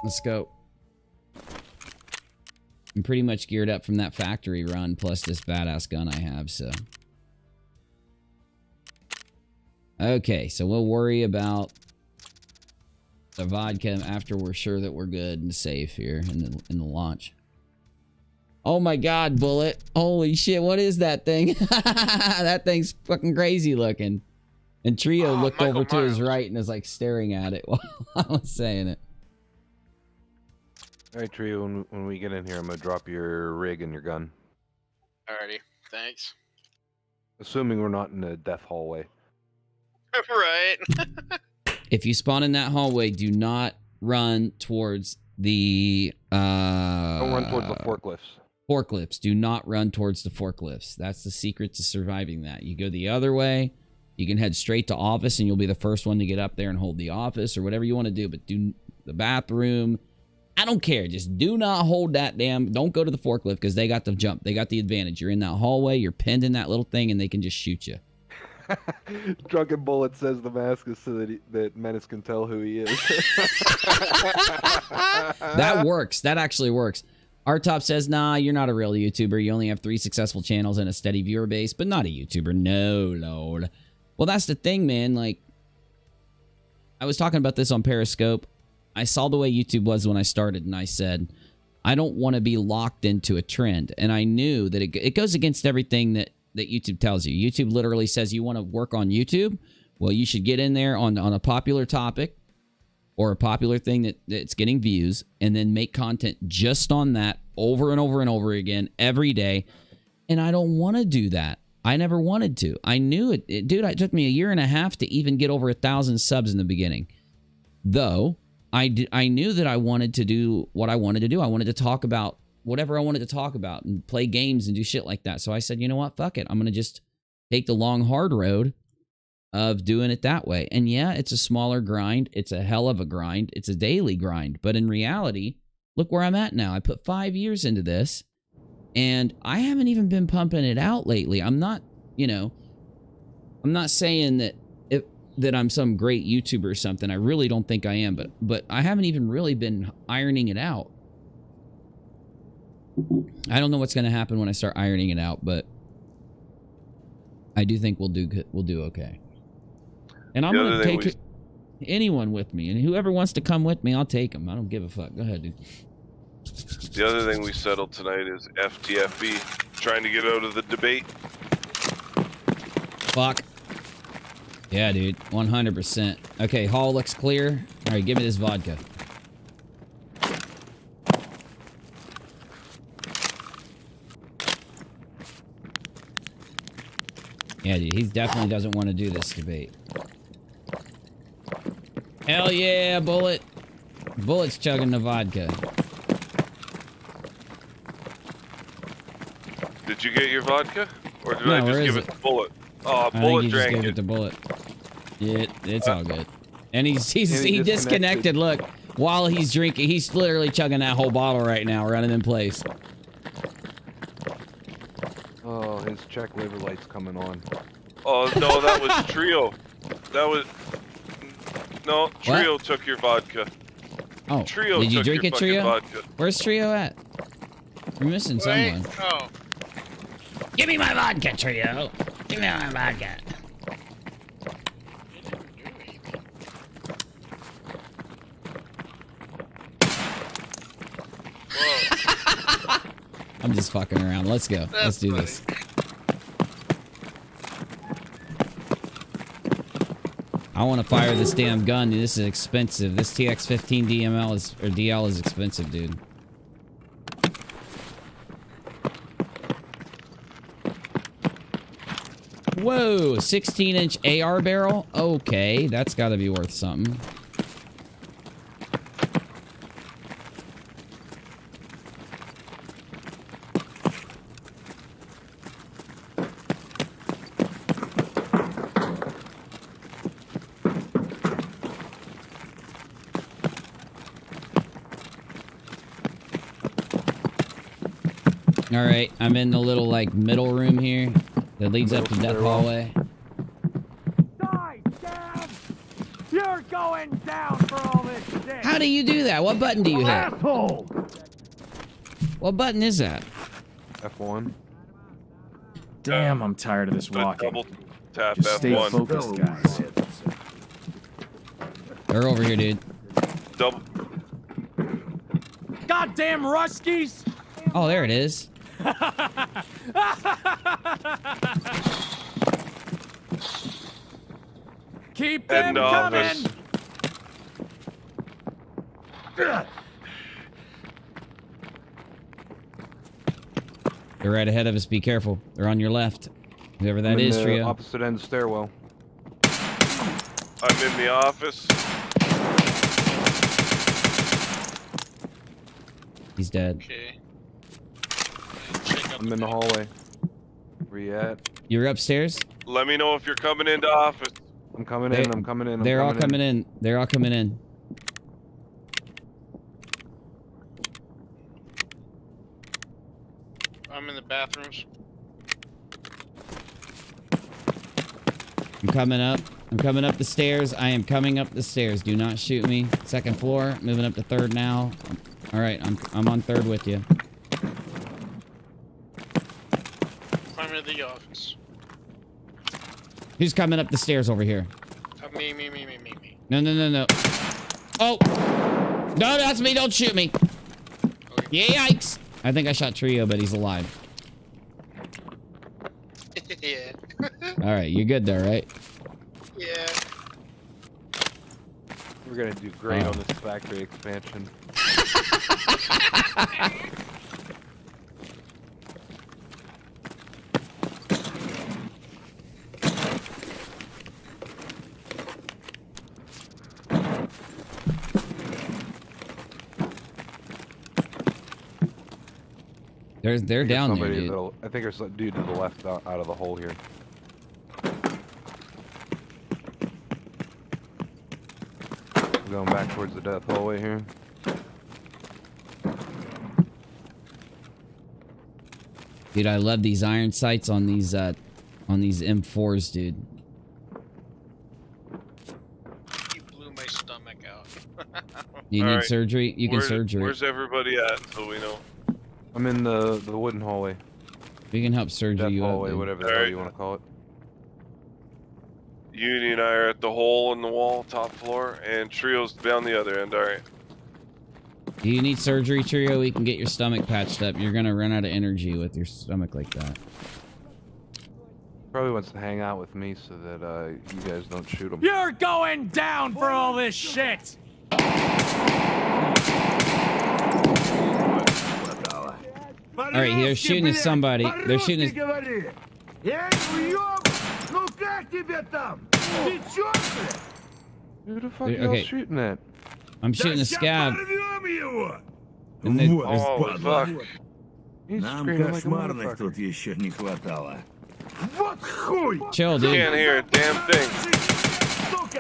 let's go. I'm pretty much geared up from that factory run, plus this badass gun I have, so. Okay, so we'll worry about the vodka after we're sure that we're good and safe here in the launch. Oh my God, Bullet. Holy shit, what is that thing? That thing's fucking crazy looking. And Trio looked over to his right and is like staring at it while I was saying it. All right, Trio, when we get in here, I'm going to drop your rig and your gun. Alrighty, thanks. Assuming we're not in a death hallway. Right. If you spawn in that hallway, do not run towards the... Don't run towards the forklifts. Forklifts. Do not run towards the forklifts. That's the secret to surviving that. You go the other way. You can head straight to office and you'll be the first one to get up there and hold the office or whatever you want to do. But do the bathroom. I don't care. Just do not hold that damn... Don't go to the forklift because they got the jump. They got the advantage. You're in that hallway. You're pinned in that little thing and they can just shoot you. Drunken Bullet says the mask is so that Menace can tell who he is. That works. That actually works. Artop says, nah, you're not a real YouTuber. You only have 3 successful channels and a steady viewer base, but not a YouTuber. No, Lord. Well, that's the thing, man. Like, I was talking about this on Periscope. I saw the way YouTube was when I started, and I said, I don't want to be locked into a trend. And I knew that it goes against everything that YouTube tells you. YouTube literally says you want to work on YouTube. Well, you should get in there on a popular topic or a popular thing that's getting views and then make content just on that over and over and over again every day. And I don't want to do that. I never wanted to. I knew it. Dude, it took me a year and a half to even get over 1,000 subs in the beginning. Though, I knew that I wanted to do what I wanted to do. I wanted to talk about whatever I wanted to talk about and play games and do shit like that. So I said, you know what? Fuck it. I'm going to just take the long, hard road of doing it that way. And yeah, it's a smaller grind. It's a hell of a grind. It's a daily grind. But in reality, look where I'm at now. I put 5 years into this and I haven't even been pumping it out lately. I'm not, I'm not saying that I'm some great YouTuber or something. I really don't think I am, but I haven't even really been ironing it out. I don't know what's going to happen when I start ironing it out, but I do think we'll do good. We'll do okay. And I'm going to take anyone with me, and whoever wants to come with me, I'll take them. I don't give a fuck. Go ahead, dude. The other thing we settled tonight is FTFB trying to get out of the debate. Fuck. Yeah, dude. 100%. Okay, hall looks clear. All right, give me this vodka. Yeah, dude, he definitely doesn't want to do this debate. Hell yeah, Bullet. Bullet's chugging the vodka. Did you get your vodka? Or did I just give it to Bullet? Oh, Bullet drank it. To Bullet. Yeah, it's all good. And he disconnected. Look, while he's drinking, he's literally chugging that whole bottle right now, running in place. Oh, his check labor light's coming on. Oh no, that was Trio. That was no Trio. What? Took your vodka. Oh, Trio. Did you drink it, Trio? Vodka. Where's Trio at? We're missing someone. Oh. Give me my vodka, Trio. Give me my vodka. I'm just fucking around. Let's go. Let's do this. I want to fire this damn gun. Dude, this is expensive. This TX15 DL is expensive, dude. Whoa, 16-inch AR barrel? Okay, that's got to be worth something. All right, I'm in the little like middle room here that leads up to Death Hallway. Die, damn! You're going down for all this shit. How do you do that? What button do you hit? Asshole! What button is that? F1. Damn, I'm tired of this walking. Double tap Just stay F1. focused, guys. They're over here, dude. Double. Goddamn Ruskies! Oh, there it is. Keep them Heading to coming. office. They're right ahead of us. Be careful. They're on your left. Whoever that I'm in is, the Trio. opposite end stairwell. I'm in the office. He's dead. Okay. I'm in the hallway. Where you at? You're upstairs? Let me know if you're coming into office. I'm coming in. I'm coming in. They're all coming in. They're all coming in. I'm in the bathrooms. I'm coming up. I'm coming up the stairs. I am coming up the stairs. Do not shoot me. Second floor. Moving up to third now. All right. I'm on third with you. I'm in the office. Who's coming up the stairs over here? Me. No. Oh! No, that's me. Don't shoot me. Okay. Yikes. I think I shot Trio, but he's alive. Yeah. All right. You're good there, right? Yeah. We're gonna do great on this factory expansion. They're down there, dude. I think there's a dude to the left out of the hole here. We're going back towards the death hallway here. Dude, I love these iron sights on these M4s, dude. You blew my stomach out. You All need right. surgery? You can surgery. Where's everybody at, so we know? I'm in the wooden hallway. We can help surgery Death you hallway, up, whatever the hell you want to call it. Uni and I are at the hole in the wall, top floor, and Trio's down the other end. All right. Do you need surgery, Trio? We can get your stomach patched up. You're gonna run out of energy with your stomach like that. Probably wants to hang out with me so that you guys don't shoot him. You're going down for all this shit. All right, they're shooting at somebody. They're shooting at... Who the fuck y'all shooting at? I'm shooting a scab. And they... Oh, fuck. He's screaming like a motherfucker. Chill, dude. Can't hear a damn thing.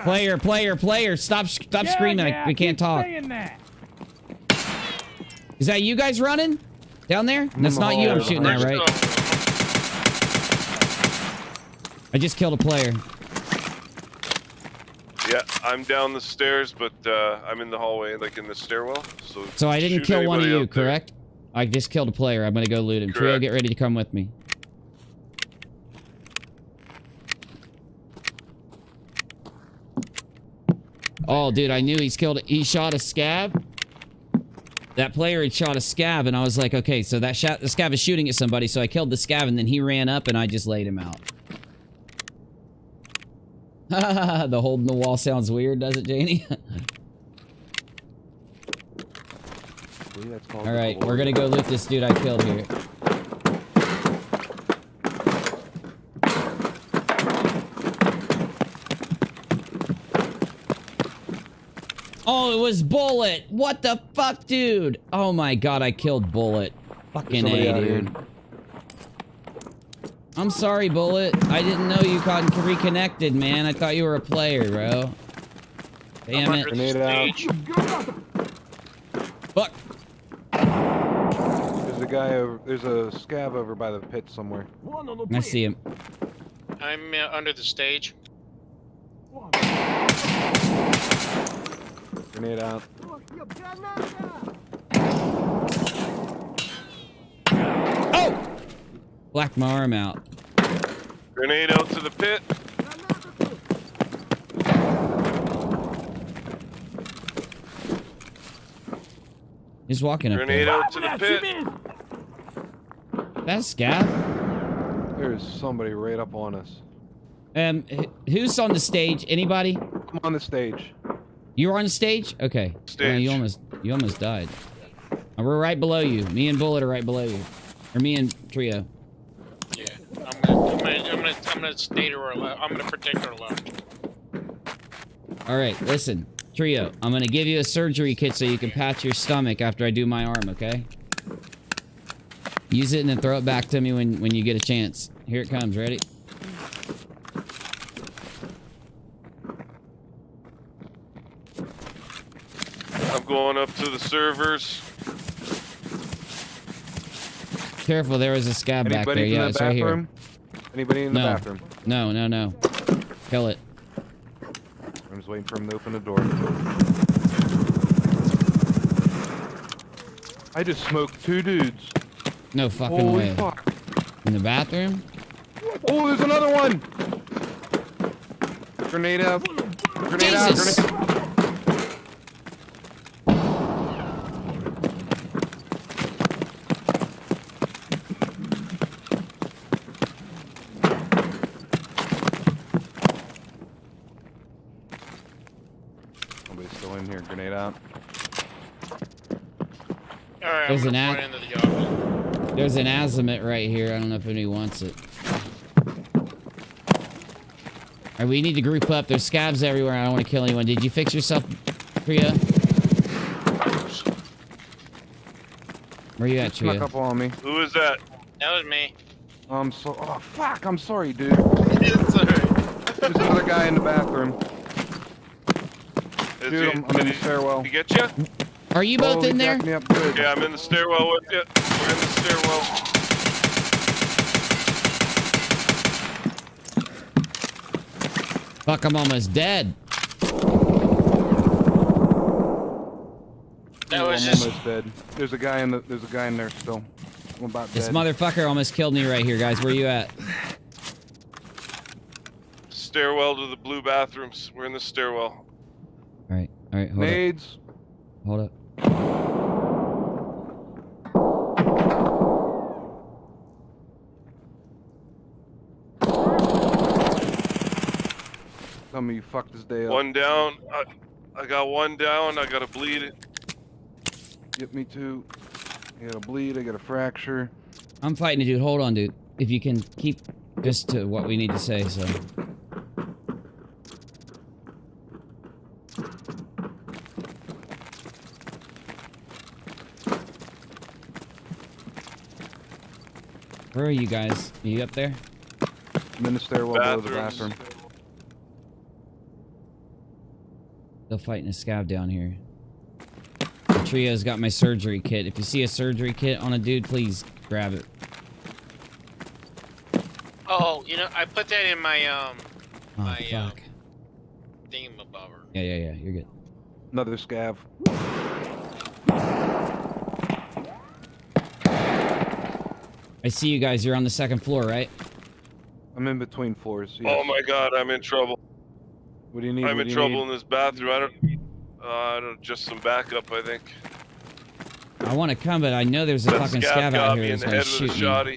Player. Stop screaming. We can't talk. Is that you guys running? Down there? That's not you I'm shooting at, right? I just killed a player. Yeah, I'm down the stairs, but I'm in the hallway, like in the stairwell. So I didn't shoot kill one of anybody you, up there. correct? I just killed a player. I'm gonna go loot him. Trio, Correct. get ready to come with me. Oh, dude, I knew he shot a scab. That player had shot a scab, and I was like, okay, so the scab is shooting at somebody, so I killed the scab, and then he ran up, and I just laid him out. The hole in the wall sounds weird, does it, Janie? All right, we're gonna go loot this dude I killed here. Oh, it was Bullet. What the fuck, dude? Oh my god, I killed Bullet. Fucking A, dude. I'm sorry, Bullet. I didn't know you got reconnected, man. I thought you were a player, bro. Damn it. Grenade out. Fuck. There's a guy over. There's a scab over by the pit somewhere. I see him. I'm under the stage. Grenade out. Oh! Blacked my arm out. Grenade out to the pit. He's walking up Grenade there. out to the pit. That's Scab. There's somebody right up on us. Who's on the stage? Anybody? I'm on the stage. You were on the stage? Okay. Stage. You almost died. We're right below you. Me and Bullet are right below you. Or me and Trio. Yeah, I'm gonna stay to her left. I'm gonna protect her left. All right, listen, Trio. I'm gonna give you a surgery kit so you can patch your stomach after I do my arm. Okay? Use it and then throw it back to me when you get a chance. Here it comes. Ready? I'm going up to the servers. Careful, there was a scab back there. Yeah, it's right here. Anybody in the bathroom? No. Kill it. I'm just waiting for him to open the door. I just smoked 2 dudes. No fucking Holy way. Fuck. In the bathroom? Oh, there's another one! Grenade out. Grenade Jesus. out. Grenade. Somebody's still in here. Grenade out. Alright, There's I'm an gonna ad. into the office. There's an azimuth right here. I don't know if anybody wants it. All right, we need to group up. There's scabs everywhere. I don't want to kill anyone. Did you fix yourself, Priya? Where you at, Snuck Tria? up on me. Who is that? That was me. Oh, fuck. I'm sorry, dude. It's alright. There's another guy in the bathroom. Dude, I'm in the stairwell. He get you? Are you both in there? Me up good. Yeah, I'm in the stairwell with you. We're in the stairwell. Fuck, I'm almost dead. That Oh, was I'm just. almost dead. There's a guy in there still. I'm about This dead. motherfucker almost killed me right here, guys. Where you at? Stairwell to the blue bathrooms. We're in the stairwell. All right, hold up. Nades. Hold up. Tell me you fucked this day up. One down. I got one down. I got to bleed it. Get me too. I got a bleed. I got a fracture. I'm fighting a dude. Hold on, dude. If you can keep just to what we need to say, so. Where are you guys? Are you up there? I'm in the stairwell below the Bathrooms. bathroom. Still fighting a scab down here. The trio's got my surgery kit. If you see a surgery kit on a dude, please grab it. Oh, you know, I put that in my Oh, fuck. thingamabobber. Yeah, you're good. Another scav. I see you guys. You're on the second floor, right? I'm in between floors. Yes. Oh my god, I'm in trouble. What do you need? I'm What in do you trouble need? in this bathroom. I don't. Just some backup, I think. I want to come, but I know there's a That fucking scab scab got out me here in that's the gonna head with a shoot me. shoddy.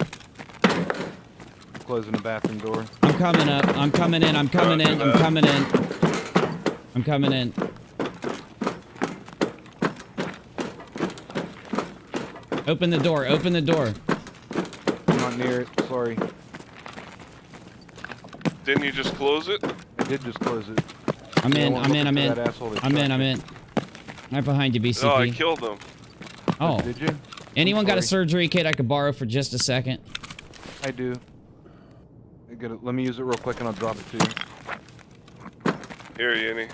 Closing the bathroom door. I'm coming up. I'm coming in. I'm coming in. I'm coming in. I'm coming in. Open the door. Open the door. I'm not near it. Sorry. Didn't you just close it? I did just close it. I'm in. Yeah, I'm in. I'm in. that asshole that I'm shot in. I'm me. in. Right behind you, BCP. No, I killed him. Oh. Did you? Anyone got a sorry. surgery kit I could borrow for just a second? I do. I got it. Let me use it real quick and I'll drop it to you. Here, Yinny.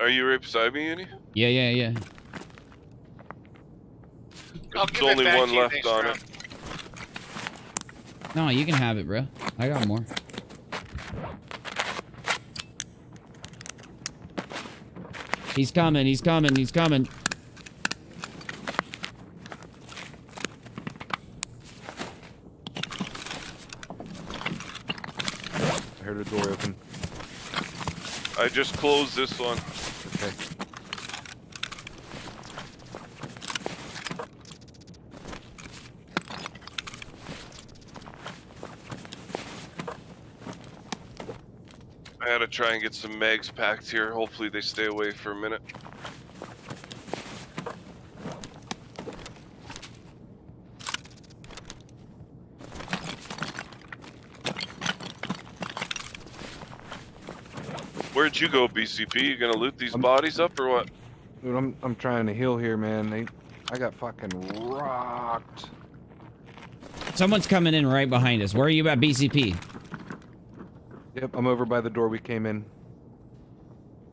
Are you right beside me, Yinny? Yeah. I'll There's give it only back one to you left next on round. it. No, you can have it, bro. I got more. He's coming. He's coming. He's coming. I heard a door open. I just closed this one. Okay. I gotta try and get some mags packed here. Hopefully they stay away for a minute. Where'd you go, BCP? You gonna loot these bodies up or what? Dude, I'm trying to heal here, man. I got fucking rocked. Someone's coming in right behind us. Where are you at, BCP? Yep, I'm over by the door we came in.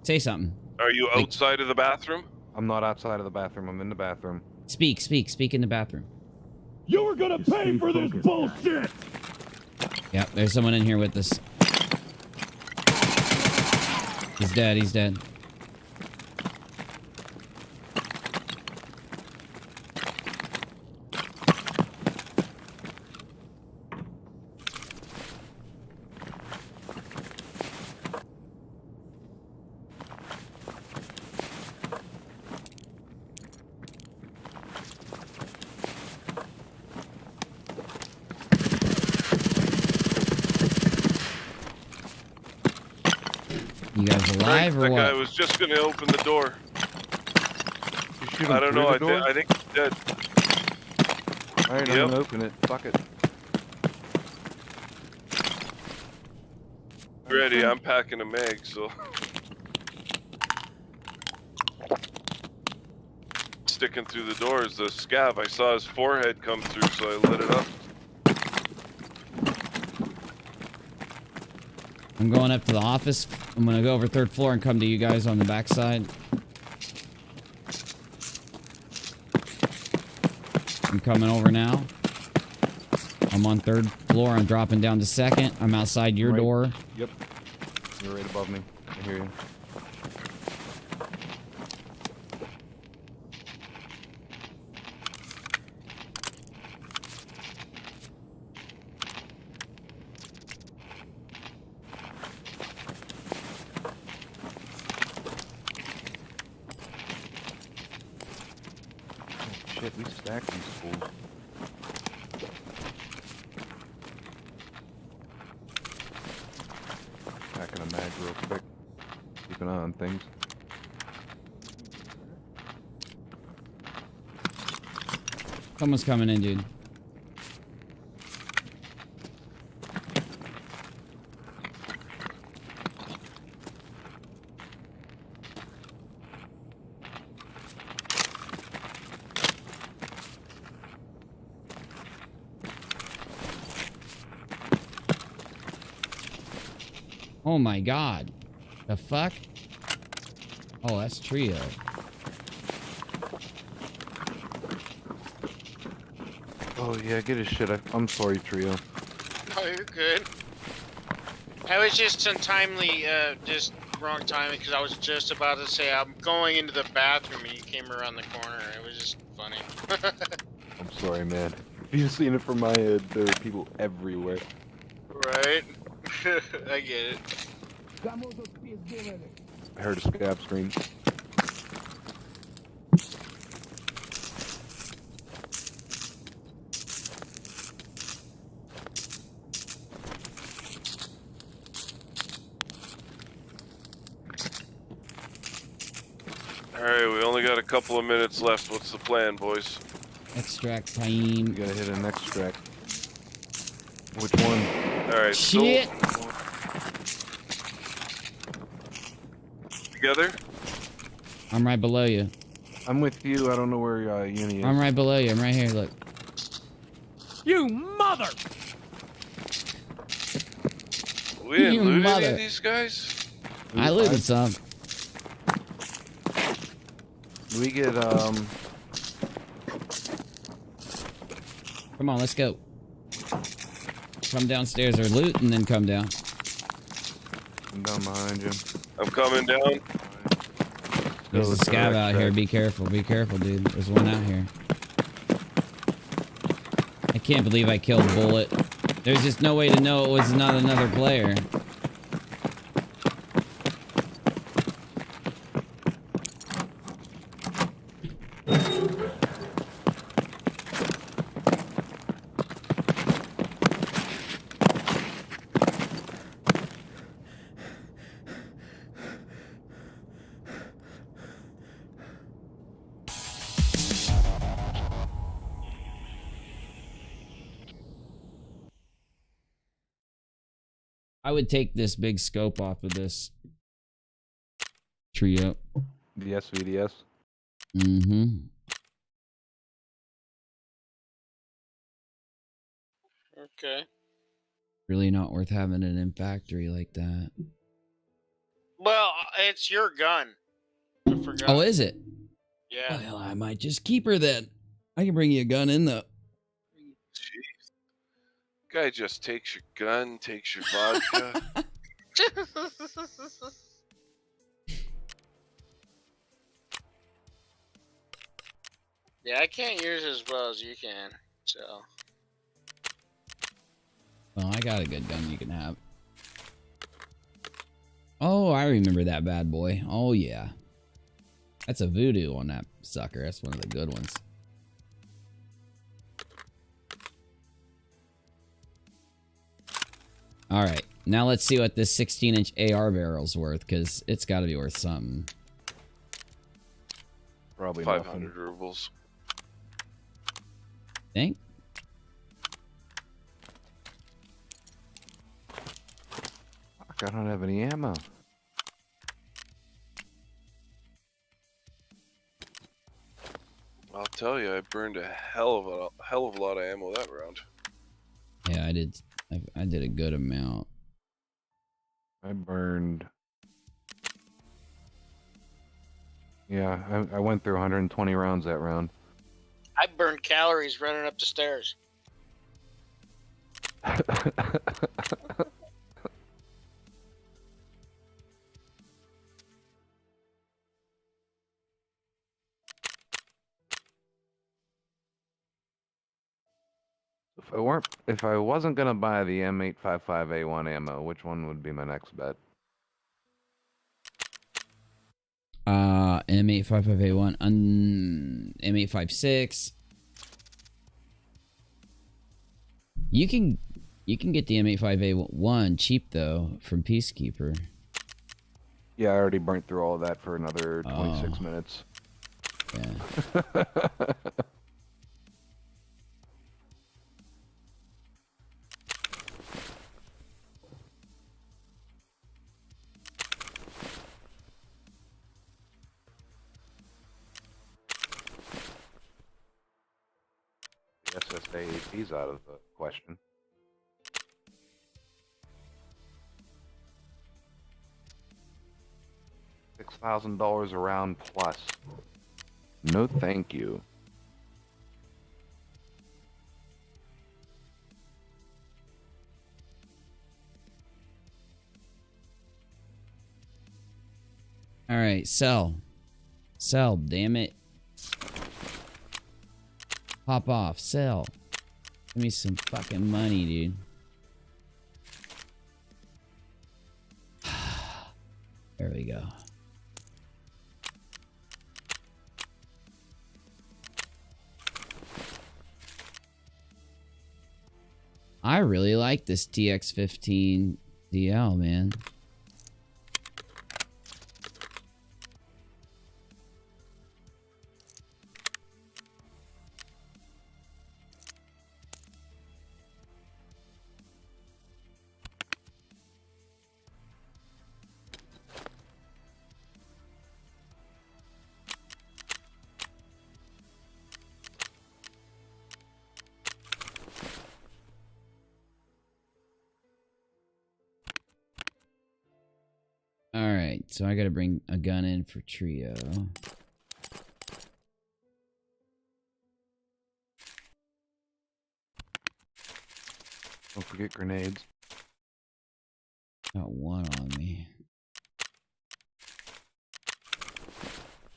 Say something. Are you outside of the bathroom? I'm not outside of the bathroom. I'm in the bathroom. Speak in the bathroom. You were gonna pay for this bullshit! Yep, there's someone in here with us. He's dead, he's dead. You guys alive or that what? guy was just gonna open the door. I don't know. I think he's dead. Alright, I'm gonna open it. Fuck it. Ready? I'm packing a mag, so. Sticking through the door is the scav. I saw his forehead come through, so I lit it up. I'm going up to the office. I'm gonna go over 3rd floor and come to you guys on the backside. I'm coming over now. I'm on 3rd floor. I'm dropping down to 2nd. I'm outside your door. Yep. You're right above me. I hear you. Shit, we stacked these fools. Packing a mag real quick. Keep an eye on things. Someone's coming in, dude. Oh my god. The fuck? Oh, that's Trio. Oh yeah, get his shit. I'm sorry, Trio. Oh, you're good. I was just untimely, just wrong timing, because I was just about to say I'm going into the bathroom and you came around the corner. It was just funny. I'm sorry, man. If you've seen it from my head, there are people everywhere. Right? I get it. I heard a scab scream. Alright, we only got a couple of minutes left. What's the plan, boys? Extract time. You gotta hit an extract. Which one? Alright, shit. So together? I'm right below you. I'm with you. I don't know where Uni is. I'm right below you. I'm right here. Look. You mother! We didn't You loot any mother. of these guys? I looted some. We get Come on, let's go. Come downstairs or loot and then come down. I'm down behind you. I'm coming down. There's a scav out here. Be careful, dude. There's one out here. I can't believe I killed Bullet. There's just no way to know it was not another player. I would take this big scope off of this trio. The SVDS. Mm-hmm. Okay. Really not worth having it in factory like that. Well, it's your gun. I forgot. Oh, is it? Yeah. Well, I might just keep her then. I can bring you a gun in the... Jeez. Guy just takes your gun, takes your vodka. Yeah, I can't use it as well as you can, so. Oh, I got a good gun you can have. Oh, I remember that bad boy. Oh, yeah. That's a voodoo on that sucker. That's one of the good ones. All right. Now let's see what this 16-inch AR barrel's worth, because it's got to be worth something. Probably 500 rubles. Think? Fuck, I don't have any ammo. I'll tell you, I burned a hell of a lot of ammo that round. Yeah, I did. I did a good amount. I burned. Yeah, I went through 120 rounds that round. I burned calories running up the stairs. If I wasn't gonna buy the M855A1 ammo, which one would be my next bet? M855A1, M856. You can get the M85A1 cheap though from Peacekeeper. Yeah, I already burnt through all of that for another 26 minutes. Yeah. The SSAAP's out of the question. $6,000 a round plus. No, thank you. All right, sell. Sell, damn it. Pop off, sell. Give me some fucking money, dude. There we go. I really like this TX15 DL, man. Alright, so I gotta bring a gun in for trio. Don't forget grenades. Got one on me.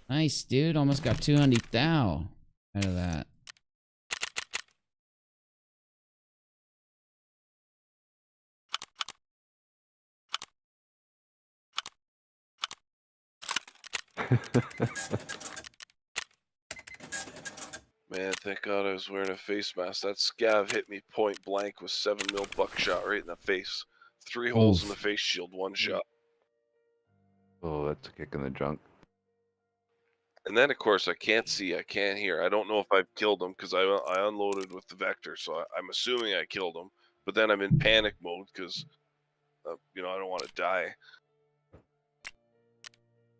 Nice, dude. Almost got 200 thou out of that. Man, thank God I was wearing a face mask. That scav hit me point blank with 7mm buckshot right in the face. 3 holes in the face shield, 1 shot. Oh, that's a kick in the junk. And then, of course, I can't see, I can't hear. I don't know if I've killed him because I unloaded with the Vector, so I'm assuming I killed him. But then I'm in panic mode because you know, I don't want to die.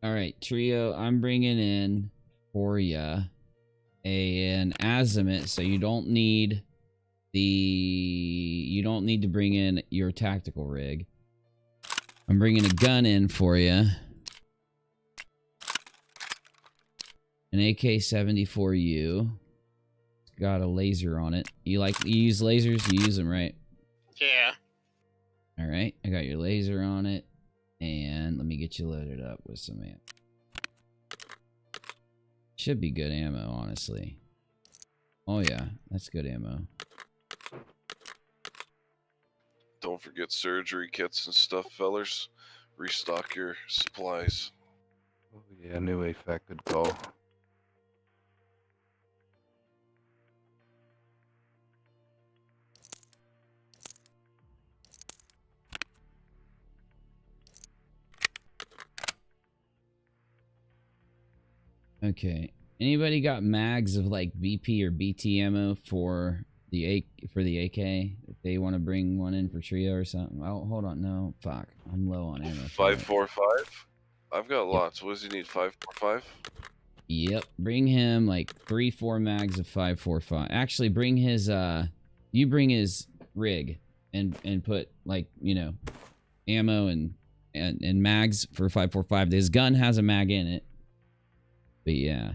All right, Trio, I'm bringing in for ya an azimuth, so you don't need to bring in your tactical rig. I'm bringing a gun in for you. An AK-74U. It's got a laser on it. You use lasers? You use them, right? Yeah. All right, I got your laser on it. And let me get you loaded up with some ammo. Should be good ammo, honestly. Oh yeah, that's good ammo. Don't forget surgery kits and stuff, fellers. Restock your supplies. Oh, yeah, new AFAC could call. Okay. Anybody got mags of like BP or BT ammo for the AK? If they want to bring one in for Trio or something. Oh, hold on. No, fuck. I'm low on ammo. 545. I've got lots. What does he need? 545. Yep. Bring him like 3-4 mags of 545. Actually, bring his you bring his rig and put like, you know, ammo and mags for 545. His gun has a mag in it. But yeah.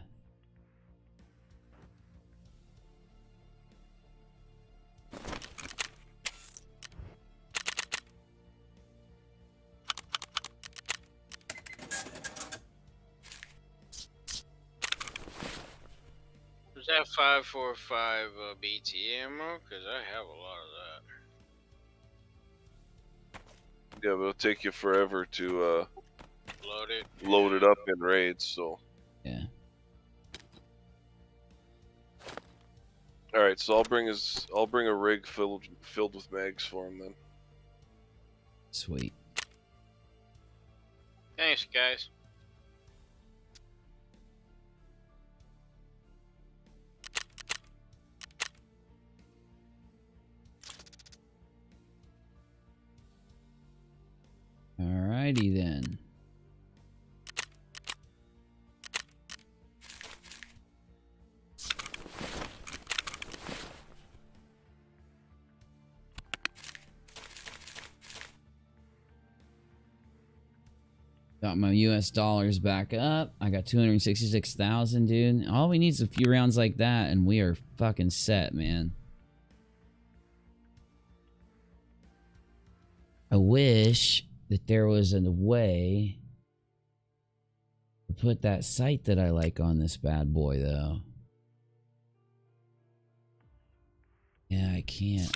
Was that 545 BT ammo? Because I have a lot of that. Yeah, but it'll take you forever to Load it up in raids, so. Yeah. All right, so I'll bring a rig filled with mags for him then. Sweet. Thanks, guys. Alrighty then. Got my US dollars back up. I got 266,000, dude. All we need is a few rounds like that, and we are fucking set, man. I wish that there was a way to put that sight that I like on this bad boy, though. Yeah, I can't.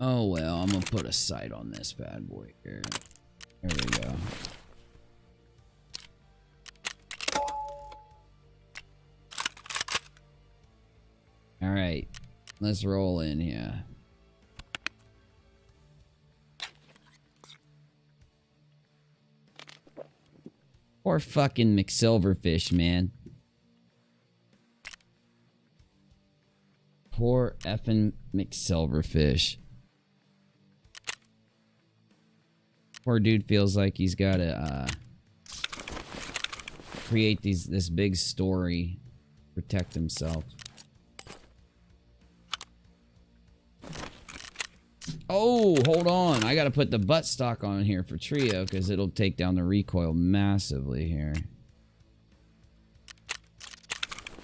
Oh well, I'm gonna put a sight on this bad boy here. There we go. All right, let's roll in here. Poor fucking McSilverfish, man. Poor effing McSilverfish. Poor dude feels like he's got to create this big story, protect himself. Oh, hold on. I got to put the butt stock on here for Trio because it'll take down the recoil massively here.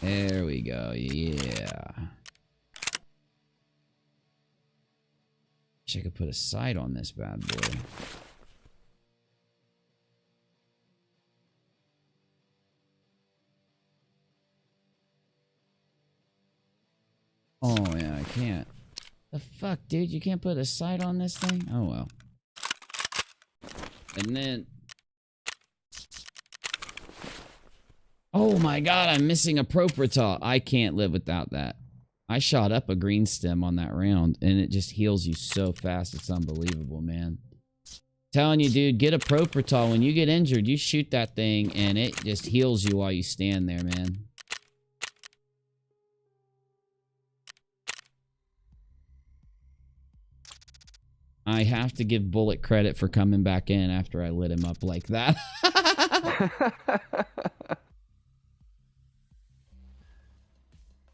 There we go. Yeah. Wish I could put a sight on this bad boy. Oh, yeah, I can't. The fuck, dude? You can't put a sight on this thing? Oh, well. And then... Oh my god, I'm missing a proprietol. I can't live without that. I shot up a green stem on that round, and it just heals you so fast. It's unbelievable, man. Telling you, dude, get a proprietol. When you get injured, you shoot that thing, and it just heals you while you stand there, man. I have to give Bullet credit for coming back in after I lit him up like that.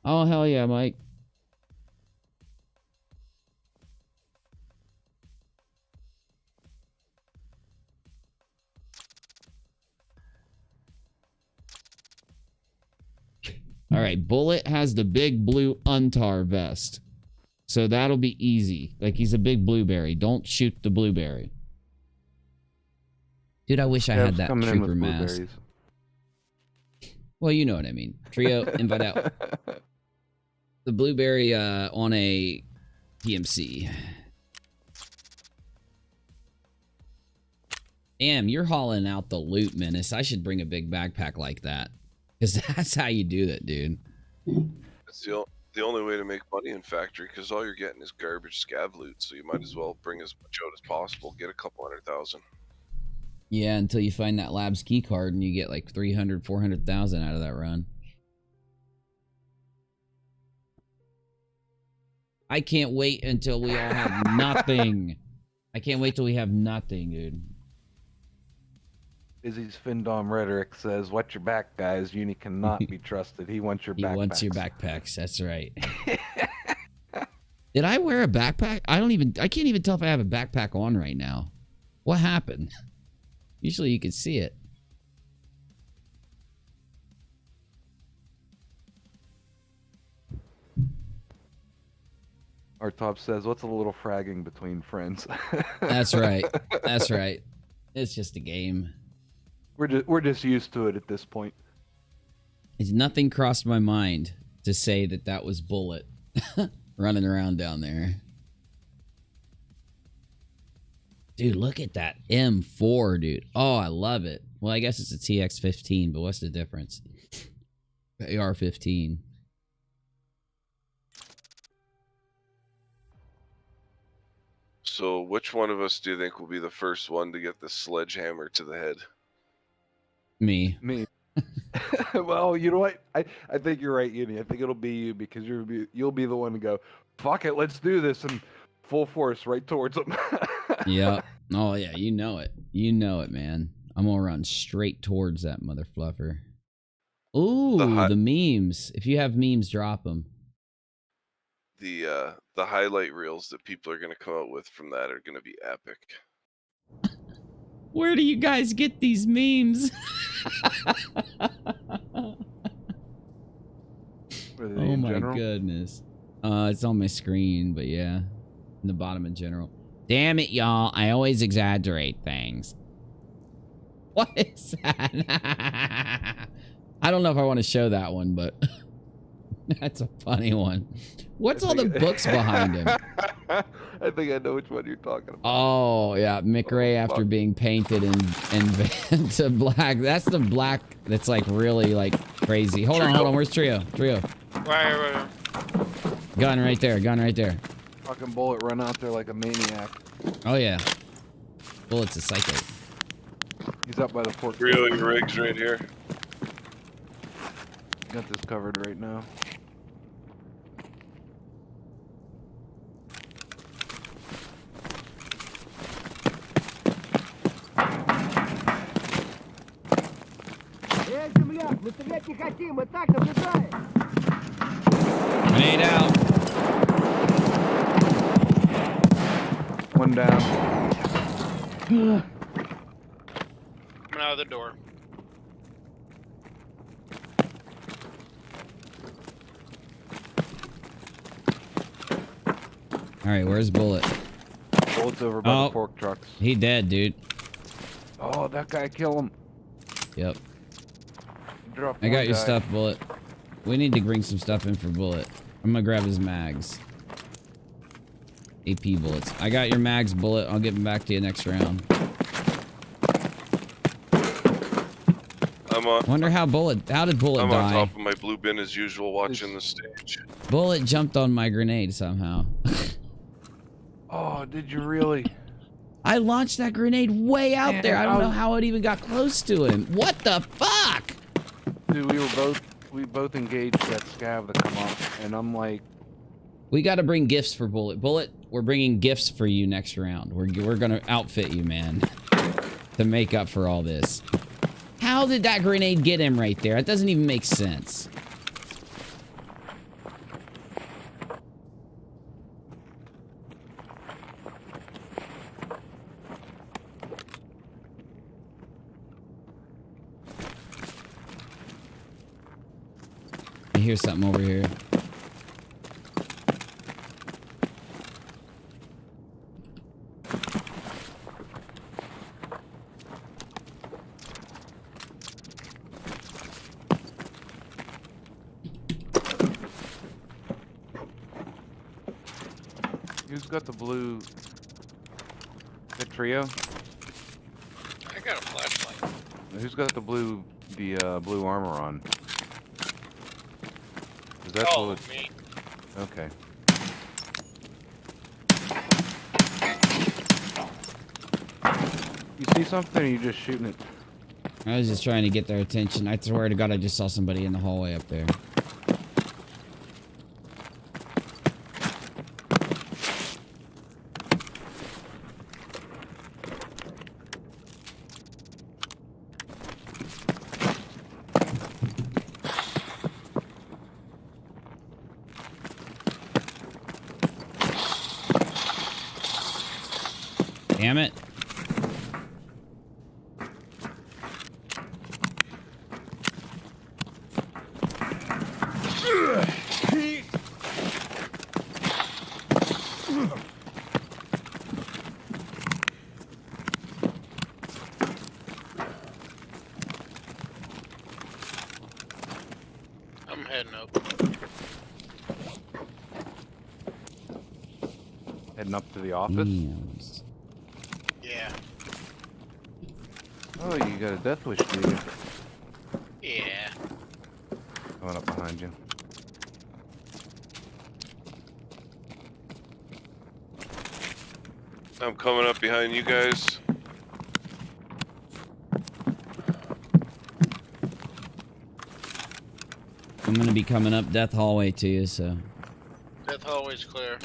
Oh, hell yeah, Mike. All right, Bullet has the big blue Untar vest. So that'll be easy. Like, he's a big blueberry. Don't shoot the blueberry. Dude, I wish I had that trooper mask. Well, you know what I mean. Trio, invite out. The blueberry on a PMC. Damn, you're hauling out the loot, Menace. I should bring a big backpack like that. Because that's how you do that, dude. It's the only way to make money in factory, because all you're getting is garbage scav loot, so you might as well bring as much out as possible. Get a couple 100,000. Yeah, until you find that labs key card and you get like 300, 400,000 out of that run. I can't wait until we all have nothing. I can't wait till we have nothing, dude. Izzy's Findom rhetoric says, "Watch your back, guys. Uni cannot be trusted. He wants your backpacks." He wants your backpacks. That's right. Did I wear a backpack? I can't even tell if I have a backpack on right now. What happened? Usually you can see it. Our top says, "What's a little fragging between friends?" That's right. That's right. It's just a game. We're just used to it at this point. It's nothing crossed my mind to say that that was Bullet running around down there. Dude, look at that M4, dude. Oh, I love it. Well, I guess it's a TX-15, but what's the difference? AR-15. So which one of us do you think will be the first one to get the sledgehammer to the head? Me. Well, you know what? I think you're right, Uni. I think it'll be you, because you'll be the one to go, fuck it, let's do this, and full force right towards them. Yeah. Oh, yeah, you know it. You know it, man. I'm gonna run straight towards that mother fluffer. Ooh, the memes. If you have memes, drop them. The highlight reels that people are going to come out with from that are going to be epic. Where do you guys get these memes? Oh my goodness. It's on my screen, but yeah. In the bottom in general. Damn it, y'all. I always exaggerate things. What is that? I don't know if I want to show that one, but that's a funny one. What's all the books behind him? I think I know which one you're talking about. Oh, yeah. Mcrae after being painted into black. That's the black that's like really like crazy. Hold on. Where's Trio? Right. Gun right there. Fucking Bullet run out there like a maniac. Oh, yeah. Bullet's a psycho. He's up by the fork. Trio, your rig's right here. Got this covered right now. Grenade out. One down. Coming out of the door. All right, where's Bullet? Bullet's over by the pork trucks. He dead, dude. Oh, that guy kill him. Yep. Drop I got one your guy. stuff, Bullet. We need to bring some stuff in for Bullet. I'm gonna grab his mags. AP bullets. I got your mags, Bullet. I'll get them back to you next round. Wonder how Bullet. How did Bullet die? I'm on top of my blue bin as usual, watching the stage. Bullet jumped on my grenade somehow. Oh, did you really? I launched that grenade way out there. I don't know how it even got close to him. What the fuck? Dude, we both engaged that scav to come up, and I'm like, we got to bring gifts for Bullet. Bullet, we're bringing gifts for you next round. We're gonna outfit you, man, to make up for all this. How did that grenade get him right there? That doesn't even make sense. I hear something over here. who's got the blue? The trio? I got a flashlight. Who's got the blue armor on? Is that me. Okay. You see something, or are you just shooting it? I was just trying to get their attention. I swear to God, I just saw somebody in the hallway up there. Damn it. I'm heading up. Heading up to the office? Yeah. Oh, you got a death wish, do you? Yeah. Coming up behind you. I'm coming up behind you guys. I'm gonna be coming up Death Hallway to you, so. Death hallway's clear.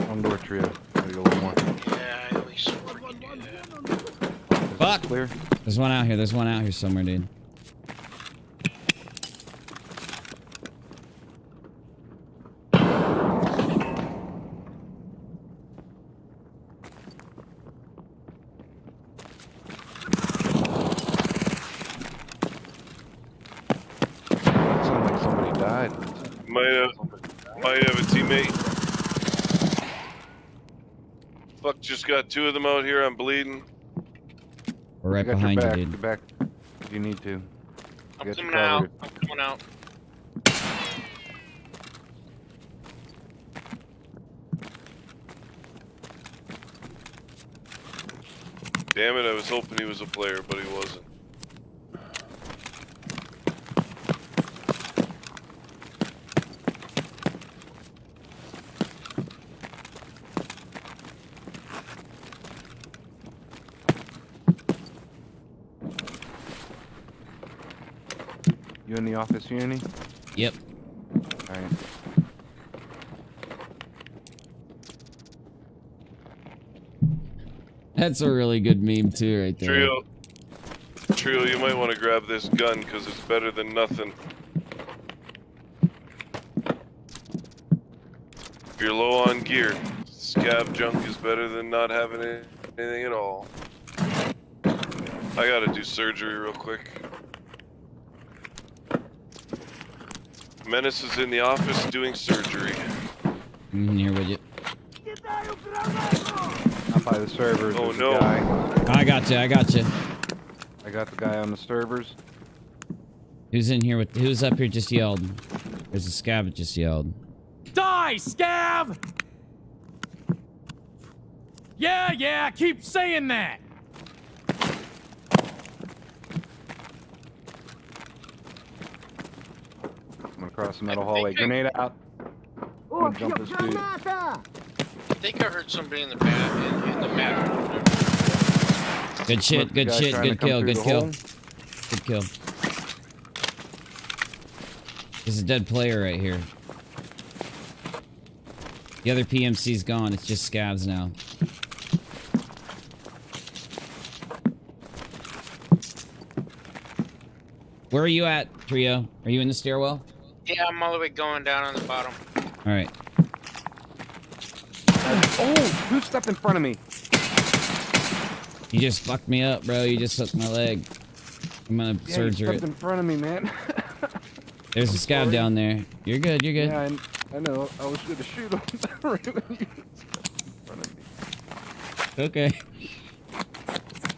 One door trio. Gotta go one more. Yeah, I always freaking do that. Fuck! Clear. There's one out here. There's one out here somewhere, dude. Sounded like somebody died. Might have a teammate. Fuck, just got two of them out here. I'm bleeding. We're right I got behind your back. you, dude. Your back. You need to. I'm Get you coming out. covered. I'm coming out. Damn it, I was hoping he was a player, but he wasn't. You in the office, Uni? Yep. Alright. That's a really good meme too, right there. Trio, you might want to grab this gun because it's better than nothing. If you're low on gear, scav junk is better than not having anything at all. I gotta do surgery real quick. Menace is in the office doing surgery. I'm here with you. Up by the servers. Oh there's a no. guy. I got you. I got you. I got the guy on the servers. Who's in here with? Who's up here? Just yelled. There's a scav that just yelled. Die, scav! Yeah, keep saying that. I'm gonna cross the metal hallway. Grenade out. I'm gonna jump this dude. I think I heard somebody in the bathroom. Good shit, good shit, good kill, good kill. Good kill. There's a dead player right here. The other PMC's gone, it's just scavs now. Where are you at, Trio? Are you in the stairwell? Yeah, I'm all the way going down on the bottom. Alright. Oh, who stepped in front of me? You just fucked me up, bro. You just hooked my leg. I'm gonna surgery you stepped in front of me, man. There's a scav down there. You're good, you're good. Yeah, I know. I was gonna shoot him right when you stepped in front of me. Okay.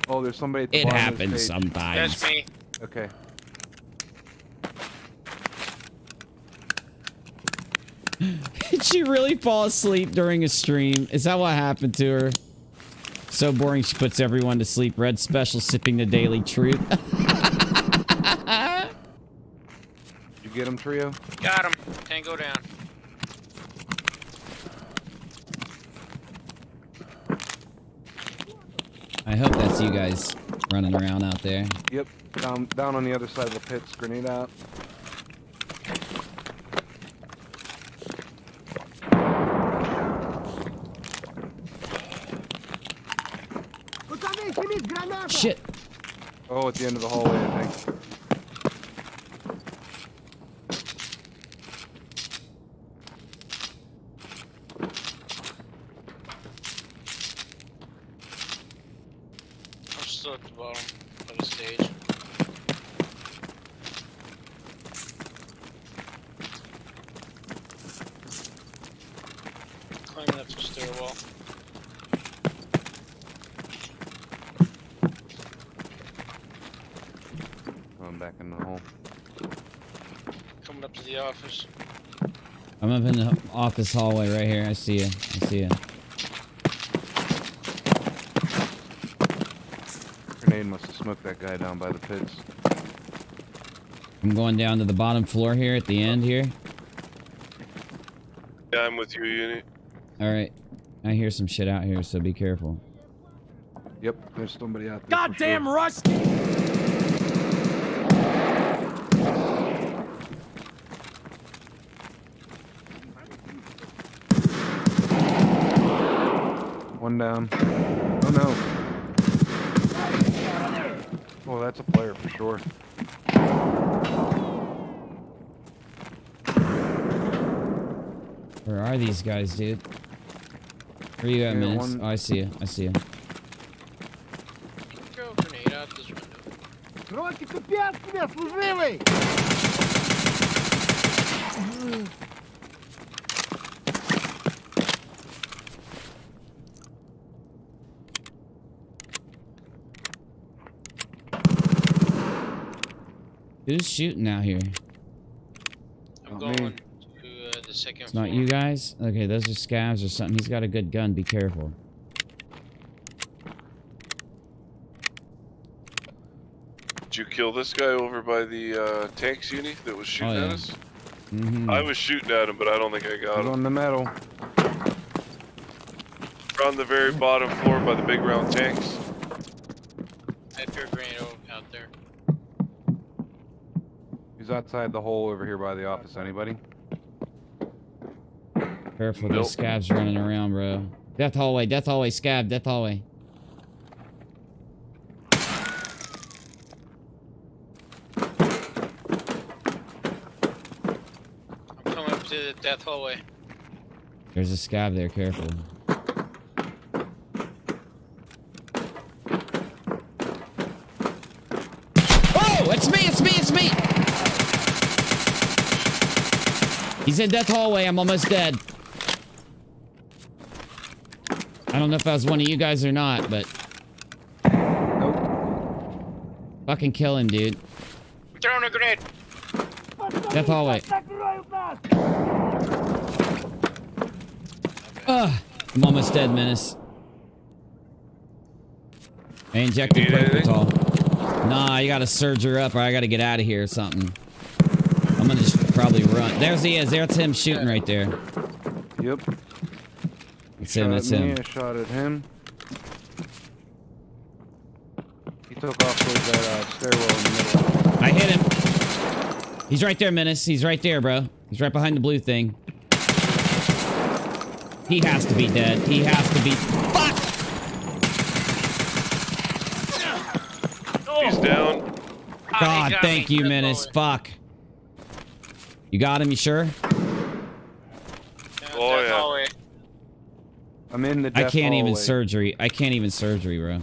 Oh, there's somebody at the It bottom of happens this page. sometimes. That's me. Okay. Did she really fall asleep during a stream? Is that what happened to her? So boring she puts everyone to sleep. Red Special sipping the daily truth. You get him, Trio? Got him. Can't go down. I hope that's you guys running around out there. Yep. Down on the other side of the pits. Grenade out. Shit. Oh, at the end of the hallway, I think. I'm still at the bottom of the stage. Climbing up the stairwell. Going back in the hole. Coming up to the office. I'm up in the office hallway right here. I see you. I see you. Grenade must have smoked that guy down by the pits. I'm going down to the bottom floor here at the end here. Yeah, I'm with you, Uni. Alright. I hear some shit out here, so be careful. Yep, there's somebody out there. Goddamn Rusty! One down. Oh no. Oh, that's a player for sure. Where are these guys, dude? Where you at, Minutes? one- Oh, I see you. I see you. Throw a grenade out this window. Руки капец тебе, служивый! Who's shooting out here? I'm going to the second It's floor. not you guys? Okay, those are scavs or something. He's got a good gun. Be careful. Did you kill this guy over by the tanks, Uni, that was shooting yeah. at us? Mm-hmm. I was shooting at him, but I don't think I got He's him. on the metal. We're on the very bottom floor by the big round tanks. I threw a grenade out there. He's outside the hole over here by the office. Anybody? Careful, those scavs running around, bro. Death hallway, scav, death hallway. I'm coming up to the death hallway. There's a scav there, careful. Oh, it's me, it's me, it's me! He's in death hallway, I'm almost dead. I don't know if that was one of you guys or not, but... Fucking kill him, dude. I'm throwing a grenade. Death hallway. Ugh. I'm almost dead, Menace. I injected Propofol. Nah, you gotta surge her up or I gotta get out of here or something. I'm gonna just probably run. There's he is. There's him shooting right there. Yep. That's him. That's him. I shot at him. He took off towards that stairwell in the middle. I hit him. He's right there, Menace. He's right there, bro. He's right behind the blue thing. He has to be dead. He has to be. Fuck! He's down. God, thank you, Menace. Fuck. You got him, you sure? Oh, yeah. I'm in the death I can't even hallway. surgery. I can't even surgery, bro.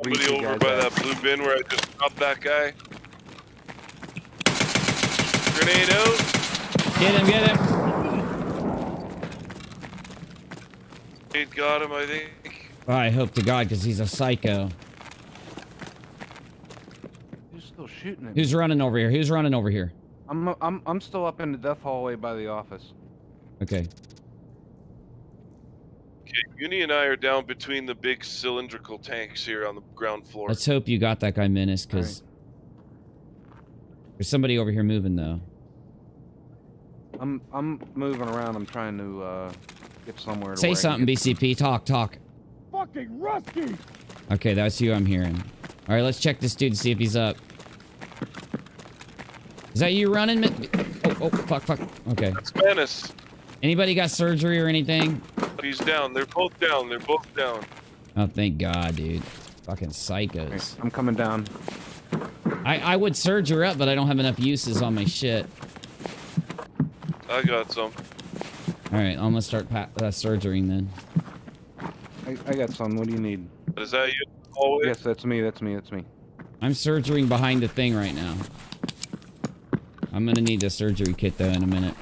Somebody over by that blue bin where I just dropped that guy. Grenade out. Get him, get him. Grenade got him, I think. Oh, I hope to God, because he's a psycho. Who's still shooting at me? Who's running over here? Who's running over here? I'm still up in the death hallway by the office. Okay. Okay, Uni and I are down between the big cylindrical tanks here on the ground floor. Let's hope you got that guy, Menace, because there's somebody over here moving, though. I'm moving around. I'm trying to get somewhere. Say something, BCP. Talk. Fucking rusty! Okay, that's you I'm hearing. All right, let's check this dude to see if he's up. Is that you running? Oh, fuck. Okay. That's Menace. Anybody got surgery or anything? He's down. They're both down. They're both down. Oh, thank God, dude. Fucking psychos. I'm coming down. I would surge her up, but I don't have enough uses on my shit. I got some. All right, I'm gonna start surgering then. I got some. What do you need? Is that you? Always? Yes, that's me. I'm surgering behind the thing right now. I'm gonna need the surgery kit though in a minute.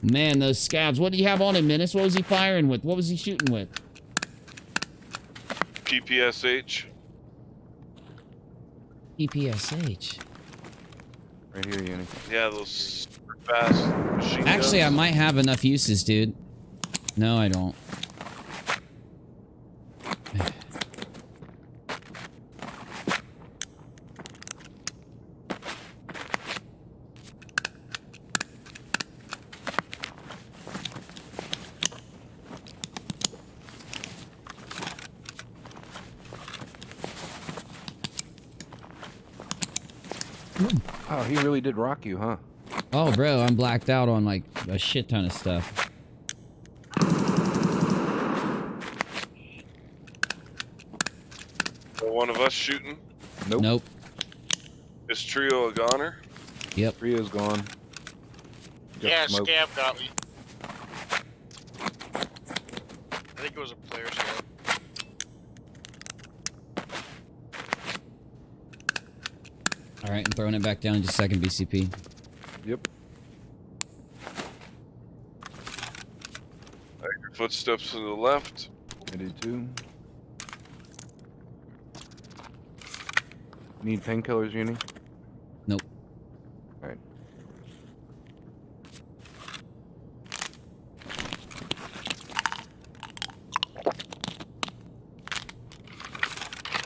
Man, those scabs. What do you have on him, Menace? What was he firing with? What was he shooting with? PPSH. PPSH. Right here, Uni. Yeah, those super fast machine Actually, I guns. might have enough uses, dude. No, I don't. Oh, he really did rock you, huh? Oh, bro, I'm blacked out on like a shit ton of stuff. One of us shooting. Nope. Is Trio a goner? Yep. Trio's gone. Yeah, smoke. Scab got me. I think it was a player Scab. All right, I'm throwing it back down in just a second, BCP. Yep. I hear footsteps to the left. I did too. Need painkillers, Uni? Nope. Alright.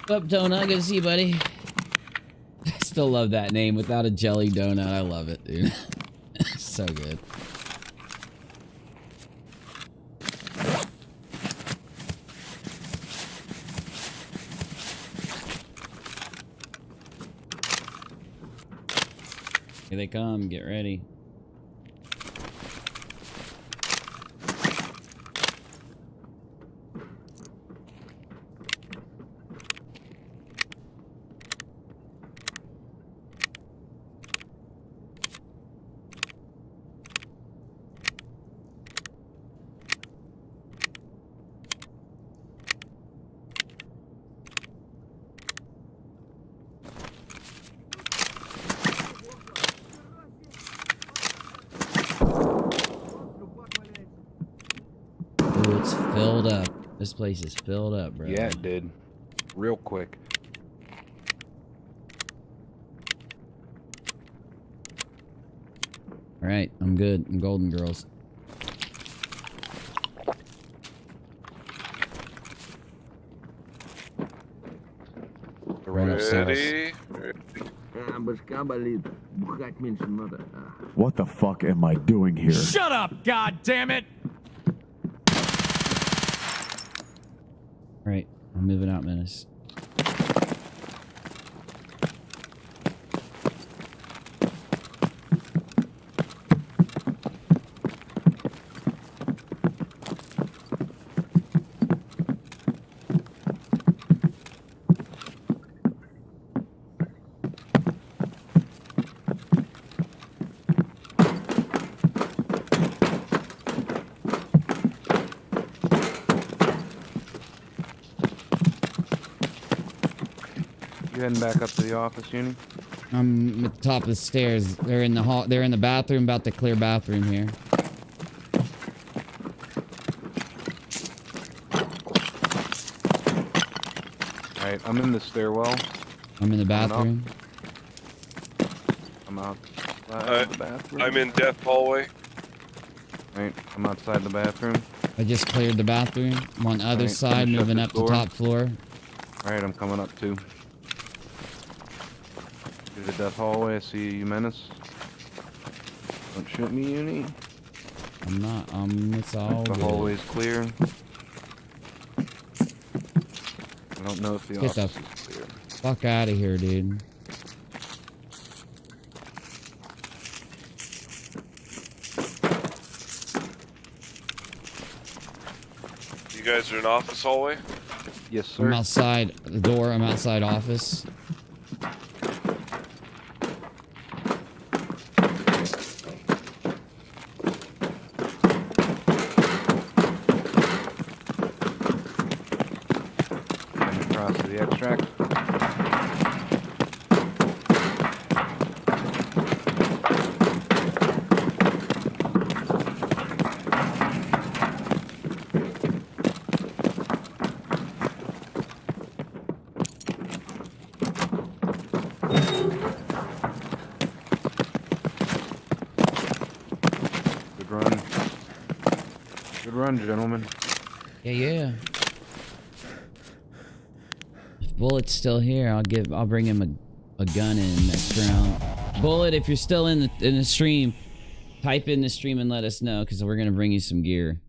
What's up, Donut? Good to see you, buddy. I still love that name. Without a jelly donut, I love it, dude. So good. Here they come. Get ready. It's filled up. This place is filled up, bro. Yeah, it did. Real quick. All right, I'm good. I'm golden, girls. Right upstairs. What the fuck am I doing here? Shut up, god damn it! All right, I'm moving out, Menace. You heading back up to the office, Uni? I'm at the top of the stairs. They're in the hall. They're in the bathroom. About to clear bathroom here. Alright, I'm in the stairwell. I'm in the bathroom. I'm out. The bathroom. I'm in death hallway. Right, I'm outside the bathroom. I just cleared the bathroom. I'm on the other Alright, side, finish moving this up to door. top floor. Alright, I'm coming up too. Through the death hallway, I see you, Menace. Don't shoot me, Uni. I'm not. It's all The good. hallway's clear. I don't know if the Get the office is clear. fuck out of here, dude. You guys are in office hallway? Yes, sir. I'm outside the door. I'm outside office. Coming across to the extract. Good run. Good run, gentlemen. Yeah. If Bullet's still here, I'll bring him a gun in next round. Bullet, if you're still in the stream, type in the stream and let us know, because we're gonna bring you some gear.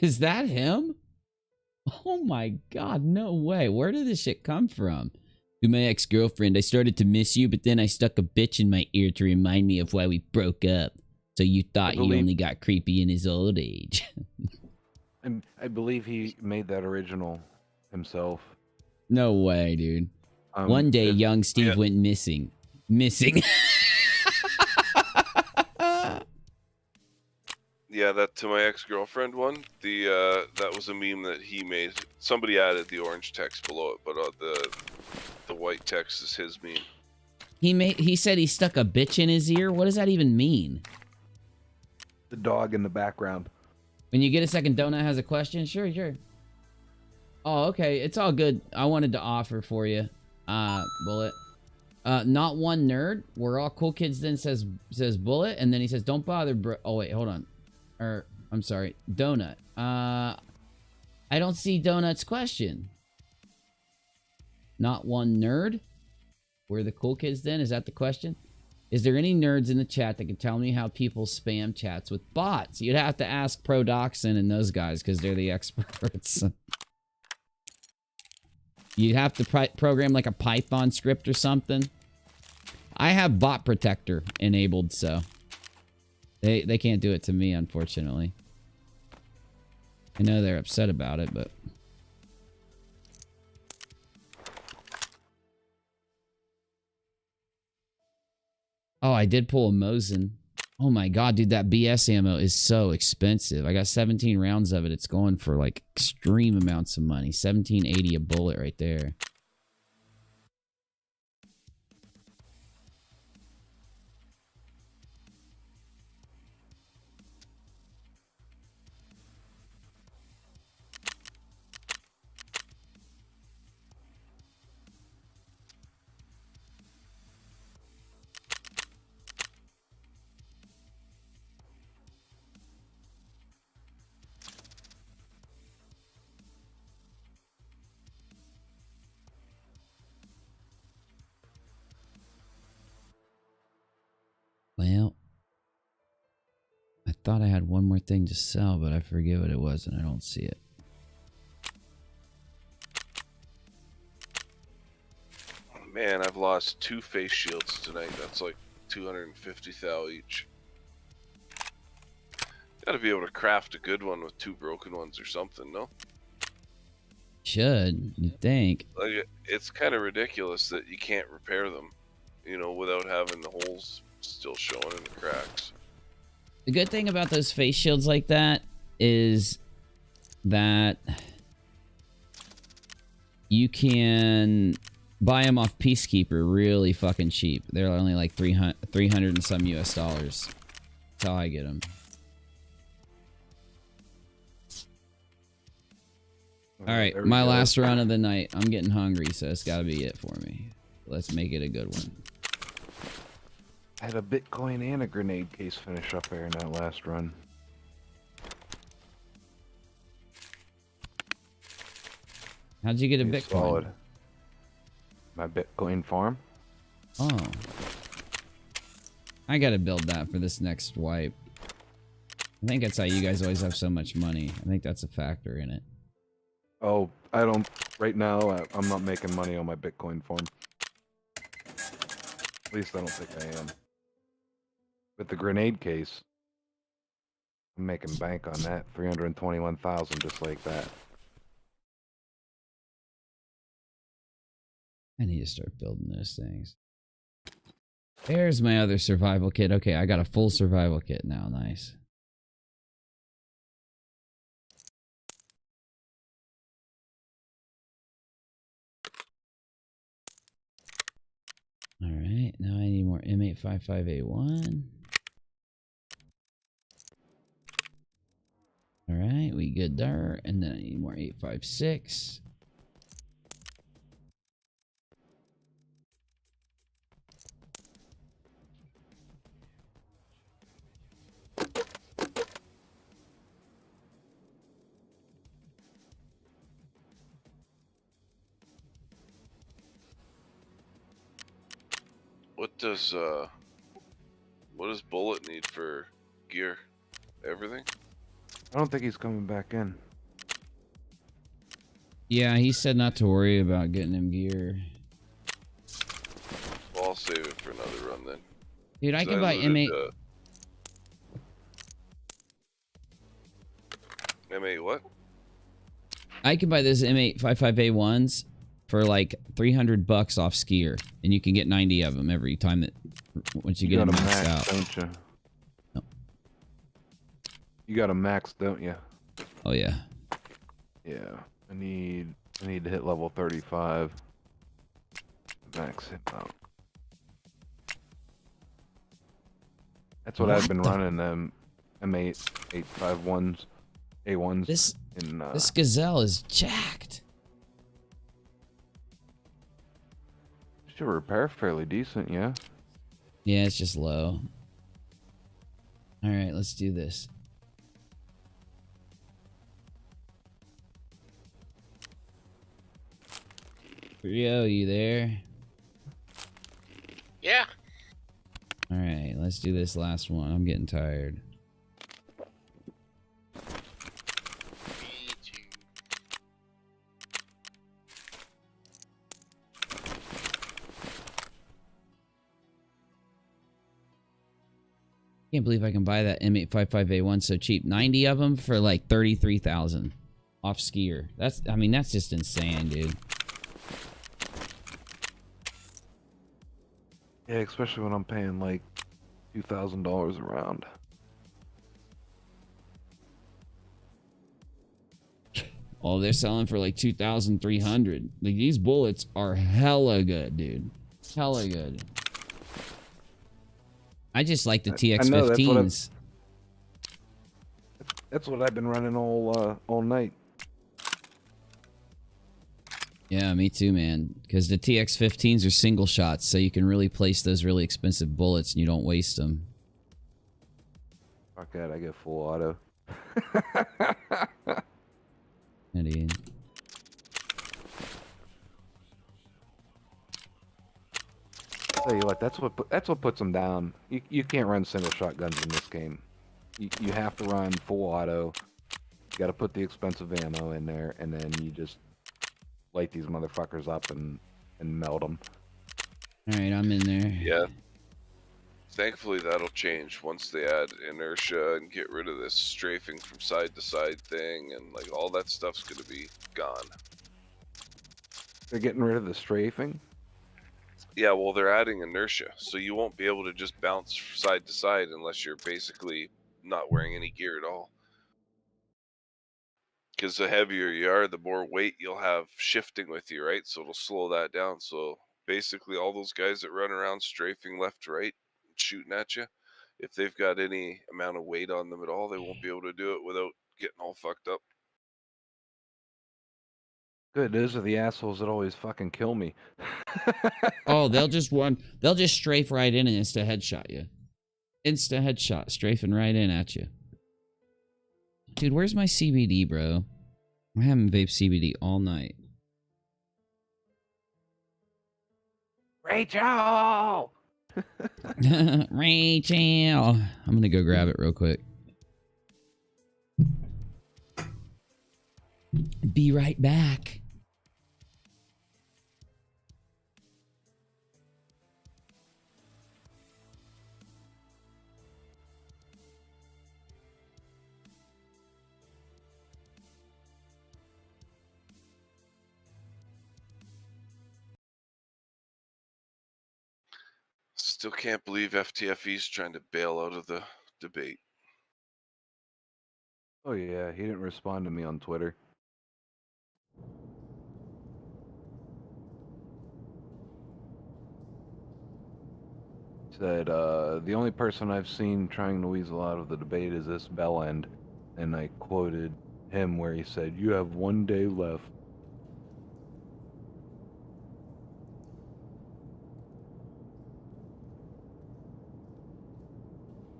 Is that him? Oh my god, no way. Where did this shit come from? To my ex-girlfriend, I started to miss you, but then I stuck a bitch in my ear to remind me of why we broke up. So you thought he only got creepy in his old age. And I believe he made that original himself. No way, dude. One day, young Steve went missing. Missing. Yeah, that to my ex-girlfriend one. That was a meme that he made. Somebody added the orange text below it, but the white text is his meme. He said he stuck a bitch in his ear. What does that even mean? The dog in the background. When you get a second, Donut has a question. Sure. Oh, okay. It's all good. I wanted to offer for you, Bullet. Not one nerd. We're all cool kids. Then says Bullet, and then he says, "Don't bother, bro." Oh wait, hold on. I'm sorry, Donut. I don't see Donut's question. Not one nerd? We're the cool kids then? Is that the question? Is there any nerds in the chat that can tell me how people spam chats with bots? You'd have to ask Prodoxin and those guys because they're the experts. You'd have to program like a Python script or something. I have bot protector enabled, so they can't do it to me, unfortunately. I know they're upset about it, but oh, I did pull a Mosin. Oh my god, dude, that BS ammo is so expensive. I got 17 rounds of it. It's going for like extreme amounts of money. $17.80 a bullet right there. thought I had one more thing to sell, but I forget what it was and I don't see it. Man, I've lost 2 face shields tonight. That's like 250 thou each. Gotta be able to craft a good one with 2 broken ones or something, no? Should, you think. Like, it's kind of ridiculous that you can't repair them, you know, without having the holes still showing in the cracks. The good thing about those face shields like that is that you can buy them off Peacekeeper really fucking cheap. They're only like 300 and some US dollars. That's how I get them. All right, my last run of the night. I'm getting hungry, so it's got to be it for me. Let's make it a good one. I had a Bitcoin and a grenade case finish up there in that last run. How'd you get a Bitcoin? Solid. My Bitcoin farm. Oh. I gotta build that for this next wipe. I think that's how you guys always have so much money. I think that's a factor in it. Oh, I don't... Right now, I'm not making money on my Bitcoin farm. At least I don't think I am. With the grenade case, I'm making bank on that. 321,000 just like that. I need to start building those things. There's my other survival kit. Okay, I got a full survival kit now. Nice. All right, now I need more M855A1. All right, we good there. And then I need more 856. What does Bullet need for gear? Everything? I don't think he's coming back in. Yeah, he said not to worry about getting him gear. Well, I'll save it for another run then. Dude, I can buy M8. M8 what? I can buy those M855A1s for like $300 off Skier, and you can get 90 of them every time that once you get them maxed out. Don't you? No. You got a max, don't you? Oh yeah. Yeah. I need to hit level 35. Max it out. That's what I've been running them M851s, A1s. This Gazelle is jacked. Should repair fairly decent, yeah. Yeah, it's just low. All right, let's do this. Rio, you there? Yeah. All right, let's do this last one. I'm getting tired. Can't believe I can buy that M855A1 so cheap. 90 of them for like 33,000 off Skier. I mean, that's just insane, dude. Yeah, especially when I'm paying like $2,000 a round. Oh, they're selling for like 2,300. Like, these bullets are hella good, dude. Hella good. I just like the TX-15s. That's what I've been running all night. Yeah, me too, man. Because the TX-15s are single shots, so you can really place those really expensive bullets and you don't waste them. Fuck that, I get full auto. Dude. Tell you what, that's what puts them down. You can't run single shotguns in this game. you have to run full auto. You got to put the expensive ammo in there, and then you just light these motherfuckers up and melt them. All right, I'm in there. Yeah. Thankfully, that'll change once they add inertia and get rid of this strafing from side to side thing, and like all that stuff's gonna be gone. They're getting rid of the strafing? Yeah, well, they're adding inertia, so you won't be able to just bounce side to side unless you're basically not wearing any gear at all. Because the heavier you are, the more weight you'll have shifting with you, right? So it'll slow that down. So basically, all those guys that run around strafing left to right, shooting at you, if they've got any amount of weight on them at all, they won't be able to do it without getting all fucked up. Good, those are the assholes that always fucking kill me. Oh, they'll just strafe right in and insta headshot you. Insta headshot, strafing right in at you. Dude, where's my CBD, bro? I haven't vaped CBD all night. Rachel! Rachel! I'm gonna go grab it real quick. Be right back. Still can't believe FTFE's trying to bail out of the debate. Oh yeah, he didn't respond to me on Twitter. Said, the only person I've seen trying to weasel out of the debate is this bell end. And I quoted him where he said, "You have 1 day left."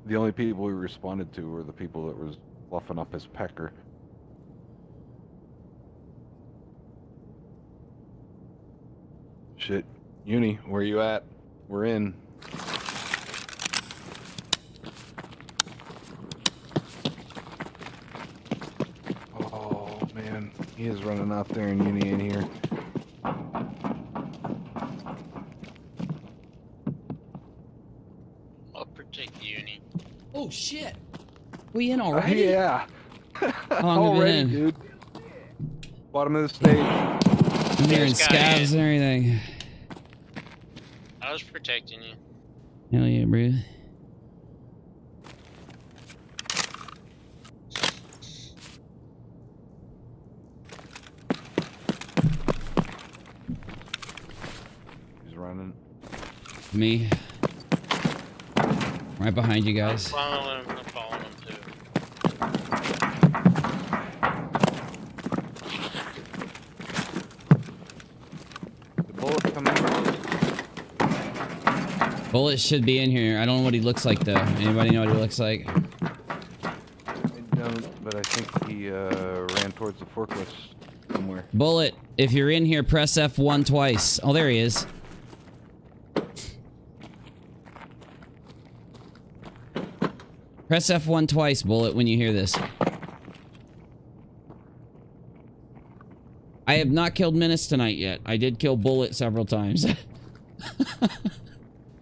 The only people we responded to were the people that was fluffing up his pecker. Shit. Uni, where you at? We're in. Oh, man. He is running out there and Uni in here. I'll protect Uni. Oh, shit. We in already? Yeah. How long have we been in? Dude. Bottom of the stage. I'm hearing scabs and everything. I was protecting you. Hell yeah, bro. He's running. Me. Right behind you guys. I'm following him too. The bullet coming. Bullet should be in here. I don't know what he looks like though. Anybody know what he looks like? I don't, but I think he ran towards the forklift somewhere. Bullet, if you're in here, press F1 twice. Oh, there he is. Press F1 twice, Bullet, when you hear this. I have not killed Menace tonight yet. I did kill Bullet several times.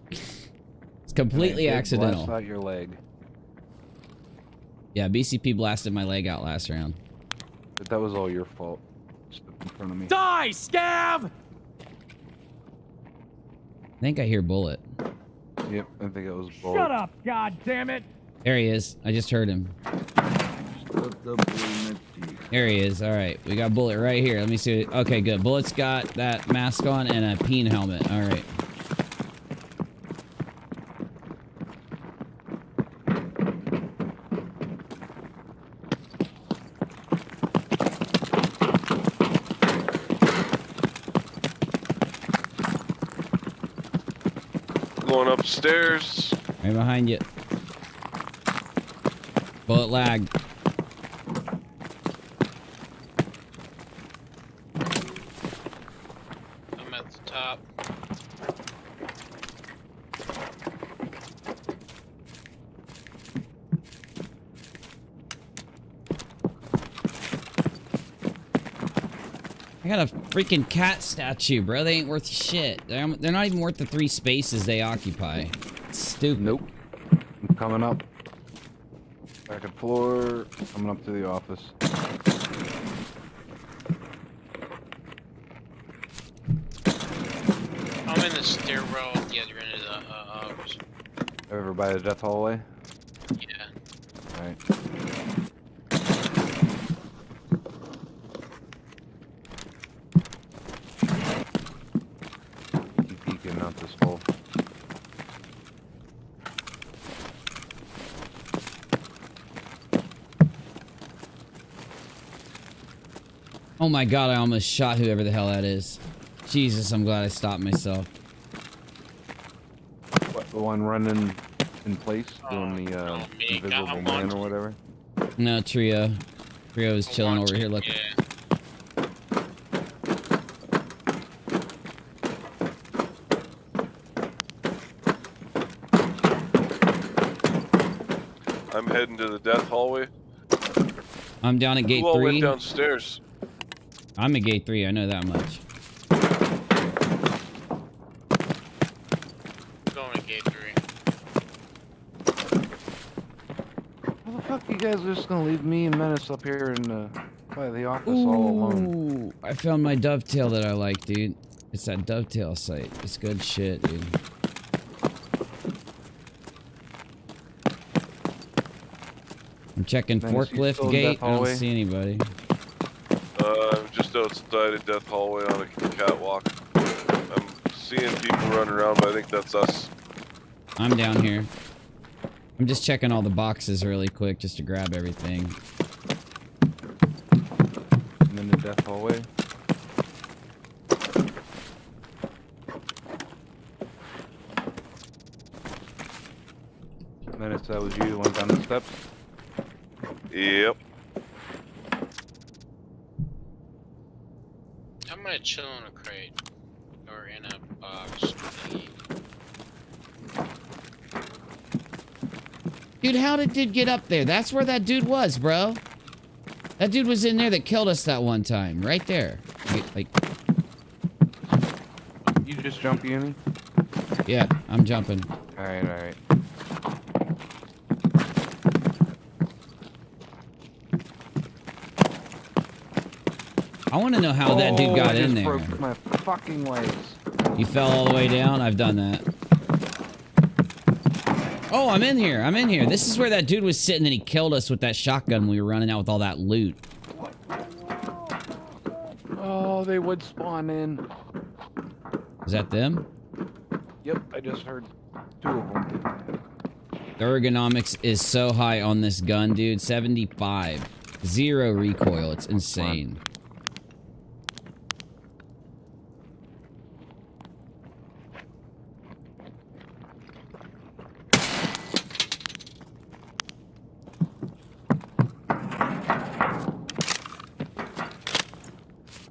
It's completely accidental. Blast out your leg. Yeah, BCP blasted my leg out last round. But that was all your fault. Stepped in front of me. Die, scab! I think I hear Bullet. Yep, I think it was Bullet. Shut up, god damn it! There he is. I just heard him. There he is. All right, we got Bullet right here. Let me see. Okay, good. Bullet's got that mask on and a peen helmet. All right. Going upstairs. Right behind you. Bullet lag. I'm at the top. I got a freaking cat statue, bro. They ain't worth shit. They're not even worth the 3 spaces they occupy. It's stupid. Nope. I'm coming up. Second floor. Coming up to the office. I'm in the stairwell at the other end of the office. Over by the death hallway? Yeah. Alright. Keep peeking out this hole. Oh my god, I almost shot whoever the hell that is. Jesus, I'm glad I stopped myself. What, the one running in place, doing the invisible man or whatever? No, Trio. Trio is chilling over here looking. I'm heading to the death hallway. I'm down at gate Who all 3. went downstairs? I'm at gate 3, I know that much. Going to gate 3. How the fuck you guys are just gonna leave me and Menace up here in by the office all alone? Ooh, I found my dovetail that I like, dude. It's that dovetail site. It's good shit, dude. I'm checking forklift gate. I don't see anybody. I'm just outside a death hallway on a catwalk. I'm seeing people running around, but I think that's us. I'm down here. I'm just checking all the boxes really quick just to grab everything. I'm in the death hallway. Menace, that was you, the one down the steps? Yep. I might chill in a crate or in a box. Dude, how did dude get up there? That's where that dude was, bro. That dude was in there that killed us that one time. Right there. Like, you just jump, Uni? Yeah, I'm jumping. Alright, alright. I want to know how that dude got I in just there. broke my fucking legs. You fell all the way down? I've done that. Oh, I'm in here. I'm in here. This is where that dude was sitting and he killed us with that shotgun when we were running out with all that loot. Oh, they would spawn in. Is that them? Yep, I just heard 2 of them. The ergonomics is so high on this gun, dude. 75. 0 recoil. It's insane.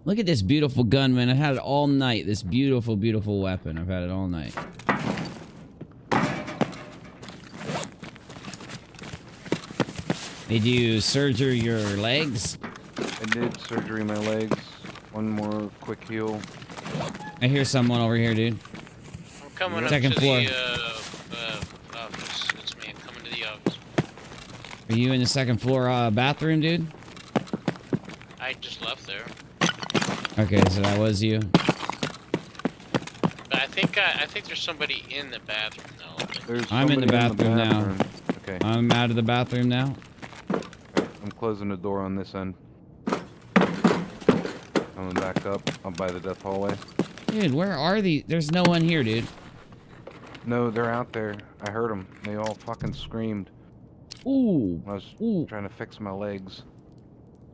Look at this beautiful gun, man. I've had it all night. This beautiful, beautiful weapon. I've had it all night. Did you surgery your legs? I did surgery my legs. One more quick heal. I hear someone over here, dude. I'm coming Second up to floor. the office. It's me. I'm coming to the office. Are you in the second floor bathroom, dude? I just left there. Okay, so that was you. But I think there's somebody in the bathroom though. I'm in the bathroom now. Okay. I'm out of the bathroom now. Okay, I'm closing the door on this end. Coming back up by the death hallway. Dude, where are these? There's no one here, dude. No, they're out there. I heard them. They all fucking screamed. Ooh. I was trying to fix my legs.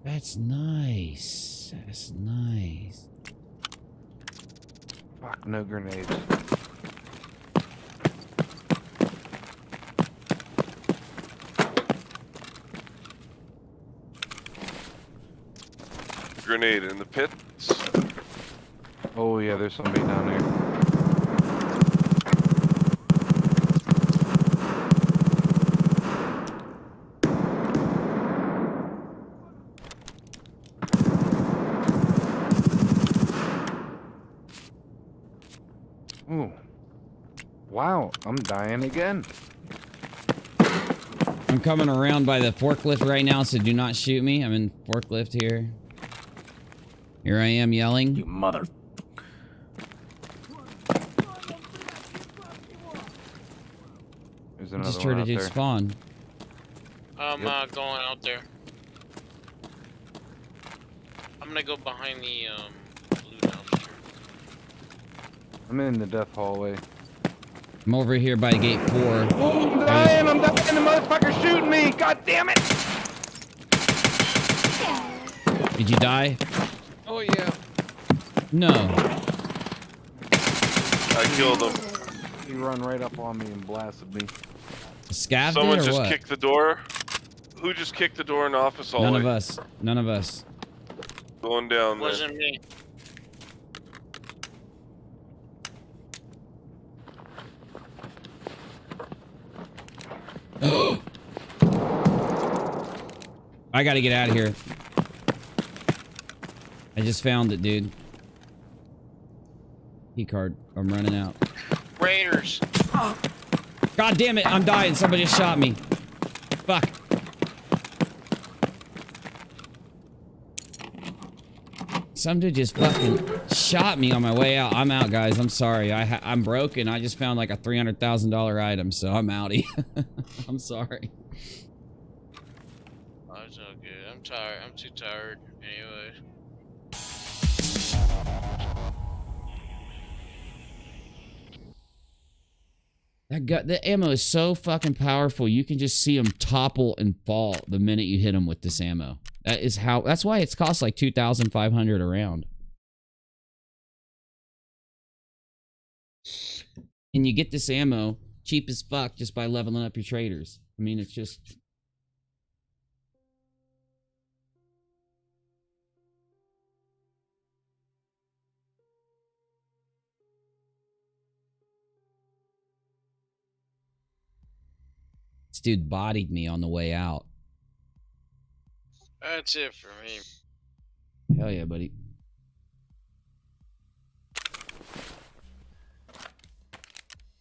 That's nice. That's nice. Fuck, no grenades. Grenade in the pits. Oh yeah, there's somebody down there. Ooh. Wow, I'm dying again. I'm coming around by the forklift right now, so do not shoot me. I'm in forklift here. Here I am yelling. You mother... There's I another just one heard a out dude there. spawn. I'm going out there. I'm gonna go behind the blue dumpster. I'm in the death hallway. I'm over here by gate 4. Oh, I'm dying! I'm dying! The motherfucker's shooting me! God damn it! Did you die? Oh yeah. No. I killed him. He run right up on me and blasted me. Scav Someone did or just what? kicked the door. Who just kicked the door in the office hallway? None of us. None of us. Going down there. Wasn't me. I gotta get out of here. I just found it, dude. Key card. I'm running out. Raiders. God damn it, I'm dying. Somebody just shot me. Fuck. Some dude just fucking shot me on my way out. I'm out, guys. I'm sorry. I'm broken. I just found like a $300,000 item, so I'm outie. I'm sorry. Oh, it's all good. I'm tired. I'm too tired. Anyway. The ammo is so fucking powerful. You can just see them topple and fall the minute you hit them with this ammo. That's why it's cost like 2,500 a round. And you get this ammo cheap as fuck just by leveling up your traders. I mean, it's just... This dude bodied me on the way out. That's it for me. Hell yeah, buddy.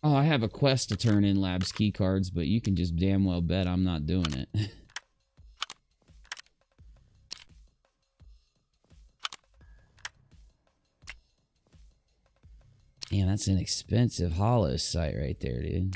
Oh, I have a quest to turn in Labs key cards, but you can just damn well bet I'm not doing it. Man, that's an expensive hollow site right there, dude.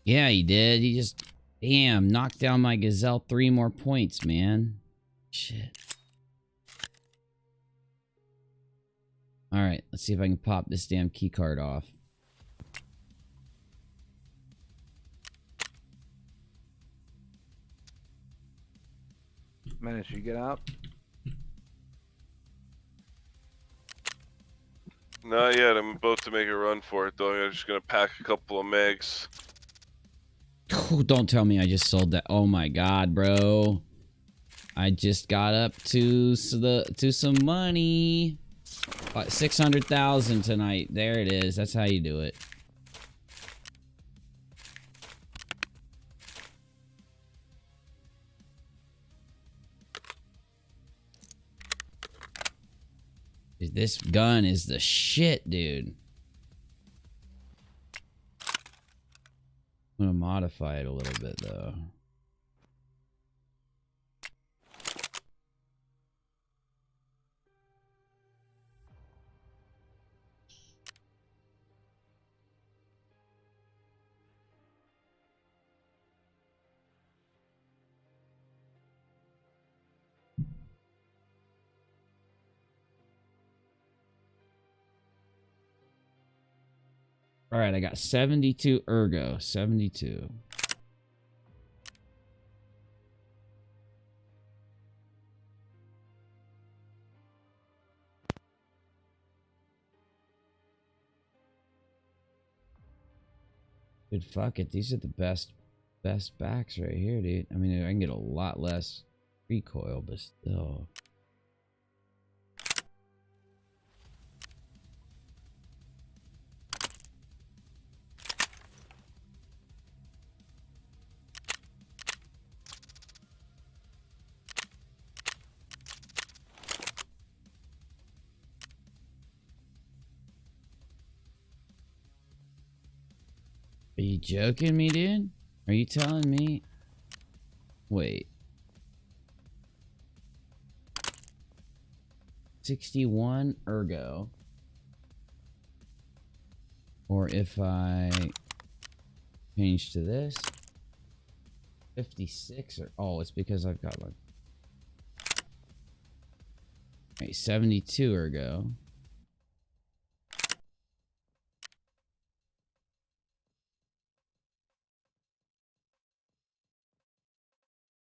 Yeah, he did. He just, damn, knocked down my Gazelle 3 more points, man. Shit. Alright, let's see if I can pop this damn key card off. Managed to get out? Not yet. I'm about to make a run for it, though. I'm just gonna pack a couple of megs. Don't tell me I just sold that. Oh my god, bro. I just got up to some money. 600,000 tonight. There it is. That's how you do it. This gun is the shit, dude. I'm gonna modify it a little bit, though. All right, I got 72 ergo. 72. Dude, fuck it. These are the best backs right here, dude. I mean, I can get a lot less recoil, but still. Are you joking me, dude? Are you telling me? Wait. 61 ergo. Or if I change to this. 56 or oh, it's because I've got like. Wait, 72 ergo.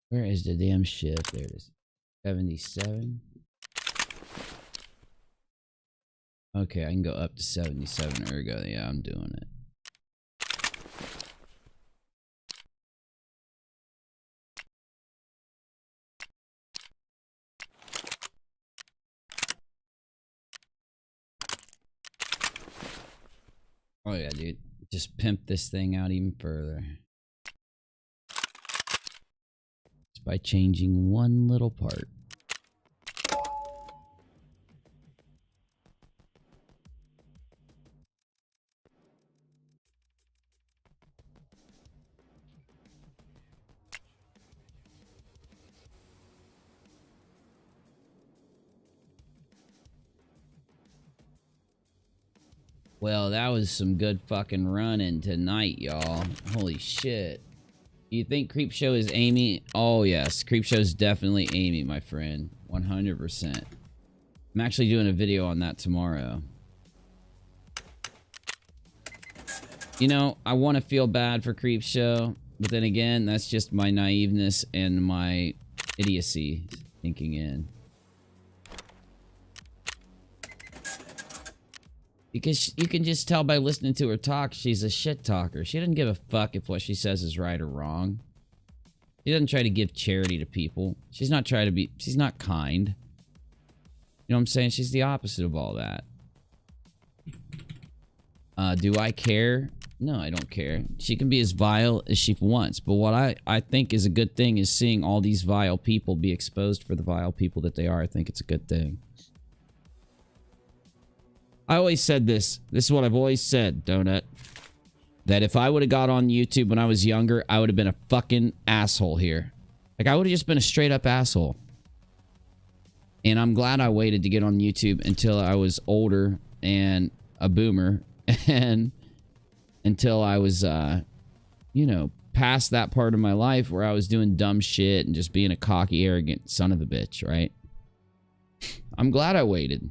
Where is the damn shift? There it is. 77. Okay, I can go up to 77 ergo. Yeah, I'm doing it. Oh yeah, dude. Just pimp this thing out even further. By changing one little part. Well, that was some good fucking running tonight, y'all. Holy shit. You think Creepshow is Amy? Oh, yes. Creepshow is definitely Amy, my friend. 100%. I'm actually doing a video on that tomorrow. You know, I want to feel bad for Creepshow, but then again, that's just my naiveness and my idiocy thinking in. Because you can just tell by listening to her talk, she's a shit talker. She doesn't give a fuck if what she says is right or wrong. She doesn't try to give charity to people. She's not trying to be, she's not kind. You know what I'm saying? She's the opposite of all that. Do I care? No, I don't care. She can be as vile as she wants. But what I think is a good thing is seeing all these vile people be exposed for the vile people that they are. I think it's a good thing. I always said this. This is what I've always said, Donut. That if I would have got on YouTube when I was younger, I would have been a fucking asshole here. Like, I would have just been a straight up asshole. And I'm glad I waited to get on YouTube until I was older and a boomer. And until I was, you know, past that part of my life where I was doing dumb shit and just being a cocky, arrogant son of a bitch, right? I'm glad I waited.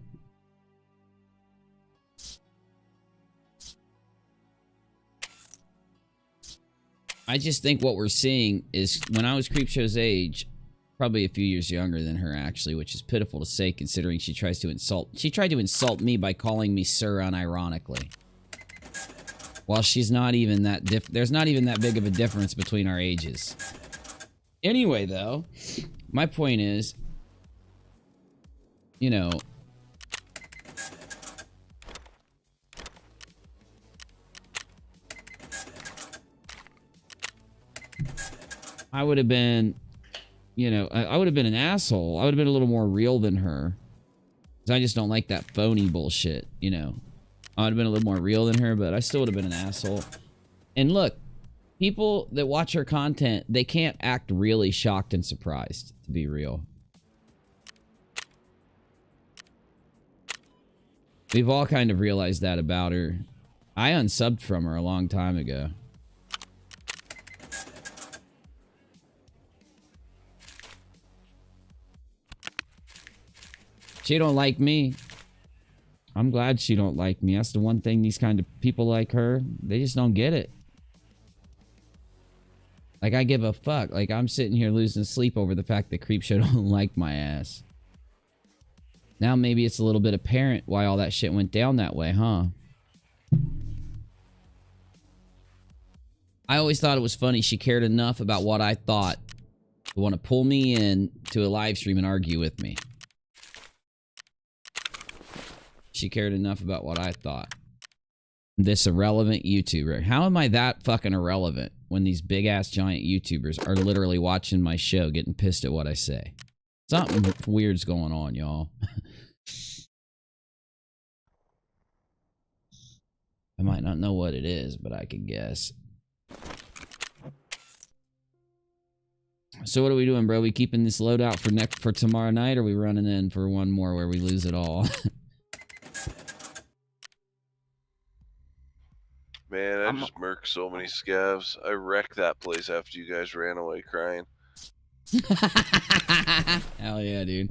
I just think what we're seeing is when I was Creepshow's age, probably a few years younger than her actually, which is pitiful to say considering she tried to insult me by calling me sir unironically. While she's not even that there's not even that big of a difference between our ages. Anyway, though, my point is, you know, I would have been, you know, I would have been an asshole. I would have been a little more real than her. Because I just don't like that phony bullshit, you know. I would have been a little more real than her, but I still would have been an asshole. And look, people that watch her content, they can't act really shocked and surprised, to be real. We've all kind of realized that about her. I unsubbed from her a long time ago. She don't like me. I'm glad she don't like me. That's the one thing these kind of people like her, they just don't get it. Like, I give a fuck. Like, I'm sitting here losing sleep over the fact that Creepshow don't like my ass. Now maybe it's a little bit apparent why all that shit went down that way, huh? I always thought it was funny. She cared enough about what I thought to want to pull me in to a live stream and argue with me. She cared enough about what I thought. This irrelevant YouTuber. How am I that fucking irrelevant when these big-ass giant YouTubers are literally watching my show getting pissed at what I say? Something weird's going on, y'all. I might not know what it is, but I could guess. So what are we doing, bro? We keeping this loadout for tomorrow night, or are we running in for one more where we lose it all? Man, I just murked so many scavs. I wrecked that place after you guys ran away crying. Hell yeah, dude.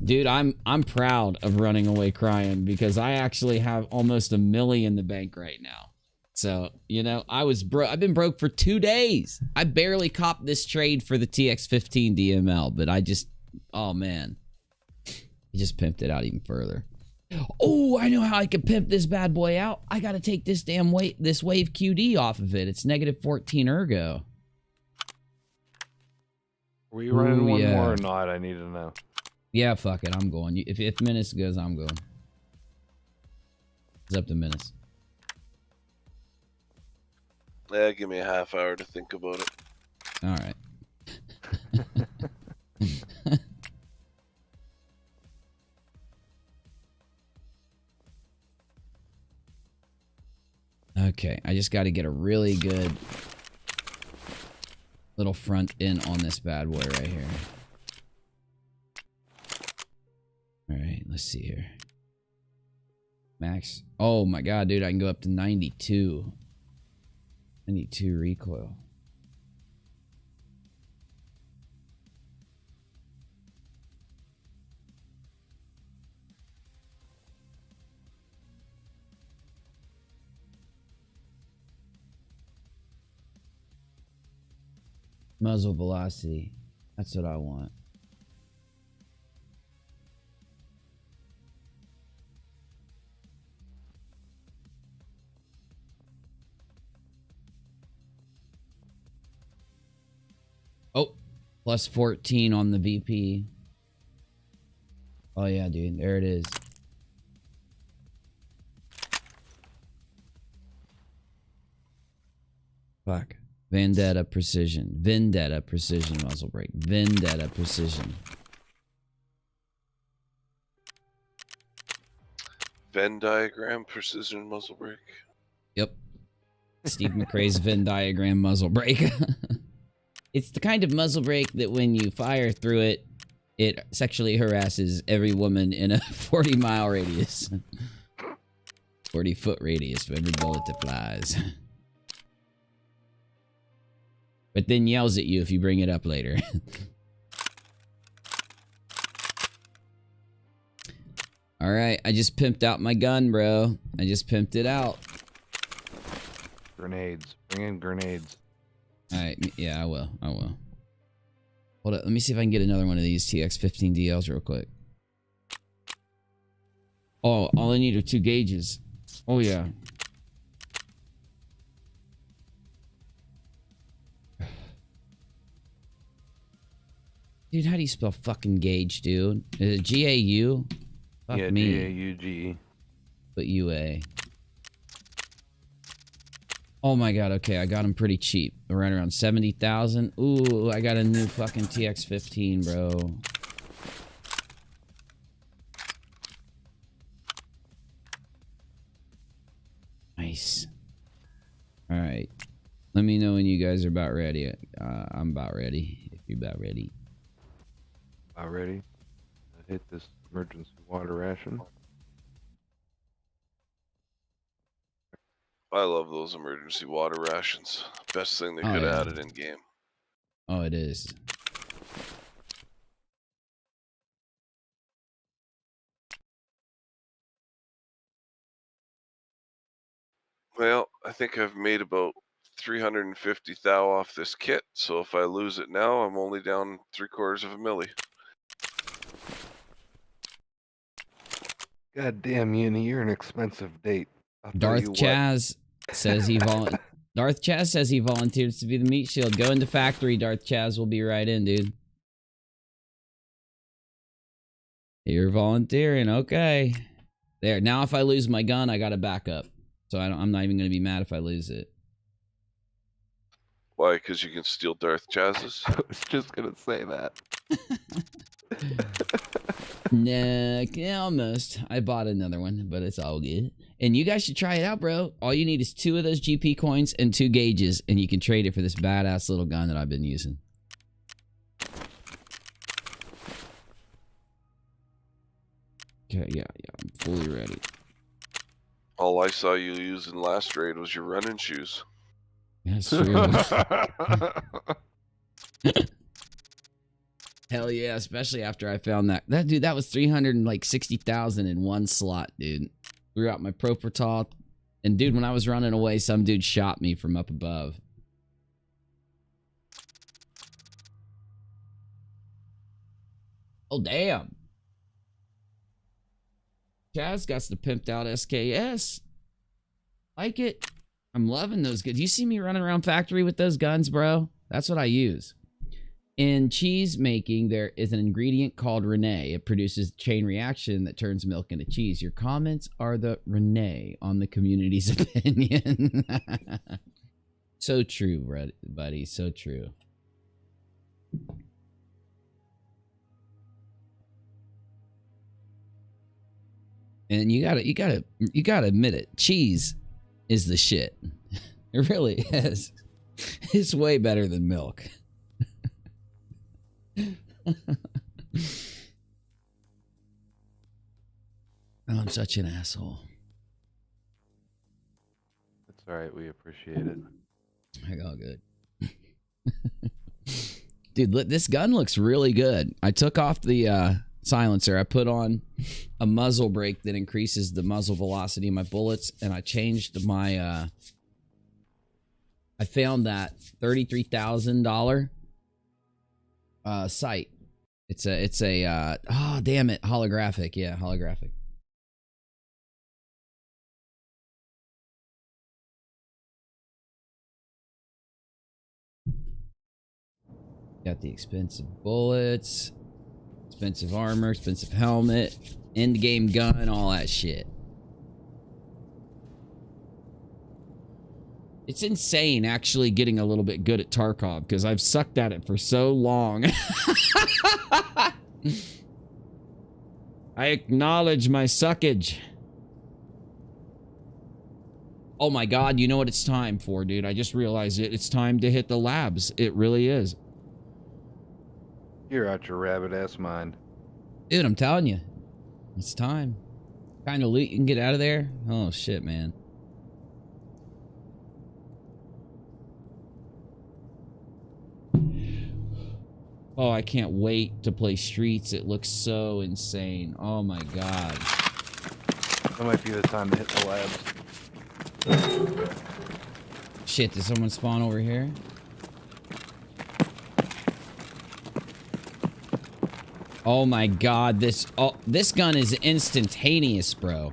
Dude, I'm proud of running away crying because I actually have almost $1 million in the bank right now. So, you know, I've been broke for 2 days. I barely copped this trade for the TX15 DML, but oh man. He just pimped it out even further. Oh, I know how I can pimp this bad boy out. I gotta take this damn this wave QD off of it. It's -14 ergo. Were you running one more or not? I need to know. Yeah, fuck it. I'm going. If Menace goes, I'm going. It's up to Menace. Yeah, give me a half hour to think about it. All right. Okay, I just got to get a really good little front end on this bad boy right here. All right, let's see here. Max. Oh my god, dude, I can go up to 92. 92 recoil. Muzzle velocity. That's what I want. Oh, plus 14 on the VP. Oh yeah, dude, there it is. Fuck. Vendetta precision. Vendetta precision muzzle brake. Vendetta precision. Venn diagram precision muzzle brake. Yep. Steve Mcrae's Venn diagram muzzle brake. It's the kind of muzzle brake that when you fire through it, it sexually harasses every woman in a 40-mile radius. 40-foot radius for every bullet that flies. But then yells at you if you bring it up later. Alright, I just pimped out my gun, bro. I just pimped it out. Grenades. Bring in grenades. Alright, yeah, I will. Hold up, let me see if I can get another one of these TX15 DLs real quick. Oh, all I need are 2 gauges. Oh, yeah. Dude, how do you spell fucking gauge, dude? Is it G-A-U? Fuck yeah, me. G-A-U-G-E. But U-A. Oh my god, okay, I got them pretty cheap. Right around 70,000. Ooh, I got a new fucking TX15, bro. Nice. Alright. Let me know when you guys are about ready. I'm about ready, if you're about ready. About ready? I hit this emergency water ration. I love those emergency water rations. Best thing they could have added in game. Oh, it is. Well, I think I've made about 350 thou off this kit, so if I lose it now, I'm only down 3/4 of a milli. God damn, Uni, you're an expensive date. Darth Chaz says he Darth Chaz says he volunteers to be the meat shield. Go into factory, Darth Chaz. We'll be right in, dude. You're volunteering, okay. There. Now if I lose my gun, I gotta back up. So I'm not even gonna be mad if I lose it. Why? Because you can steal Darth Chaz's? I was just gonna say that. Nah, almost. I bought another one, but it's all good. And you guys should try it out, bro. All you need is 2 of those GP coins and 2 gauges, and you can trade it for this badass little gun that I've been using. Okay, yeah, I'm fully ready. All I saw you use in last raid was your running shoes. That's true. Hell yeah, especially after I found that. Dude, that was 360,000 in one slot, dude. Threw out my Propertol. And dude, when I was running away, some dude shot me from up above. Oh, damn. Chaz got the pimped out SKS. Like it. I'm loving those guns. You see me running around factory with those guns, bro? That's what I use. In cheese making, there is an ingredient called Renee. It produces a chain reaction that turns milk into cheese. Your comments are the Renee on the community's opinion. So true, buddy. So true. And you gotta admit it. Cheese is the shit. It really is. It's way better than milk. Oh, I'm such an asshole. That's all right. We appreciate it. I got good. Dude, this gun looks really good. I took off the silencer. I put on a muzzle brake that increases the muzzle velocity of my bullets, and I changed my I found that $33,000 sight. It's a oh damn it, holographic. Yeah, holographic. Got the expensive bullets, expensive armor, expensive helmet, end game gun, all that shit. It's insane actually getting a little bit good at Tarkov because I've sucked at it for so long. I acknowledge my suckage. Oh my god, you know what it's time for, dude? I just realized it. It's time to hit the labs. It really is. You're out your rabbit ass mind. Dude, I'm telling you. It's time. Kind of loot you can get out of there. Oh shit, man. Oh, I can't wait to play Streets. It looks so insane. Oh my god. That might be the time to hit the labs. Shit, did someone spawn over here? Oh my god, this gun is instantaneous, bro.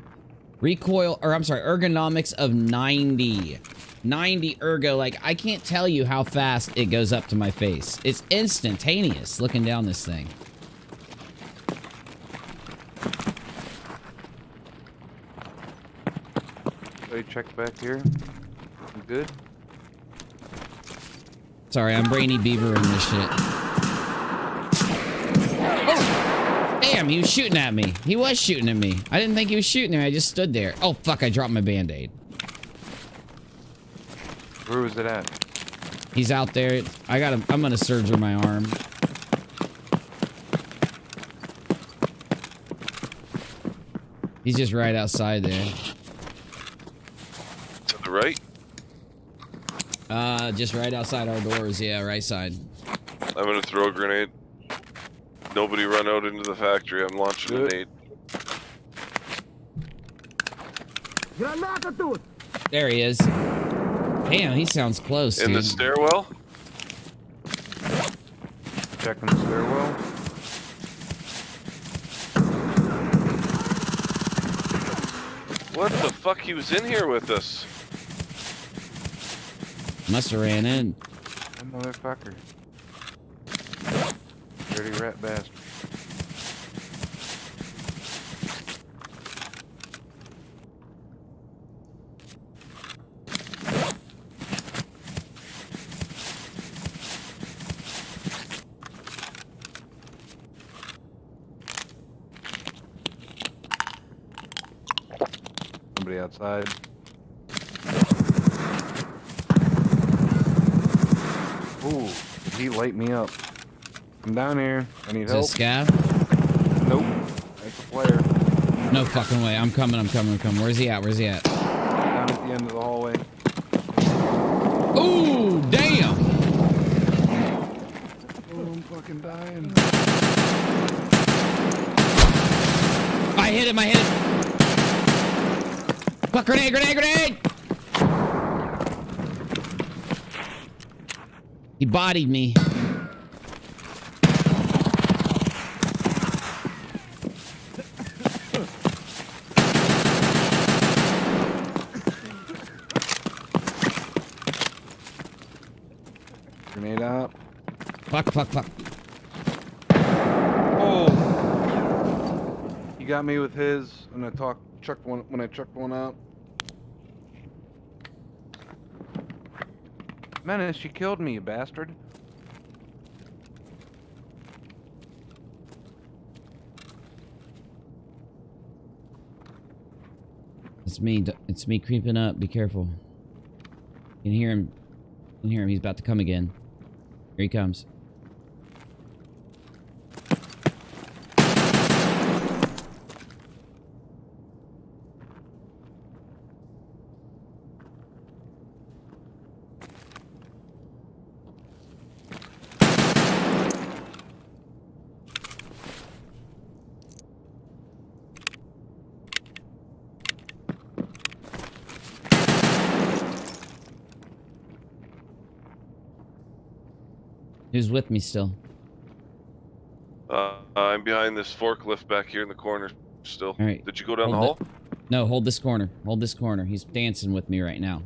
Recoil, or I'm sorry, ergonomics of 90. 90 ergo, like, I can't tell you how fast it goes up to my face. It's instantaneous looking down this thing. Hey, check back here. You good? Sorry, I'm Brainy Beaver in this shit. Oh! Damn, he was shooting at me. He was shooting at me. I didn't think he was shooting at me. I just stood there. Oh, fuck, I dropped my Band-Aid. Where was it at? He's out there. I'm gonna surgery my arm. He's just right outside there. To the right? Just right outside our doors. Yeah, right side. I'm gonna throw a grenade. Nobody run out into the factory. I'm launching a nade. There he is. Damn, he sounds close, In dude. the stairwell? Checking the stairwell. What the fuck? He was in here with us. Must have ran in. That motherfucker. Dirty rat bastard. Somebody outside. Ooh, did he light me up? I'm down here. I need help. Is it Scav? Nope. That's a player. No fucking way. I'm coming. Where's he at? Down at the end of the hallway. Ooh, damn! Oh, I'm fucking dying. I hit him. Fuck, grenade! He bodied me. Grenade out. Fuck. Oh! He got me with his, and I chucked one out. Menace, you killed me, you bastard. It's me creeping up. Be careful. You can hear him. He's about to come again. Here he comes. Who's with me still? I'm behind this forklift back here in the corner still. All right. Did you go down the hall? No, hold this corner. He's dancing with me right now.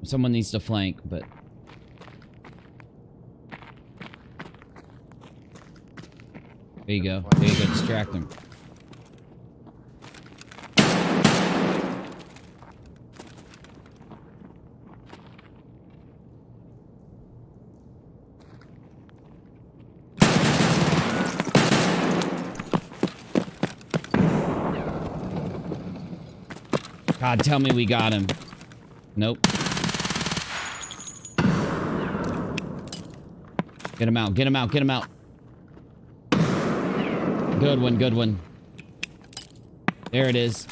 Someone needs to flank, but... There you go. Distract him. God, tell me we got him. Nope. Get him out. Good one. There it is.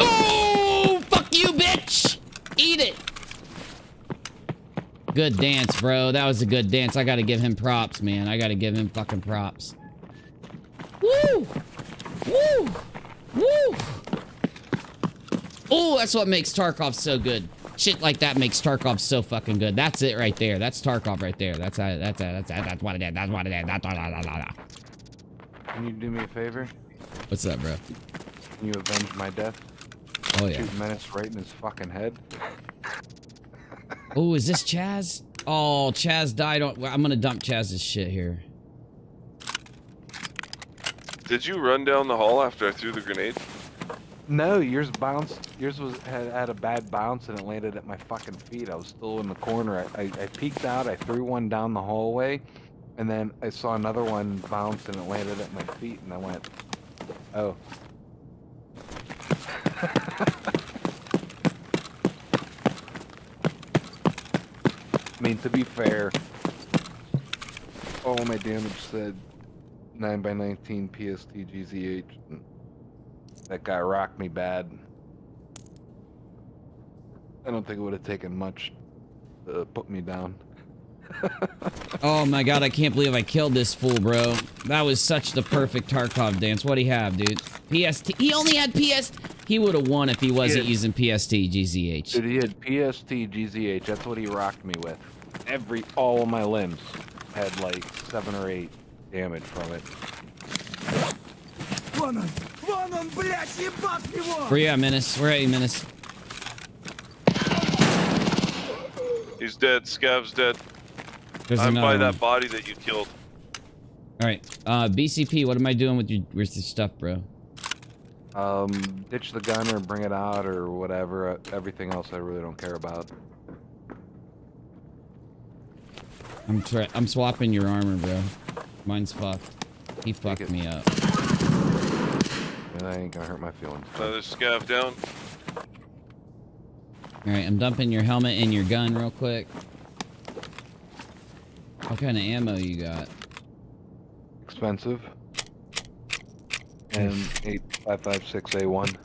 Oh, fuck you, bitch! Eat it! Good dance, bro. That was a good dance. I gotta give him props, man. I gotta give him fucking props. Woo! Oh, that's what makes Tarkov so good. Shit like that makes Tarkov so fucking good. That's it right there. That's Tarkov right there. That's what it is. Can you do me a favor? What's up, bro? Can you avenge my death? Oh, yeah. Shoot Menace right in his fucking head. Oh, is this Chaz? Oh, Chaz died on... I'm gonna dump Chaz's shit here. Did you run down the hall after I threw the grenade? No, yours bounced. Yours had a bad bounce and it landed at my fucking feet. I was still in the corner. I peeked out. I threw one down the hallway, and then I saw another one bounce and it landed at my feet, and I went, "Oh." I mean, to be fair, all my damage said 9x19 PST GZH. That guy rocked me bad. I don't think it would have taken much to put me down. Oh my god, I can't believe I killed this fool, bro. That was such the perfect Tarkov dance. What'd he have, dude? PST. He only had PST. He would have won if he wasn't using PST GZH. Dude, he had PST GZH. That's what he rocked me with. All of my limbs. had like 7 or 8 damage from it. Where you at, Menace? Where are you, Menace? He's dead. Scav's dead. There's I'm by another that one. body that you killed. All right, BCP. What am I doing with your stuff, bro? Ditch the gun or bring it out or whatever. Everything else I really don't care about. I'm swapping your armor, bro. Mine's fucked. He fucked me up. That ain't gonna hurt my feelings. Another scav down. All right, I'm dumping your helmet and your gun real quick. What kind of ammo you got? Expensive. And 8556A1.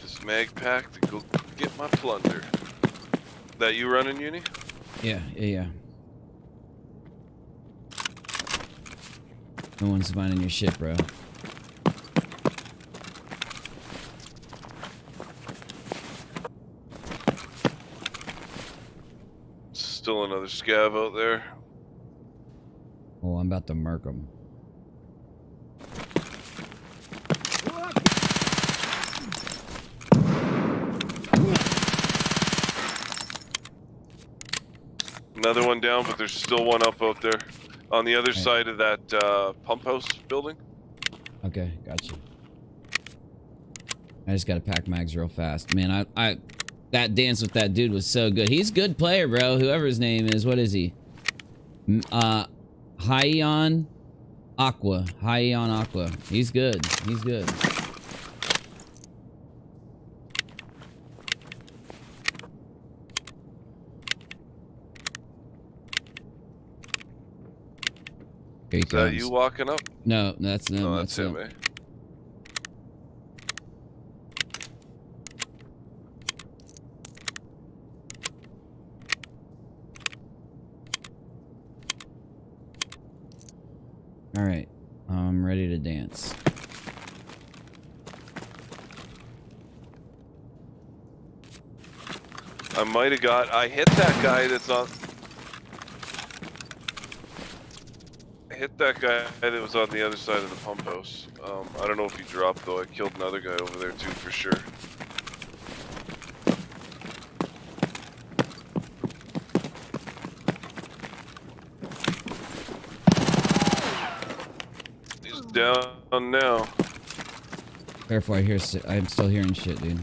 This mag pack to go get my plunder. That you running, Uni? Yeah. No one's finding your shit, bro. Still another scav out there. Oh, I'm about to murk him. Another one down, but there's still one up out there. On the other side of that pump house building. Okay, gotcha. I just gotta pack mags real fast. Man, I that dance with that dude was so good. He's a good player, bro. Whoever his name is. What is he? Hyon Aqua. Hyon Aqua. He's good. He's good. Here he Is that comes. you walking up? No, that's no. No, that's him, eh? All right, I'm ready to dance. I might have got. I hit that guy that's on. I hit that guy that was on the other side of the pump house. I don't know if he dropped though. I killed another guy over there too for sure. He's down now. Careful, I'm still hearing shit, dude.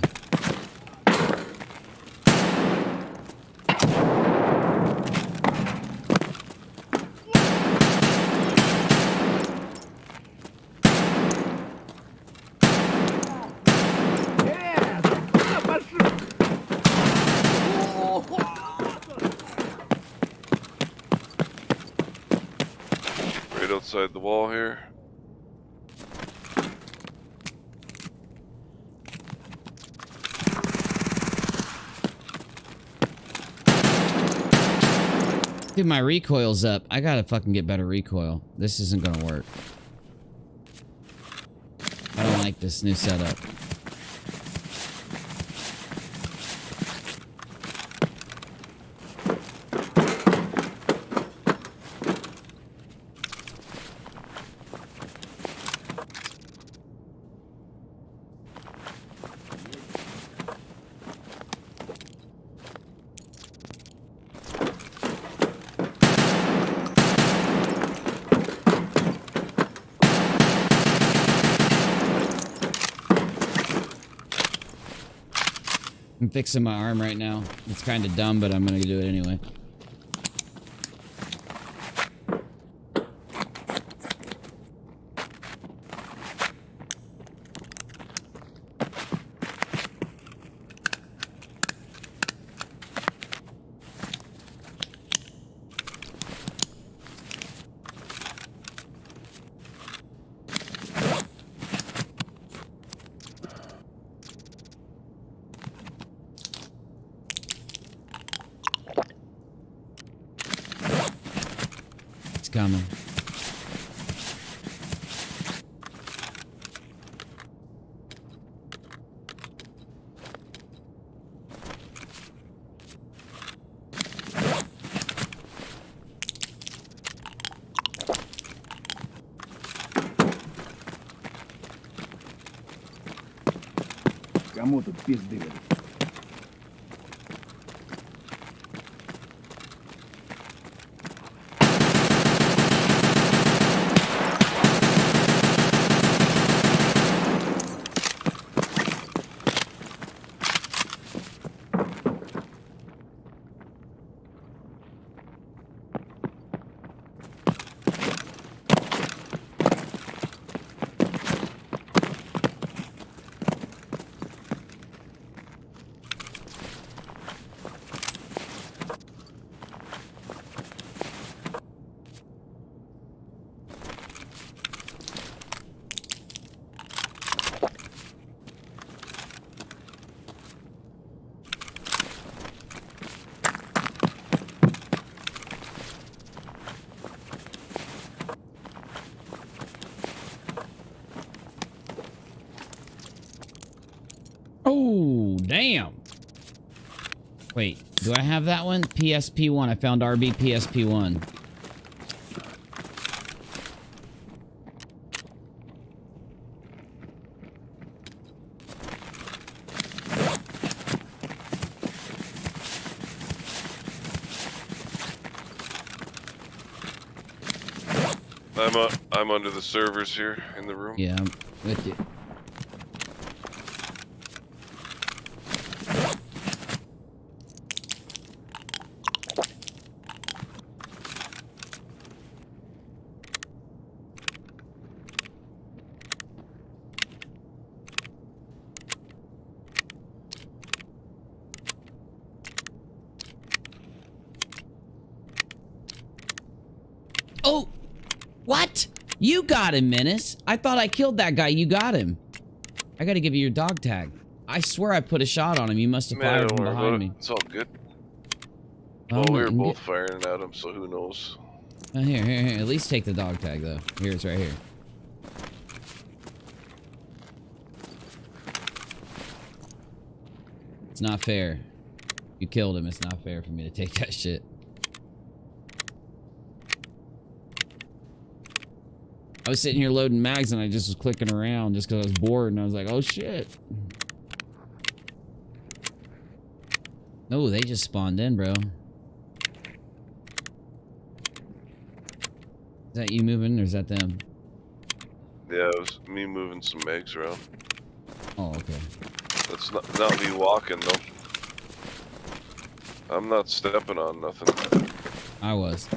Right outside the wall here. Dude, my recoil's up. I gotta fucking get better recoil. This isn't gonna work. I don't like this new setup. I'm fixing my arm right now. It's kind of dumb, but I'm gonna do it anyway. coming. Кому-то пизды. Oh, damn. Wait, do I have that one? PSP1. I found RB PSP1. I'm under the servers here in the room. Yeah, I'm with you. Oh, what? You got him, Menace. I thought I killed that guy. You got him. I gotta give you your dog tag. I swear I put a shot on him. You must have fired from behind me. It's all good. Oh, Well, we were both firing at him, so who knows? Here. At least take the dog tag, though. Here, it's right here. It's not fair. You killed him. It's not fair for me to take that shit. I was sitting here loading mags and I just was clicking around just because I was bored and I was like, oh shit. No, they just spawned in, bro. Is that you moving or is that them? Yeah, it was me moving some eggs around. Oh, okay. That's not me walking, though. I'm not stepping on nothing. I was.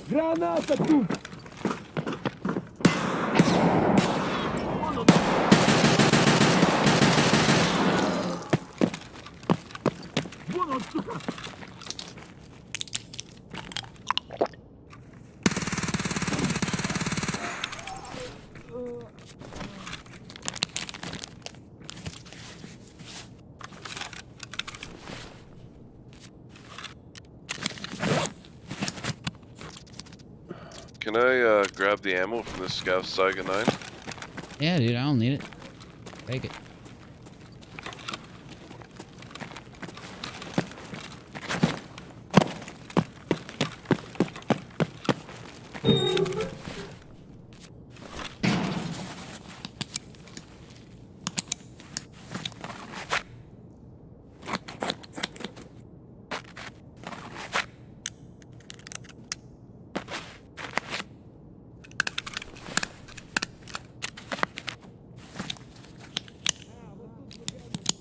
Граната тут! Вон он, сука! Can I grab the ammo from this Scav Saiga 9? Yeah, dude, I don't need it. Take it.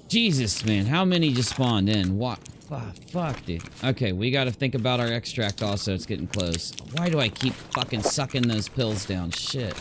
Jesus, man, how many just spawned in? What? Fuck, dude. Okay, we gotta think about our extract also. It's getting close. Why do I keep fucking sucking those pills down? Shit.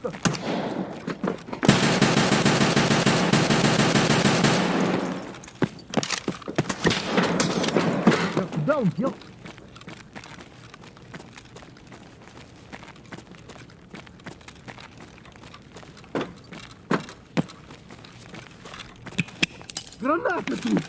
What the? Don't kill. Граната тут!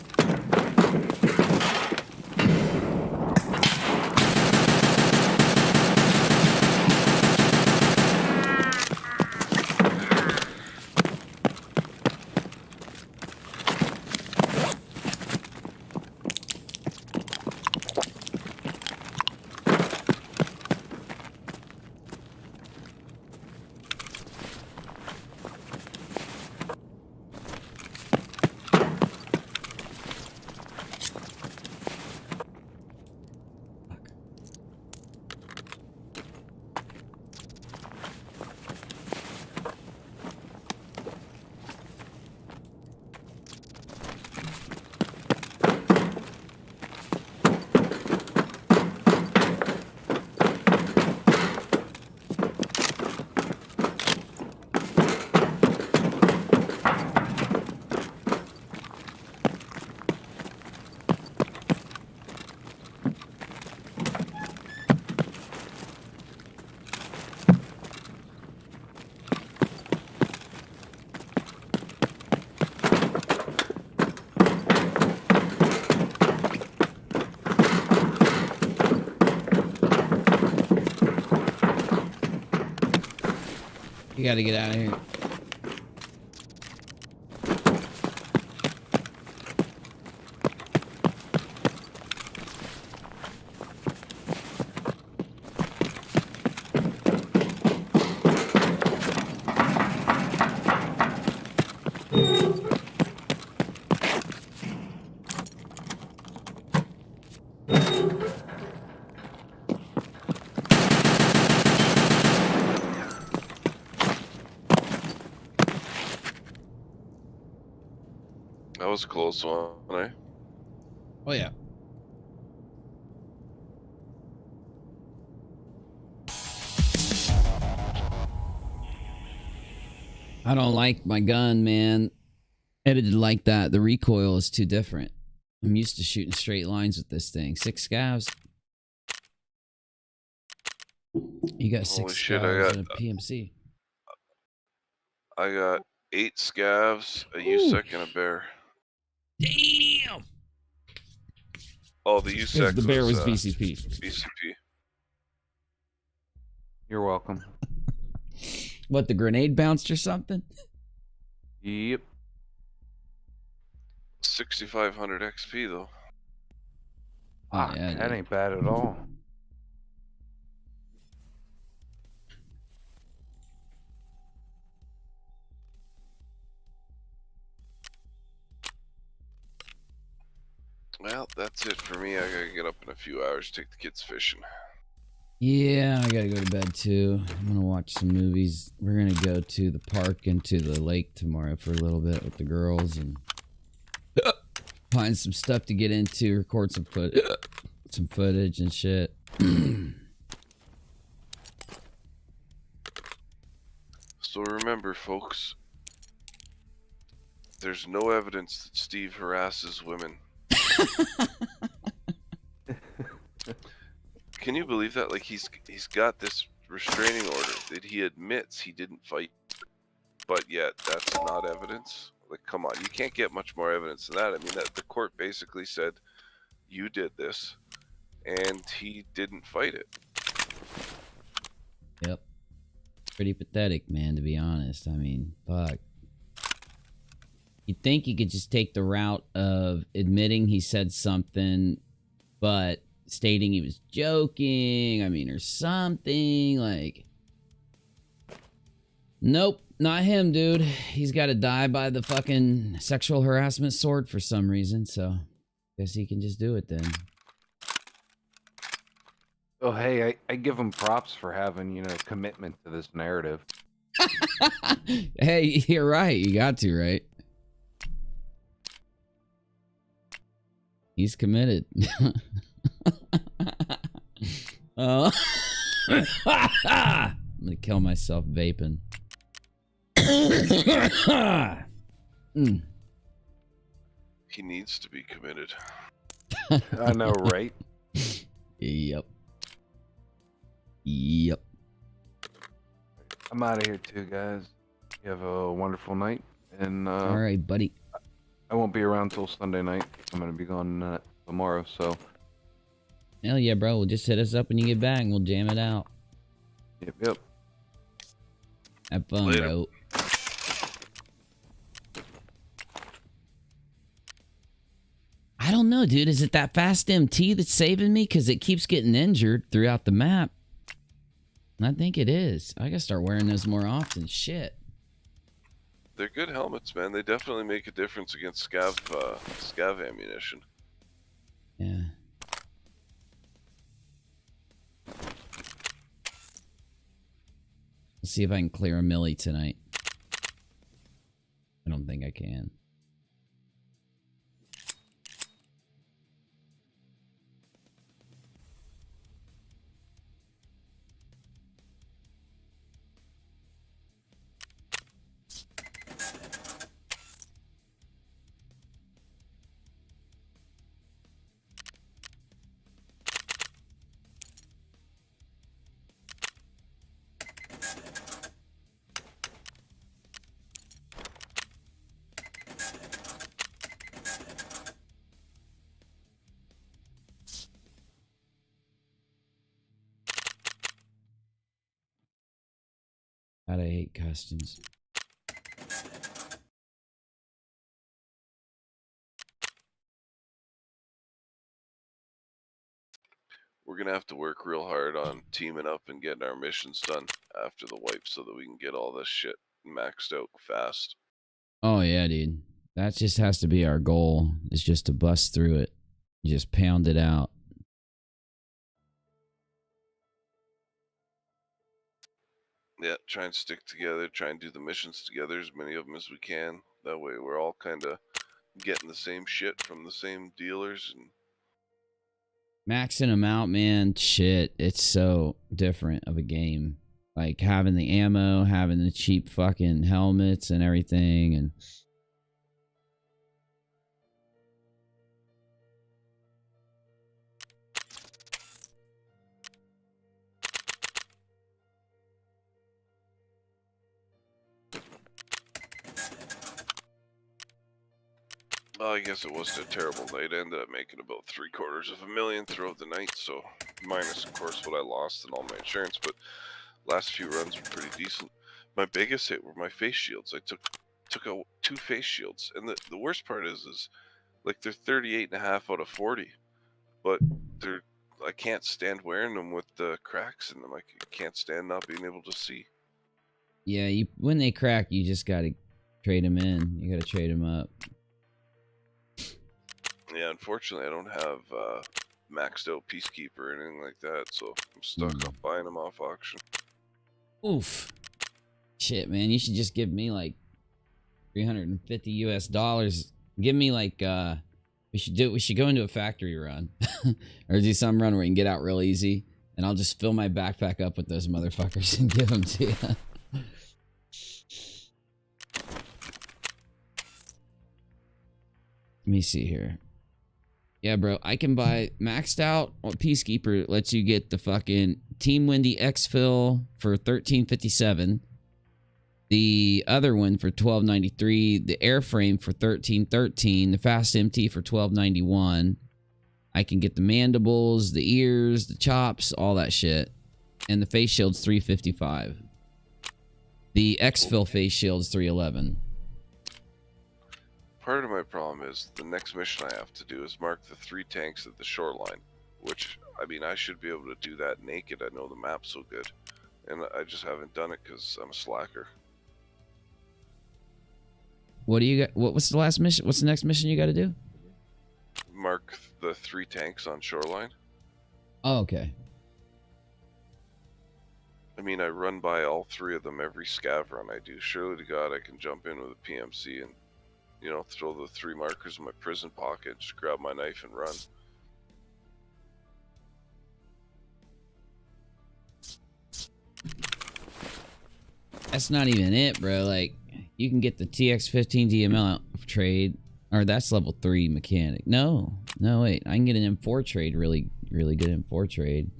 You gotta get out of here. That was a close one, eh? Oh yeah. I don't like my gun, man. Edited like that. The recoil is too different. I'm used to shooting straight lines with this thing. 6 scavs. You got 6 scavs and a PMC. I got 8 scavs, a USEC, and a bear. Damn! Oh, the USEC. The bear was VCP. VCP. You're welcome. What, the grenade bounced or something? Yep. 6,500 XP though. Ah, yeah, that ain't bad at all. Well, that's it for me. I gotta get up in a few hours, take the kids fishing. Yeah, I gotta go to bed too. I'm gonna watch some movies. We're gonna go to the park and to the lake tomorrow for a little bit with the girls and find some stuff to get into, record some footage and shit. So remember, folks, there's no evidence that Steve harasses women. Can you believe that? Like, he's got this restraining order that he admits he didn't fight, but yet that's not evidence. Like, come on, you can't get much more evidence than that. I mean, that the court basically said you did this, and he didn't fight it. Yep. Pretty pathetic, man, to be honest. I mean, fuck. You'd think you could just take the route of admitting he said something, but stating he was joking, I mean, or something, like... Nope, not him, dude. He's got to die by the fucking sexual harassment sword for some reason, so... guess he can just do it then. Oh, hey, I give him props for having, you know, commitment to this narrative. Hey, you're right. You got to, right? He's committed. I'm gonna kill myself vaping. He needs to be committed. I know, right? Yep. Yep. I'm out of here too, guys. You have a wonderful night, and all right, buddy. I won't be around till Sunday night. I'm gonna be gone tomorrow, so. Hell yeah, bro. Well, just hit us up when you get back and we'll jam it out. Yep. Have fun, Later. bro. I don't know, dude. Is it that fast MT that's saving me? Because it keeps getting injured throughout the map. I think it is. I gotta start wearing those more often. Shit. They're good helmets, man. They definitely make a difference against scav ammunition. Yeah. Let's see if I can clear a milli tonight. I don't think I can. God, I hate customs. We're gonna have to work real hard on teaming up and getting our missions done after the wipe so that we can get all this shit maxed out fast. Oh yeah, dude. That just has to be our goal. Is just to bust through it. Just pound it out. Yeah, try and stick together, try and do the missions together, as many of them as we can. That way we're all kind of getting the same shit from the same dealers. And Maxing them out, man. Shit, it's so different of a game. Like having the ammo, having the cheap fucking helmets and everything, and well, I guess it wasn't a terrible night. I ended up making about $750,000 throughout the night, so minus of course what I lost and all my insurance, but last few runs were pretty decent. My biggest hit were my face shields. I took out 2 face shields, and the worst part is like they're 38.5 out of 40, but I can't stand wearing them with the cracks in them. I can't stand not being able to see. yeah, when they crack, you just gotta trade them in. You gotta trade them up. Yeah, unfortunately, I don't have maxed out Peacekeeper or anything like that, so I'm stuck on buying them off auction. Oof. Shit, man, you should just give me like $350 US. Give me like we should go into a factory run or do some run where you can get out real easy, and I'll just fill my backpack up with those motherfuckers and give them to you. Let me see here. Yeah, bro, I can buy maxed out Peacekeeper. Lets you get the fucking Team Windy exfil for $13.57. The other one for $12.93. The airframe for $13.13. The fast MT for $12.91. I can get the mandibles, the ears, the chops, all that shit. And the face shield's $3.55. The exfil face shield's $3.11. Part of my problem is the next mission I have to do is mark the 3 tanks at the shoreline, which, I mean, I should be able to do that naked. I know the map so good, and I just haven't done it because I'm a slacker. What do you got? What's the last mission? What's the next mission you got to do? Mark the 3 tanks on shoreline. Oh, okay. I mean, I run by all 3 of them every scav run I do. Surely to God I can jump in with a PMC and, you know, throw the 3 markers in my prison pocket, just grab my knife and run. That's not even it, bro. Like, you can get the TX15 DML trade, or that's level 3 mechanic. No, wait, I can get an M4 trade, really good M4 trade.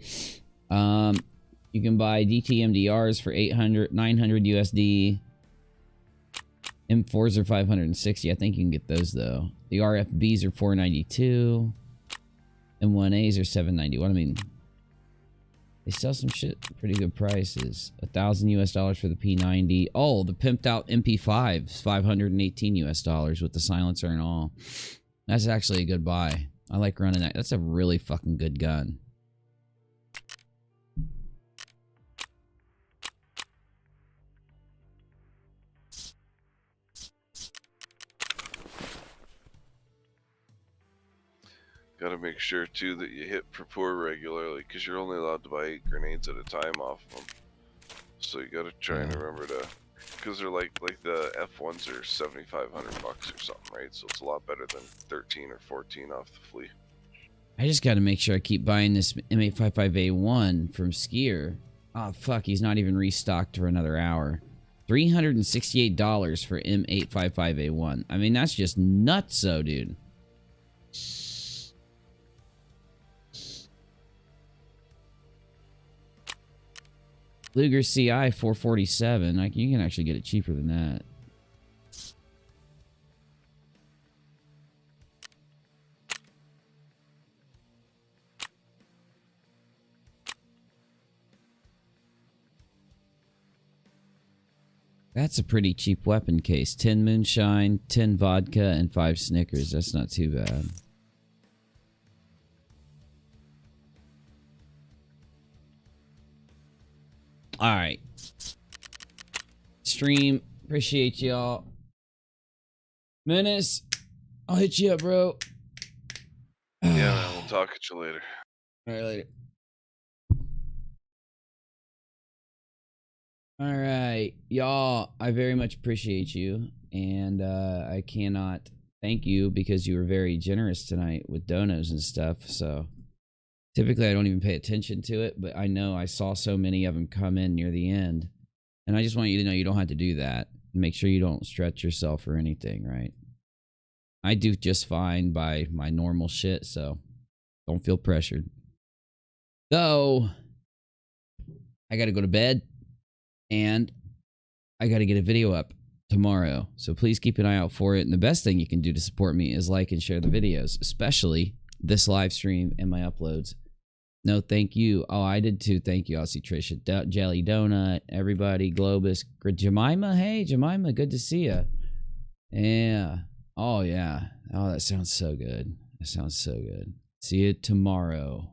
You can buy DTMDRs for 900 USD. M4s are 560. I think you can get those though. The RFBs are 492. M1As are 791. I mean, they sell some shit at pretty good prices. $1,000 for the P90. Oh, the pimped out MP5s, $518 with the silencer and all. That's actually a good buy. I like running that. That's a really fucking good gun. Got to make sure too that you hit prepare regularly, because you're only allowed to buy 8 grenades at a time off of them. So you got to try and remember to, because they're like the F1s are $7,500 or something, right? So it's a lot better than 13 or 14 off the flea. I just got to make sure I keep buying this M855A1 from Skier. Oh fuck, he's not even restocked for another hour. $368 for M855A1. I mean, that's just nutso, dude. Luger CI 447. You can actually get it cheaper than that. That's a pretty cheap weapon case. 10 moonshine, 10 vodka, and 5 Snickers. That's not too bad. All right. Stream. Appreciate y'all. Menace, I'll hit you up, bro. Yeah, man, we'll talk at you later. All right, later. All right, y'all. I very much appreciate you, and I cannot thank you because you were very generous tonight with donos and stuff. So typically I don't even pay attention to it, but I know I saw so many of them come in near the end, and I just want you to know you don't have to do that. Make sure you don't stretch yourself or anything, right? I do just fine by my normal shit, so don't feel pressured. Though I got to go to bed. And I got to get a video up tomorrow. So please keep an eye out for it. And the best thing you can do to support me is like and share the videos, especially this live stream and my uploads. No, thank you. Oh, I did too. Thank you. I'll see Trisha, Jelly Donut, everybody, Globus, Jemima. Hey, Jemima, good to see you. Yeah. Oh, yeah. Oh, that sounds so good. That sounds so good. See you tomorrow.